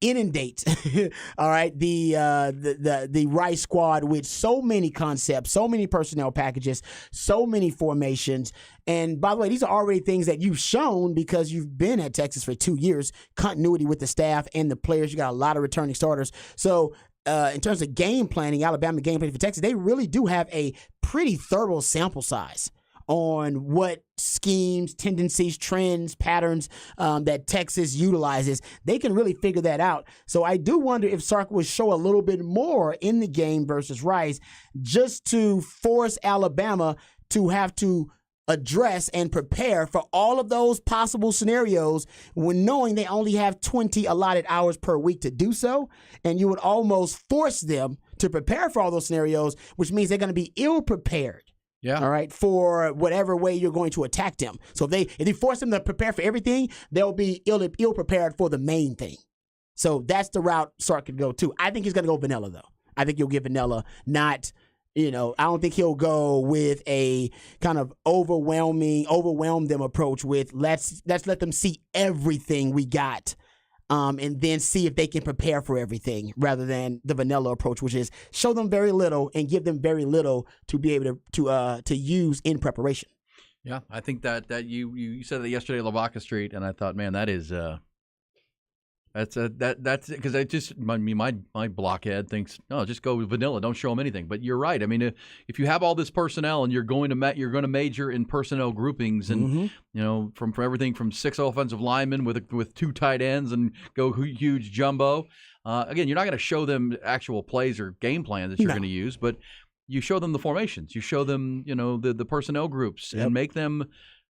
inundate, all right, the Rice squad with so many concepts, so many personnel packages, so many formations. And by the way, these are already things that you've shown because you've been at Texas for 2 years. Continuity with the staff and the players. You got a lot of returning starters. So in terms of game planning, Alabama game planning for Texas, they really do have a pretty thorough sample size on what schemes, tendencies, trends, patterns that Texas utilizes. They can really figure that out. So I do wonder if Sark would show a little bit more in the game versus Rice just to force Alabama to have to address and prepare for all of those possible scenarios when knowing they only have 20 allotted hours per week to do so. And you would almost force them to prepare for all those scenarios, which means they're going to be ill prepared. Yeah. All right. For whatever way you're going to attack them. So if you force them to prepare for everything, they'll be ill prepared for the main thing. So that's the route Sark could go too. I think he's going to go vanilla though. I think he'll give vanilla, not, I don't think he'll go with a kind of overwhelm them approach with let's let them see everything we got. And then see if they can prepare for everything rather than the vanilla approach, which is show them very little and give them very little to be able to use in preparation. Yeah, I think that you said that yesterday at Lavaca Street, and I thought, man, that is that's because my blockhead thinks, no, just go with vanilla, don't show them anything. But you're right. I mean, if you have all this personnel and you're going to major in personnel groupings, and from everything from 6 offensive linemen with 2 tight ends and go huge jumbo. Again, you're not going to show them actual plays or game plans that you're going to use, but you show them the formations, you show them the personnel groups, and make them.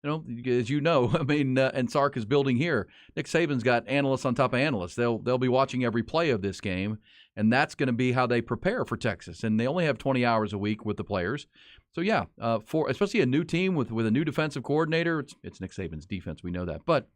As and Sark is building here. Nick Saban's got analysts on top of analysts. They'll be watching every play of this game, and that's going to be how they prepare for Texas. And they only have 20 hours a week with the players. So yeah, for especially a new team with a new defensive coordinator, it's Nick Saban's defense. We know that, but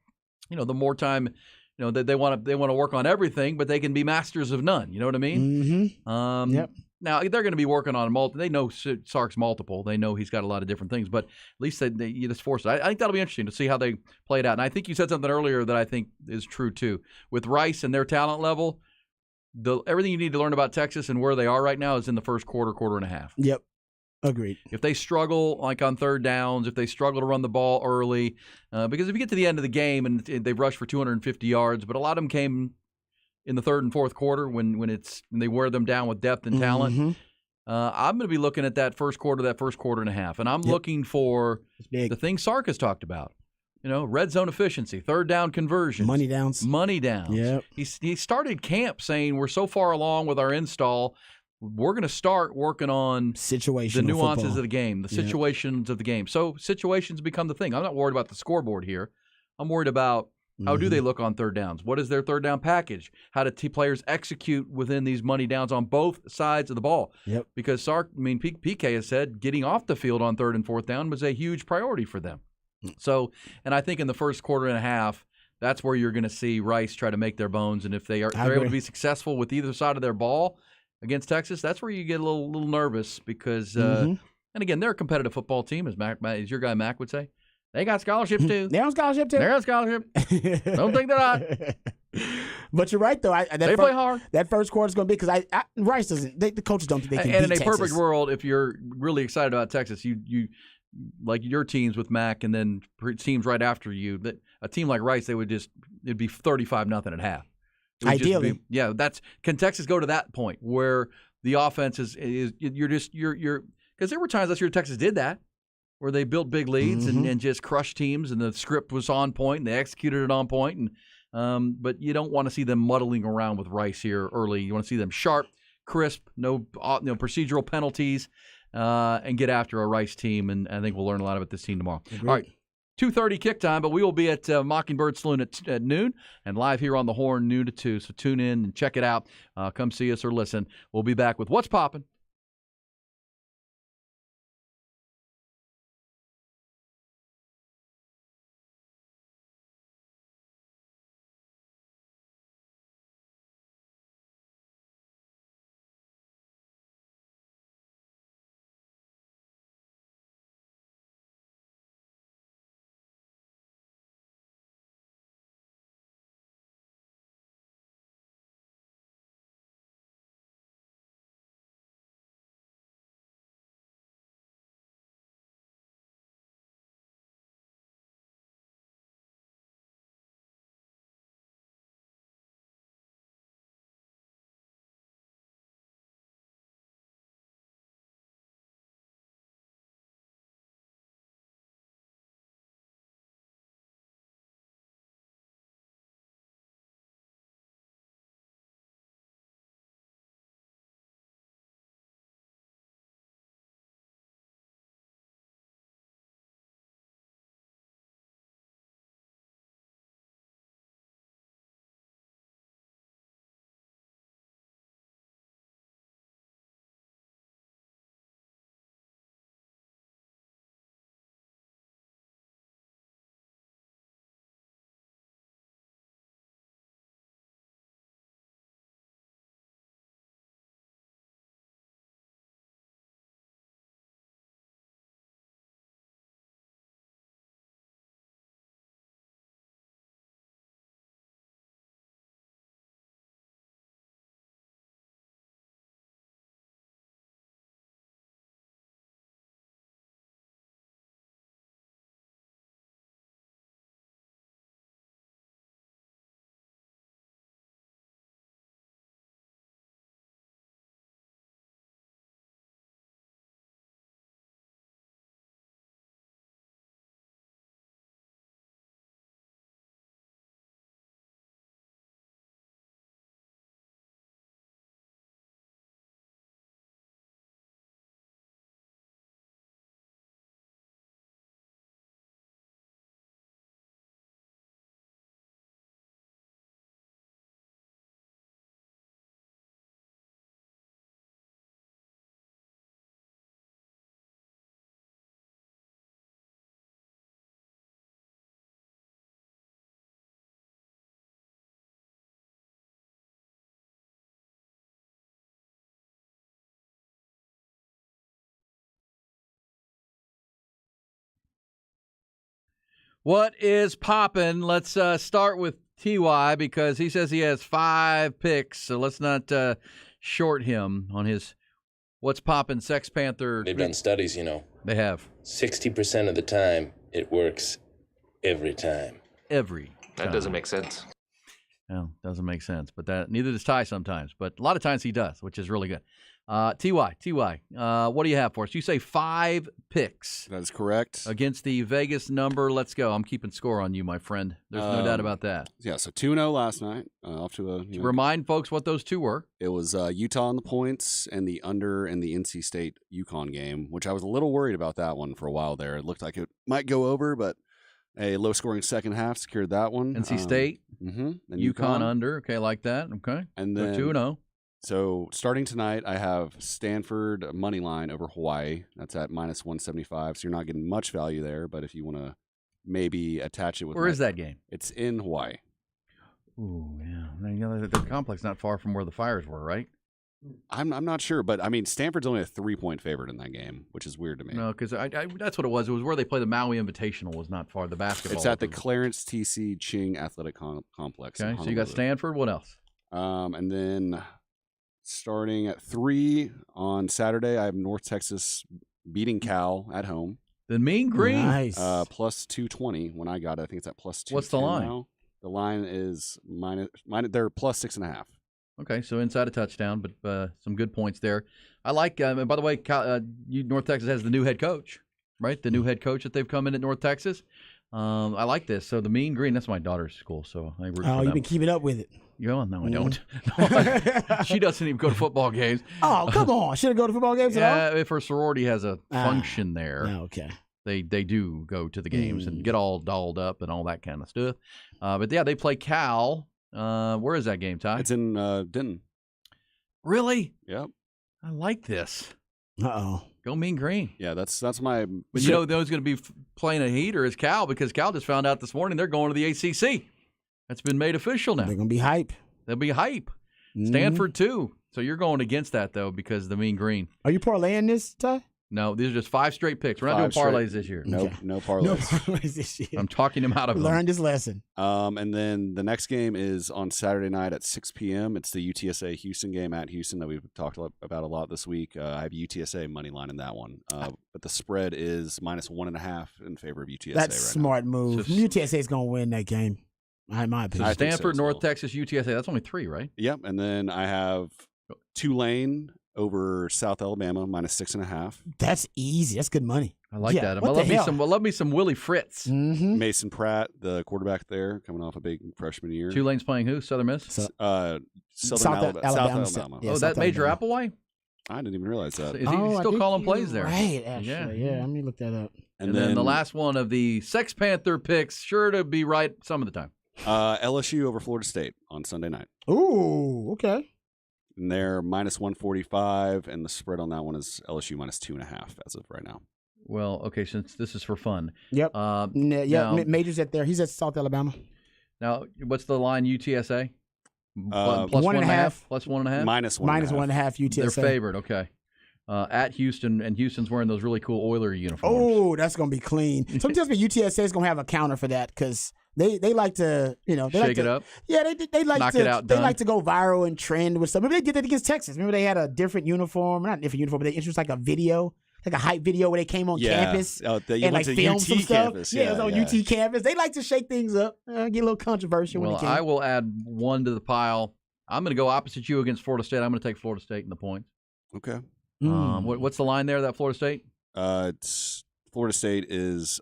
the more time, that they want to work on everything, but they can be masters of none. You know what I mean? Mm-hmm. Yep. Now, they're going to be working on multiple. They know Sark's multiple. They know he's got a lot of different things, but at least you just force it. I think that'll be interesting to see how they play it out. And I think you said something earlier that I think is true, too. With Rice and their talent level, everything you need to learn about Texas and where they are right now is in the first quarter and a half. Yep. Agreed. If they struggle, like on third downs, if they struggle to run the ball early, because if you get to the end of the game and they've rushed for 250 yards, but a lot of them came in the third and fourth quarter when they wear them down with depth and talent. Mm-hmm. I'm going to be looking at that first quarter and a half, and I'm looking for the things Sark has talked about. Red zone efficiency, third down conversions, money downs. Yep. He started camp saying we're so far along with our install, we're going to start working on the nuances of the game, the situations of the game. So situations become the thing. I'm not worried about the scoreboard here. I'm worried about how do they look on third downs? What is their third down package? How do players execute within these money downs on both sides of the ball? Yep. Because PK has said getting off the field on third and fourth down was a huge priority for them. So, and I think in the first quarter and a half, that's where you're going to see Rice try to make their bones. And if they're able to be successful with either side of their ball against Texas, that's where you get a little nervous because, and again, they're a competitive football team, as your guy Mac would say. They got scholarships too. They're on scholarship too. They're on scholarship. Don't think they're not. But you're right though. They play hard. That first quarter is going to be because Rice doesn't. The coaches don't think they can beat Texas. And in a perfect world, if you're really excited about Texas, you like your teams with Mac, and then teams right after you. That a team like Rice, it'd be 35-0 at half. Ideally, can Texas go to that point where the offense is you're because there were times last year Texas did that, where they built big leads and just crushed teams, and the script was on point, and they executed it on point. And but you don't want to see them muddling around with Rice here early. You want to see them sharp, crisp, no procedural penalties, and get after a Rice team. And I think we'll learn a lot about this team tomorrow. Agreed. All right, 2:30 kick time, but we will be at Mockingbird Saloon at noon and live here on the Horn noon to 2. So tune in and check it out. Come see us or listen. We'll be back with What's Poppin'. What is poppin'? Let's start with TY because he says he has 5 picks, so let's not short him on his what's poppin' Sex Panther. They've done studies, They have. 60% of the time, it works every time. Every That time. doesn't make sense. Well, doesn't make sense, but neither does Ty sometimes. But a lot of times he does, which is really good. TY, what do you have for us? You say 5 picks. That is correct. Against the Vegas number. Let's go. I'm keeping score on you, my friend. There's no doubt about that. Yeah, so 2-0 last night. Off to a remind folks what those 2 were. It was Utah on the points and the under in the NC State UConn game, which I was a little worried about that one for a while there. It looked like it might go over, but a low-scoring second half secured that one. NC State, and UConn under. Okay, like that. Okay, and then 2-0. So starting tonight, I have Stanford money line over Hawaii. That's at -175. So you're not getting much value there. But if you want to maybe attach it with where is that game? It's in Hawaii. Ooh, yeah. The complex not far from where the Fires were, right? I'm not sure, but I mean Stanford's only a 3-point favorite in that game, which is weird to me. No, because that's what it was. It was where they play the Maui Invitational. Was not far. The basketball. It's at the Clarence T.C. Ching Athletic Complex. Okay, so you got Stanford. What else? And then starting at 3 on Saturday, I have North Texas beating Cal at home. The Mean Green. Nice. Plus 220 when I got it. I think it's at plus 2. What's the line? Now. The line is minus. They're plus 6.5. Okay, so inside a touchdown, but some good points there. I like. And by the way, North Texas has the new head coach, right? The new head coach that they've come in at North Texas. I like this. So the Mean Green. That's my daughter's school. So I root for them. You've been keeping up with it. No, I don't. No, she doesn't even go to football games. Oh, come on. Should have go to football games at all? If her sorority has a function there. Okay. They do go to the games and get all dolled up and all that kind of stuff. But, yeah, they play Cal. Where is that game, Ty? It's in Denton. Really? Yep. I like this. Uh-oh. Go Mean Green. Yeah, that's my. But you know who's going to be playing a heater is Cal because Cal just found out this morning they're going to the ACC. That's been made official now. They're going to be hype. They'll be hype. Stanford, too. So you're going against that, though, because the Mean Green. Are you parlaying this, Ty? No, these are just 5 straight picks. We're not doing parlays this year. No parlays. No parlays this year. I'm talking him out of them. Learn this lesson. And then the next game is on Saturday night at 6 p.m. It's the UTSA Houston game at Houston that we've talked about a lot this week. I have UTSA money line in that one. But the spread is -1.5 in favor of UTSA That's right smart move. UTSA is going to win that game. In my opinion. So Stanford, North Texas, UTSA. That's only 3, right? Yep. And then I have Tulane over South Alabama -6.5. That's easy. That's good money. I like that. I love me some Willie Fritz. Mm-hmm. Mason Pratt, the quarterback there, coming off a big freshman year. Tulane's playing who? Southern Miss? South Alabama. Oh, that Major Applewhite? I didn't even realize that. Is he still calling plays there? Right, actually. Yeah, let me look that up. And then the last one of the Sex Panther picks, sure to be right some of the time. LSU over Florida State on Sunday night. Ooh, okay. And they're -145, and the spread on that one is LSU -2.5 as of right now. Well, okay, since this is for fun. Yep. Now, Major's at there. He's at South Alabama. Now, what's the line UTSA? Plus 1.5. Plus 1.5? -1.5 UTSA. They're favored, okay. At Houston, and Houston's wearing those really cool Oiler uniforms. Oh, that's going to be clean. Somebody tells me UTSA is going to have a counter for that because they like to, they shake like it up. Yeah, they like knock to it out. They done. like to go viral and trend with stuff. Maybe they did that against Texas. Remember they had a different uniform, not a different uniform, but they introduced like a video, like a hype video where they came on campus and like filmed some campus. stuff. Yeah, it was on UT campus. They like to shake things up, get a little controversial. Well, when they can. I will add one to the pile. I'm going to go opposite you against Florida State. I'm going to take Florida State in the points. Okay. What's the line there? That Florida State? It's Florida State is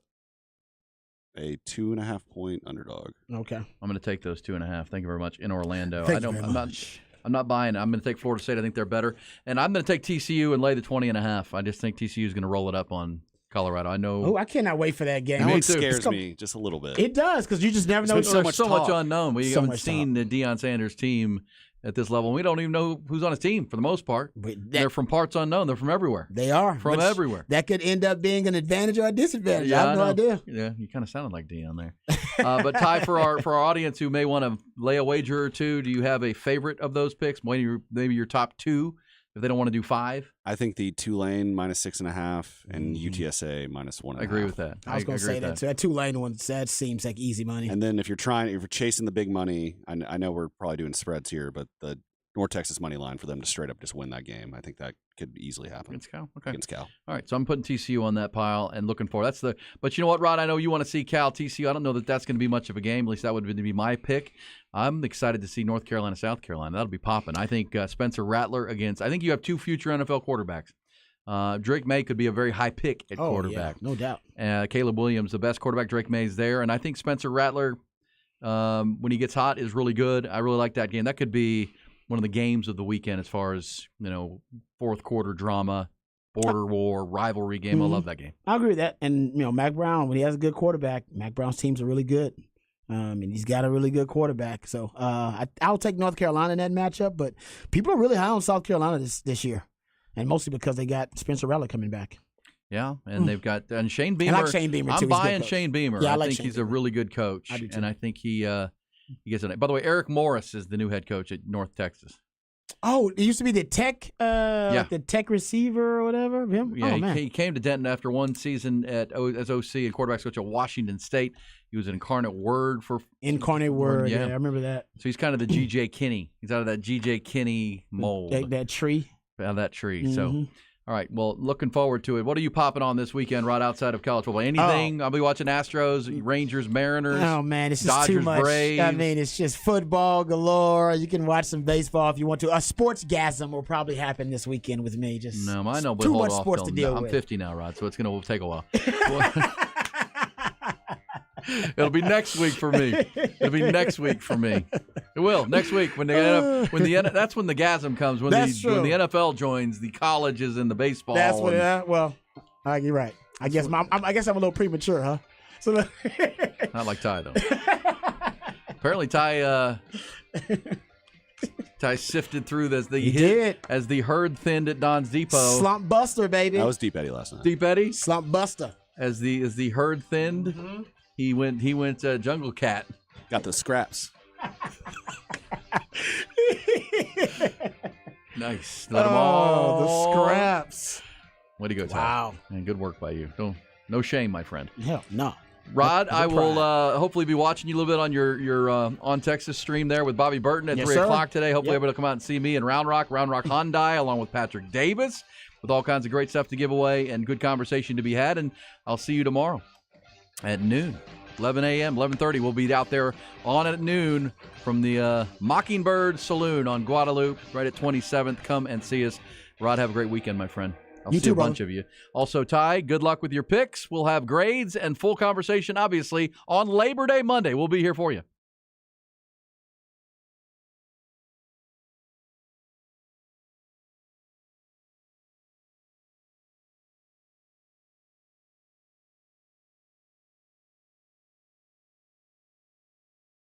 a 2.5 point underdog. Okay. I'm going to take those 2.5. Thank you very much in Orlando. Thank you very much. I'm not buying it. I'm going to take Florida State. I think they're better, and I'm going to take TCU and lay the 20.5. I just think TCU is going to roll it up on Colorado. I know. Oh, I cannot wait for that game. It scares me just a little bit. It does because you just never know. There's so much unknown. We haven't seen the Deion Sanders team at this level. We don't even know who's on his team for the most part. They're from parts unknown. They're from everywhere. They are. From everywhere. That could end up being an advantage or a disadvantage. Yeah, I have no idea. Yeah, you kind of sounded like Deion there. But Ty, for our audience who may want to lay a wager or two, do you have a favorite of those picks? Maybe your top 2 if they don't want to do 5. I think the Tulane -6.5 and UTSA -1.5. I agree with that. I was going to say that too. That Tulane one, that seems like easy money. And then if you're chasing the big money, I know we're probably doing spreads here, but the North Texas money line for them to straight up just win that game, I think that could easily happen against Cal. Okay, against Cal. All right, so I'm putting TCU on that pile and looking for But you know what, Rod? I know you want to see Cal TCU. I don't know that that's going to be much of a game. At least that would be my pick. I'm excited to see North Carolina, South Carolina. That'll be popping. I think Spencer Rattler against. I think you have 2 future NFL quarterbacks. Drake May could be a very high pick at quarterback, yeah, no doubt. Caleb Williams, the best quarterback. Drake May's there, and I think Spencer Rattler, when he gets hot, is really good. I really like that game. That could be one of the games of the weekend as far as, fourth quarter drama, border war, rivalry game. I love that game. I agree with that. And, Mac Brown, when he has a good quarterback, Mac Brown's teams are really good. And he's got a really good quarterback. So I'll take North Carolina in that matchup. But people are really high on South Carolina this year. And mostly because they got Spencer Rattler coming back. Yeah, and they've got and Shane Beamer. I like Shane Beamer, too. I'm buying Shane Beamer. Yeah, I think he's a really good coach. I do, too. And I think he gets it. By the way, Eric Morris is the new head coach at North Texas. Oh, it used to be the tech, the tech receiver or whatever. Him? Yeah, oh, man. He came to Denton after one season as OC and quarterback coach at Washington State. He was an Incarnate Word. Yeah, I remember that. So he's kind of the G.J. Kinney. He's out of that G.J. Kinney mold. That tree. Out of that tree. Mm-hmm. So, all right. Well, looking forward to it. What are you popping on this weekend right outside of college football? Anything? I'll be watching Astros, Rangers, Mariners. Oh, man. It's just Dodgers, too much. Braves. I mean, it's just football galore. You can watch some baseball if you want to. A sportsgasm will probably happen this weekend with me. Just No, I know, but too hold much off sports to deal I'm with. 50 now, Rod, so it's going to take a while. It'll be next week for me. It'll be next week for me. It will next week when that's when the gasm comes when the NFL joins the colleges and the baseball. That's what. You're right. I guess I'm a little premature, huh? So not like Ty though. Apparently Ty sifted through as the herd thinned at Don's Depot. Slump buster, baby. That was Deep Eddie last night. Deep Eddie? Slump buster. As the herd thinned, mm-hmm. he went Jungle Cat. Got the scraps. Nice. Let them all. The scraps. Way to go, Ty. Wow. And good work by you. No shame, my friend. Hell no. Rod, I will hopefully be watching you a little bit on your On Texas stream there with Bobby Burton at 3 o'clock today. Hopefully able to come out and see me in Round Rock Hyundai, along with Patrick Davis, with all kinds of great stuff to give away and good conversation to be had. And I'll see you tomorrow at noon, 11 a.m., 11:30. We'll be out there on at noon from the Mockingbird Saloon on Guadalupe, right at 27th. Come and see us. Rod, have a great weekend, my friend. I'll see a bunch of you. Also, Ty, good luck with your picks. We'll have grades and full conversation, obviously, on Labor Day Monday. We'll be here for you.